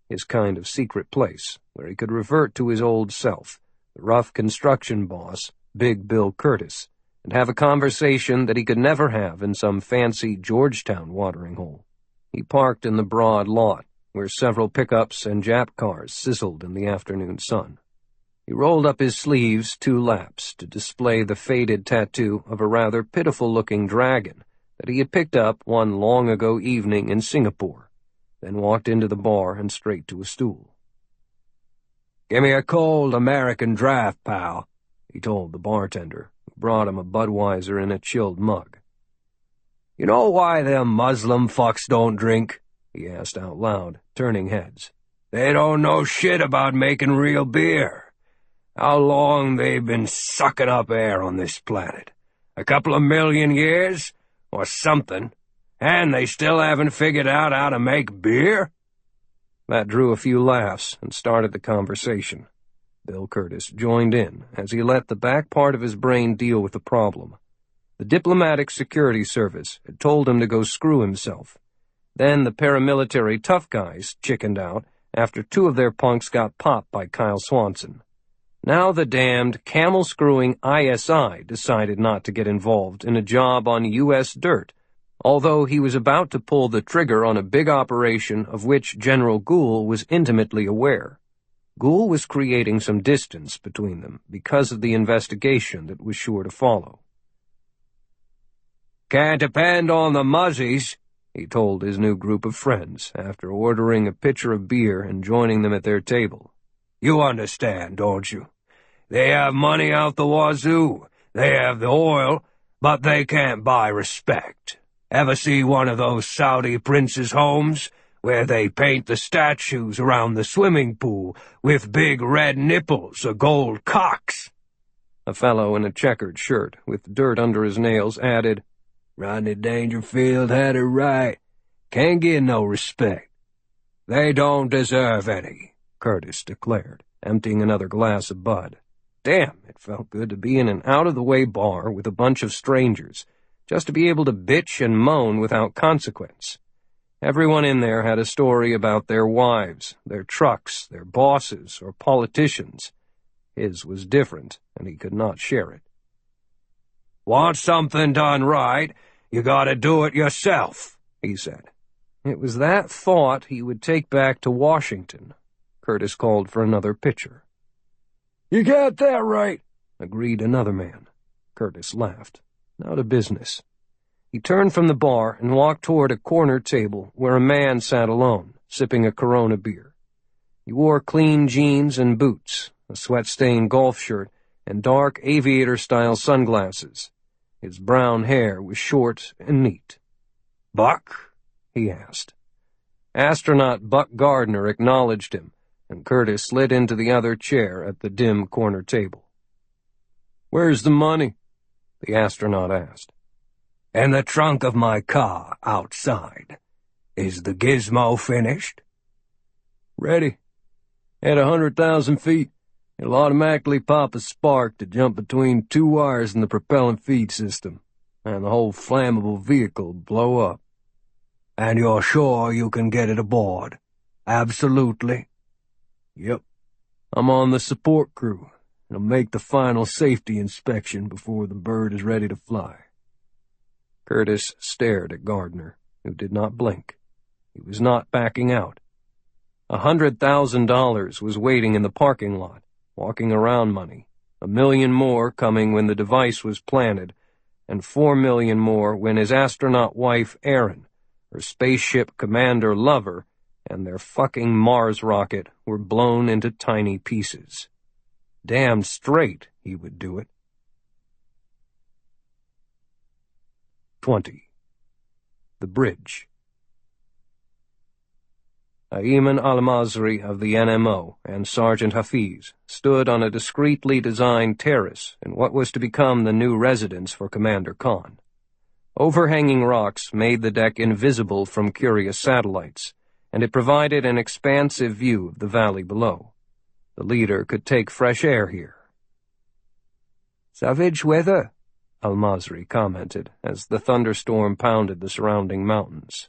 His kind of secret place, where he could revert to his old self, the rough construction boss, Big Bill Curtis, and have a conversation that he could never have in some fancy Georgetown watering hole. He parked in the broad lot, where several pickups and Jap cars sizzled in the afternoon sun. He rolled up his sleeves 2 laps to display the faded tattoo of a rather pitiful-looking dragon that he had picked up one long-ago evening in Singapore, then walked into the bar and straight to a stool. "Give me a cold American draft, pal," he told the bartender, who brought him a Budweiser in a chilled mug. "You know why them Muslim fucks don't drink?" he asked out loud, turning heads. "They don't know shit about making real beer. How long they've been sucking up air on this planet? A couple of million years? Or something. And they still haven't figured out how to make beer?" That drew a few laughs and started the conversation. Bill Curtis joined in as he let the back part of his brain deal with the problem. The Diplomatic Security Service had told him to go screw himself. Then the paramilitary tough guys chickened out after 2 of their punks got popped by Kyle Swanson. Now the damned camel-screwing ISI decided not to get involved in a job on U.S. dirt, although he was about to pull the trigger on a big operation of which General Gould was intimately aware. Gould was creating some distance between them because of the investigation that was sure to follow. "Can't depend on the muzzies," he told his new group of friends after ordering a pitcher of beer and joining them at their table. "You understand, don't you? They have money out the wazoo, they have the oil, but they can't buy respect. Ever see one of those Saudi princes' homes, where they paint the statues around the swimming pool with big red nipples or gold cocks?" A fellow in a checkered shirt, with dirt under his nails, added, "Rodney Dangerfield had it right. Can't get no respect." "They don't deserve any," Curtis declared, emptying another glass of Bud. Damn, it felt good to be in an out-of-the-way bar with a bunch of strangers, just to be able to bitch and moan without consequence. Everyone in there had a story about their wives, their trucks, their bosses, or politicians. His was different, and he could not share it. "Want something done right, you gotta do it yourself," he said. It was that thought he would take back to Washington. Curtis called for another pitcher. "You got that right," agreed another man. Curtis laughed. Now to business. He turned from the bar and walked toward a corner table where a man sat alone, sipping a Corona beer. He wore clean jeans and boots, a sweat-stained golf shirt, and dark aviator-style sunglasses. His brown hair was short and neat. "Buck?" he asked. Astronaut Buck Gardner acknowledged him, and Curtis slid into the other chair at the dim corner table. "Where's the money?" the astronaut asked. "In the trunk of my car, outside. Is the gizmo finished?" "Ready. At 100,000 feet, it'll automatically pop a spark to jump between 2 wires in the propellant feed system, and the whole flammable vehicle will blow up." "And you're sure you can get it aboard? Absolutely?" "Yep. I'm on the support crew. It'll make the final safety inspection before the bird is ready to fly." Curtis stared at Gardner, who did not blink. He was not backing out. $100,000 was waiting in the parking lot, walking around money, $1 million more coming when the device was planted, and $4 million more when his astronaut wife, Erin, her spaceship commander lover, and their fucking Mars rocket were blown into tiny pieces. Damn straight he would do it. 20. The Bridge. Ayman al-Masri of the NMO and Sergeant Hafiz stood on a discreetly designed terrace in what was to become the new residence for Commander Khan. Overhanging rocks made the deck invisible from curious satellites, and it provided an expansive view of the valley below. The leader could take fresh air here. "Savage weather," al-Masri commented as the thunderstorm pounded the surrounding mountains.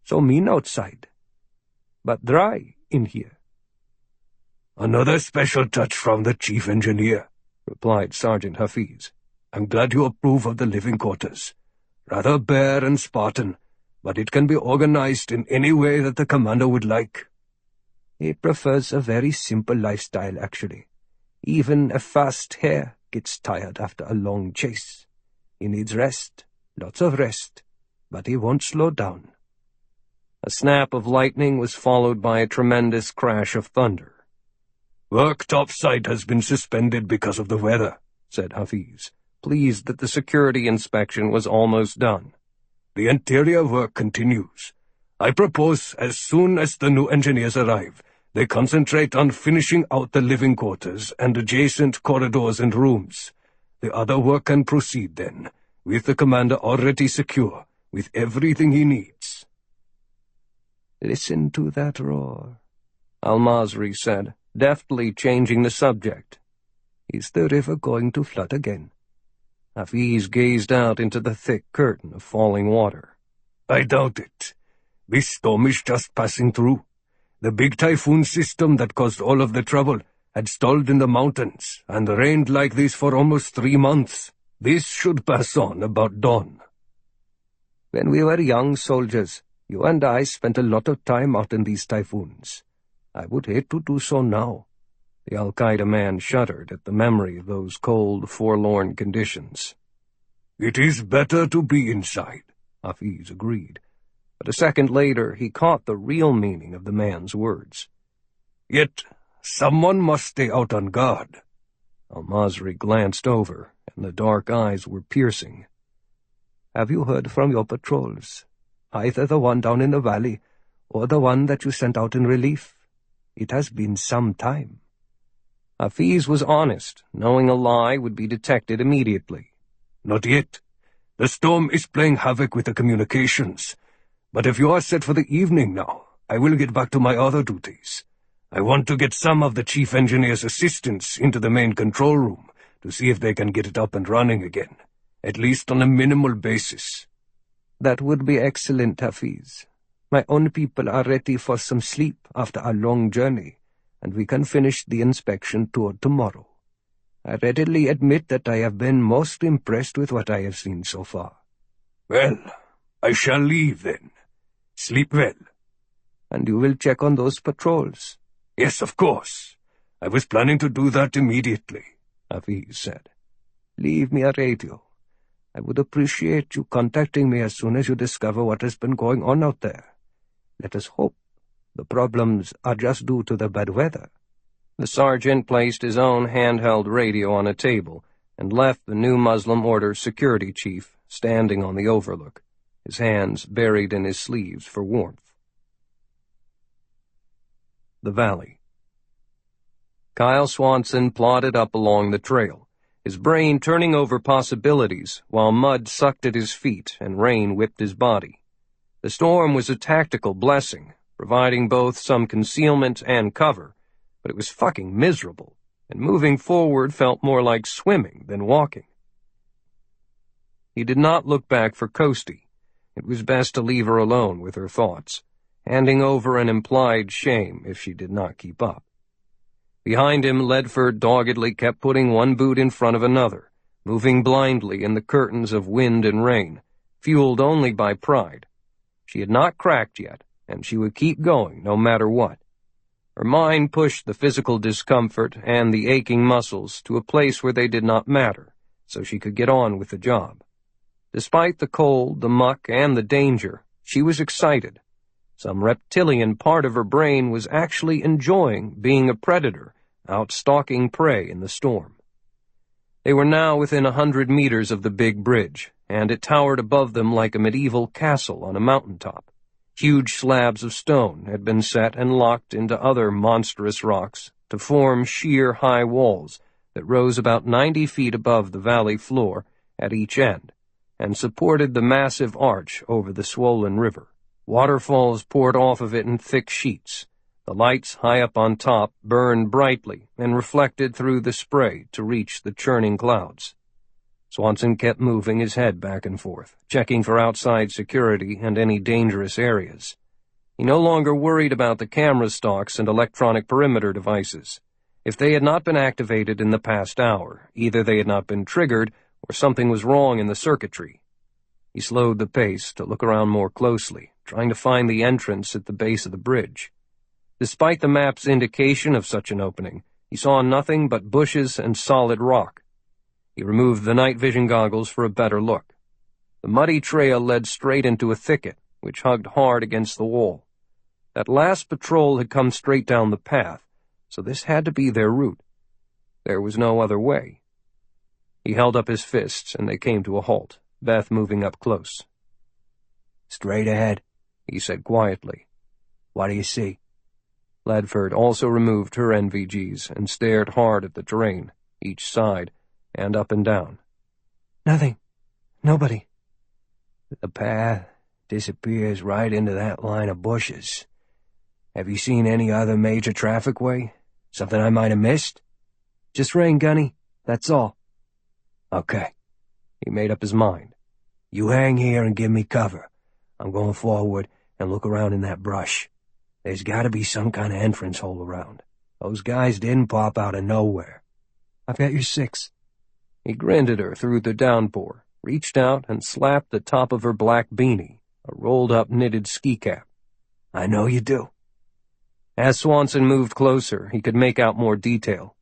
"So mean outside, but dry in here." "Another special touch from the chief engineer," replied Sergeant Hafiz. "I'm glad you approve of the living quarters. Rather bare and Spartan, but it can be organized in any way that the commander would like." "He prefers a very simple lifestyle, actually. Even a fast hare gets tired after a long chase. He needs rest, lots of rest, but he won't slow down." A snap of lightning was followed by a tremendous crash of thunder. "Work topside has been suspended because of the weather," said Hafiz, pleased that the security inspection was almost done. "The interior work continues. I propose as soon as the new engineers arrive, they concentrate on finishing out the living quarters and adjacent corridors and rooms. The other work can proceed then, with the commander already secure, with everything he needs." "Listen to that roar," al-Masri said, deftly changing the subject. "Is the river going to flood again?" Hafiz gazed out into the thick curtain of falling water. "I doubt it. This storm is just passing through. The big typhoon system that caused all of the trouble had stalled in the mountains and rained like this for almost 3 months. This should pass on about dawn." "When we were young soldiers, you and I spent a lot of time out in these typhoons. I would hate to do so now." The Al-Qaeda man shuddered at the memory of those cold, forlorn conditions. "It is better to be inside," Hafiz agreed. But a second later, he caught the real meaning of the man's words. "Yet someone must stay out on guard." Al-Masri glanced over, and the dark eyes were piercing. "Have you heard from your patrols? Either the one down in the valley, or the one that you sent out in relief? It has been some time." Hafiz was honest, knowing a lie would be detected immediately. "Not yet. The storm is playing havoc with the communications. But if you are set for the evening now, I will get back to my other duties. I want to get some of the chief engineer's assistants into the main control room to see if they can get it up and running again, at least on a minimal basis." "That would be excellent, Hafiz. My own people are ready for some sleep after a long journey, and we can finish the inspection tour tomorrow. I readily admit that I have been most impressed with what I have seen so far." "Well, I shall leave then. Sleep well." "And you will check on those patrols?" "Yes, of course. I was planning to do that immediately," Hafiz said. "Leave me a radio. I would appreciate you contacting me as soon as you discover what has been going on out there. Let us hope the problems are just due to the bad weather." The sergeant placed his own handheld radio on a table and left the new Muslim Order security chief standing on the overlook, his hands buried in his sleeves for warmth. The valley. Kyle Swanson plodded up along the trail, his brain turning over possibilities while mud sucked at his feet and rain whipped his body. The storm was a tactical blessing, providing both some concealment and cover, but it was fucking miserable, and moving forward felt more like swimming than walking. He did not look back for Coastie. It was best to leave her alone with her thoughts, handing over an implied shame if she did not keep up. Behind him, Ledford doggedly kept putting one boot in front of another, moving blindly in the curtains of wind and rain, fueled only by pride. She had not cracked yet, and she would keep going no matter what. Her mind pushed the physical discomfort and the aching muscles to a place where they did not matter, so she could get on with the job. Despite the cold, the muck, and the danger, she was excited. Some reptilian part of her brain was actually enjoying being a predator, out stalking prey in the storm. They were now within 100 meters of the big bridge, and it towered above them like a medieval castle on a mountaintop. Huge slabs of stone had been set and locked into other monstrous rocks to form sheer high walls that rose about 90 feet above the valley floor at each end, and supported the massive arch over the swollen river. Waterfalls poured off of it in thick sheets. The lights high up on top burned brightly and reflected through the spray to reach the churning clouds. Swanson kept moving his head back and forth, checking for outside security and any dangerous areas. He no longer worried about the camera stalks and electronic perimeter devices. If they had not been activated in the past hour, either they had not been triggered or something was wrong in the circuitry. He slowed the pace to look around more closely, trying to find the entrance at the base of the bridge. Despite the map's indication of such an opening, he saw nothing but bushes and solid rock. He removed the night vision goggles for a better look. The muddy trail led straight into a thicket, which hugged hard against the wall. That last patrol had come straight down the path, so this had to be their route. There was no other way. He held up his fists, and they came to a halt, Beth moving up close. "Straight ahead," he said quietly. "What do you see?" Ledford also removed her NVGs and stared hard at the terrain, each side, and up and down. "Nothing. Nobody." "The path disappears right into that line of bushes. Have you seen any other major traffic way? Something I might have missed?" "Just rain, Gunny. That's all." "Okay." He made up his mind. "You hang here and give me cover. I'm going forward and look around in that brush. There's got to be some kind of entrance hole around. Those guys didn't pop out of nowhere." "I've got your 6. He grinned at her through the downpour, reached out and slapped the top of her black beanie, a rolled-up knitted ski cap. "I know you do." As Swanson moved closer, he could make out more detail.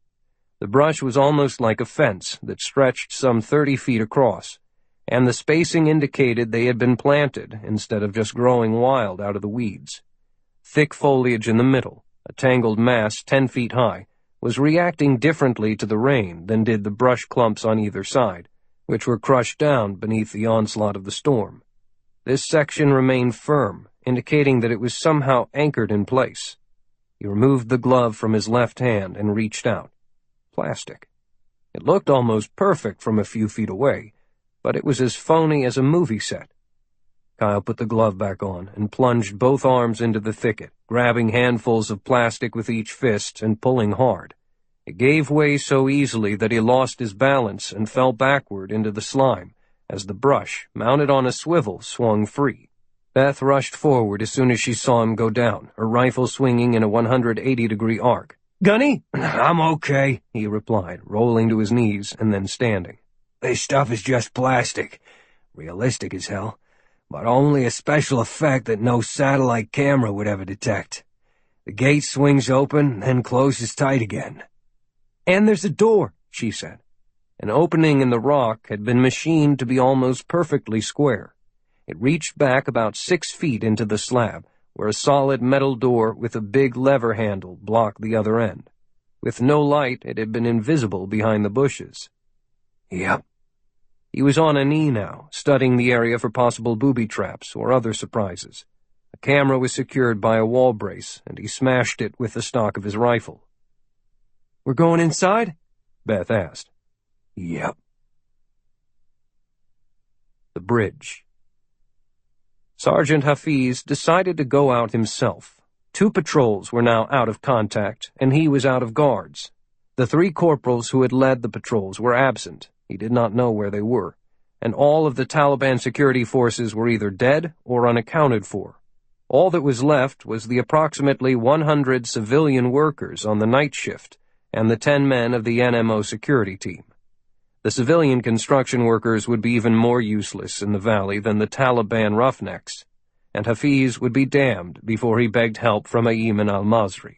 The brush was almost like a fence that stretched some 30 feet across, and the spacing indicated they had been planted instead of just growing wild out of the weeds. Thick foliage in the middle, a tangled mass 10 feet high, was reacting differently to the rain than did the brush clumps on either side, which were crushed down beneath the onslaught of the storm. This section remained firm, indicating that it was somehow anchored in place. He removed the glove from his left hand and reached out. Plastic. It looked almost perfect from a few feet away, but it was as phony as a movie set. Kyle put the glove back on and plunged both arms into the thicket, grabbing handfuls of plastic with each fist and pulling hard. It gave way so easily that he lost his balance and fell backward into the slime as the brush, mounted on a swivel, swung free. Beth rushed forward as soon as she saw him go down, her rifle swinging in a 180-degree arc. "Gunny?" "I'm okay," he replied, rolling to his knees and then standing. "This stuff is just plastic. Realistic as hell. But only a special effect that no satellite camera would ever detect. The gate swings open, then closes tight again." "And there's a door," she said. An opening in the rock had been machined to be almost perfectly square. It reached back about 6 feet into the slab, where a solid metal door with a big lever handle blocked the other end. With no light, it had been invisible behind the bushes. "Yep." He was on a knee now, studying the area for possible booby traps or other surprises. A camera was secured by a wall brace, and he smashed it with the stock of his rifle. "We're going inside?" Beth asked. "Yep." The bridge. Sergeant Hafiz decided to go out himself. 2 patrols were now out of contact, and he was out of guards. The 3 corporals who had led the patrols were absent. He did not know where they were, and all of the Taliban security forces were either dead or unaccounted for. All that was left was the approximately 100 civilian workers on the night shift and the 10 men of the NMO security team. The civilian construction workers would be even more useless in the valley than the Taliban roughnecks, and Hafiz would be damned before he begged help from Ayman al-Masri.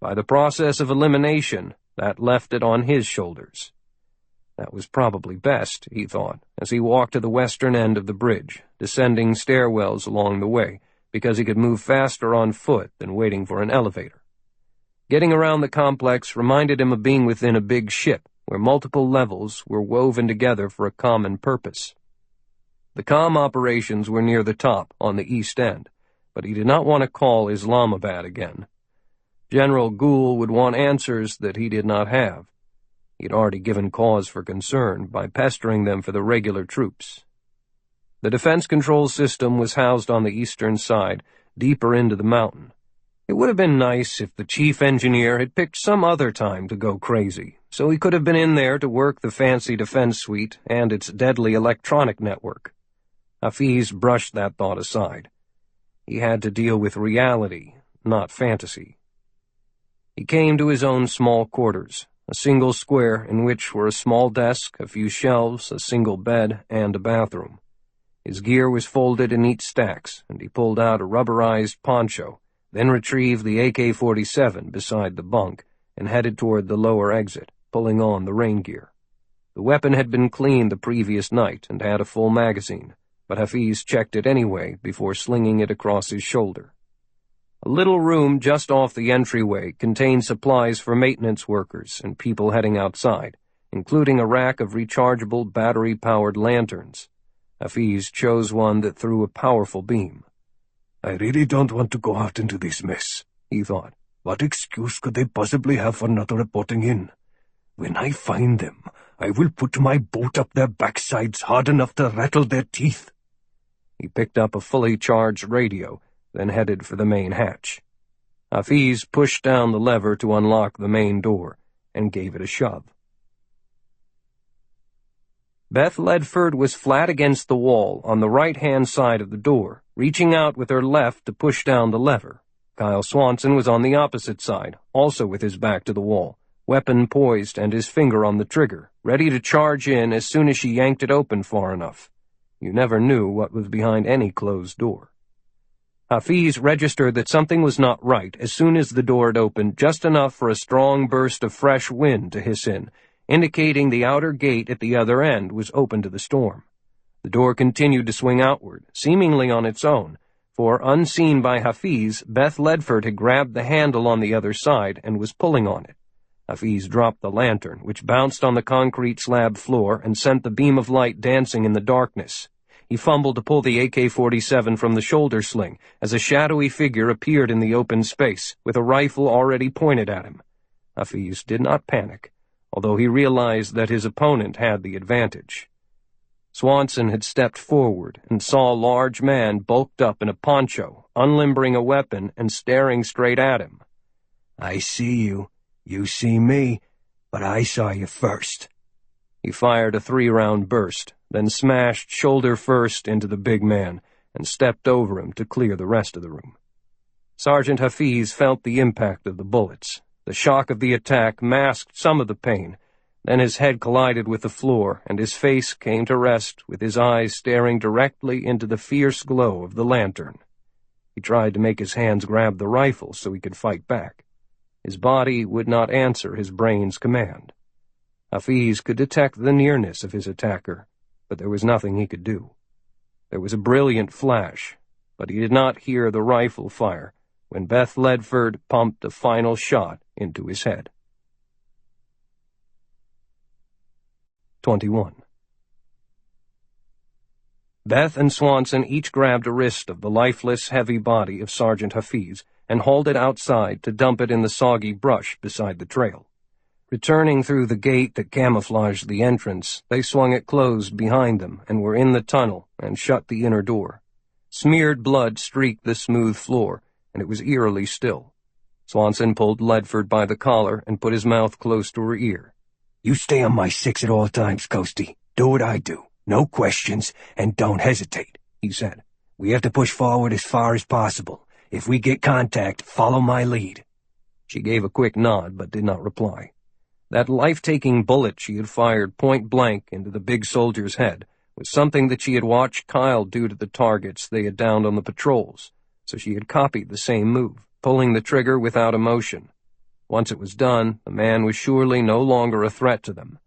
By the process of elimination, that left it on his shoulders. That was probably best, he thought, as he walked to the western end of the bridge, descending stairwells along the way, because he could move faster on foot than waiting for an elevator. Getting around the complex reminded him of being within a big ship, where multiple levels were woven together for a common purpose. The comm operations were near the top, on the east end, but he did not want to call Islamabad again. General Ghul would want answers that he did not have. He had already given cause for concern by pestering them for the regular troops. The defense control system was housed on the eastern side, deeper into the mountain. It would have been nice if the chief engineer had picked some other time to go crazy, so he could have been in there to work the fancy defense suite and its deadly electronic network. Hafiz brushed that thought aside. He had to deal with reality, not fantasy. He came to his own small quarters, a single square in which were a small desk, a few shelves, a single bed, and a bathroom. His gear was folded in neat stacks, and he pulled out a rubberized poncho, then retrieved the AK-47 beside the bunk and headed toward the lower exit, pulling on the rain gear. The weapon had been cleaned the previous night and had a full magazine, but Hafiz checked it anyway before slinging it across his shoulder. A little room just off the entryway contained supplies for maintenance workers and people heading outside, including a rack of rechargeable battery-powered lanterns. Hafiz chose one that threw a powerful beam. I really don't want to go out into this mess, he thought. What excuse could they possibly have for not reporting in? When I find them, I will put my boot up their backsides hard enough to rattle their teeth. He picked up a fully charged radio, then headed for the main hatch. Hafiz pushed down the lever to unlock the main door and gave it a shove. Beth Ledford was flat against the wall on the right-hand side of the door, reaching out with her left to push down the lever. Kyle Swanson was on the opposite side, also with his back to the wall, weapon poised and his finger on the trigger, ready to charge in as soon as she yanked it open far enough. You never knew what was behind any closed door. Hafiz registered that something was not right as soon as the door had opened just enough for a strong burst of fresh wind to hiss in, indicating the outer gate at the other end was open to the storm. The door continued to swing outward, seemingly on its own, for, unseen by Hafiz, Beth Ledford had grabbed the handle on the other side and was pulling on it. Hafiz dropped the lantern, which bounced on the concrete slab floor and sent the beam of light dancing in the darkness. He fumbled to pull the AK-47 from the shoulder sling as a shadowy figure appeared in the open space, with a rifle already pointed at him. Hafiz did not panic, although he realized that his opponent had the advantage. Swanson had stepped forward and saw a large man bulked up in a poncho, unlimbering a weapon and staring straight at him. I see you. You see me, but I saw you first. He fired a 3-round burst, then smashed shoulder first into the big man and stepped over him to clear the rest of the room. Sergeant Hafiz felt the impact of the bullets. The shock of the attack masked some of the pain. Then his head collided with the floor, and his face came to rest with his eyes staring directly into the fierce glow of the lantern. He tried to make his hands grab the rifle so he could fight back. His body would not answer his brain's command. Hafiz could detect the nearness of his attacker, but there was nothing he could do. There was a brilliant flash, but he did not hear the rifle fire when Beth Ledford pumped a final shot into his head. 21. Beth and Swanson each grabbed a wrist of the lifeless, heavy body of Sergeant Hafiz and hauled it outside to dump it in the soggy brush beside the trail. Returning through the gate that camouflaged the entrance, they swung it closed behind them and were in the tunnel and shut the inner door. Smeared blood streaked the smooth floor, and it was eerily still. Swanson pulled Ledford by the collar and put his mouth close to her ear. You stay on my 6 at all times, Coastie. Do what I do. No questions, and don't hesitate, he said. We have to push forward as far as possible. If we get contact, follow my lead. She gave a quick nod, but did not reply. That life-taking bullet she had fired point-blank into the big soldier's head was something that she had watched Kyle do to the targets they had downed on the patrols, so she had copied the same move, pulling the trigger without emotion. Once it was done, the man was surely no longer a threat to them.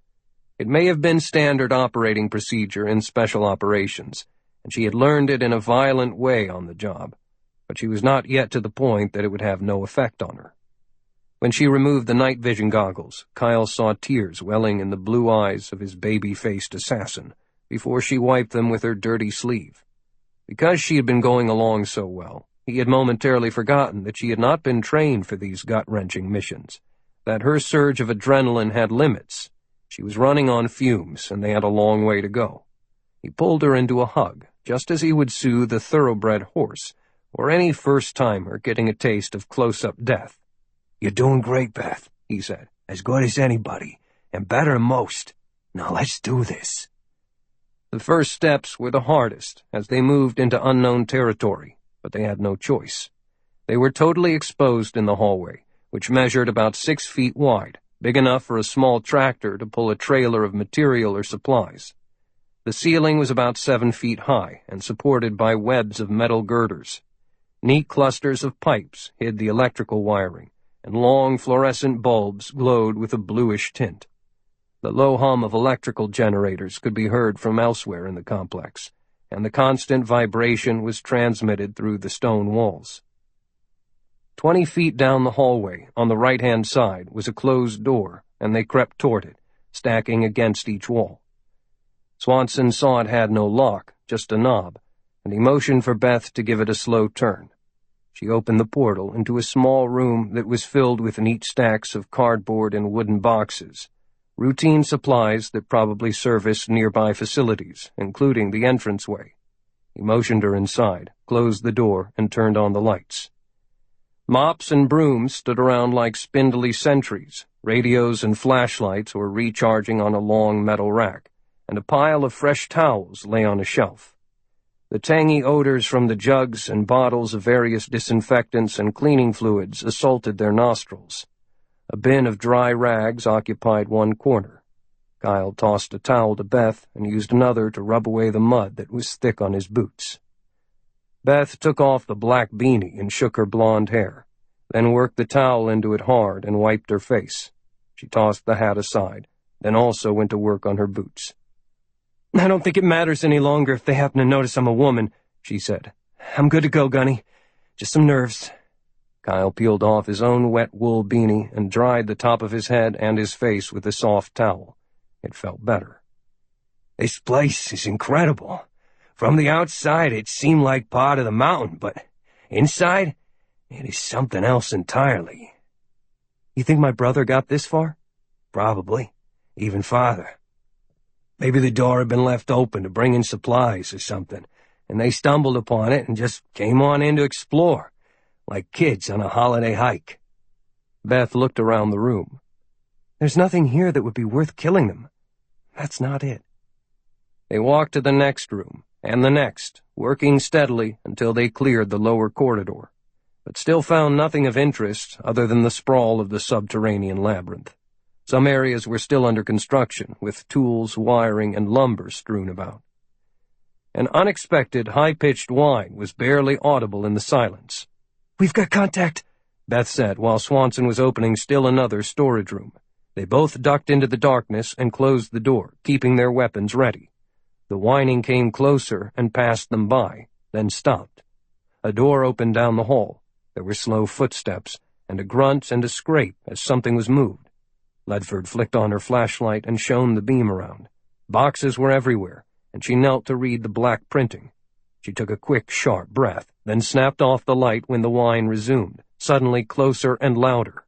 It may have been standard operating procedure in special operations, and she had learned it in a violent way on the job, but she was not yet to the point that it would have no effect on her. When she removed the night vision goggles, Kyle saw tears welling in the blue eyes of his baby-faced assassin before she wiped them with her dirty sleeve. Because she had been going along so well, he had momentarily forgotten that she had not been trained for these gut-wrenching missions, that her surge of adrenaline had limits. She was running on fumes, and they had a long way to go. He pulled her into a hug, just as he would soothe a thoroughbred horse, or any first-timer getting a taste of close-up death. "You're doing great, Beth," he said. "As good as anybody, and better than most. Now let's do this." The first steps were the hardest, as they moved into unknown territory, but they had no choice. They were totally exposed in the hallway, which measured about 6 feet wide, big enough for a small tractor to pull a trailer of material or supplies. The ceiling was about 7 feet high and supported by webs of metal girders. Neat clusters of pipes hid the electrical wiring, and long fluorescent bulbs glowed with a bluish tint. The low hum of electrical generators could be heard from elsewhere in the complex, and the constant vibration was transmitted through the stone walls. 20 feet down the hallway, on the right-hand side, was a closed door, and they crept toward it, stacking against each wall. Swanson saw it had no lock, just a knob, and he motioned for Beth to give it a slow turn. She opened the portal into a small room that was filled with neat stacks of cardboard and wooden boxes, routine supplies that probably serviced nearby facilities, including the entranceway. He motioned her inside, closed the door, and turned on the lights. Mops and brooms stood around like spindly sentries, radios and flashlights were recharging on a long metal rack, and a pile of fresh towels lay on a shelf. The tangy odors from the jugs and bottles of various disinfectants and cleaning fluids assaulted their nostrils. A bin of dry rags occupied one corner. Kyle tossed a towel to Beth and used another to rub away the mud that was thick on his boots. Beth took off the black beanie and shook her blonde hair, then worked the towel into it hard and wiped her face. She tossed the hat aside, then also went to work on her boots. "I don't think it matters any longer if they happen to notice I'm a woman," she said. "I'm good to go, Gunny. Just some nerves." Kyle peeled off his own wet wool beanie and dried the top of his head and his face with a soft towel. It felt better. "This place is incredible. From the outside it seemed like part of the mountain, but inside it is something else entirely." "You think my brother got this far?" "Probably. Even farther. Maybe the door had been left open to bring in supplies or something, and they stumbled upon it and just came on in to explore, like kids on a holiday hike." Beth looked around the room. "There's nothing here that would be worth killing them. That's not it." They walked to the next room, and the next, working steadily until they cleared the lower corridor, but still found nothing of interest other than the sprawl of the subterranean labyrinth. Some areas were still under construction, with tools, wiring, and lumber strewn about. An unexpected, high-pitched whine was barely audible in the silence. "We've got contact," Beth said, while Swanson was opening still another storage room. They both ducked into the darkness and closed the door, keeping their weapons ready. The whining came closer and passed them by, then stopped. A door opened down the hall. There were slow footsteps, and a grunt and a scrape as something was moved. Ledford flicked on her flashlight and shone the beam around. Boxes were everywhere, and she knelt to read the black printing. She took a quick, sharp breath, then snapped off the light when the whine resumed, suddenly closer and louder.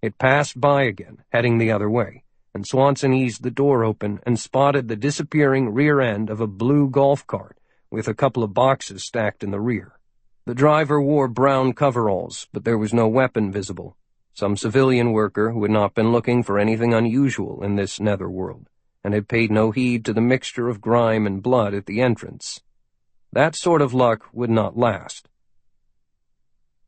It passed by again, heading the other way, and Swanson eased the door open and spotted the disappearing rear end of a blue golf cart with a couple of boxes stacked in the rear. The driver wore brown coveralls, but there was no weapon visible. Some civilian worker who had not been looking for anything unusual in this netherworld, and had paid no heed to the mixture of grime and blood at the entrance. That sort of luck would not last.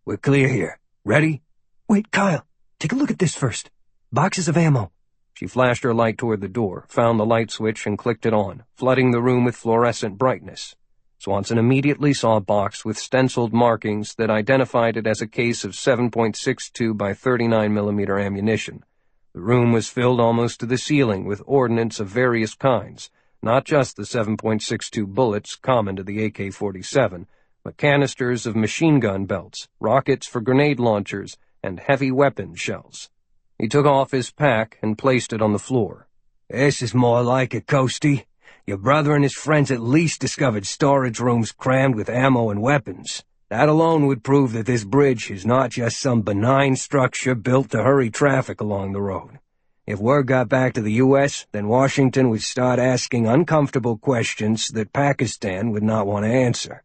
"We're clear here. Ready?" "Wait, Kyle, take a look at this first. Boxes of ammo." She flashed her light toward the door, found the light switch, and clicked it on, flooding the room with fluorescent brightness. Swanson immediately saw a box with stenciled markings that identified it as a case of 7.62 by 39mm ammunition. The room was filled almost to the ceiling with ordnance of various kinds, not just the 7.62 bullets common to the AK-47, but canisters of machine gun belts, rockets for grenade launchers, and heavy weapon shells. He took off his pack and placed it on the floor. "This is more like it, Coastie. Your brother and his friends at least discovered storage rooms crammed with ammo and weapons. That alone would prove that this bridge is not just some benign structure built to hurry traffic along the road. If word got back to the U.S., then Washington would start asking uncomfortable questions that Pakistan would not want to answer."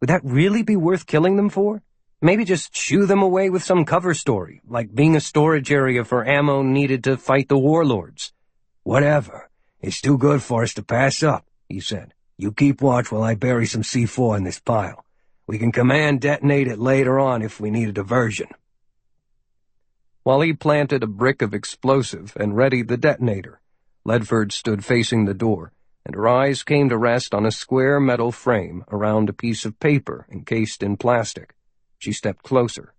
Would that really be worth killing them for? Maybe just shoo them away with some cover story, like being a storage area for ammo needed to fight the warlords. "Whatever. It's too good for us to pass up," he said. "You keep watch while I bury some C4 in this pile. We can command detonate it later on if we need a diversion." While he planted a brick of explosive and readied the detonator, Ledford stood facing the door, and her eyes came to rest on a square metal frame around a piece of paper encased in plastic. She stepped closer.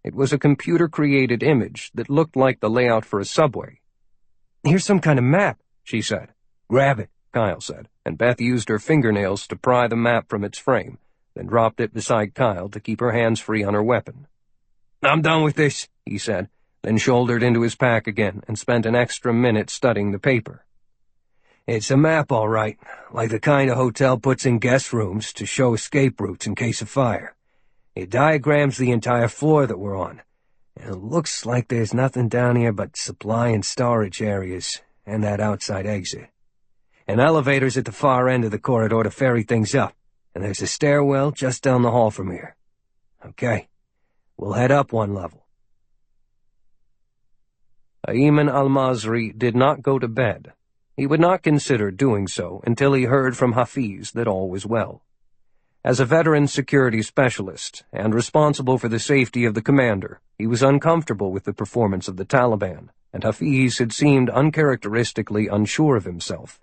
It was a computer-created image that looked like the layout for a subway. "Here's some kind of map," she said. "Grab it," Kyle said, and Beth used her fingernails to pry the map from its frame, then dropped it beside Kyle to keep her hands free on her weapon. "I'm done with this," he said, then shouldered into his pack again and spent an extra minute studying the paper. "It's a map, all right, like the kind a hotel puts in guest rooms to show escape routes in case of fire. It diagrams the entire floor that we're on, and it looks like there's nothing down here but supply and storage areas and that outside exit. An elevator's at the far end of the corridor to ferry things up, and there's a stairwell just down the hall from here. Okay, we'll head up one level." Ayman al-Masri did not go to bed. He would not consider doing so until he heard from Hafiz that all was well. As a veteran security specialist and responsible for the safety of the commander, he was uncomfortable with the performance of the Taliban, and Hafiz had seemed uncharacteristically unsure of himself.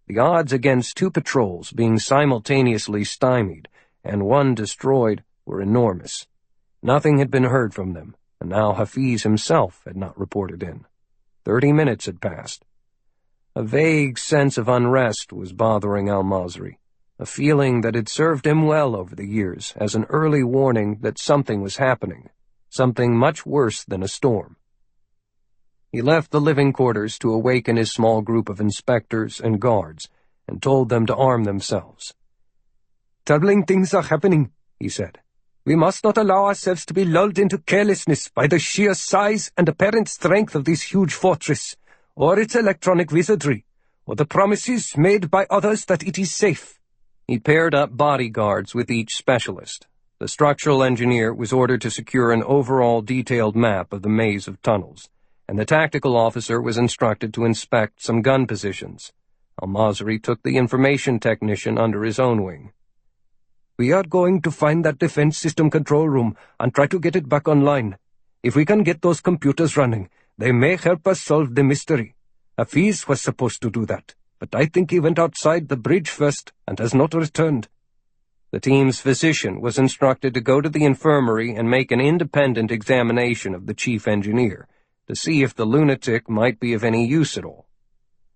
The odds against 2 patrols being simultaneously stymied and 1 destroyed were enormous. Nothing had been heard from them, and now Hafiz himself had not reported in. 30 minutes had passed. A vague sense of unrest was bothering al-Masri, a feeling that had served him well over the years as an early warning that something was happening, something much worse than a storm. He left the living quarters to awaken his small group of inspectors and guards, and told them to arm themselves. "Troubling things are happening," he said. "We must not allow ourselves to be lulled into carelessness by the sheer size and apparent strength of this huge fortress, or its electronic wizardry, or the promises made by others that it is safe." He paired up bodyguards with each specialist. The structural engineer was ordered to secure an overall detailed map of the maze of tunnels, and the tactical officer was instructed to inspect some gun positions. Al-Masri took the information technician under his own wing. "We are going to find that defense system control room and try to get it back online. If we can get those computers running, they may help us solve the mystery. Hafiz was supposed to do that, but I think he went outside the bridge first and has not returned." The team's physician was instructed to go to the infirmary and make an independent examination of the chief engineer, to see if the lunatic might be of any use at all.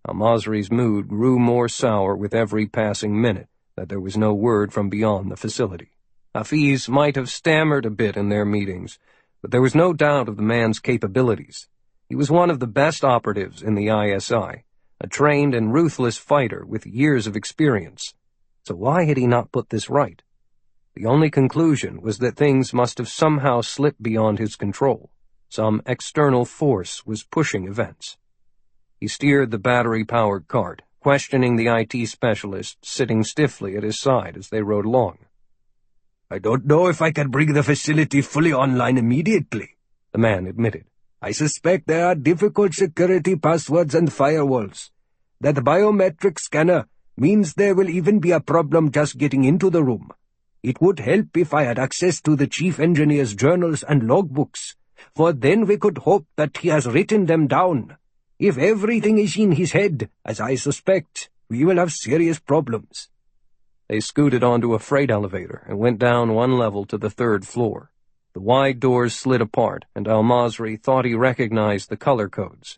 Al-Masri's mood grew more sour with every passing minute that there was no word from beyond the facility. Hafiz might have stammered a bit in their meetings, but there was no doubt of the man's capabilities. He was one of the best operatives in the ISI, a trained and ruthless fighter with years of experience. So why had he not put this right? The only conclusion was that things must have somehow slipped beyond his control. Some external force was pushing events. He steered the battery-powered cart, questioning the IT specialist sitting stiffly at his side as they rode along. "I don't know if I can bring the facility fully online immediately," the man admitted. "I suspect there are difficult security passwords and firewalls. That biometric scanner means there will even be a problem just getting into the room. It would help if I had access to the chief engineer's journals and logbooks, for then we could hope that he has written them down. If everything is in his head, as I suspect, we will have serious problems." They scooted onto a freight elevator and went down 1 level to the 3rd floor. The wide doors slid apart, and Al-Masri thought he recognized the color codes.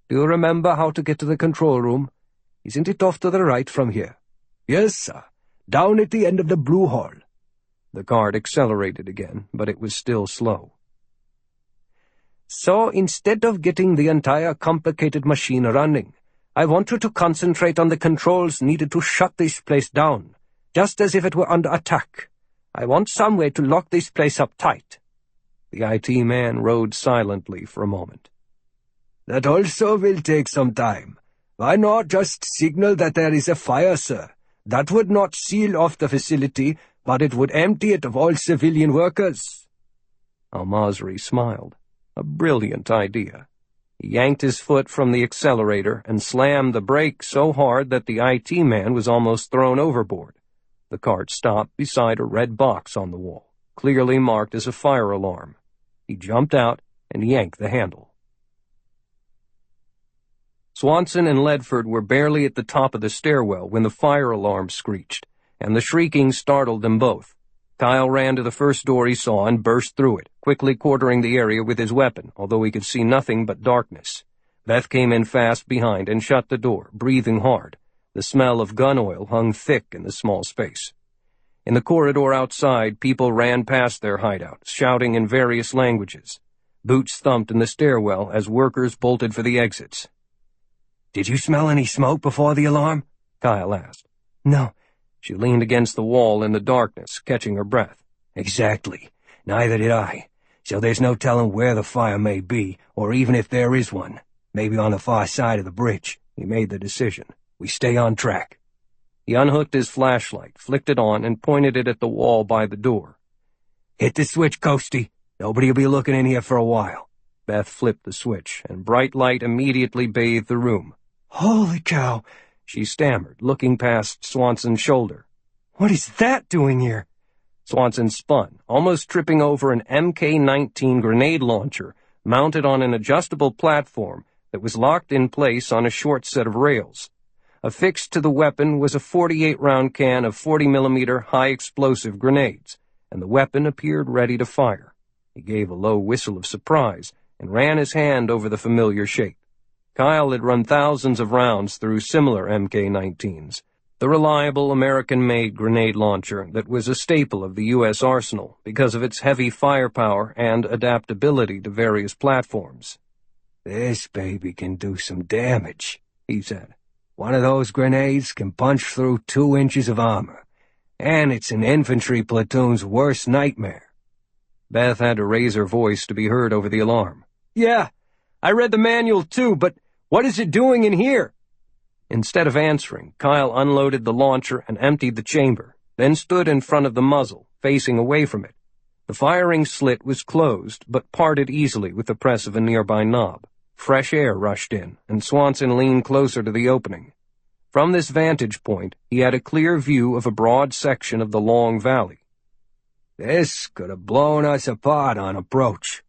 "Do you remember how to get to the control room? Isn't it off to the right from here?" "Yes, sir. Down at the end of the blue hall." The cart accelerated again, but it was still slow. So instead of getting the entire complicated machine running, I want you to concentrate on the controls needed to shut this place down, just as if it were under attack. I want some way to lock this place up tight." The IT man rode silently for a moment. "That also will take some time. Why not just signal that there is a fire, sir? That would not seal off the facility, but it would empty it of all civilian workers." Al-Masri smiled. A brilliant idea. He yanked his foot from the accelerator and slammed the brake so hard that the IT man was almost thrown overboard. The cart stopped beside a red box on the wall, clearly marked as a fire alarm. He jumped out and yanked the handle. Swanson and Ledford were barely at the top of the stairwell when the fire alarm screeched, and the shrieking startled them both. Kyle ran to the first door he saw and burst through it, quickly quartering the area with his weapon, although he could see nothing but darkness. Beth came in fast behind and shut the door, breathing hard. The smell of gun oil hung thick in the small space. In the corridor outside, people ran past their hideouts, shouting in various languages. Boots thumped in the stairwell as workers bolted for the exits. "Did you smell any smoke before the alarm?" Kyle asked. "No." She leaned against the wall in the darkness, catching her breath. "Exactly. Neither did I. So there's no telling where the fire may be, or even if there is one. Maybe on the far side of the bridge." He made the decision. "We stay on track." He unhooked his flashlight, flicked it on, and pointed it at the wall by the door. "Hit the switch, Coastie. Nobody'll be looking in here for a while." Beth flipped the switch, and bright light immediately bathed the room. "Holy cow!" she stammered, looking past Swanson's shoulder. "What is that doing here?" Swanson spun, almost tripping over an MK-19 grenade launcher mounted on an adjustable platform that was locked in place on a short set of rails. Affixed to the weapon was a 48-round can of 40mm high-explosive grenades, and the weapon appeared ready to fire. He gave a low whistle of surprise and ran his hand over the familiar shape. Kyle had run thousands of rounds through similar MK-19s, the reliable American-made grenade launcher that was a staple of the U.S. arsenal because of its heavy firepower and adaptability to various platforms. "This baby can do some damage," he said. "One of those grenades can punch through 2 inches of armor, and it's an infantry platoon's worst nightmare." Beth had to raise her voice to be heard over the alarm. "Yeah, I read the manual too, but what is it doing in here?" Instead of answering, Kyle unloaded the launcher and emptied the chamber, then stood in front of the muzzle, facing away from it. The firing slit was closed, but parted easily with the press of a nearby knob. Fresh air rushed in, and Swanson leaned closer to the opening. From this vantage point, he had a clear view of a broad section of the long valley. "This could have blown us apart on approach,"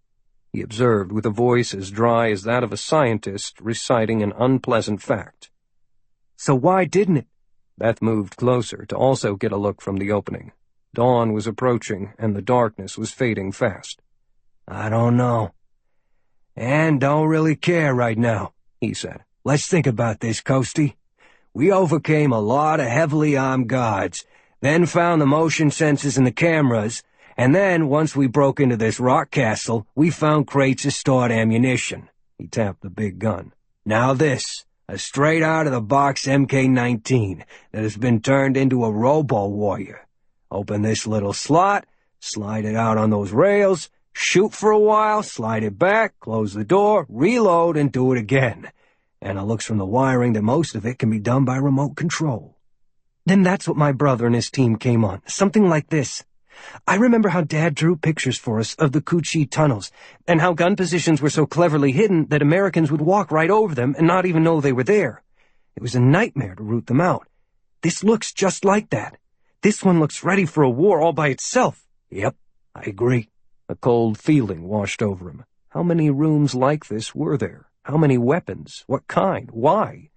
he observed with a voice as dry as that of a scientist reciting an unpleasant fact. "So why didn't it?" Beth moved closer to also get a look from the opening. Dawn was approaching, and the darkness was fading fast. "I don't know. And don't really care right now," he said. "Let's think about this, Coastie. We overcame a lot of heavily armed guards, then found the motion sensors and the cameras, and then, once we broke into this rock castle, we found crates of stored ammunition." He tapped the big gun. "Now this, a straight-out-of-the-box MK-19 that has been turned into a robo-warrior. Open this little slot, slide it out on those rails, shoot for a while, slide it back, close the door, reload, and do it again. And it looks from the wiring that most of it can be done by remote control." "Then that's what my brother and his team came on, something like this. I remember how Dad drew pictures for us of the Kuchi tunnels, and how gun positions were so cleverly hidden that Americans would walk right over them and not even know they were there. It was a nightmare to root them out. This looks just like that. This one looks ready for a war all by itself." "Yep, I agree." A cold feeling washed over him. How many rooms like this were there? How many weapons? What kind? Why?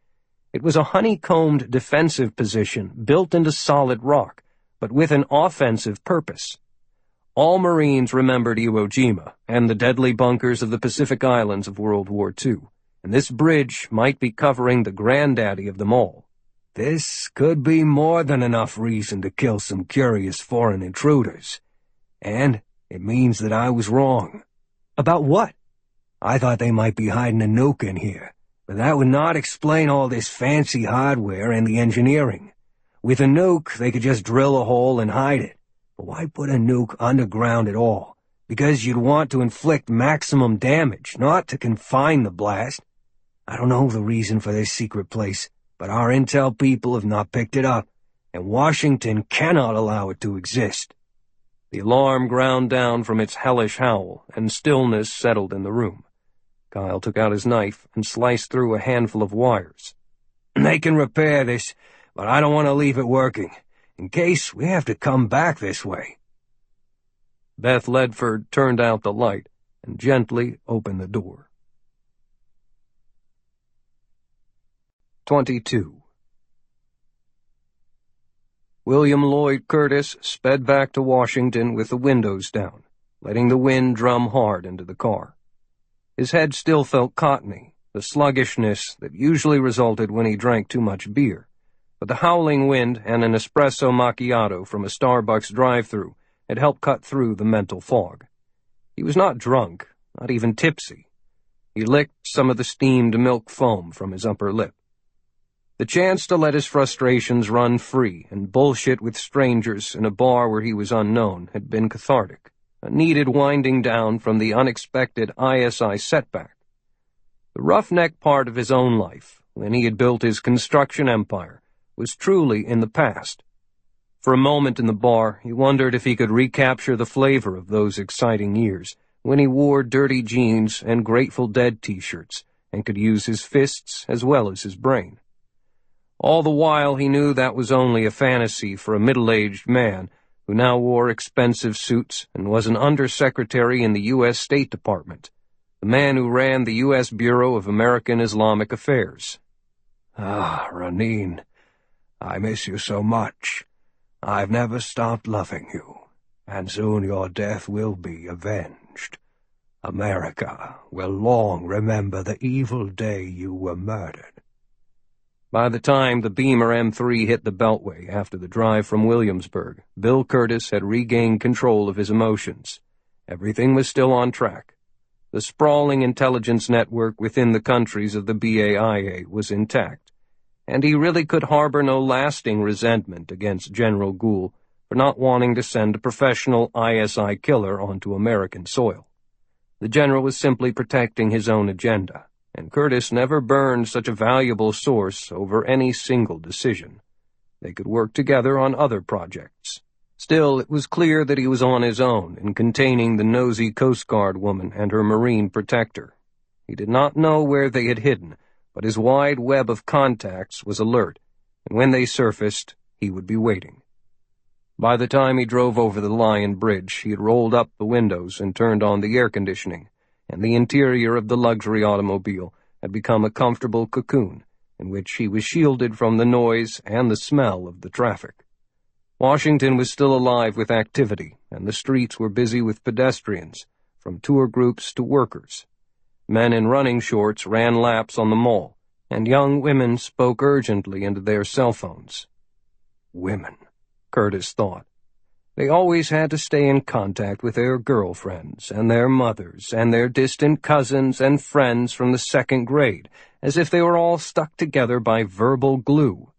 It was a honeycombed defensive position built into solid rock, but with an offensive purpose. All Marines remembered Iwo Jima and the deadly bunkers of the Pacific Islands of World War II, and this bridge might be covering the granddaddy of them all. "This could be more than enough reason to kill some curious foreign intruders. And it means that I was wrong." "About what?" I thought they might be hiding a nuke in here, but that would not explain all this fancy hardware and the engineering. With a nuke, they could just drill a hole and hide it. But why put a nuke underground at all? Because you'd want to inflict maximum damage, not to confine the blast. I don't know the reason for this secret place, but our intel people have not picked it up, and Washington cannot allow it to exist." The alarm ground down from its hellish howl, and stillness settled in the room. Kyle took out his knife and sliced through a handful of wires. "They can repair this, but I don't want to leave it working, in case we have to come back this way." Beth Ledford turned out the light and gently opened the door. 22. William Lloyd Curtis sped back to Washington with the windows down, letting the wind drum hard into the car. His head still felt cottony, the sluggishness that usually resulted when he drank too much beer, but the howling wind and an espresso macchiato from a Starbucks drive-thru had helped cut through the mental fog. He was not drunk, not even tipsy. He licked some of the steamed milk foam from his upper lip. The chance to let his frustrations run free and bullshit with strangers in a bar where he was unknown had been cathartic, a needed winding down from the unexpected ISI setback. The roughneck part of his own life, when he had built his construction empire, was truly in the past. For a moment in the bar, he wondered if he could recapture the flavor of those exciting years, when he wore dirty jeans and Grateful Dead t-shirts, and could use his fists as well as his brain. All the while he knew that was only a fantasy for a middle-aged man who now wore expensive suits and was an undersecretary in the U.S. State Department, the man who ran the U.S. Bureau of American Islamic Affairs. "Ah, Raneen, I miss you so much. I've never stopped loving you, and soon your death will be avenged. America will long remember the evil day you were murdered." By the time the Beamer M3 hit the Beltway after the drive from Williamsburg, Bill Curtis had regained control of his emotions. Everything was still on track. The sprawling intelligence network within the countries of the BAIA was intact, and he really could harbor no lasting resentment against General Gould for not wanting to send a professional ISI killer onto American soil. The general was simply protecting his own agenda, and Curtis never burned such a valuable source over any single decision. They could work together on other projects. Still, it was clear that he was on his own in containing the nosy Coast Guard woman and her Marine protector. He did not know where they had hidden, but his wide web of contacts was alert, and when they surfaced, he would be waiting. By the time he drove over the Lion Bridge, he had rolled up the windows and turned on the air conditioning, and the interior of the luxury automobile had become a comfortable cocoon in which he was shielded from the noise and the smell of the traffic. Washington was still alive with activity, and the streets were busy with pedestrians, from tour groups to workers. Men in running shorts ran laps on the mall, and young women spoke urgently into their cell phones. Women, Curtis thought. They always had to stay in contact with their girlfriends and their mothers and their distant cousins and friends from the second grade, as if they were all stuck together by verbal glue.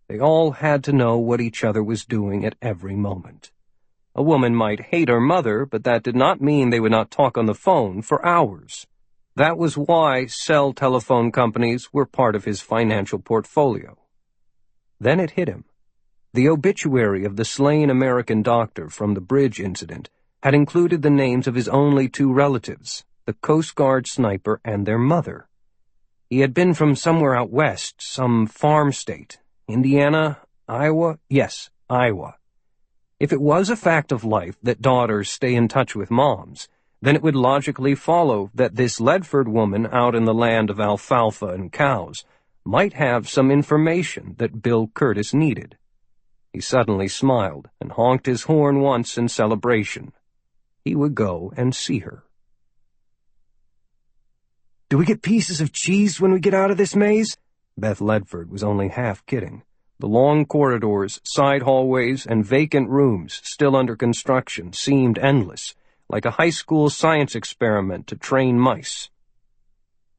They all had to know what each other was doing at every moment. A woman might hate her mother, but that did not mean they would not talk on the phone for hours. That was why cell telephone companies were part of his financial portfolio. Then it hit him. The obituary of the slain American doctor from the bridge incident had included the names of his only two relatives, the Coast Guard sniper and their mother. He had been from somewhere out west, some farm state. Indiana? Iowa? Yes, Iowa. If it was a fact of life that daughters stay in touch with moms, then it would logically follow that this Ledford woman out in the land of alfalfa and cows might have some information that Bill Curtis needed. He suddenly smiled and honked his horn once in celebration. He would go and see her. "Do we get pieces of cheese when we get out of this maze?" Beth Ledford was only half kidding. The long corridors, side hallways, and vacant rooms still under construction seemed endless, like a high school science experiment to train mice.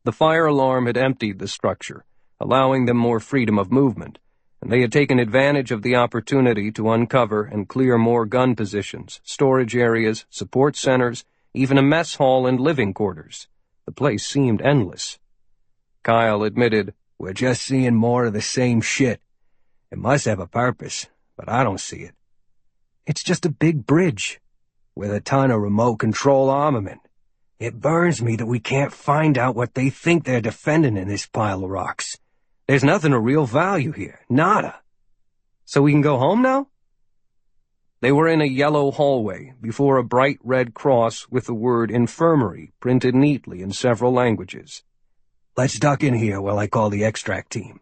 The fire alarm had emptied the structure, allowing them more freedom of movement, and they had taken advantage of the opportunity to uncover and clear more gun positions, storage areas, support centers, even a mess hall and living quarters. The place seemed endless. Kyle admitted, "We're just seeing more of the same shit. It must have a purpose, but I don't see it. It's just a big bridge with a ton of remote control armament. It burns me that we can't find out what they think they're defending in this pile of rocks. There's nothing of real value here, nada. So we can go home now?" They were in a yellow hallway before a bright red cross with the word infirmary printed neatly in several languages. "Let's duck in here while I call the extract team."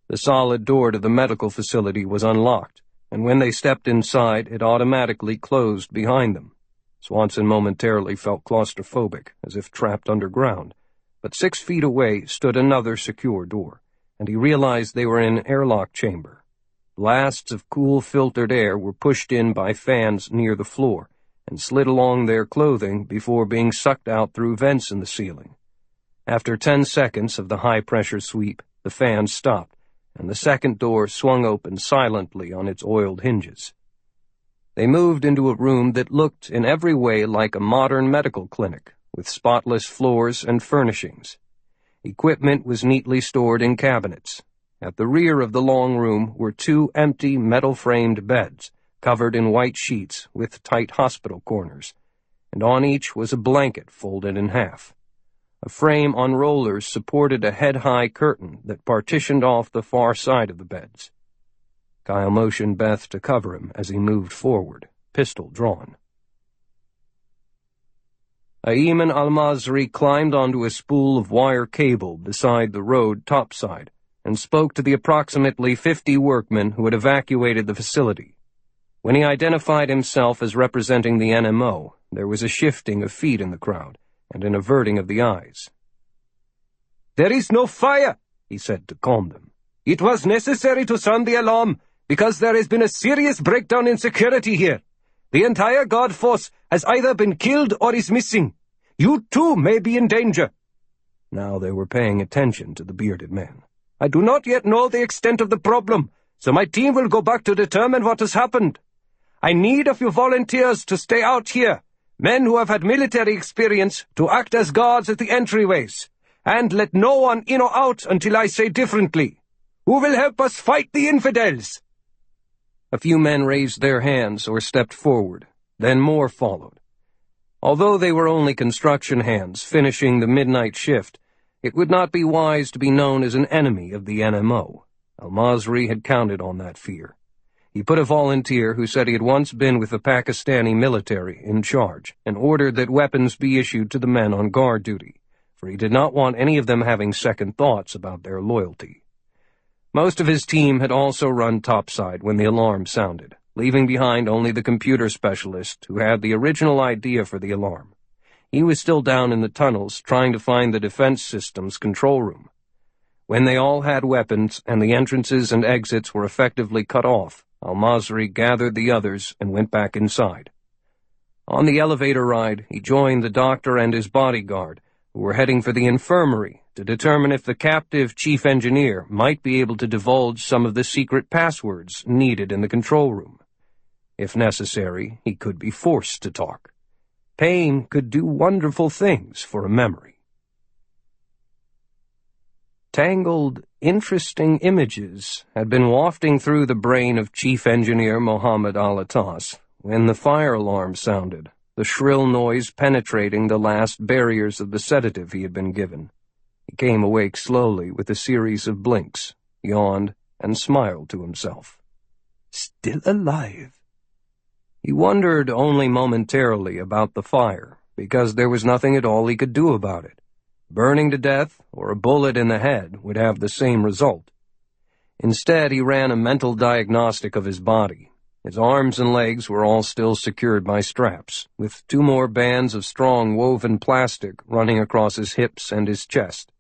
The solid door to the medical facility was unlocked, and when they stepped inside, it automatically closed behind them. Swanson momentarily felt claustrophobic, as if trapped underground, but 6 feet away stood another secure door, and he realized they were in an airlock chamber. Blasts of cool, filtered air were pushed in by fans near the floor and slid along their clothing before being sucked out through vents in the ceiling. After 10 seconds of the high-pressure sweep, the fans stopped, and the second door swung open silently on its oiled hinges. They moved into a room that looked in every way like a modern medical clinic, with spotless floors and furnishings. Equipment was neatly stored in cabinets. At the rear of the long room were 2 empty metal-framed beds, covered in white sheets with tight hospital corners, and on each was a blanket folded in half. A frame on rollers supported a head-high curtain that partitioned off the far side of the beds. Kyle motioned Beth to cover him as he moved forward, pistol drawn. Ayman al-Masri climbed onto a spool of wire cable beside the road topside and spoke to the approximately 50 workmen who had evacuated the facility. When he identified himself as representing the NMO, there was a shifting of feet in the crowd and an averting of the eyes. "There is no fire," he said to calm them. "It was necessary to sound the alarm because there has been a serious breakdown in security here. The entire guard force has either been killed or is missing. You too may be in danger." Now they were paying attention to the bearded man. "I do not yet know the extent of the problem, so my team will go back to determine what has happened. I need a few volunteers to stay out here, men who have had military experience, to act as guards at the entryways, and let no one in or out until I say differently. Who will help us fight the infidels?" A few men raised their hands or stepped forward, then more followed. Although they were only construction hands finishing the midnight shift, it would not be wise to be known as an enemy of the NMO. Al-Masri had counted on that fear. He put a volunteer who said he had once been with the Pakistani military in charge and ordered that weapons be issued to the men on guard duty, for he did not want any of them having second thoughts about their loyalty. Most of his team had also run topside when the alarm sounded, leaving behind only the computer specialist who had the original idea for the alarm. He was still down in the tunnels trying to find the defense system's control room. When they all had weapons and the entrances and exits were effectively cut off, Al-Masri gathered the others and went back inside. On the elevator ride, he joined the doctor and his bodyguard, who were heading for the infirmary to determine if the captive chief engineer might be able to divulge some of the secret passwords needed in the control room. If necessary, he could be forced to talk. Pain could do wonderful things for a memory. Tangled, interesting images had been wafting through the brain of Chief Engineer Mohammed Al-Attas when the fire alarm sounded, the shrill noise penetrating the last barriers of the sedative he had been given. He came awake slowly with a series of blinks, yawned, and smiled to himself. Still alive. He wondered only momentarily about the fire, because there was nothing at all he could do about it. Burning to death or a bullet in the head would have the same result. Instead, he ran a mental diagnostic of his body. His arms and legs were all still secured by straps, with 2 more bands of strong woven plastic running across his hips and his chest.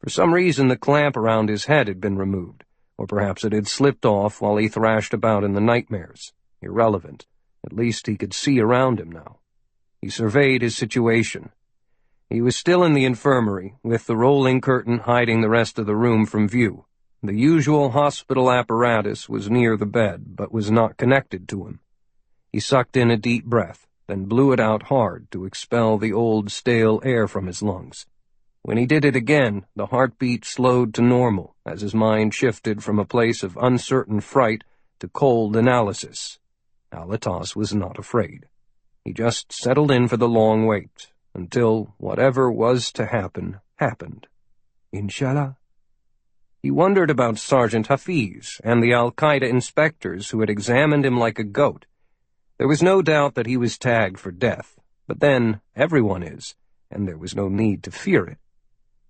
For some reason, the clamp around his head had been removed, or perhaps it had slipped off while he thrashed about in the nightmares. Irrelevant. At least he could see around him now. He surveyed his situation. He was still in the infirmary, with the rolling curtain hiding the rest of the room from view. The usual hospital apparatus was near the bed, but was not connected to him. He sucked in a deep breath, then blew it out hard to expel the old, stale air from his lungs. When he did it again, the heartbeat slowed to normal as his mind shifted from a place of uncertain fright to cold analysis. Alatas was not afraid. He just settled in for the long wait, until whatever was to happen, happened. Inshallah. He wondered about Sergeant Hafiz and the Al-Qaeda inspectors who had examined him like a goat. There was no doubt that he was tagged for death, but then everyone is, and there was no need to fear it.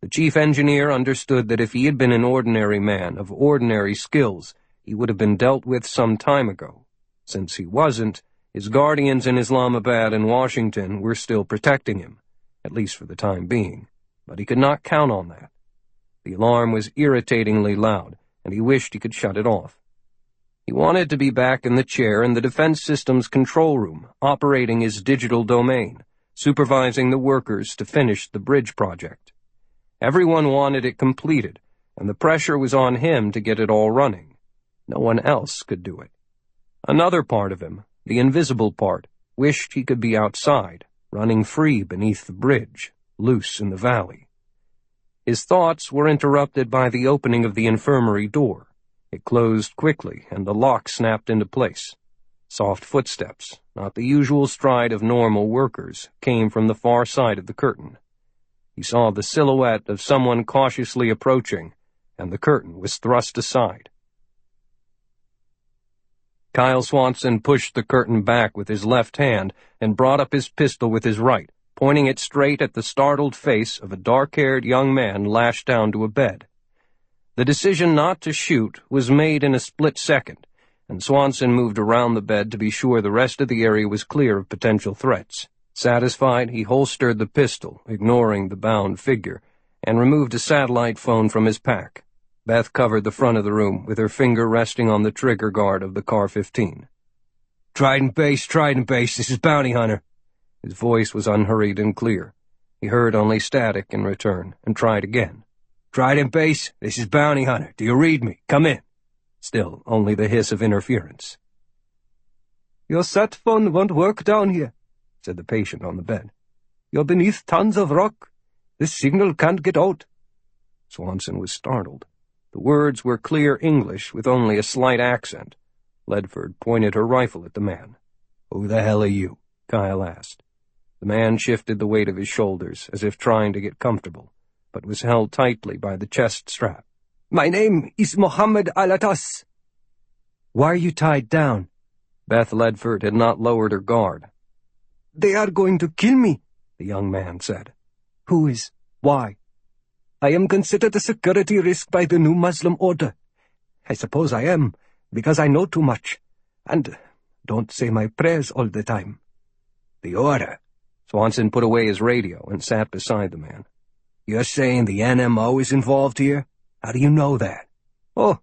The chief engineer understood that if he had been an ordinary man of ordinary skills, he would have been dealt with some time ago. Since he wasn't, his guardians in Islamabad and Washington were still protecting him, at least for the time being, but he could not count on that. The alarm was irritatingly loud, and he wished he could shut it off. He wanted to be back in the chair in the Defense Systems control room, operating his digital domain, supervising the workers to finish the bridge project. Everyone wanted it completed, and the pressure was on him to get it all running. No one else could do it. Another part of him, the invisible part, wished he could be outside, running free beneath the bridge, loose in the valley. His thoughts were interrupted by the opening of the infirmary door. It closed quickly, and the lock snapped into place. Soft footsteps, not the usual stride of normal workers, came from the far side of the curtain. He saw the silhouette of someone cautiously approaching, and the curtain was thrust aside. Kyle Swanson pushed the curtain back with his left hand and brought up his pistol with his right, pointing it straight at the startled face of a dark-haired young man lashed down to a bed. The decision not to shoot was made in a split second, and Swanson moved around the bed to be sure the rest of the area was clear of potential threats. Satisfied, he holstered the pistol, ignoring the bound figure, and removed a satellite phone from his pack. Beth covered the front of the room, with her finger resting on the trigger guard of the Car-15. Trident Base, this is Bounty Hunter." His voice was unhurried and clear. He heard only static in return, and tried again. "Trident Base, this is Bounty Hunter. Do you read me? Come in." Still, only the hiss of interference. "Your sat phone won't work down here," said the patient on the bed. "You're beneath tons of rock. This signal can't get out." Swanson was startled. The words were clear English with only a slight accent. Ledford pointed her rifle at the man. "Who the hell are you?" Kyle asked. The man shifted the weight of his shoulders as if trying to get comfortable, but was held tightly by the chest strap. "My name is Mohammed Alatas." "Why are you tied down?" Beth Ledford had not lowered her guard. "They are going to kill me," the young man said. "Who is? Why?" "I am considered a security risk by the new Muslim order. I suppose I am, because I know too much, and don't say my prayers all the time." "The order?" Swanson put away his radio and sat beside the man. "You're saying the NMO is involved here? How do you know that?" "Oh,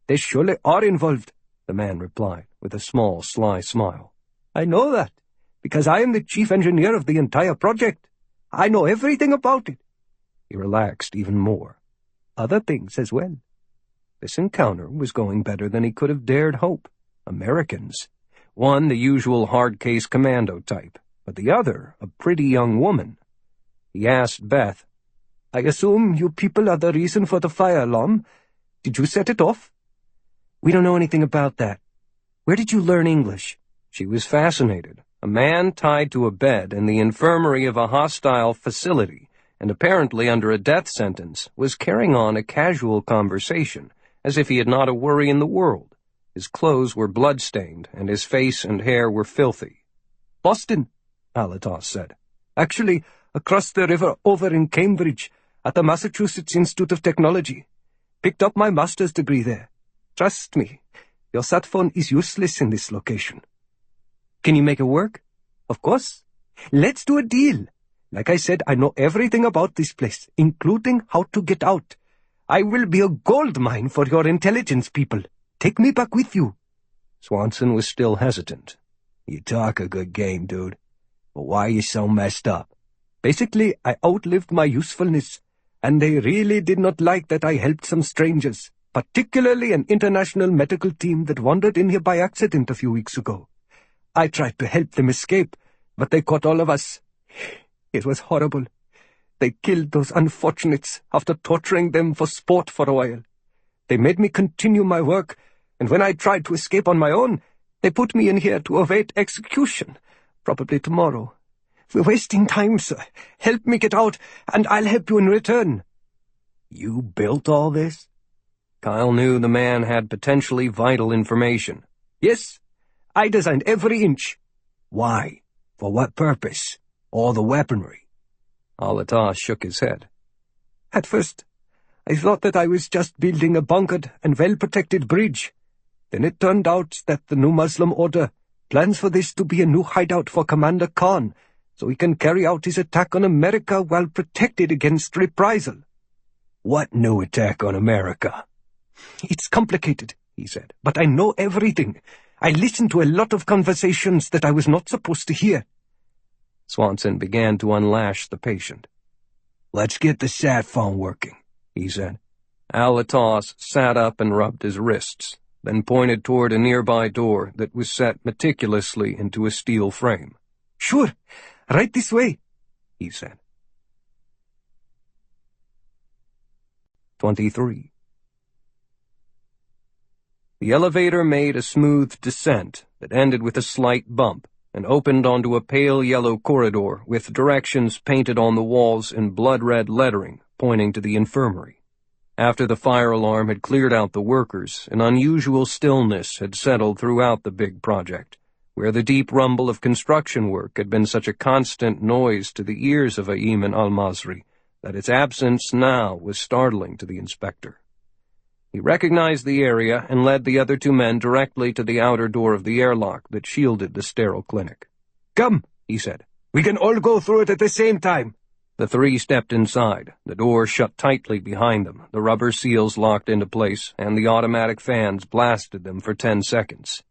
they surely are involved," the man replied, with a small, sly smile. "I know that, because I am the chief engineer of the entire project. I know everything about it." He relaxed even more. Other things as well. This encounter was going better than he could have dared hope. Americans. One, the usual hard-case commando type, but the other, a pretty young woman. He asked Beth, "I assume you people are the reason for the fire alarm. Did you set it off?" "We don't know anything about that. Where did you learn English?" She was fascinated. A man tied to a bed in the infirmary of a hostile facility, and apparently under a death sentence, was carrying on a casual conversation, as if he had not a worry in the world. His clothes were blood-stained, and his face and hair were filthy. "Boston," Alatas said. "Actually, across the river over in Cambridge, at the Massachusetts Institute of Technology. Picked up my master's degree there. Trust me, your sat phone is useless in this location." "Can you make it work?" "Of course. Let's do a deal. Like I said, I know everything about this place, including how to get out. I will be a gold mine for your intelligence people. Take me back with you." Swanson was still hesitant. "You talk a good game, dude. But why are you so messed up?" Basically, I outlived my usefulness, and they really did not like that I helped some strangers, particularly an international medical team that wandered in here by accident a few weeks ago. I tried to help them escape, but they caught all of us. It was horrible. They killed those unfortunates after torturing them for sport for a while. They made me continue my work, and when I tried to escape on my own, they put me in here to await execution, probably tomorrow. We're wasting time, sir. Help me get out, and I'll help you in return. You built all this? Kyle knew the man had potentially vital information. Yes, I designed every inch. Why? For what purpose? All the weaponry? Al-Atas shook his head. At first, I thought that I was just building a bunkered and well-protected bridge. Then it turned out that the new Muslim Order plans for this to be a new hideout for Commander Khan, so he can carry out his attack on America while protected against reprisal. What new attack on America? It's complicated, he said, but I know everything. I listened to a lot of conversations that I was not supposed to hear. Swanson began to unlash the patient. Let's get the sat phone working, he said. Al-Atas sat up and rubbed his wrists, then pointed toward a nearby door that was set meticulously into a steel frame. Sure, right this way, he said. 23. The elevator made a smooth descent that ended with a slight bump and opened onto a pale yellow corridor with directions painted on the walls in blood-red lettering pointing to the infirmary. After the fire alarm had cleared out the workers, an unusual stillness had settled throughout the big project, where the deep rumble of construction work had been such a constant noise to the ears of Ayman al-Masri that its absence now was startling to the inspector. He recognized the area and led the other two men directly to the outer door of the airlock that shielded the sterile clinic. "Come," he said. "We can all go through it at the same time." The three stepped inside, the door shut tightly behind them, the rubber seals locked into place, and the automatic fans blasted them for 10 seconds.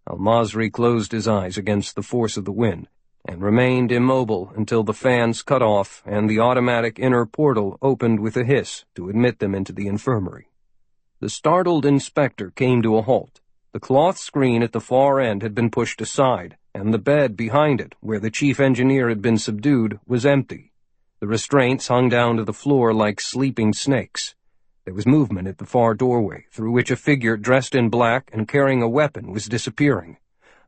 Al-Masri closed his eyes against the force of the wind and remained immobile until the fans cut off and the automatic inner portal opened with a hiss to admit them into the infirmary. The startled inspector came to a halt. The cloth screen at the far end had been pushed aside, and the bed behind it, where the chief engineer had been subdued, was empty. The restraints hung down to the floor like sleeping snakes. There was movement at the far doorway, through which a figure dressed in black and carrying a weapon was disappearing.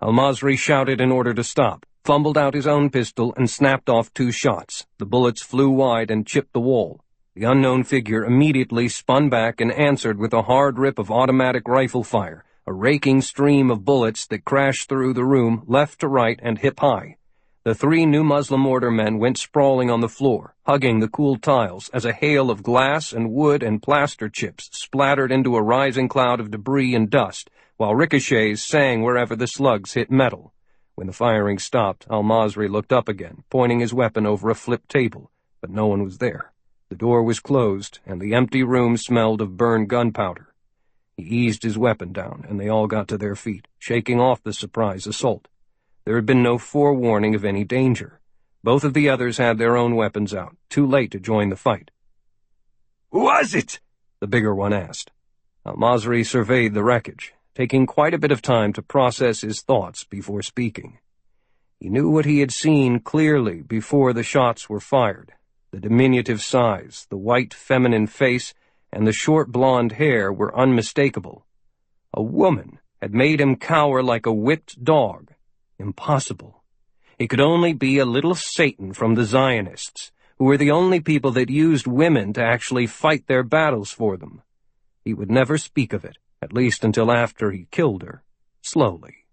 Al-Masri shouted in order to stop, fumbled out his own pistol, and snapped off 2 shots. The bullets flew wide and chipped the wall. The unknown figure immediately spun back and answered with a hard rip of automatic rifle fire, a raking stream of bullets that crashed through the room left to right and hip high. The 3 new Muslim Order men went sprawling on the floor, hugging the cool tiles as a hail of glass and wood and plaster chips splattered into a rising cloud of debris and dust, while ricochets sang wherever the slugs hit metal. When the firing stopped, Al-Masri looked up again, pointing his weapon over a flipped table, but no one was there. The door was closed, and the empty room smelled of burned gunpowder. He eased his weapon down, and they all got to their feet, shaking off the surprise assault. There had been no forewarning of any danger. Both of the others had their own weapons out, too late to join the fight. "Who was it?" the bigger one asked. Al-Masri surveyed the wreckage, taking quite a bit of time to process his thoughts before speaking. He knew what he had seen clearly before the shots were fired. The diminutive size, the white feminine face, and the short blonde hair were unmistakable. A woman had made him cower like a whipped dog. Impossible. It could only be a little Satan from the Zionists, who were the only people that used women to actually fight their battles for them. He would never speak of it, at least until after he killed her, slowly.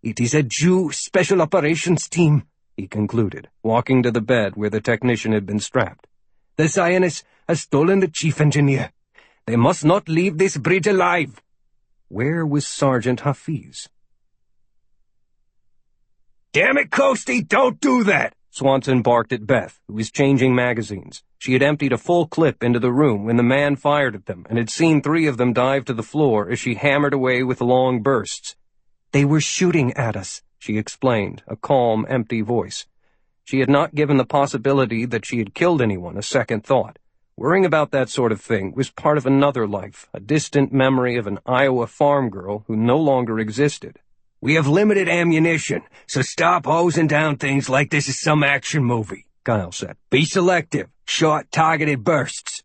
"It is a Jew special operations team," he concluded, walking to the bed where the technician had been strapped. "The Zionists have stolen the chief engineer. They must not leave this bridge alive." Where was Sergeant Hafiz? "Damn it, Coastie, don't do that!" Swanson barked at Beth, who was changing magazines. She had emptied a full clip into the room when the man fired at them and had seen 3 of them dive to the floor as she hammered away with long bursts. "They were shooting at us," she explained, a calm, empty voice. She had not given the possibility that she had killed anyone a second thought. Worrying about that sort of thing was part of another life, a distant memory of an Iowa farm girl who no longer existed. "We have limited ammunition, so stop hosing down things like this is some action movie," Kyle said. "Be selective. Short, targeted bursts."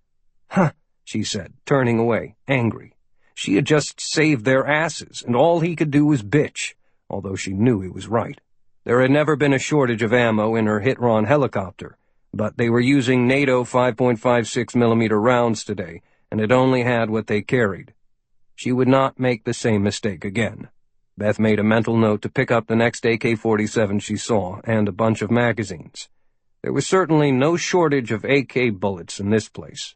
"Huh," she said, turning away, angry. She had just saved their asses, and all he could do was bitch, although she knew he was right. There had never been a shortage of ammo in her Hitron helicopter, but they were using NATO 5.56mm rounds today, and had only had what they carried. She would not make the same mistake again. Beth made a mental note to pick up the next AK-47 she saw, and a bunch of magazines. There was certainly no shortage of AK bullets in this place.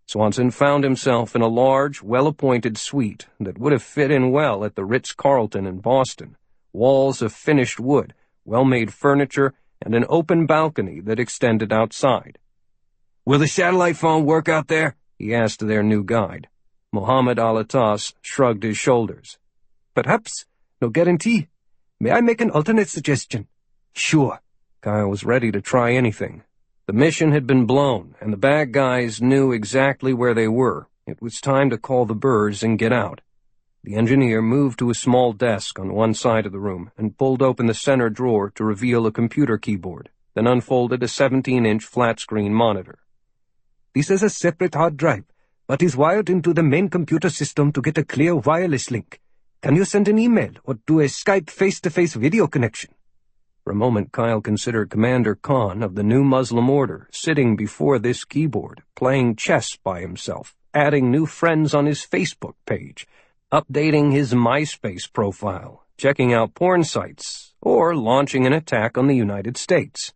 Swanson found himself in a large, well-appointed suite that would have fit in well at the Ritz-Carlton in Boston. Walls of finished wood, well-made furniture, and an open balcony that extended outside. "Will the satellite phone work out there?" he asked their new guide. Mohammed Alatas shrugged his shoulders. "Perhaps. No guarantee. May I make an alternate suggestion?" "Sure." Kyle was ready to try anything. The mission had been blown, and the bad guys knew exactly where they were. It was time to call the birds and get out. The engineer moved to a small desk on one side of the room and pulled open the center drawer to reveal a computer keyboard, then unfolded a 17-inch flat-screen monitor. "This is a separate hard drive, but is wired into the main computer system to get a clear wireless link. Can you send an email or do a Skype face-to-face video connection?" For a moment, Kyle considered Commander Khan of the New Muslim Order sitting before this keyboard, playing chess by himself, adding new friends on his Facebook page, updating his MySpace profile, checking out porn sites, or launching an attack on the United States.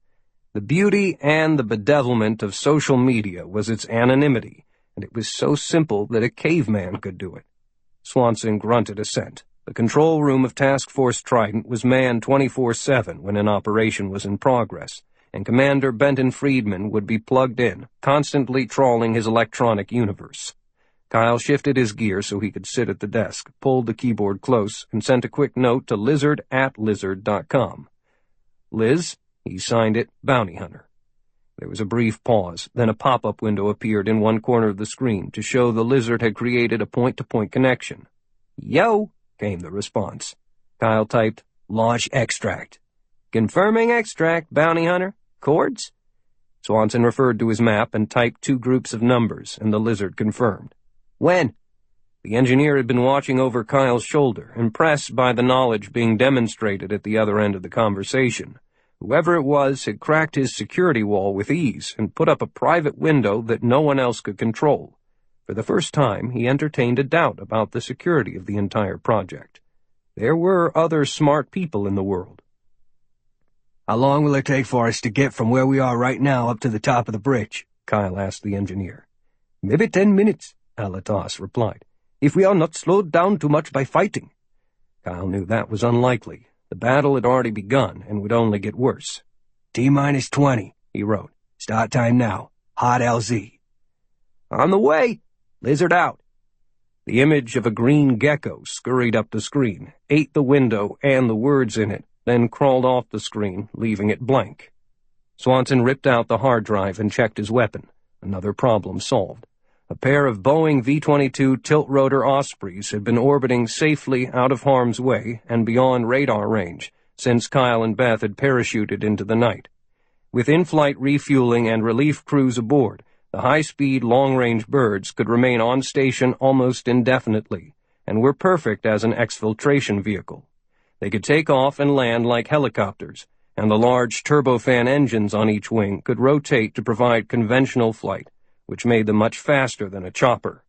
The beauty and the bedevilment of social media was its anonymity, and it was so simple that a caveman could do it. Swanson grunted assent. The control room of Task Force Trident was manned 24/7 when an operation was in progress, and Commander Benton Friedman would be plugged in, constantly trawling his electronic universe. Kyle shifted his gear so he could sit at the desk, pulled the keyboard close, and sent a quick note to lizard@lizard.com. Liz, he signed it, Bounty Hunter. There was a brief pause, then a pop-up window appeared in one corner of the screen to show the Lizard had created a point-to-point connection. "Yo," came the response. Kyle typed, "Launch extract." "Confirming extract, Bounty Hunter. Coords?" Swanson referred to his map and typed 2 groups of numbers, and the Lizard confirmed. "When?" The engineer had been watching over Kyle's shoulder, impressed by the knowledge being demonstrated at the other end of the conversation. Whoever it was had cracked his security wall with ease and put up a private window that no one else could control. For the first time, he entertained a doubt about the security of the entire project. There were other smart people in the world. "How long will it take for us to get from where we are right now up to the top of the bridge?" Kyle asked the engineer. "Maybe 10 minutes, Alatas replied, "if we are not slowed down too much by fighting." Kyle knew that was unlikely. The battle had already begun and would only get worse. "T-minus 20, he wrote. "Start time now. Hot LZ." "On the way. Lizard out." The image of a green gecko scurried up the screen, ate the window and the words in it, then crawled off the screen, leaving it blank. Swanson ripped out the hard drive and checked his weapon. Another problem solved. A pair of Boeing V-22 tilt-rotor Ospreys had been orbiting safely out of harm's way and beyond radar range since Kyle and Beth had parachuted into the night. With in-flight refueling and relief crews aboard, the high-speed, long-range birds could remain on station almost indefinitely and were perfect as an exfiltration vehicle. They could take off and land like helicopters, and the large turbofan engines on each wing could rotate to provide conventional flight, which made them much faster than a chopper.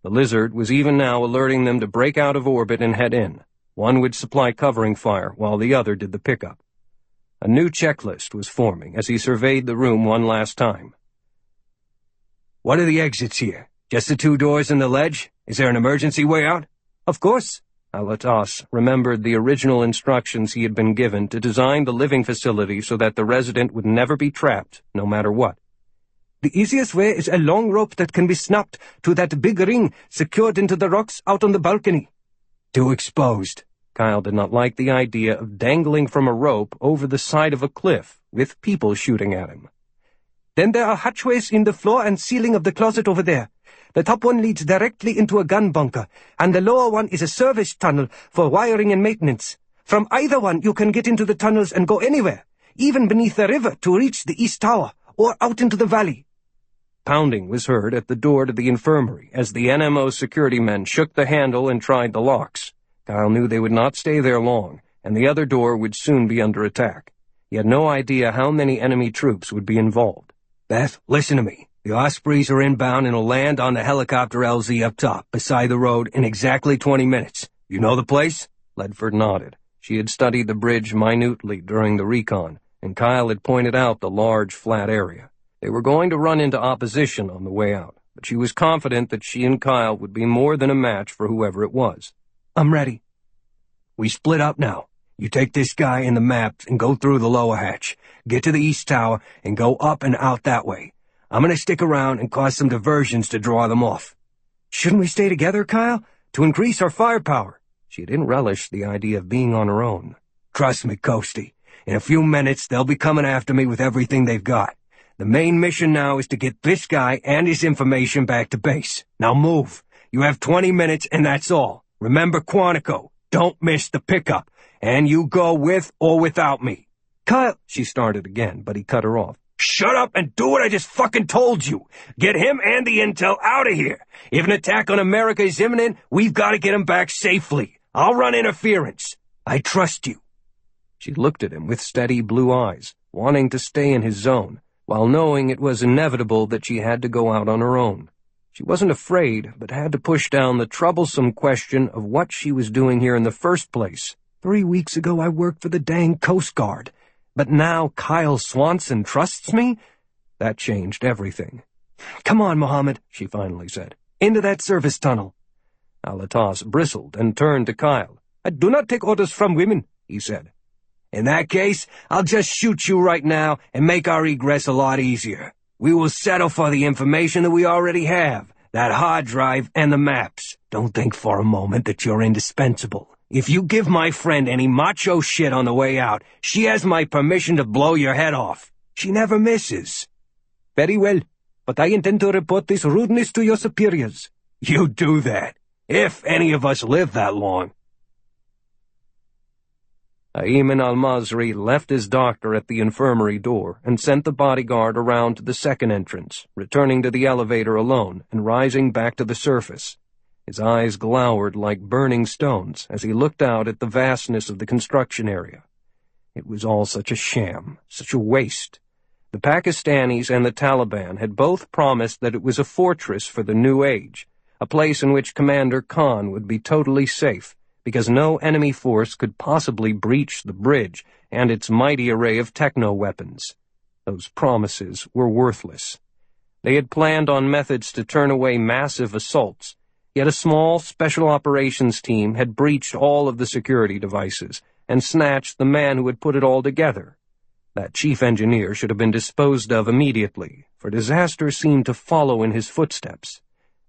The Lizard was even now alerting them to break out of orbit and head in. One would supply covering fire while the other did the pickup. A new checklist was forming as he surveyed the room one last time. "What are the exits here? Just the 2 doors and the ledge? Is there an emergency way out?" "Of course." Alatas remembered the original instructions he had been given to design the living facility so that the resident would never be trapped, no matter what. "The easiest way is a long rope that can be snapped to that big ring secured into the rocks out on the balcony." "Too exposed," Kyle did not like the idea of dangling from a rope over the side of a cliff with people shooting at him. Then there are hatchways in the floor and ceiling of the closet over there. The top one leads directly into a gun bunker, and the lower one is a service tunnel for wiring and maintenance. From either one you can get into the tunnels and go anywhere, even beneath the river to reach the East Tower, or out into the valley. Pounding was heard at the door to the infirmary as the NMO security men shook the handle and tried the locks. Kyle knew they would not stay there long, and the other door would soon be under attack. He had no idea how many enemy troops would be involved. Beth, listen to me. The Ospreys are inbound and will land on the helicopter LZ up top, beside the road, in exactly 20 minutes. You know the place? Ledford nodded. She had studied the bridge minutely during the recon, and Kyle had pointed out the large, flat area. They were going to run into opposition on the way out, but she was confident that she and Kyle would be more than a match for whoever it was. I'm ready. We split up now. You take this guy and the maps and go through the lower hatch. Get to the East Tower and go up and out that way. I'm going to stick around and cause some diversions to draw them off. Shouldn't we stay together, Kyle? To increase our firepower. She didn't relish the idea of being on her own. Trust me, Coastie. In a few minutes, they'll be coming after me with everything they've got. The main mission now is to get this guy and his information back to base. Now move. You have 20 minutes and that's all. Remember Quantico. Don't miss the pickup. And you go with or without me. Kyle, she started again, but he cut her off. Shut up and do what I just fucking told you. Get him and the intel out of here. If an attack on America is imminent, we've got to get him back safely. I'll run interference. I trust you. She looked at him with steady blue eyes, wanting to stay in his zone, while knowing it was inevitable that she had to go out on her own. She wasn't afraid, but had to push down the troublesome question of what she was doing here in the first place. 3 weeks ago I worked for the dang Coast Guard. But now Kyle Swanson trusts me? That changed everything. Come on, Mohammed, she finally said. Into that service tunnel. Alatas bristled and turned to Kyle. I do not take orders from women, he said. In that case, I'll just shoot you right now and make our egress a lot easier. We will settle for the information that we already have, that hard drive and the maps. Don't think for a moment that you're indispensable. If you give my friend any macho shit on the way out, she has my permission to blow your head off. She never misses. Very well, but I intend to report this rudeness to your superiors. You do that, if any of us live that long. Ayman al-Masri left his doctor at the infirmary door and sent the bodyguard around to the second entrance, returning to the elevator alone and rising back to the surface. His eyes glowered like burning stones as he looked out at the vastness of the construction area. It was all such a sham, such a waste. The Pakistanis and the Taliban had both promised that it was a fortress for the new age, a place in which Commander Khan would be totally safe, because no enemy force could possibly breach the bridge and its mighty array of techno-weapons. Those promises were worthless. They had planned on methods to turn away massive assaults, yet a small special operations team had breached all of the security devices and snatched the man who had put it all together. That chief engineer should have been disposed of immediately, for disaster seemed to follow in his footsteps.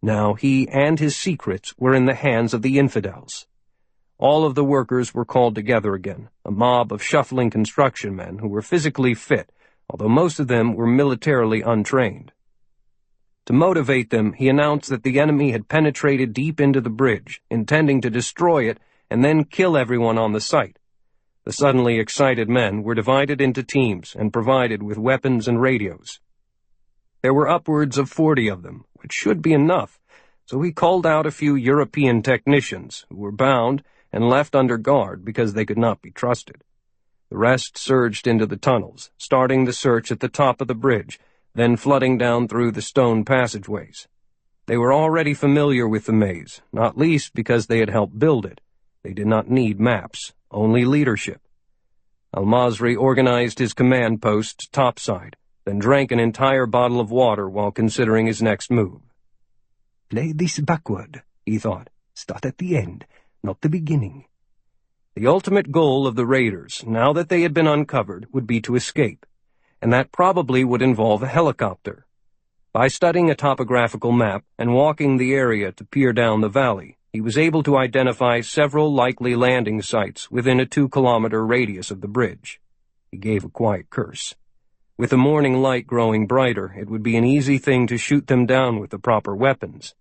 Now he and his secrets were in the hands of the infidels. All of the workers were called together again, a mob of shuffling construction men who were physically fit, although most of them were militarily untrained. To motivate them, he announced that the enemy had penetrated deep into the bridge, intending to destroy it and then kill everyone on the site. The suddenly excited men were divided into teams and provided with weapons and radios. There were upwards of 40 of them, which should be enough, so he called out a few European technicians who were bound and left under guard because they could not be trusted. The rest surged into the tunnels, starting the search at the top of the bridge, then flooding down through the stone passageways. They were already familiar with the maze, not least because they had helped build it. They did not need maps, only leadership. Al-Masri organized his command post topside, then drank an entire bottle of water while considering his next move. Play this backward, he thought. Start at the end, not the beginning. The ultimate goal of the raiders, now that they had been uncovered, would be to escape, and that probably would involve a helicopter. By studying a topographical map and walking the area to peer down the valley, he was able to identify several likely landing sites within a 2-kilometer radius of the bridge. He gave a quiet curse. With the morning light growing brighter, it would be an easy thing to shoot them down with the proper weapons.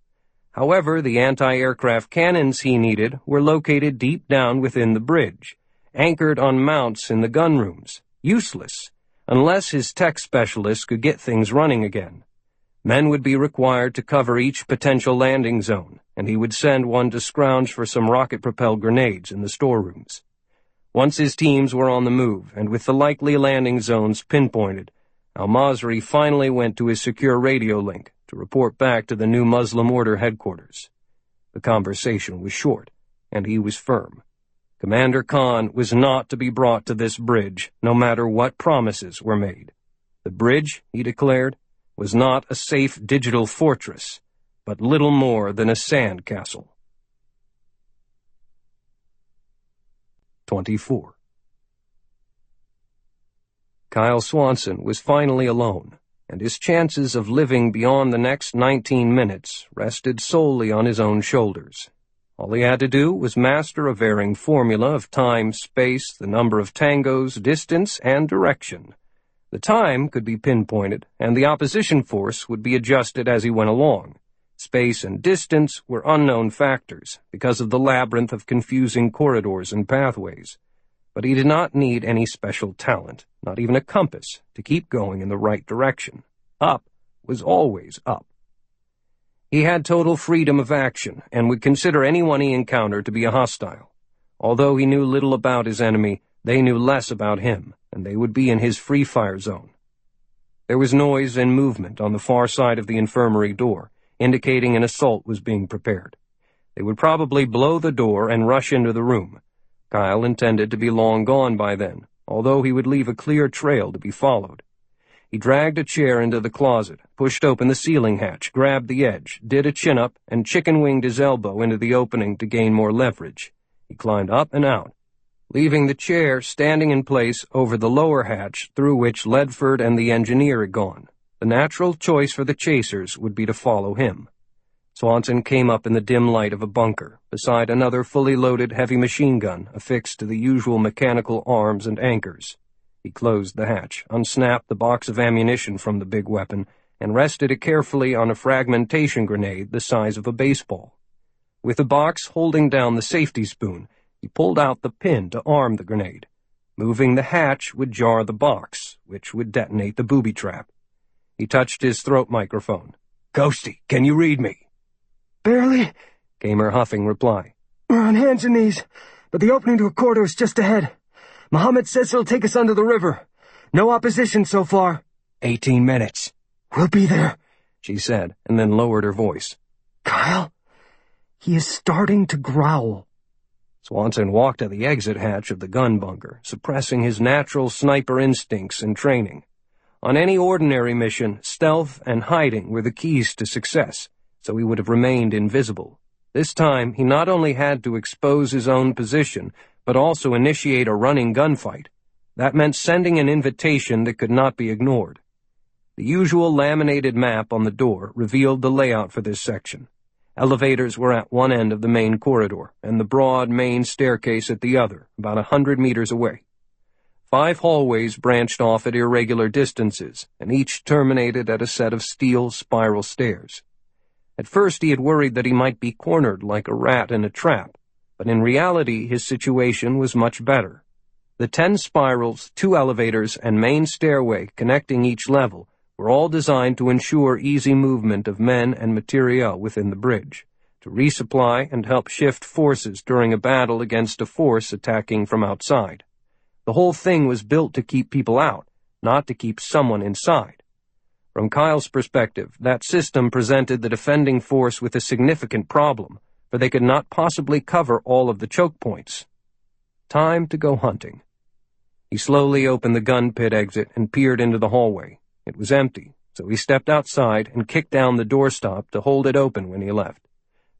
However, the anti-aircraft cannons he needed were located deep down within the bridge, anchored on mounts in the gun rooms, useless, unless his tech specialists could get things running again. Men would be required to cover each potential landing zone, and he would send one to scrounge for some rocket-propelled grenades in the storerooms. Once his teams were on the move, and with the likely landing zones pinpointed, al-Masri finally went to his secure radio link to report back to the new Muslim Order headquarters. The conversation was short, and he was firm. Commander Khan was not to be brought to this bridge, no matter what promises were made. The bridge, he declared, was not a safe digital fortress, but little more than a sand castle. 24. Kyle Swanson was finally alone, and his chances of living beyond the next 19 minutes rested solely on his own shoulders. All he had to do was master a varying formula of time, space, the number of tangos, distance, and direction. The time could be pinpointed, and the opposition force would be adjusted as he went along. Space and distance were unknown factors because of the labyrinth of confusing corridors and pathways. But he did not need any special talent, not even a compass, to keep going in the right direction. Up was always up. He had total freedom of action and would consider anyone he encountered to be a hostile. Although he knew little about his enemy, they knew less about him, and they would be in his free-fire zone. There was noise and movement on the far side of the infirmary door, indicating an assault was being prepared. They would probably blow the door and rush into the room. Kyle intended to be long gone by then, although he would leave a clear trail to be followed. He dragged a chair into the closet, pushed open the ceiling hatch, grabbed the edge, did a chin-up, and chicken-winged his elbow into the opening to gain more leverage. He climbed up and out, leaving the chair standing in place over the lower hatch through which Ledford and the engineer had gone. The natural choice for the chasers would be to follow him. Swanson came up in the dim light of a bunker, beside another fully loaded heavy machine gun affixed to the usual mechanical arms and anchors. He closed the hatch, unsnapped the box of ammunition from the big weapon, and rested it carefully on a fragmentation grenade the size of a baseball. With the box holding down the safety spoon, he pulled out the pin to arm the grenade. Moving the hatch would jar the box, which would detonate the booby trap. He touched his throat microphone. "Ghosty, can you read me?" "Barely," came her huffing reply. "We're on hands and knees, but the opening to a corridor is just ahead. Mohammed says it'll take us under the river. No opposition so far." 18 minutes. "We'll be there," she said, and then lowered her voice. "Kyle, he is starting to growl." Swanson walked to the exit hatch of the gun bunker, suppressing his natural sniper instincts and training. On any ordinary mission, stealth and hiding were the keys to success, so he would have remained invisible. This time, he not only had to expose his own position, but also initiate a running gunfight. That meant sending an invitation that could not be ignored. The usual laminated map on the door revealed the layout for this section. Elevators were at one end of the main corridor, and the broad main staircase at the other, about 100 meters away. 5 hallways branched off at irregular distances, and each terminated at a set of steel spiral stairs. At first he had worried that he might be cornered like a rat in a trap, but in reality his situation was much better. The 10 spirals, 2 elevators, and main stairway connecting each level were all designed to ensure easy movement of men and materiel within the bridge, to resupply and help shift forces during a battle against a force attacking from outside. The whole thing was built to keep people out, not to keep someone inside. From Kyle's perspective, that system presented the defending force with a significant problem, for they could not possibly cover all of the choke points. Time to go hunting. He slowly opened the gun pit exit and peered into the hallway. It was empty, so he stepped outside and kicked down the doorstop to hold it open when he left.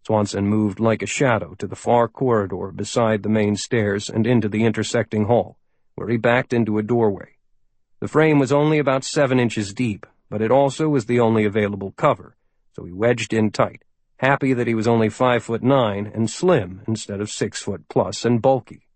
Swanson moved like a shadow to the far corridor beside the main stairs and into the intersecting hall, where he backed into a doorway. The frame was only about 7 inches deep, but it also was the only available cover, so he wedged in tight, happy that he was only 5'9" and slim instead of 6' plus and bulky.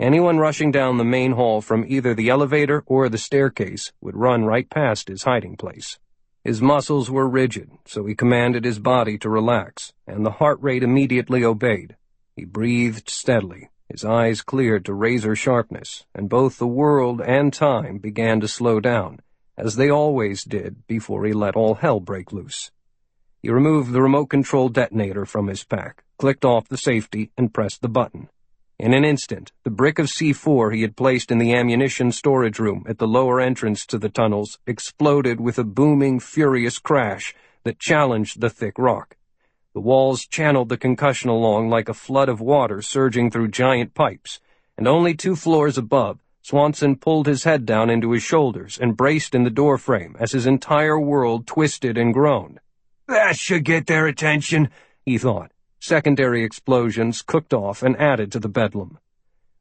Anyone rushing down the main hall from either the elevator or the staircase would run right past his hiding place. His muscles were rigid, so he commanded his body to relax, and the heart rate immediately obeyed. He breathed steadily, his eyes cleared to razor sharpness, and both the world and time began to slow down, as they always did before he let all hell break loose. He removed the remote control detonator from his pack, clicked off the safety, and pressed the button. In an instant, the brick of C4 he had placed in the ammunition storage room at the lower entrance to the tunnels exploded with a booming, furious crash that challenged the thick rock. The walls channeled the concussion along like a flood of water surging through giant pipes, and only 2 floors above, Swanson pulled his head down into his shoulders and braced in the doorframe as his entire world twisted and groaned. "That should get their attention," he thought. Secondary explosions cooked off and added to the bedlam.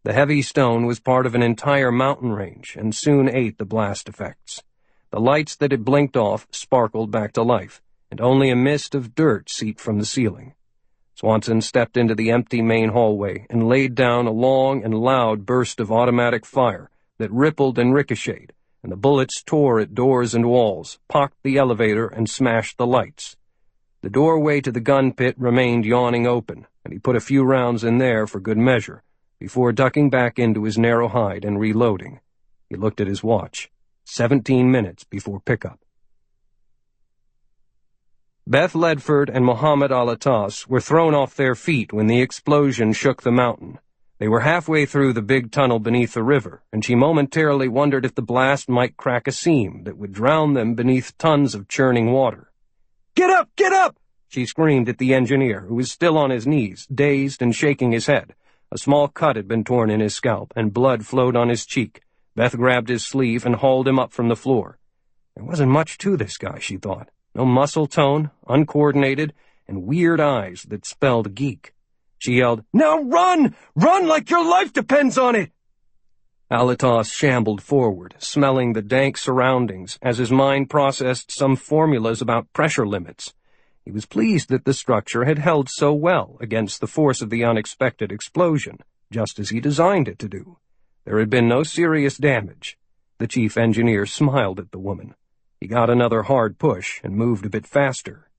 The heavy stone was part of an entire mountain range and soon ate the blast effects. The lights that had blinked off sparkled back to life, and only a mist of dirt seeped from the ceiling. Swanson stepped into the empty main hallway and laid down a long and loud burst of automatic fire that rippled and ricocheted, and the bullets tore at doors and walls, pocked the elevator, and smashed the lights. The doorway to the gun pit remained yawning open, and he put a few rounds in there for good measure, before ducking back into his narrow hide and reloading. He looked at his watch. 17 minutes before pickup. Beth Ledford and Mohammed Alatas were thrown off their feet when the explosion shook the mountain. They were halfway through the big tunnel beneath the river, and she momentarily wondered if the blast might crack a seam that would drown them beneath tons of churning water. "Get up! Get up!" she screamed at the engineer, who was still on his knees, dazed and shaking his head. A small cut had been torn in his scalp, and blood flowed on his cheek. Beth grabbed his sleeve and hauled him up from the floor. There wasn't much to this guy, she thought. No muscle tone, uncoordinated, and weird eyes that spelled geek. She yelled, "Now run! Run like your life depends on it!" Alatas shambled forward, smelling the dank surroundings as his mind processed some formulas about pressure limits. He was pleased that the structure had held so well against the force of the unexpected explosion, just as he designed it to do. There had been no serious damage. The chief engineer smiled at the woman. He got another hard push and moved a bit faster.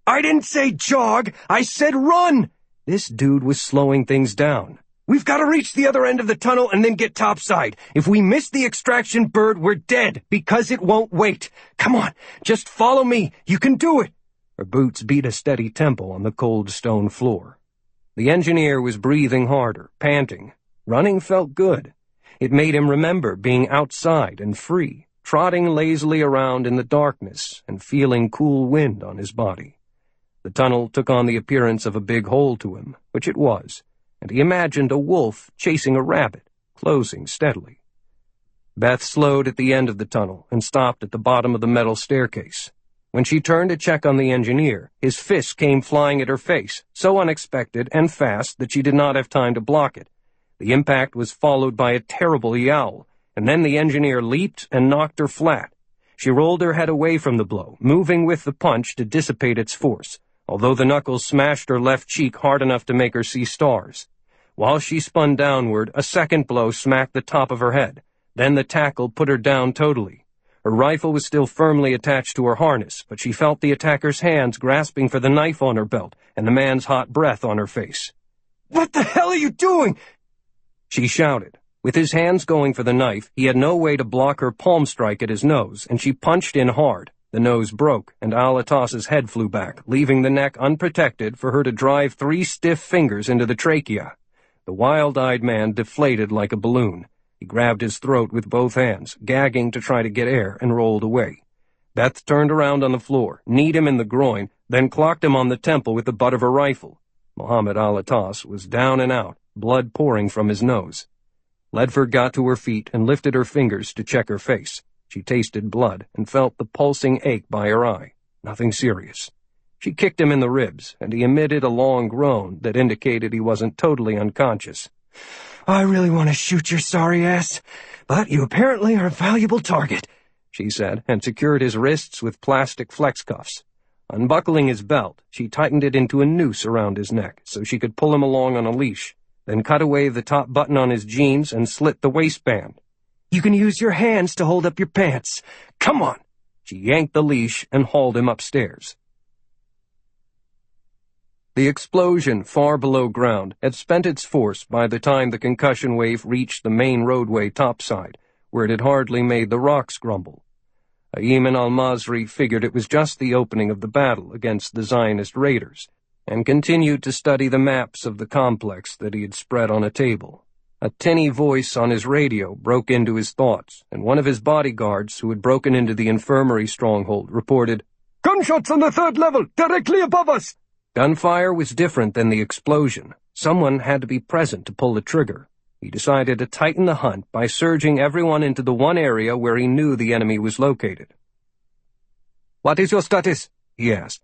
"I didn't say jog, I said run!" This dude was slowing things down. "We've got to reach the other end of the tunnel and then get topside. If we miss the extraction bird, we're dead, because it won't wait. Come on, just follow me. You can do it." Her boots beat a steady tempo on the cold stone floor. The engineer was breathing harder, panting. Running felt good. It made him remember being outside and free, trotting lazily around in the darkness and feeling cool wind on his body. The tunnel took on the appearance of a big hole to him, which it was, and he imagined a wolf chasing a rabbit, closing steadily. Beth slowed at the end of the tunnel and stopped at the bottom of the metal staircase. When she turned to check on the engineer, his fist came flying at her face, so unexpected and fast that she did not have time to block it. The impact was followed by a terrible yowl, and then the engineer leaped and knocked her flat. She rolled her head away from the blow, moving with the punch to dissipate its force, although the knuckles smashed her left cheek hard enough to make her see stars. While she spun downward, a second blow smacked the top of her head. Then the tackle put her down totally. Her rifle was still firmly attached to her harness, but she felt the attacker's hands grasping for the knife on her belt and the man's hot breath on her face. "What the hell are you doing?" she shouted. With his hands going for the knife, he had no way to block her palm strike at his nose, and she punched in hard. The nose broke, and Alatas's head flew back, leaving the neck unprotected for her to drive 3 stiff fingers into the trachea. The wild-eyed man deflated like a balloon. He grabbed his throat with both hands, gagging to try to get air, and rolled away. Beth turned around on the floor, kneed him in the groin, then clocked him on the temple with the butt of her rifle. Mohammed Alatas was down and out, blood pouring from his nose. Ledford got to her feet and lifted her fingers to check her face. She tasted blood and felt the pulsing ache by her eye. Nothing serious. She kicked him in the ribs, and he emitted a long groan that indicated he wasn't totally unconscious. "I really want to shoot your sorry ass, but you apparently are a valuable target," she said, and secured his wrists with plastic flex cuffs. Unbuckling his belt, she tightened it into a noose around his neck so she could pull him along on a leash, then cut away the top button on his jeans and slit the waistband. "You can use your hands to hold up your pants. Come on!" She yanked the leash and hauled him upstairs. The explosion far below ground had spent its force by the time the concussion wave reached the main roadway topside, where it had hardly made the rocks grumble. Ayman al-Masri figured it was just the opening of the battle against the Zionist raiders, and continued to study the maps of the complex that he had spread on a table. A tinny voice on his radio broke into his thoughts, and one of his bodyguards, who had broken into the infirmary stronghold, reported, "Gunshots on the 3rd level, directly above us!" Gunfire was different than the explosion. Someone had to be present to pull the trigger. He decided to tighten the hunt by surging everyone into the one area where he knew the enemy was located. "What is your status?" he asked.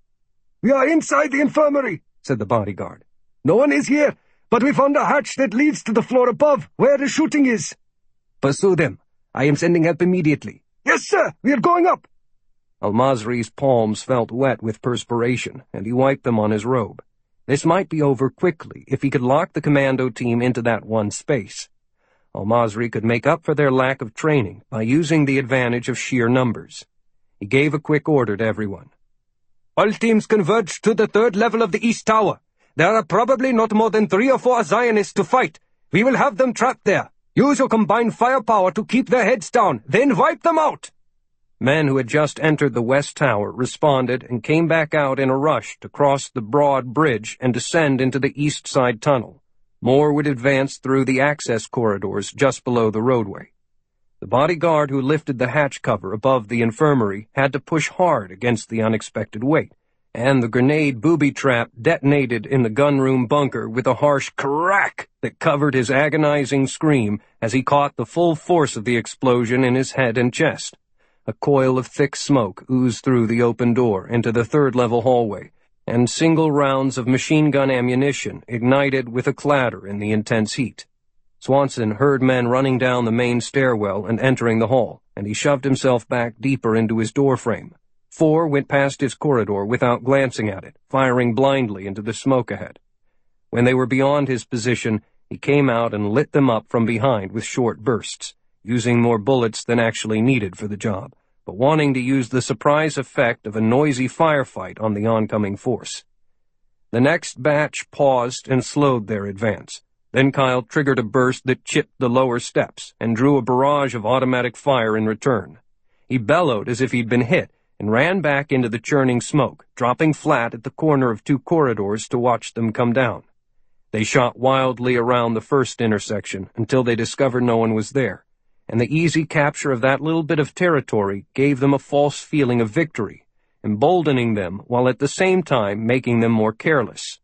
"We are inside the infirmary," said the bodyguard. "No one is here, but we found a hatch that leads to the floor above, where the shooting is." "Pursue them. I am sending help immediately." "Yes, sir. We are going up." Al-Masri's palms felt wet with perspiration, and he wiped them on his robe. This might be over quickly if he could lock the commando team into that one space. Al-Masri could make up for their lack of training by using the advantage of sheer numbers. He gave a quick order to everyone. "All teams converge to the 3rd level of the East Tower. There are probably not more than 3 or 4 Zionists to fight. We will have them trapped there. Use your combined firepower to keep their heads down, then wipe them out." Men who had just entered the West Tower responded and came back out in a rush to cross the broad bridge and descend into the East Side tunnel. More would advance through the access corridors just below the roadway. The bodyguard who lifted the hatch cover above the infirmary had to push hard against the unexpected weight, and the grenade booby trap detonated in the gunroom bunker with a harsh crack that covered his agonizing scream as he caught the full force of the explosion in his head and chest. A coil of thick smoke oozed through the open door into the 3rd-level hallway, and single rounds of machine gun ammunition ignited with a clatter in the intense heat. Swanson heard men running down the main stairwell and entering the hall, and he shoved himself back deeper into his doorframe. 4 went past his corridor without glancing at it, firing blindly into the smoke ahead. When they were beyond his position, he came out and lit them up from behind with short bursts, using more bullets than actually needed for the job, but wanting to use the surprise effect of a noisy firefight on the oncoming force. The next batch paused and slowed their advance. Then Kyle triggered a burst that chipped the lower steps and drew a barrage of automatic fire in return. He bellowed as if he'd been hit and ran back into the churning smoke, dropping flat at the corner of 2 corridors to watch them come down. They shot wildly around the first intersection until they discovered no one was there, and the easy capture of that little bit of territory gave them a false feeling of victory, emboldening them while at the same time making them more careless.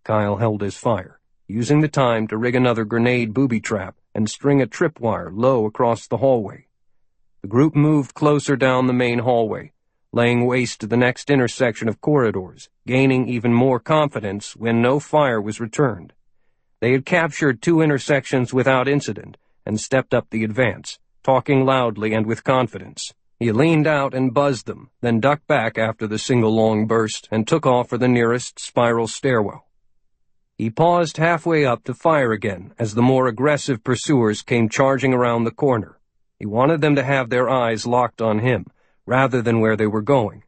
Kyle held his fire, using the time to rig another grenade booby trap and string a tripwire low across the hallway. The group moved closer down the main hallway, laying waste to the next intersection of corridors, gaining even more confidence when no fire was returned. They had captured 2 intersections without incident and stepped up the advance, talking loudly and with confidence. He leaned out and buzzed them, then ducked back after the single long burst and took off for the nearest spiral stairwell. He paused halfway up to fire again as the more aggressive pursuers came charging around the corner. He wanted them to have their eyes locked on him, rather than where they were going.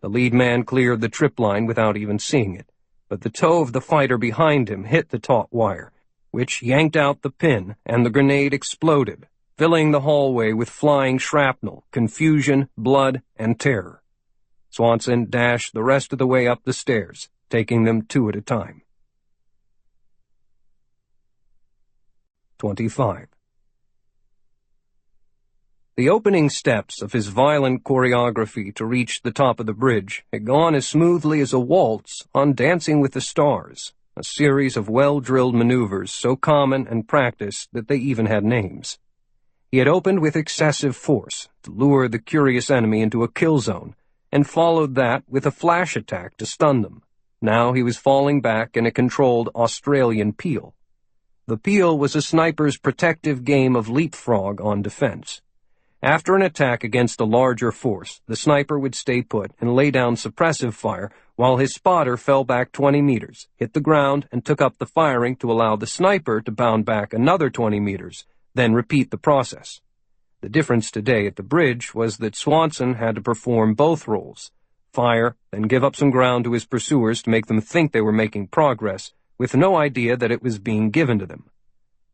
The lead man cleared the trip line without even seeing it, but the toe of the fighter behind him hit the taut wire, which yanked out the pin, and the grenade exploded, filling the hallway with flying shrapnel, confusion, blood, and terror. Swanson dashed the rest of the way up the stairs, taking them 2 at a time. 25. The opening steps of his violent choreography to reach the top of the bridge had gone as smoothly as a waltz on Dancing with the Stars, a series of well-drilled maneuvers so common and practiced that they even had names. He had opened with excessive force to lure the curious enemy into a kill zone, and followed that with a flash attack to stun them. Now he was falling back in a controlled Australian peel. The peel was a sniper's protective game of leapfrog on defense. After an attack against a larger force, the sniper would stay put and lay down suppressive fire while his spotter fell back 20 meters, hit the ground, and took up the firing to allow the sniper to bound back another 20 meters, then repeat the process. The difference today at the bridge was that Swanson had to perform both roles: fire, then give up some ground to his pursuers to make them think they were making progress, with no idea that it was being given to them.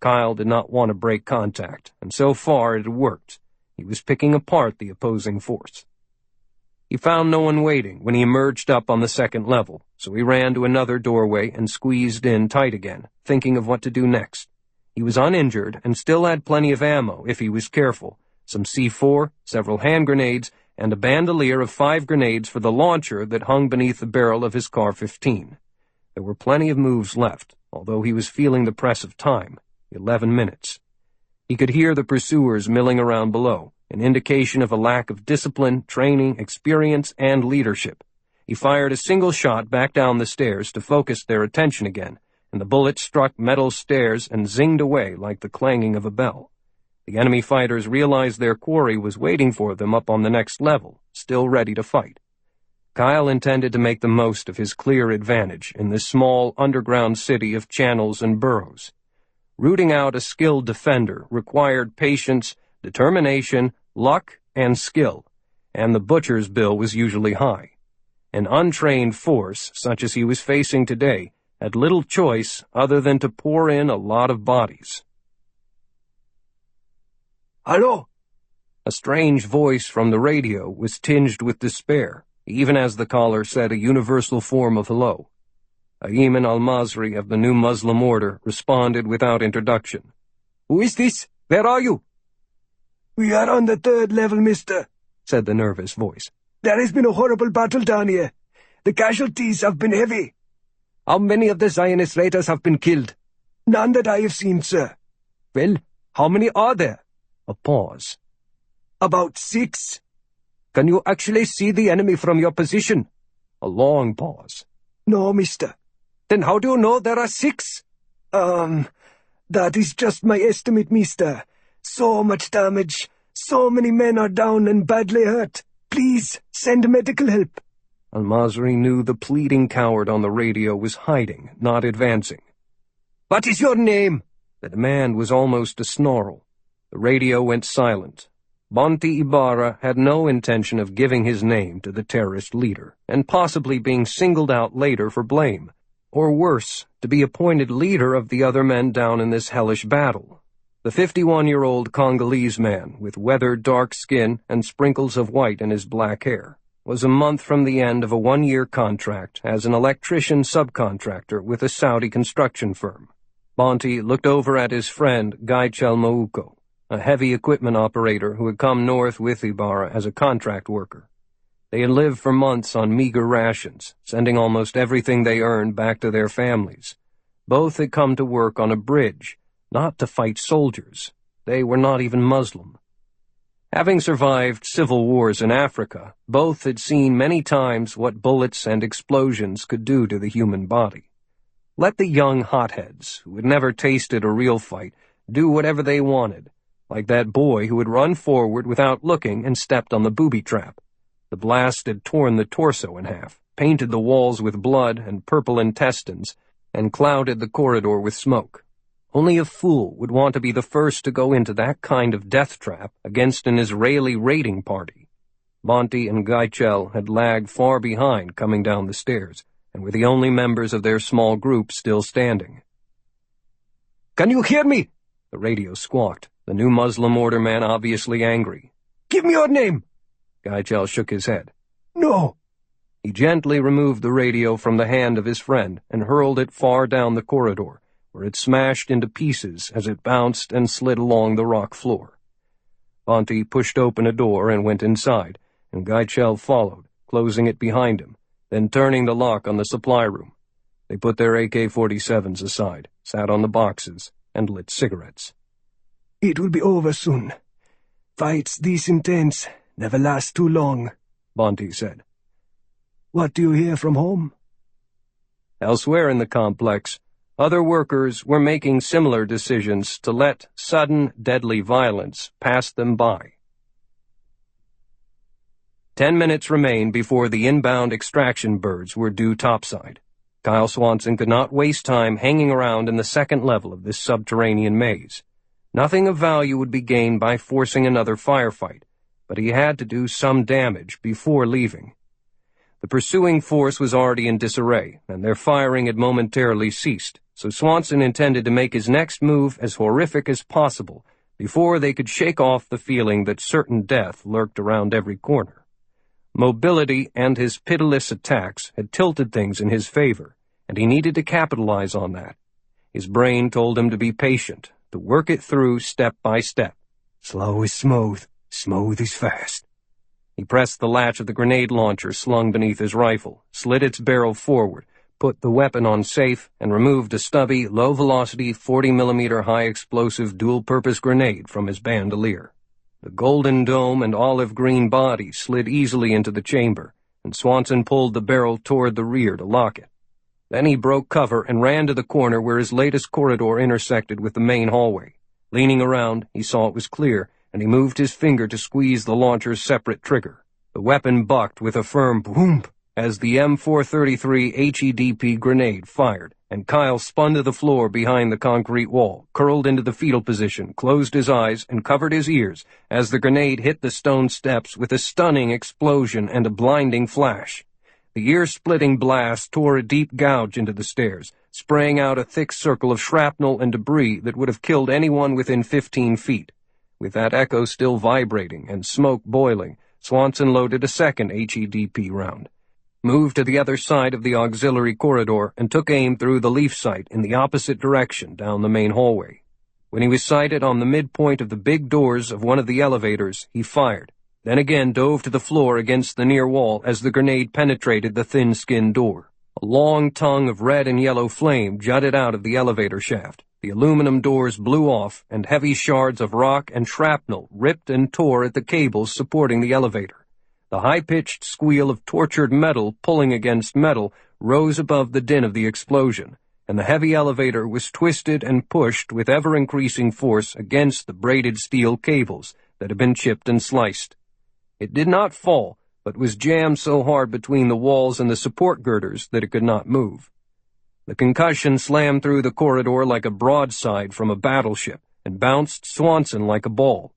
Kyle did not want to break contact, and so far it had worked. He was picking apart the opposing force. He found no one waiting when he emerged up on the second level, so he ran to another doorway and squeezed in tight again, thinking of what to do next. He was uninjured and still had plenty of ammo if he was careful: some C4, several hand grenades, and a bandolier of 5 grenades for the launcher that hung beneath the barrel of his Car-15. There were plenty of moves left, although he was feeling the press of time: 11 minutes. He could hear the pursuers milling around below, an indication of a lack of discipline, training, experience, and leadership. He fired a single shot back down the stairs to focus their attention again, and the bullet struck metal stairs and zinged away like the clanging of a bell. The enemy fighters realized their quarry was waiting for them up on the next level, still ready to fight. Kyle intended to make the most of his clear advantage in this small underground city of channels and burrows. Rooting out a skilled defender required patience, determination, luck, and skill, and the butcher's bill was usually high. An untrained force, such as he was facing today, had little choice other than to pour in a lot of bodies. Hello? A strange voice from the radio was tinged with despair, even as the caller said a universal form of hello. Ayman al-Masri of the New Muslim Order responded without introduction. "Who is this? Where are you?" "We are on the 3rd level, mister," said the nervous voice. "There has been a horrible battle down here. The casualties have been heavy." "How many of the Zionist raiders have been killed?" "None that I have seen, sir." "Well, how many are there?" A pause. "About 6. "Can you actually see the enemy from your position?" A long pause. "No, mister." "Then how do you know there are 6? That is just my estimate, mister. So much damage. So many men are down and badly hurt. Please, send medical help." Al-Masri knew the pleading coward on the radio was hiding, not advancing. "What is your name?" The demand was almost a snarl. The radio went silent. Bonti Ibarra had no intention of giving his name to the terrorist leader, and possibly being singled out later for blame, or worse, to be appointed leader of the other men down in this hellish battle. The 51-year-old Congolese man, with weathered dark skin and sprinkles of white in his black hair, was a month from the end of a 1-year contract as an electrician subcontractor with a Saudi construction firm. Bonti looked over at his friend Gaichel Mauko, a heavy equipment operator who had come north with Ibarra as a contract worker. They had lived for months on meager rations, sending almost everything they earned back to their families. Both had come to work on a bridge, not to fight soldiers. They were not even Muslim. Having survived civil wars in Africa, both had seen many times what bullets and explosions could do to the human body. Let the young hotheads, who had never tasted a real fight, do whatever they wanted, like that boy who had run forward without looking and stepped on the booby trap. The blast had torn the torso in half, painted the walls with blood and purple intestines, and clouded the corridor with smoke. Only a fool would want to be the first to go into that kind of death trap against an Israeli raiding party. Bonti and Gaichel had lagged far behind coming down the stairs, and were the only members of their small group still standing. "Can you hear me?" The radio squawked, the New Muslim Order man obviously angry. "Give me your name." Gaichel shook his head. "No." He gently removed the radio from the hand of his friend and hurled it far down the corridor, where it smashed into pieces as it bounced and slid along the rock floor. Bonti pushed open a door and went inside, and Gaichel followed, closing it behind him, then turning the lock on the supply room. They put their AK-47s aside, sat on the boxes, and lit cigarettes. "It will be over soon. Fights this intense never last too long," Bonti said. "What do you hear from home?" Elsewhere in the complex, other workers were making similar decisions to let sudden, deadly violence pass them by. 10 minutes remained before the inbound extraction birds were due topside. Kyle Swanson could not waste time hanging around in the second level of this subterranean maze. Nothing of value would be gained by forcing another firefight, but he had to do some damage before leaving. The pursuing force was already in disarray, and their firing had momentarily ceased, so Swanson intended to make his next move as horrific as possible before they could shake off the feeling that certain death lurked around every corner. Mobility and his pitiless attacks had tilted things in his favor, and he needed to capitalize on that. His brain told him to be patient, to work it through step by step. Slow is smooth, smooth is fast. He pressed the latch of the grenade launcher slung beneath his rifle, slid its barrel forward, put the weapon on safe, and removed a stubby, low-velocity, 40mm high-explosive dual-purpose grenade from his bandolier. The golden dome and olive-green body slid easily into the chamber, and Swanson pulled the barrel toward the rear to lock it. Then he broke cover and ran to the corner where his latest corridor intersected with the main hallway. Leaning around, he saw it was clear, and he moved his finger to squeeze the launcher's separate trigger. The weapon bucked with a firm boom as the M433 HEDP grenade fired, and Kyle spun to the floor behind the concrete wall, curled into the fetal position, closed his eyes, and covered his ears as the grenade hit the stone steps with a stunning explosion and a blinding flash. The ear-splitting blast tore a deep gouge into the stairs, spraying out a thick circle of shrapnel and debris that would have killed anyone within 15 feet. With that echo still vibrating and smoke boiling, Swanson loaded a second HEDP round, moved to the other side of the auxiliary corridor, and took aim through the leaf sight in the opposite direction down the main hallway. When he was sighted on the midpoint of the big doors of one of the elevators, he fired, then again dove to the floor against the near wall as the grenade penetrated the thin-skinned door. A long tongue of red and yellow flame jutted out of the elevator shaft. The aluminum doors blew off, and heavy shards of rock and shrapnel ripped and tore at the cables supporting the elevator. The high-pitched squeal of tortured metal pulling against metal rose above the din of the explosion, and the heavy elevator was twisted and pushed with ever-increasing force against the braided steel cables that had been chipped and sliced. It did not fall, but was jammed so hard between the walls and the support girders that it could not move. The concussion slammed through the corridor like a broadside from a battleship and bounced Swanson like a ball.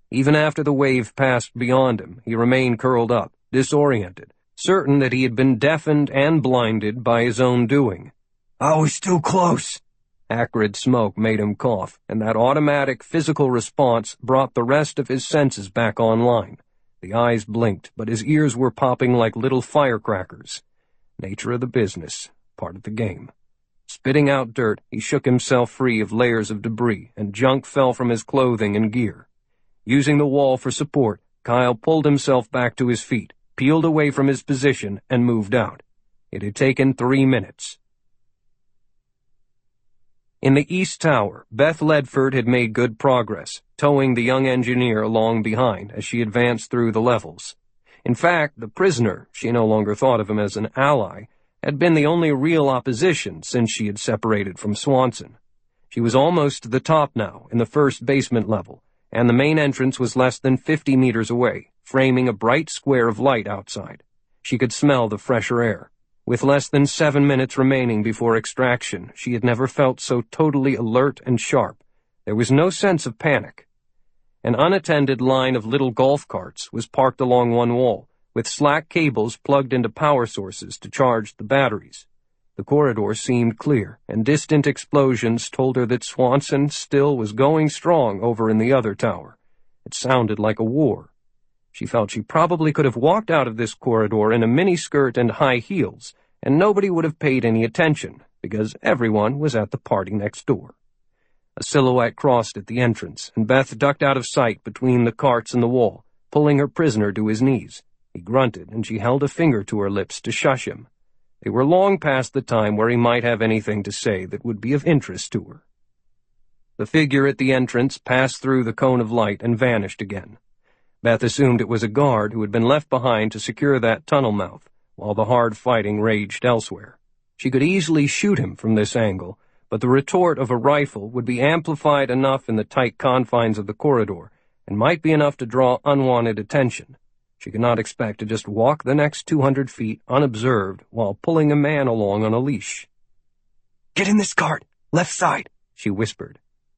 Even after the wave passed beyond him, he remained curled up, disoriented, certain that he had been deafened and blinded by his own doing. I was too close. Acrid smoke made him cough, and that automatic physical response brought the rest of his senses back online. The eyes blinked, but his ears were popping like little firecrackers. Nature of the business, part of the game. Spitting out dirt, he shook himself free of layers of debris, and junk fell from his clothing and gear. Using the wall for support, Kyle pulled himself back to his feet, peeled away from his position, and moved out. It had taken 3 minutes. In the East Tower, Beth Ledford had made good progress, towing the young engineer along behind as she advanced through the levels. In fact, the prisoner, she no longer thought of him as an ally, had been the only real opposition since she had separated from Swanson. She was almost to the top now, in the first basement level, and the main entrance was less than 50 meters away, framing a bright square of light outside. She could smell the fresher air. With less than 7 minutes remaining before extraction, she had never felt so totally alert and sharp. There was no sense of panic. An unattended line of little golf carts was parked along one wall, with slack cables plugged into power sources to charge the batteries. The corridor seemed clear, and distant explosions told her that Swanson still was going strong over in the other tower. It sounded like a war. She felt she probably could have walked out of this corridor in a miniskirt and high heels, and nobody would have paid any attention, because everyone was at the party next door. A silhouette crossed at the entrance, and Beth ducked out of sight between the carts and the wall, pulling her prisoner to his knees. He grunted, and she held a finger to her lips to shush him. They were long past the time where he might have anything to say that would be of interest to her. The figure at the entrance passed through the cone of light and vanished again. Beth assumed it was a guard who had been left behind to secure that tunnel mouth, while the hard fighting raged elsewhere. She could easily shoot him from this angle, but the retort of a rifle would be amplified enough in the tight confines of the corridor, and might be enough to draw unwanted attention. She could not expect to just walk the next 200 feet unobserved while pulling a man along on a leash. "Get in this cart, left side," she whispered.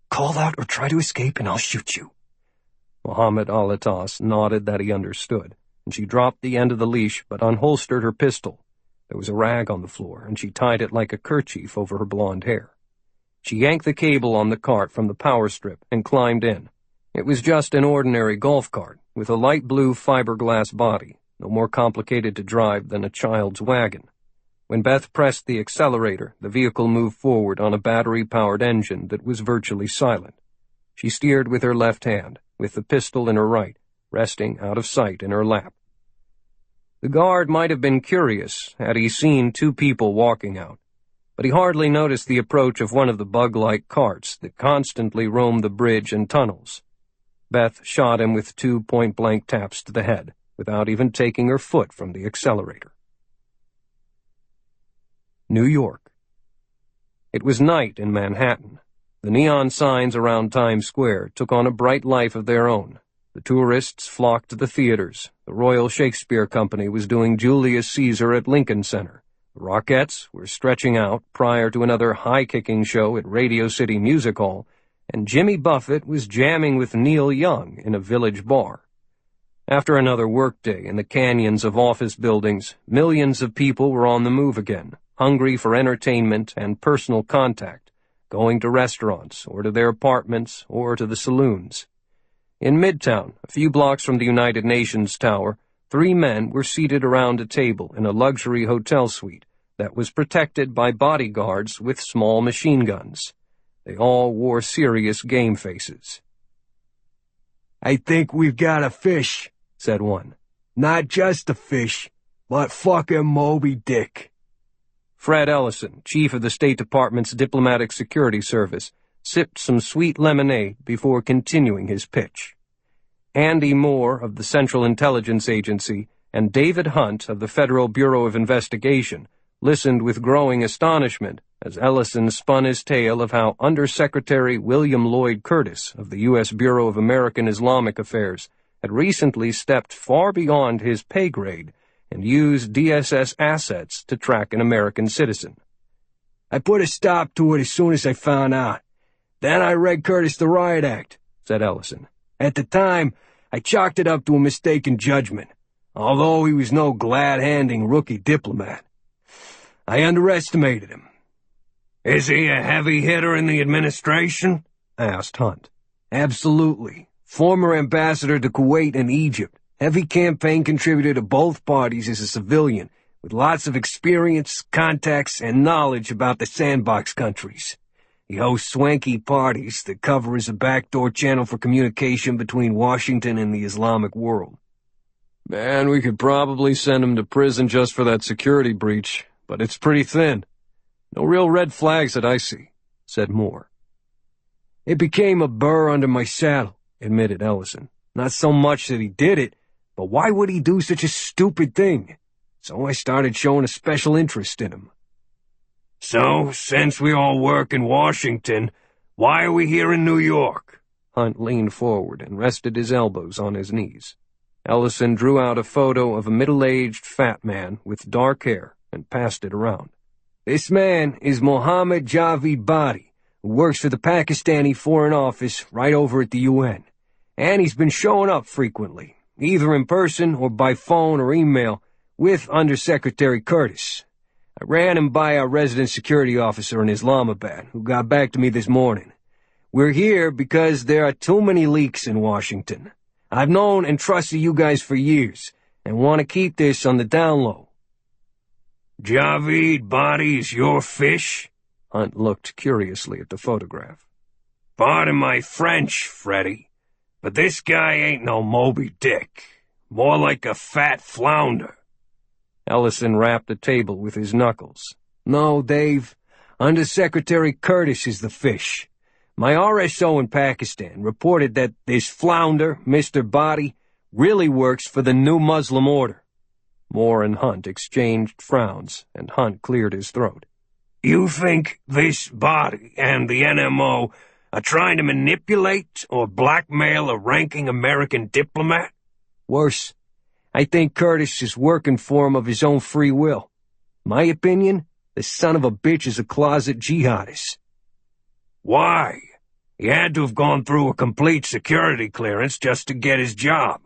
"Call out or try to escape and I'll shoot you." Mohammed Al-Atas nodded that he understood, and she dropped the end of the leash but unholstered her pistol. There was a rag on the floor, and she tied it like a kerchief over her blonde hair. She yanked the cable on the cart from the power strip and climbed in. It was just an ordinary golf cart, with a light blue fiberglass body, no more complicated to drive than a child's wagon. When Beth pressed the accelerator, the vehicle moved forward on a battery-powered engine that was virtually silent. She steered with her left hand, with the pistol in her right, resting out of sight in her lap. The guard might have been curious had he seen two people walking out, but he hardly noticed the approach of one of the bug-like carts that constantly roamed the bridge and tunnels. Beth shot him with 2 point-blank taps to the head, without even taking her foot from the accelerator. New York. It was night in Manhattan. The neon signs around Times Square took on a bright life of their own. The tourists flocked to the theaters. The Royal Shakespeare Company was doing Julius Caesar at Lincoln Center. The Rockettes were stretching out prior to another high-kicking show at Radio City Music Hall, and Jimmy Buffett was jamming with Neil Young in a village bar. After another workday in the canyons of office buildings, millions of people were on the move again, hungry for entertainment and personal contact, going to restaurants or to their apartments or to the saloons. In Midtown, a few blocks from the United Nations Tower, 3 men were seated around a table in a luxury hotel suite that was protected by bodyguards with small machine guns. They all wore serious game faces. "I think we've got a fish," said one. "Not just a fish, but fucking Moby Dick." Fred Ellison, chief of the State Department's Diplomatic Security Service, sipped some sweet lemonade before continuing his pitch. Andy Moore of the Central Intelligence Agency and David Hunt of the Federal Bureau of Investigation listened with growing astonishment as Ellison spun his tale of how Undersecretary William Lloyd Curtis of the U.S. Bureau of American Islamic Affairs had recently stepped far beyond his pay grade and used DSS assets to track an American citizen. "I put a stop to it as soon as I found out. Then I read Curtis the Riot Act," said Ellison. "At the time, I chalked it up to a mistaken judgment, although he was no glad-handing rookie diplomat. I underestimated him." "Is he a heavy hitter in the administration?" asked Hunt. "Absolutely. Former ambassador to Kuwait and Egypt. Heavy campaign contributor to both parties as a civilian, with lots of experience, contacts, and knowledge about the sandbox countries. He hosts swanky parties that cover as a backdoor channel for communication between Washington and the Islamic world." "Man, we could probably send him to prison just for that security breach, but it's pretty thin. No real red flags that I see," said Moore. "It became a burr under my saddle," admitted Ellison. "Not so much that he did it, but why would he do such a stupid thing? So I started showing a special interest in him." "So, since we all work in Washington, why are we here in New York?" Hunt leaned forward and rested his elbows on his knees. Ellison drew out a photo of a middle-aged fat man with dark hair and passed it around. "This man is Mohammed Javid Badi, who works for the Pakistani Foreign Office right over at the UN. And he's been showing up frequently, either in person or by phone or email, with Undersecretary Curtis. I ran him by our resident security officer in Islamabad, who got back to me this morning. We're here because there are too many leaks in Washington. I've known and trusted you guys for years, and want to keep this on the down low." "Javid Badi's your fish?" Hunt looked curiously at the photograph. "Pardon my French, Freddy, but this guy ain't no Moby Dick. More like a fat flounder." Ellison rapped the table with his knuckles. "No, Dave. Undersecretary Curtis is the fish. My RSO in Pakistan reported that this flounder, Mr. Badi, really works for the new Muslim order." Moore and Hunt exchanged frowns, and Hunt cleared his throat. "You think this Badi and the NMO are trying to manipulate or blackmail a ranking American diplomat?" "Worse. I think Curtis is working for him of his own free will. My opinion, the son of a bitch is a closet jihadist. Why? He had to have gone through a complete security clearance just to get his job.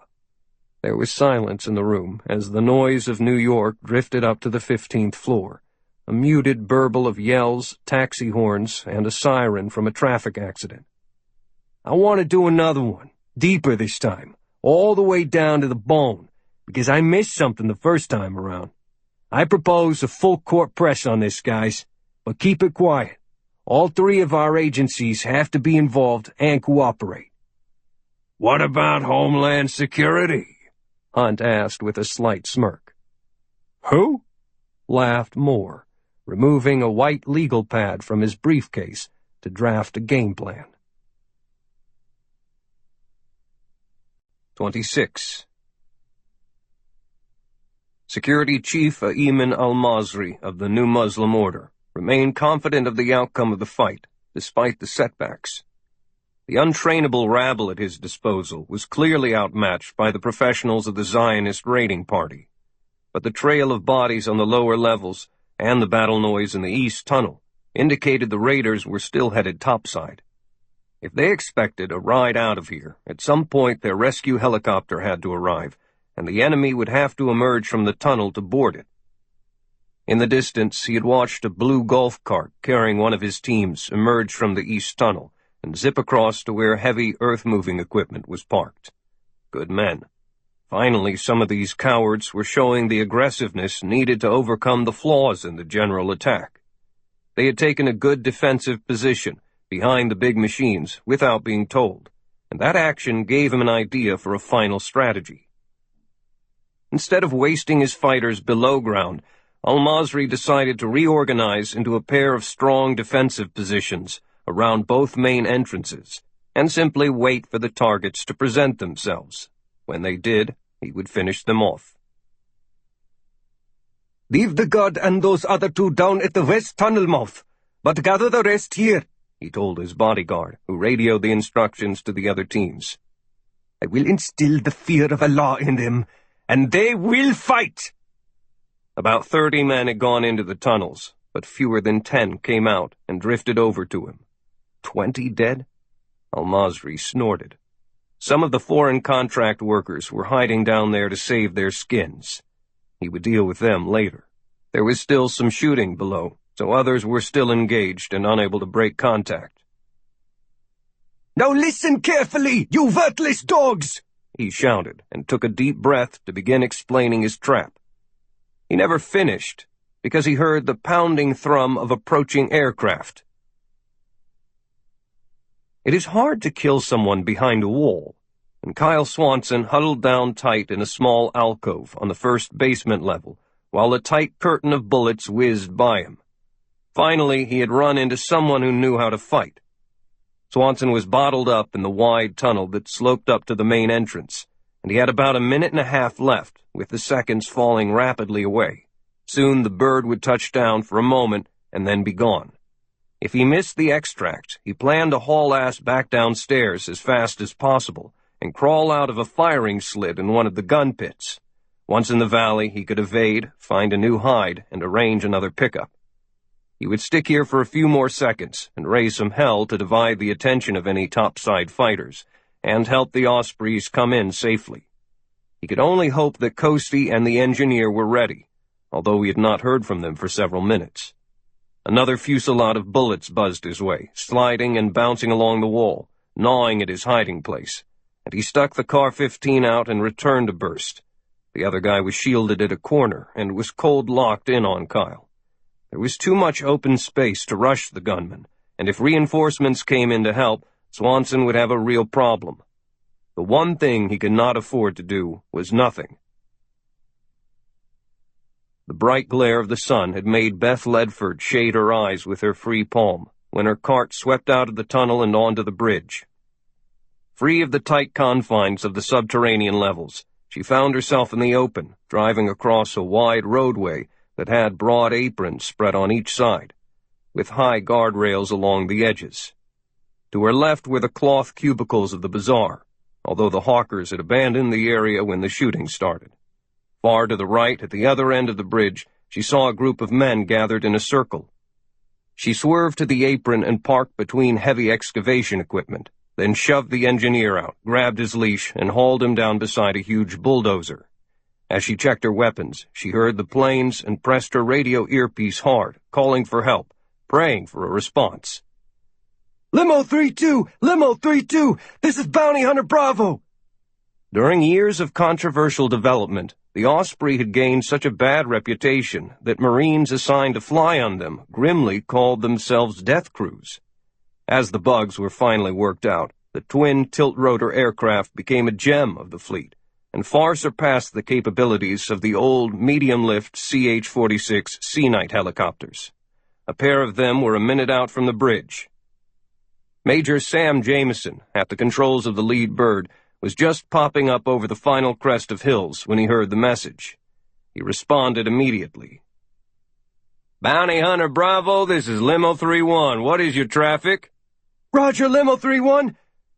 There was silence in the room as the noise of New York drifted up to the 15th floor, a muted burble of yells, taxi horns, and a siren from a traffic accident. I want to do another one, deeper this time, all the way down to the bone, because I missed something the first time around. I propose a full court press on this, guys, but keep it quiet. All three of our agencies have to be involved and cooperate. What about Homeland Security? Hunt asked with a slight smirk. Who? Laughed Moore, removing a white legal pad from his briefcase to draft a game plan. 26. Security Chief Ayman al-Masri of the New Muslim Order remained confident of the outcome of the fight, despite the setbacks. The untrainable rabble at his disposal was clearly outmatched by the professionals of the Zionist raiding party. But the trail of bodies on the lower levels and the battle noise in the east tunnel indicated the raiders were still headed topside. If they expected a ride out of here, at some point their rescue helicopter had to arrive, and the enemy would have to emerge from the tunnel to board it. In the distance, he had watched a blue golf cart carrying one of his teams emerge from the east tunnel and zip across to where heavy earth-moving equipment was parked. Good men. Finally, some of these cowards were showing the aggressiveness needed to overcome the flaws in the general attack. They had taken a good defensive position behind the big machines without being told, and that action gave him an idea for a final strategy. Instead of wasting his fighters below ground, al-Masri decided to reorganize into a pair of strong defensive positions around both main entrances, and simply wait for the targets to present themselves. When they did, he would finish them off. Leave the guard and those other two down at the west tunnel mouth, but gather the rest here, he told his bodyguard, who radioed the instructions to the other teams. I will instill the fear of Allah in them, and they will fight! About 30 men had gone into the tunnels, but fewer than 10 came out and drifted over to him. 20 dead? Al-Masri snorted. Some of the foreign contract workers were hiding down there to save their skins. He would deal with them later. There was still some shooting below, so others were still engaged and unable to break contact. Now listen carefully, you worthless dogs! He shouted and took a deep breath to begin explaining his trap. He never finished because he heard the pounding thrum of approaching aircraft. It is hard to kill someone behind a wall, and Kyle Swanson huddled down tight in a small alcove on the first basement level, while a tight curtain of bullets whizzed by him. Finally, he had run into someone who knew how to fight. Swanson was bottled up in the wide tunnel that sloped up to the main entrance, and he had about a minute and a half left, with the seconds falling rapidly away. Soon the bird would touch down for a moment and then be gone. If he missed the extract, he planned to haul ass back downstairs as fast as possible and crawl out of a firing slit in one of the gun pits. Once in the valley, he could evade, find a new hide, and arrange another pickup. He would stick here for a few more seconds and raise some hell to divide the attention of any topside fighters and help the Ospreys come in safely. He could only hope that Coastie and the engineer were ready, although he had not heard from them for several minutes. Another fusillade of bullets buzzed his way, sliding and bouncing along the wall, gnawing at his hiding place, and he stuck the Car-15 out and returned to burst. The other guy was shielded at a corner and was cold-locked in on Kyle. There was too much open space to rush the gunman, and if reinforcements came in to help, Swanson would have a real problem. The one thing he could not afford to do was nothing. The bright glare of the sun had made Beth Ledford shade her eyes with her free palm when her cart swept out of the tunnel and onto the bridge. Free of the tight confines of the subterranean levels, she found herself in the open, driving across a wide roadway that had broad aprons spread on each side, with high guardrails along the edges. To her left were the cloth cubicles of the bazaar, although the hawkers had abandoned the area when the shooting started. Far to the right, at the other end of the bridge, she saw a group of men gathered in a circle. She swerved to the apron and parked between heavy excavation equipment, then shoved the engineer out, grabbed his leash, and hauled him down beside a huge bulldozer. As she checked her weapons, she heard the planes and pressed her radio earpiece hard, calling for help, praying for a response. Limo 3-2! Limo 3-2! This is Bounty Hunter Bravo! During years of controversial development, the Osprey had gained such a bad reputation that Marines assigned to fly on them grimly called themselves death crews. As the bugs were finally worked out, the twin tilt-rotor aircraft became a gem of the fleet, and far surpassed the capabilities of the old medium-lift CH-46 Sea Knight helicopters. A pair of them were a minute out from the bridge. Major Sam Jameson, at the controls of the lead bird, was just popping up over the final crest of hills when he heard the message. He responded immediately. "Bounty Hunter Bravo, this is Limo 3-1. What is your traffic?" Roger, Limo 3-1.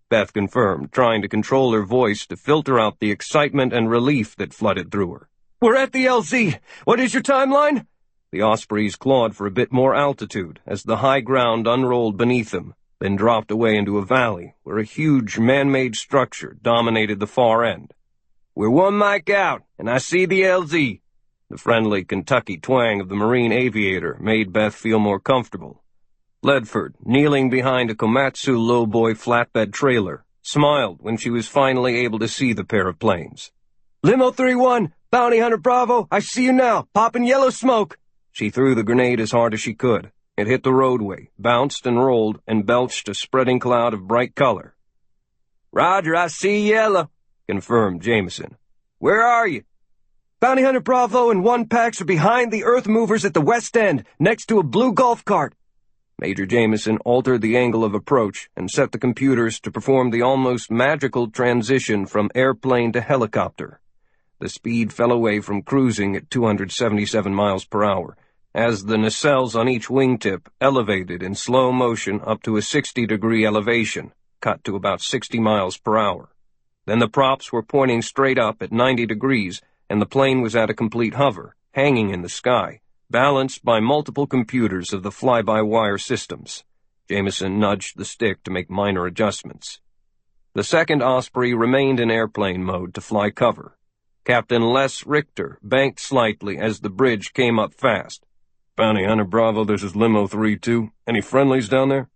Beth confirmed, trying to control her voice to filter out the excitement and relief that flooded through her. We're at the LZ. What is your timeline? The Ospreys clawed for a bit more altitude as the high ground unrolled beneath them, then dropped away into a valley where a huge man-made structure dominated the far end. "We're one mic out, and I see the LZ. The friendly Kentucky twang of the Marine aviator made Beth feel more comfortable. Ledford, kneeling behind a Komatsu lowboy flatbed trailer, smiled when she was finally able to see the pair of planes. "Limo 3-1, Bounty Hunter Bravo, I see you now, popping yellow smoke." She threw the grenade as hard as she could. It hit the roadway, bounced and rolled, and belched a spreading cloud of bright color. "Roger, I see yellow," confirmed Jameson. "Where are you?" "Bounty Hunter Bravo and 1 packs are behind the earth movers at the west end, next to a blue golf cart." Major Jameson altered the angle of approach and set the computers to perform the almost magical transition from airplane to helicopter. The speed fell away from cruising at 277 miles per hour, as the nacelles on each wingtip elevated in slow motion up to a 60-degree elevation, cut to about 60 miles per hour. Then the props were pointing straight up at 90 degrees, and the plane was at a complete hover, hanging in the sky, balanced by multiple computers of the fly-by-wire systems. Jameson nudged the stick to make minor adjustments. The second Osprey remained in airplane mode to fly cover. Captain Les Richter banked slightly as the bridge came up fast. "Bounty Hunter Bravo, this is Limo 3-2. Any friendlies down there?"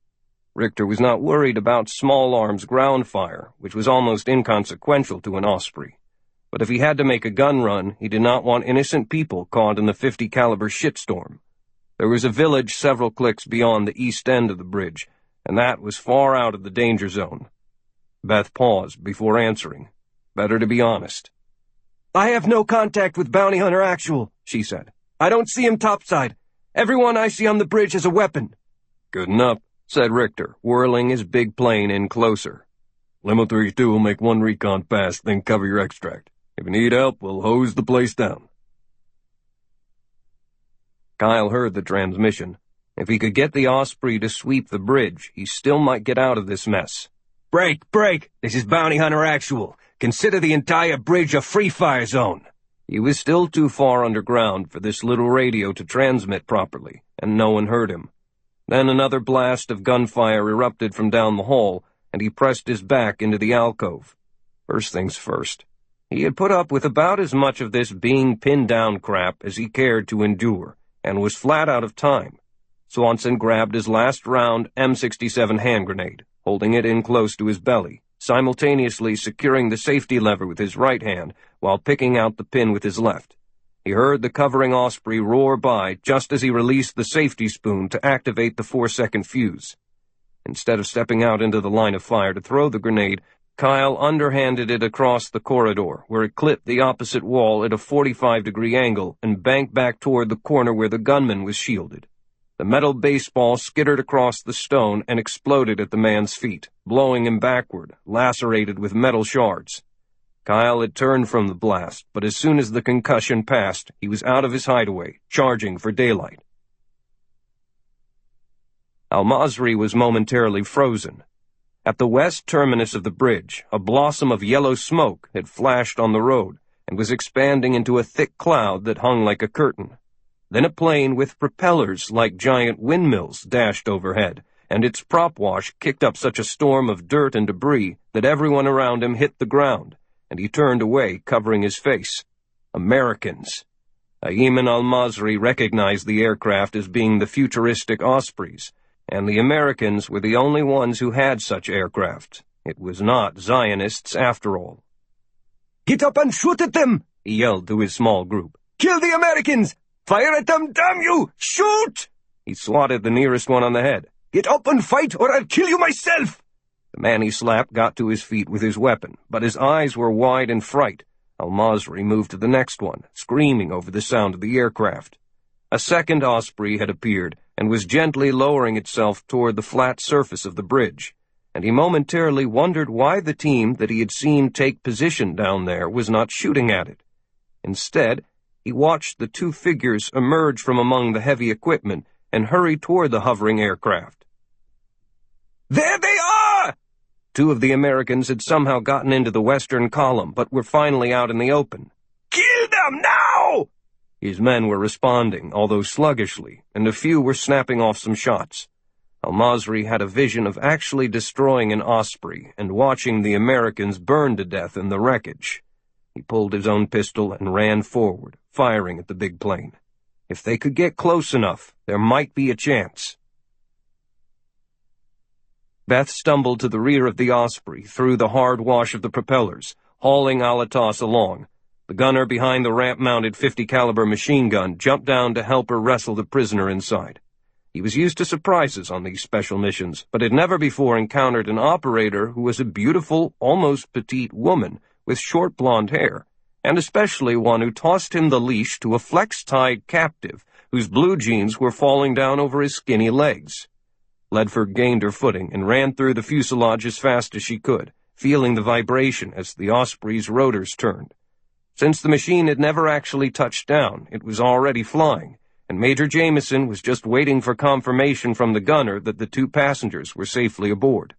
Richter was not worried about small arms ground fire, which was almost inconsequential to an Osprey. But if he had to make a gun run, he did not want innocent people caught in the .50 caliber shitstorm. There was a village several clicks beyond the east end of the bridge, and that was far out of the danger zone. Beth paused before answering. Better to be honest. "I have no contact with Bounty Hunter Actual," she said. "I don't see him topside. Everyone I see on the bridge has a weapon." "Good enough," said Richter, whirling his big plane in closer. "Limo 3-2 will make 1 recon pass, then cover your extract. If you need help, we'll hose the place down." Kyle heard the transmission. If he could get the Osprey to sweep the bridge, he still might get out of this mess. Break! This is Bounty Hunter Actual. Consider the entire bridge a free-fire zone." He was still too far underground for this little radio to transmit properly, and no one heard him. Then another blast of gunfire erupted from down the hall, and he pressed his back into the alcove. First things first. He had put up with about as much of this being pinned down crap as he cared to endure, and was flat out of time. Swanson grabbed his last round M67 hand grenade, holding it in close to his belly, simultaneously securing the safety lever with his right hand while picking out the pin with his left. He heard the covering Osprey roar by just as he released the safety spoon to activate the 4-second fuse. Instead of stepping out into the line of fire to throw the grenade, Kyle underhanded it across the corridor, where it clipped the opposite wall at a 45-degree angle and banked back toward the corner where the gunman was shielded. The metal baseball skittered across the stone and exploded at the man's feet, blowing him backward, lacerated with metal shards. Kyle had turned from the blast, but as soon as the concussion passed, he was out of his hideaway, charging for daylight. Al-Masri was momentarily frozen. At the west terminus of the bridge, a blossom of yellow smoke had flashed on the road, and was expanding into a thick cloud that hung like a curtain. Then a plane with propellers like giant windmills dashed overhead, and its prop wash kicked up such a storm of dirt and debris that everyone around him hit the ground, and he turned away, covering his face. Americans. Ayman al-Masri recognized the aircraft as being the futuristic Ospreys, and the Americans were the only ones who had such aircraft. It was not Zionists after all. "Get up and shoot at them!" he yelled to his small group. "Kill the Americans! Fire at them, damn you! Shoot!" He swatted the nearest one on the head. "Get up and fight, or I'll kill you myself!" The man he slapped got to his feet with his weapon, but his eyes were wide in fright. Al-Masri moved to the next one, screaming over the sound of the aircraft. A second Osprey had appeared and was gently lowering itself toward the flat surface of the bridge, and he momentarily wondered why the team that he had seen take position down there was not shooting at it. Instead, he watched the two figures emerge from among the heavy equipment and hurry toward the hovering aircraft. "There they are!" Two of the Americans had somehow gotten into the western column, but were finally out in the open. "Kill them now!" His men were responding, although sluggishly, and a few were snapping off some shots. Al-Masri had a vision of actually destroying an Osprey and watching the Americans burn to death in the wreckage. He pulled his own pistol and ran forward, firing at the big plane. If they could get close enough, there might be a chance. Beth stumbled to the rear of the Osprey through the hard wash of the propellers, hauling Alatas along. The gunner behind the ramp-mounted .50 caliber machine gun jumped down to help her wrestle the prisoner inside. He was used to surprises on these special missions, but had never before encountered an operator who was a beautiful, almost petite woman with short blonde hair, and especially one who tossed him the leash to a flex-tied captive whose blue jeans were falling down over his skinny legs. Ledford gained her footing and ran through the fuselage as fast as she could, feeling the vibration as the Osprey's rotors turned. Since the machine had never actually touched down, it was already flying, and Major Jameson was just waiting for confirmation from the gunner that the two passengers were safely aboard.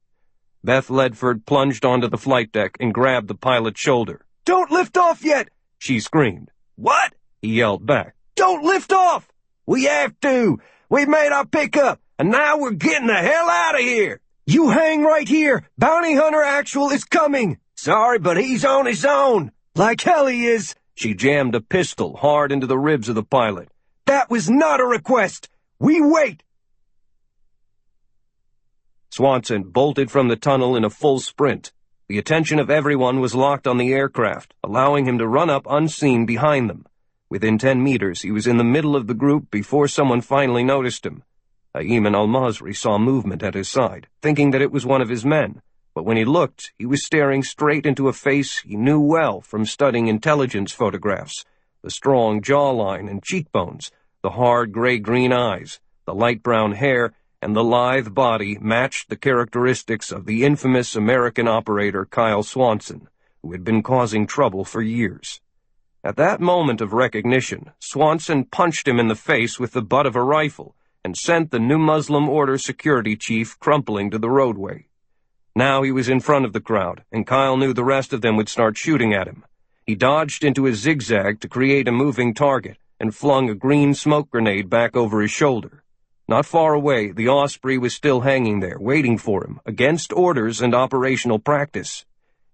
Beth Ledford plunged onto the flight deck and grabbed the pilot's shoulder. "Don't lift off yet!" she screamed. "What?" he yelled back. "Don't lift off! We have to! We've made our pickup, and now we're getting the hell out of here! You hang right here! Bounty Hunter Actual is coming! Sorry, but he's on his own! Like hell he is!" She jammed a pistol hard into the ribs of the pilot. "That was not a request! We wait!" Swanson bolted from the tunnel in a full sprint. The attention of everyone was locked on the aircraft, allowing him to run up unseen behind them. Within 10 meters, he was in the middle of the group before someone finally noticed him. Ayman al-Masri saw movement at his side, thinking that it was one of his men, but when he looked, he was staring straight into a face he knew well from studying intelligence photographs: the strong jawline and cheekbones, the hard gray-green eyes, the light brown hair, and the lithe body matched the characteristics of the infamous American operator Kyle Swanson, who had been causing trouble for years. At that moment of recognition, Swanson punched him in the face with the butt of a rifle and sent the New Muslim Order security chief crumpling to the roadway. Now he was in front of the crowd, and Kyle knew the rest of them would start shooting at him. He dodged into a zigzag to create a moving target and flung a green smoke grenade back over his shoulder. Not far away, the Osprey was still hanging there, waiting for him, against orders and operational practice.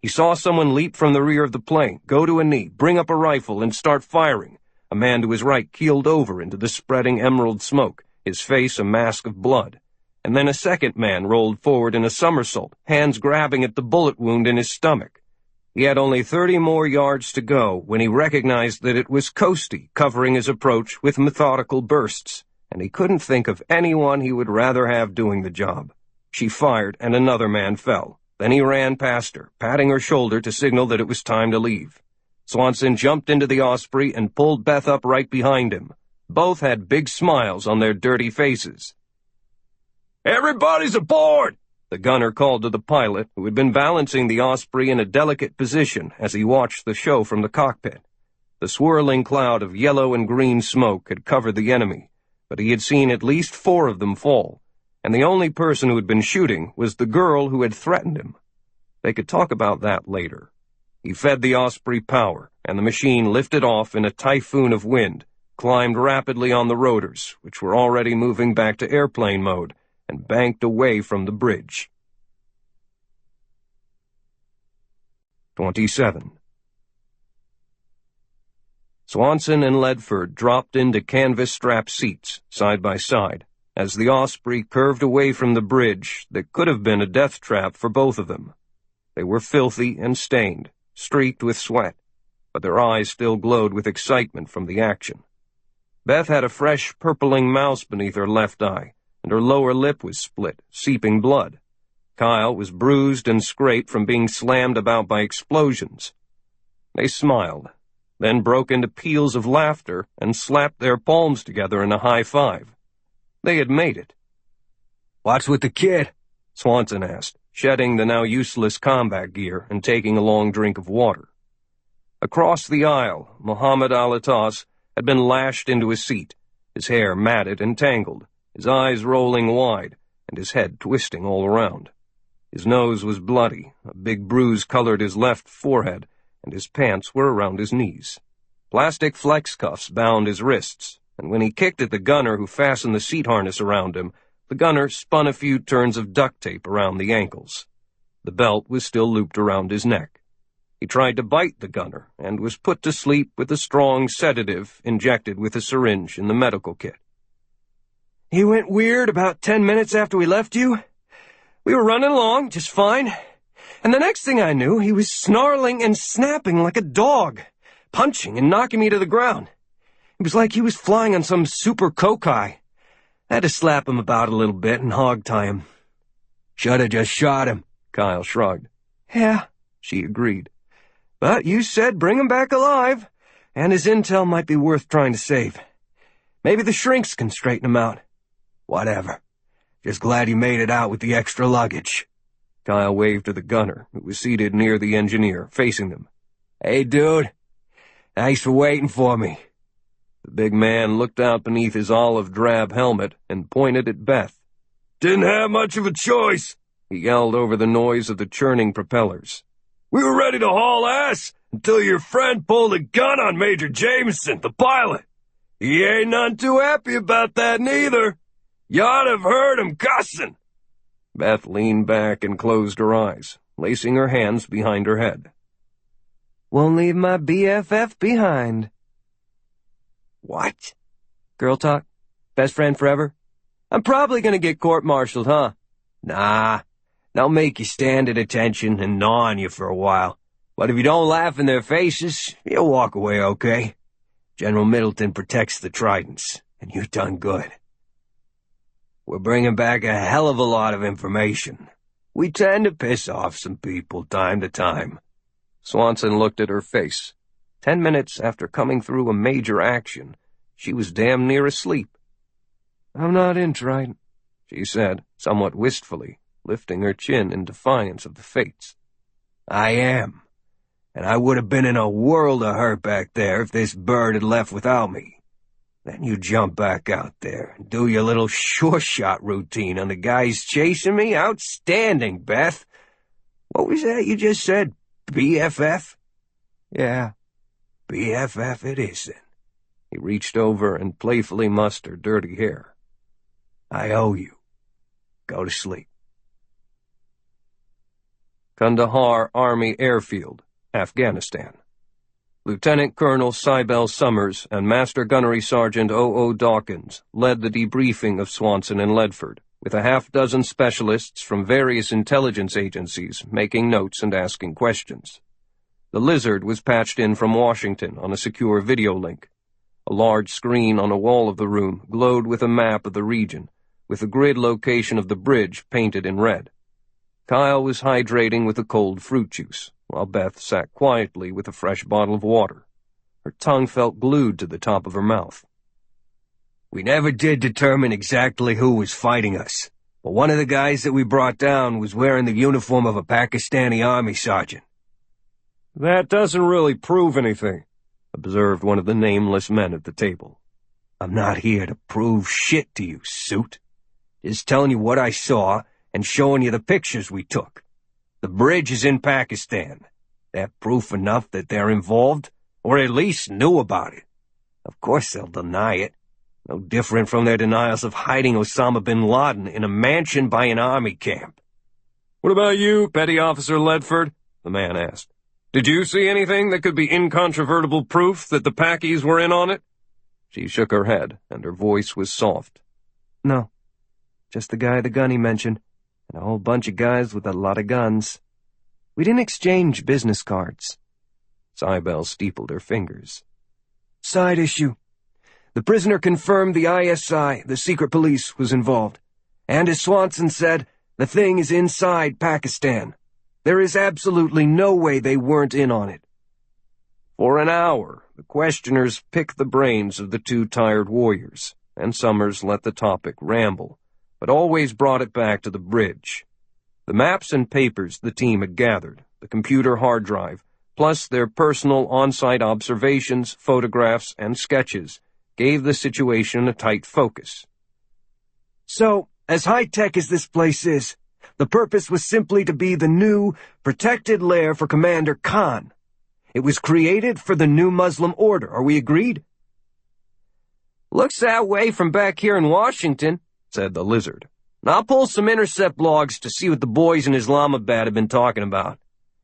He saw someone leap from the rear of the plane, go to a knee, bring up a rifle, and start firing. A man to his right keeled over into the spreading emerald smoke, his face a mask of blood. And then a second man rolled forward in a somersault, hands grabbing at the bullet wound in his stomach. He had only 30 more yards to go when he recognized that it was Coastie covering his approach with methodical bursts, and he couldn't think of anyone he would rather have doing the job. She fired, and another man fell. Then he ran past her, patting her shoulder to signal that it was time to leave. Swanson jumped into the Osprey and pulled Beth up right behind him. Both had big smiles on their dirty faces. "Everybody's aboard!" the gunner called to the pilot, who had been balancing the Osprey in a delicate position as he watched the show from the cockpit. The swirling cloud of yellow and green smoke had covered the enemy, but he had seen at least 4 of them fall, and the only person who had been shooting was the girl who had threatened him. They could talk about that later. He fed the Osprey power, and the machine lifted off in a typhoon of wind, climbed rapidly on the rotors, which were already moving back to airplane mode, and banked away from the bridge. 27. Swanson and Ledford dropped into canvas-strapped seats, side by side, as the Osprey curved away from the bridge that could have been a death trap for both of them. They were filthy and stained, streaked with sweat, but their eyes still glowed with excitement from the action. Beth had a fresh, purpling mouse beneath her left eye, and her lower lip was split, seeping blood. Kyle was bruised and scraped from being slammed about by explosions. They smiled, then broke into peals of laughter and slapped their palms together in a high five. They had made it. "What's with the kid?" Swanson asked, shedding the now useless combat gear and taking a long drink of water. Across the aisle, Muhammad Al-Atas had been lashed into a seat, his hair matted and tangled, his eyes rolling wide, and his head twisting all around. His nose was bloody, a big bruise colored his left forehead, and his pants were around his knees. Plastic flex cuffs bound his wrists, and when he kicked at the gunner who fastened the seat harness around him, the gunner spun a few turns of duct tape around the ankles. The belt was still looped around his neck. He tried to bite the gunner and was put to sleep with a strong sedative injected with a syringe in the medical kit. "He went weird about 10 minutes after we left you. We were running along just fine, and the next thing I knew, he was snarling and snapping like a dog, punching and knocking me to the ground. It was like he was flying on some super kokai. I had to slap him about a little bit and hog-tie him." "Should have just shot him," Kyle shrugged. "Yeah," she agreed. "But you said bring him back alive, and his intel might be worth trying to save. Maybe the shrinks can straighten him out." "Whatever. Just glad you made it out with the extra luggage." Kyle waved to the gunner, who was seated near the engineer, facing them. "Hey, dude. Thanks for waiting for me." The big man looked out beneath his olive-drab helmet and pointed at Beth. "Didn't have much of a choice," he yelled over the noise of the churning propellers. "We were ready to haul ass until your friend pulled a gun on Major Jameson, the pilot. He ain't none too happy about that neither. You ought to have heard him cussing." Beth leaned back and closed her eyes, lacing her hands behind her head. "Won't leave my BFF behind." "What?" "Girl talk? Best friend forever? I'm probably gonna get court-martialed, huh?" "Nah. They'll make you stand at attention and gnaw on you for a while. But if you don't laugh in their faces, you'll walk away okay. General Middleton protects the Tridents, and you've done good. We're bringing back a hell of a lot of information. We tend to piss off some people time to time." Swanson looked at her face. 10 minutes after coming through a major action, she was damn near asleep. "I'm not in Trident," she said, somewhat wistfully, lifting her chin in defiance of the fates. "I am. And I would have been in a world of hurt back there if this bird had left without me. Then you jump back out there and do your little sure-shot routine on the guys chasing me. Outstanding, Beth. What was that you just said? BFF? "Yeah." BFF it is, then." He reached over and playfully mussed her dirty hair. "I owe you. Go to sleep." Kandahar Army Airfield, Afghanistan. Lieutenant Colonel Cybel Summers and Master Gunnery Sergeant O.O. Dawkins led the debriefing of Swanson and Ledford, with a half-dozen specialists from various intelligence agencies making notes and asking questions. The Lizard was patched in from Washington on a secure video link. A large screen on a wall of the room glowed with a map of the region, with the grid location of the bridge painted in red. Kyle was hydrating with a cold fruit juice, while Beth sat quietly with a fresh bottle of water. Her tongue felt glued to the top of her mouth. "We never did determine exactly who was fighting us, but one of the guys that we brought down was wearing the uniform of a Pakistani army sergeant." "That doesn't really prove anything," observed one of the nameless men at the table. "I'm not here to prove shit to you, suit. Just telling you what I saw and showing you the pictures we took. The bridge is in Pakistan. That proof enough that they're involved, or at least knew about it? Of course they'll deny it. No different from their denials of hiding Osama bin Laden in a mansion by an army camp. What about you, Petty Officer Ledford? The man asked. Did you see anything that could be incontrovertible proof that the Packies were in on it? She shook her head, and her voice was soft. No. Just the guy the gunny mentioned, and a whole bunch of guys with a lot of guns. We didn't exchange business cards. Cybele steepled her fingers. Side issue. The prisoner confirmed the ISI, the secret police, was involved. And as Swanson said, the thing is inside Pakistan. There is absolutely no way they weren't in on it. For an hour, the questioners picked the brains of the two tired warriors, and Summers let the topic ramble, but always brought it back to the bridge. The maps and papers the team had gathered, the computer hard drive, plus their personal on-site observations, photographs, and sketches, gave the situation a tight focus. So, as high-tech as this place is, the purpose was simply to be the new, protected lair for Commander Khan. It was created for the new Muslim order, are we agreed? Looks that way from back here in Washington, said the lizard. I'll pull some intercept logs to see what the boys in Islamabad have been talking about.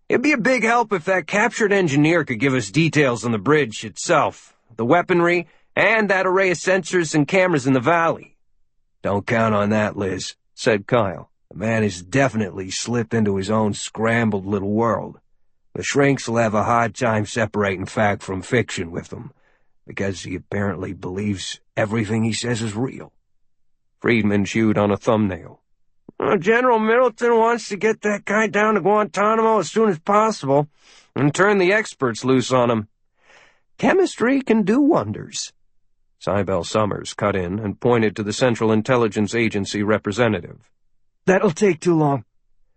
It'd be a big help if that captured engineer could give us details on the bridge itself, the weaponry, and that array of sensors and cameras in the valley. Don't count on that, Liz, said Kyle. The man has definitely slipped into his own scrambled little world. The shrinks will have a hard time separating fact from fiction with him, because he apparently believes everything he says is real. Friedman chewed on a thumbnail. General Middleton wants to get that guy down to Guantanamo as soon as possible and turn the experts loose on him. Chemistry can do wonders. Cybele Summers cut in and pointed to the Central Intelligence Agency representative. That'll take too long.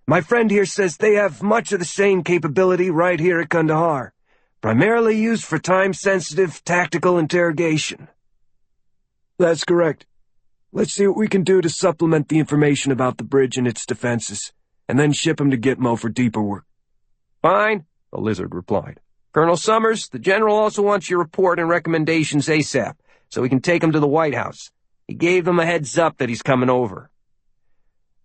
My friend here says they have much of the same capability right here at Kandahar, primarily used for time-sensitive tactical interrogation. That's correct. Let's see what we can do to supplement the information about the bridge and its defenses, and then ship him to Gitmo for deeper work. Fine, the lizard replied. Colonel Summers, the general also wants your report and recommendations ASAP, so we can take him to the White House. He gave them a heads up that he's coming over.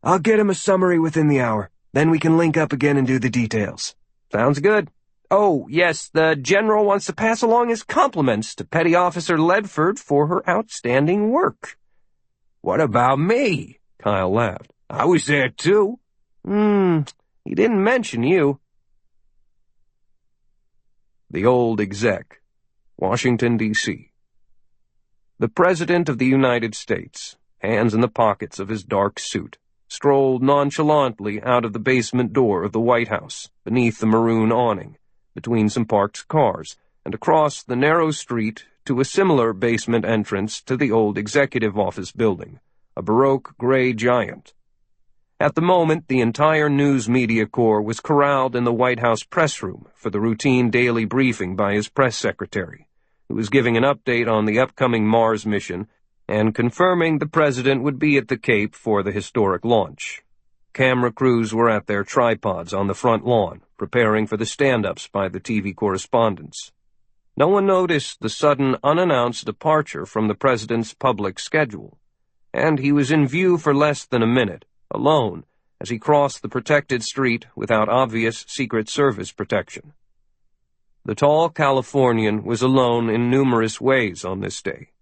I'll get him a summary within the hour. Then we can link up again and do the details. Sounds good. Oh, yes, the general wants to pass along his compliments to Petty Officer Ledford for her outstanding work. What about me? Kyle laughed. I was there too. He didn't mention you. The Old Exec, Washington, D.C. The President of the United States, hands in the pockets of his dark suit, strolled nonchalantly out of the basement door of the White House, beneath the maroon awning, between some parked cars, and across the narrow street to a similar basement entrance to the old executive office building, a Baroque gray giant. At the moment, the entire news media corps was corralled in the White House press room for the routine daily briefing by his press secretary, who was giving an update on the upcoming Mars mission and confirming the president would be at the Cape for the historic launch. Camera crews were at their tripods on the front lawn, preparing for the stand-ups by the TV correspondents. No one noticed the sudden, unannounced departure from the president's public schedule, and he was in view for less than a minute, alone, as he crossed the protected street without obvious Secret Service protection. The tall Californian was alone in numerous ways on this day,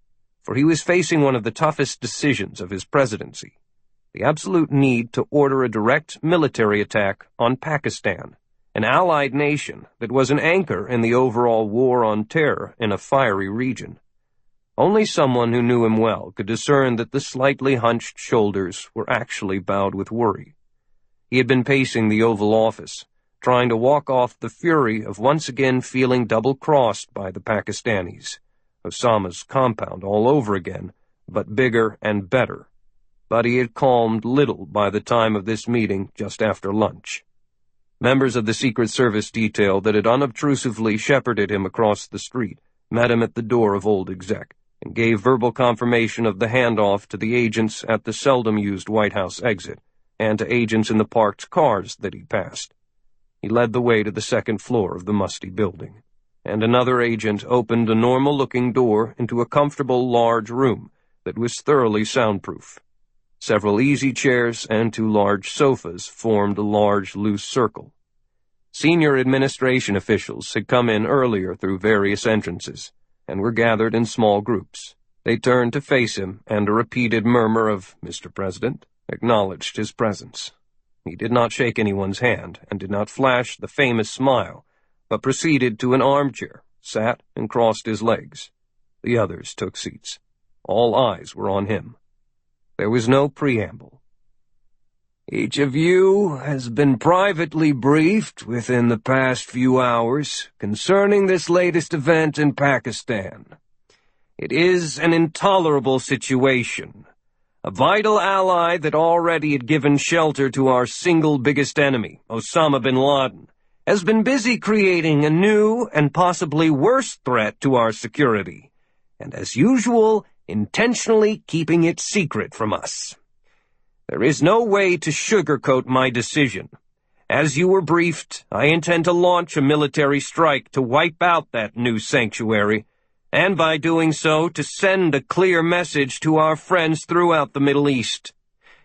for he was facing one of the toughest decisions of his presidency, the absolute need to order a direct military attack on Pakistan, an allied nation that was an anchor in the overall war on terror in a fiery region. Only someone who knew him well could discern that the slightly hunched shoulders were actually bowed with worry. He had been pacing the Oval Office, trying to walk off the fury of once again feeling double-crossed by the Pakistanis, Osama's compound all over again, but bigger and better. But he had calmed little by the time of this meeting just after lunch. Members of the Secret Service detail that had unobtrusively shepherded him across the street met him at the door of Old Exec and gave verbal confirmation of the handoff to the agents at the seldom-used White House exit and to agents in the parked cars that he passed. He led the way to the second floor of the musty building, and another agent opened a normal-looking door into a comfortable large room that was thoroughly soundproof. Several easy chairs and 2 large sofas formed a large, loose circle. Senior administration officials had come in earlier through various entrances, and were gathered in small groups. They turned to face him, and a repeated murmur of "Mr. President" acknowledged his presence. He did not shake anyone's hand, and did not flash the famous smile, but proceeded to an armchair, sat, and crossed his legs. The others took seats. All eyes were on him. There was no preamble. "Each of you has been privately briefed within the past few hours concerning this latest event in Pakistan. It is an intolerable situation. A vital ally that already had given shelter to our single biggest enemy, Osama bin Laden, has been busy creating a new and possibly worse threat to our security, and as usual, intentionally keeping it secret from us. There is no way to sugarcoat my decision. As you were briefed, I intend to launch a military strike to wipe out that new sanctuary, and by doing so to send a clear message to our friends throughout the Middle East.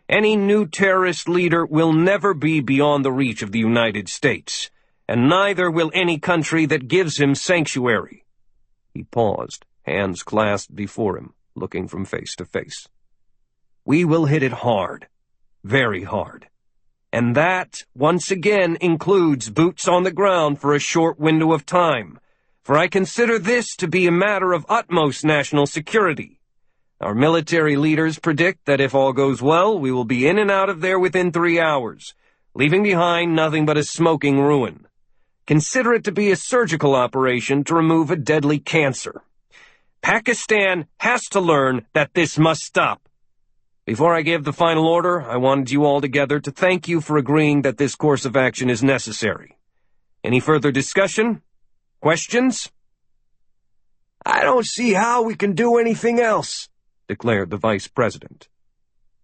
Any new terrorist leader will never be beyond the reach of the United States, and neither will any country that gives him sanctuary." He paused, hands clasped before him, looking from face to face. "We will hit it hard, very hard. And that, once again, includes boots on the ground for a short window of time, for I consider this to be a matter of utmost national security. Our military leaders predict that if all goes well, we will be in and out of there within 3 hours, leaving behind nothing but a smoking ruin. Consider it to be a surgical operation to remove a deadly cancer. Pakistan has to learn that this must stop. Before I give the final order, I wanted you all together to thank you for agreeing that this course of action is necessary. Any further discussion? Questions?" "I don't see how we can do anything else," declared the Vice President.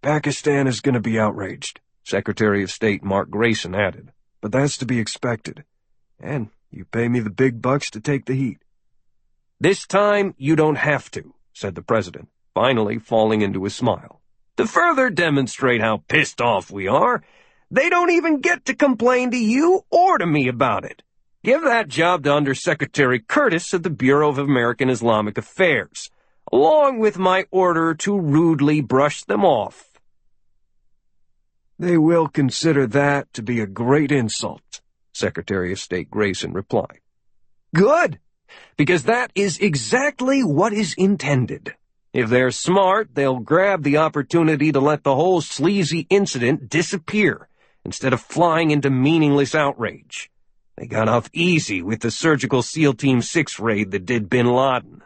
Pakistan is going to be outraged, Secretary of State Mark Grayson added. But that's to be expected. And you pay me the big bucks to take the heat. "This time you don't have to," said the President, finally falling into a smile. "To further demonstrate how pissed off we are, they don't even get to complain to you or to me about it. Give that job to Undersecretary Curtis of the Bureau of American Islamic Affairs, along with my order to rudely brush them off." "They will consider that to be a great insult," Secretary of State Grayson replied. "Good, because that is exactly what is intended. If they're smart, they'll grab the opportunity to let the whole sleazy incident disappear, instead of flying into meaningless outrage. They got off easy with the Surgical SEAL Team 6 raid that did bin Laden.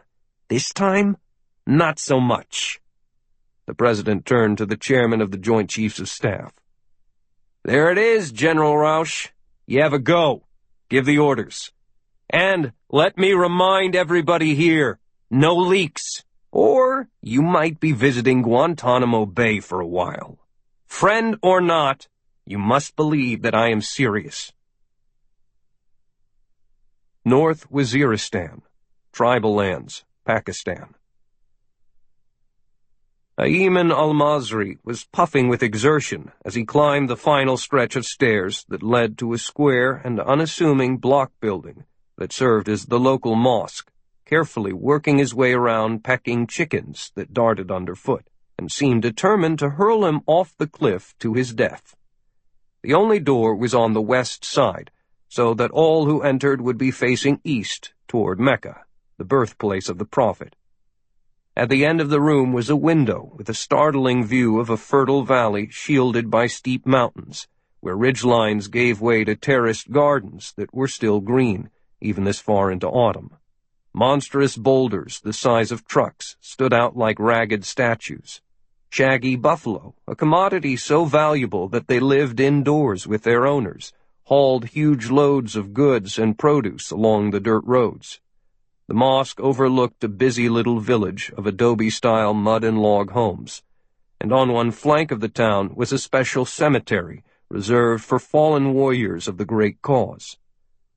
This time, not so much." The President turned to the Chairman of the Joint Chiefs of Staff. "There it is, General Rausch. You have a go. Give the orders. And let me remind everybody here, no leaks, or you might be visiting Guantanamo Bay for a while. Friend or not, you must believe that I am serious." North Waziristan, Tribal Lands, Pakistan. Ayman al-Masri was puffing with exertion as he climbed the final stretch of stairs that led to a square and unassuming block building that served as the local mosque, carefully working his way around pecking chickens that darted underfoot and seemed determined to hurl him off the cliff to his death. The only door was on the west side, so that all who entered would be facing east toward Mecca, the birthplace of the Prophet. At the end of the room was a window with a startling view of a fertile valley shielded by steep mountains, where ridgelines gave way to terraced gardens that were still green, even this far into autumn. Monstrous boulders the size of trucks stood out like ragged statues. Shaggy buffalo, a commodity so valuable that they lived indoors with their owners, hauled huge loads of goods and produce along the dirt roads. The mosque overlooked a busy little village of adobe-style mud and log homes, and on one flank of the town was a special cemetery reserved for fallen warriors of the great cause.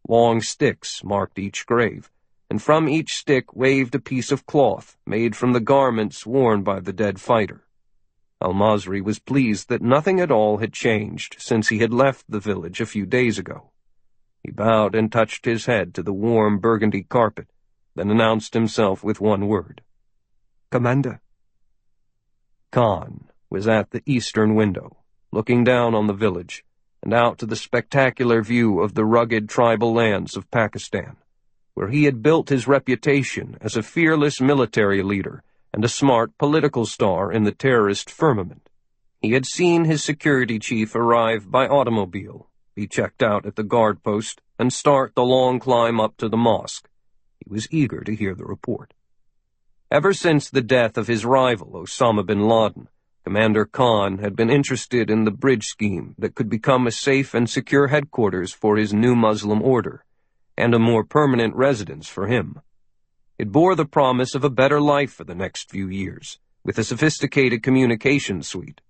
Long sticks marked each grave, and from each stick waved a piece of cloth made from the garments worn by the dead fighter. Al-Masri was pleased that nothing at all had changed since he had left the village a few days ago. He bowed and touched his head to the warm burgundy carpet, then announced himself with one word. "Commander." Khan was at the eastern window, looking down on the village and out to the spectacular view of the rugged tribal lands of Pakistan, where he had built his reputation as a fearless military leader and a smart political star in the terrorist firmament. He had seen his security chief arrive by automobile, be checked out at the guard post, and start the long climb up to the mosque. He was eager to hear the report. Ever since the death of his rival, Osama bin Laden, Commander Khan had been interested in the bridge scheme that could become a safe and secure headquarters for his new Muslim order, and a more permanent residence for him. It bore the promise of a better life for the next few years, with a sophisticated communication suite,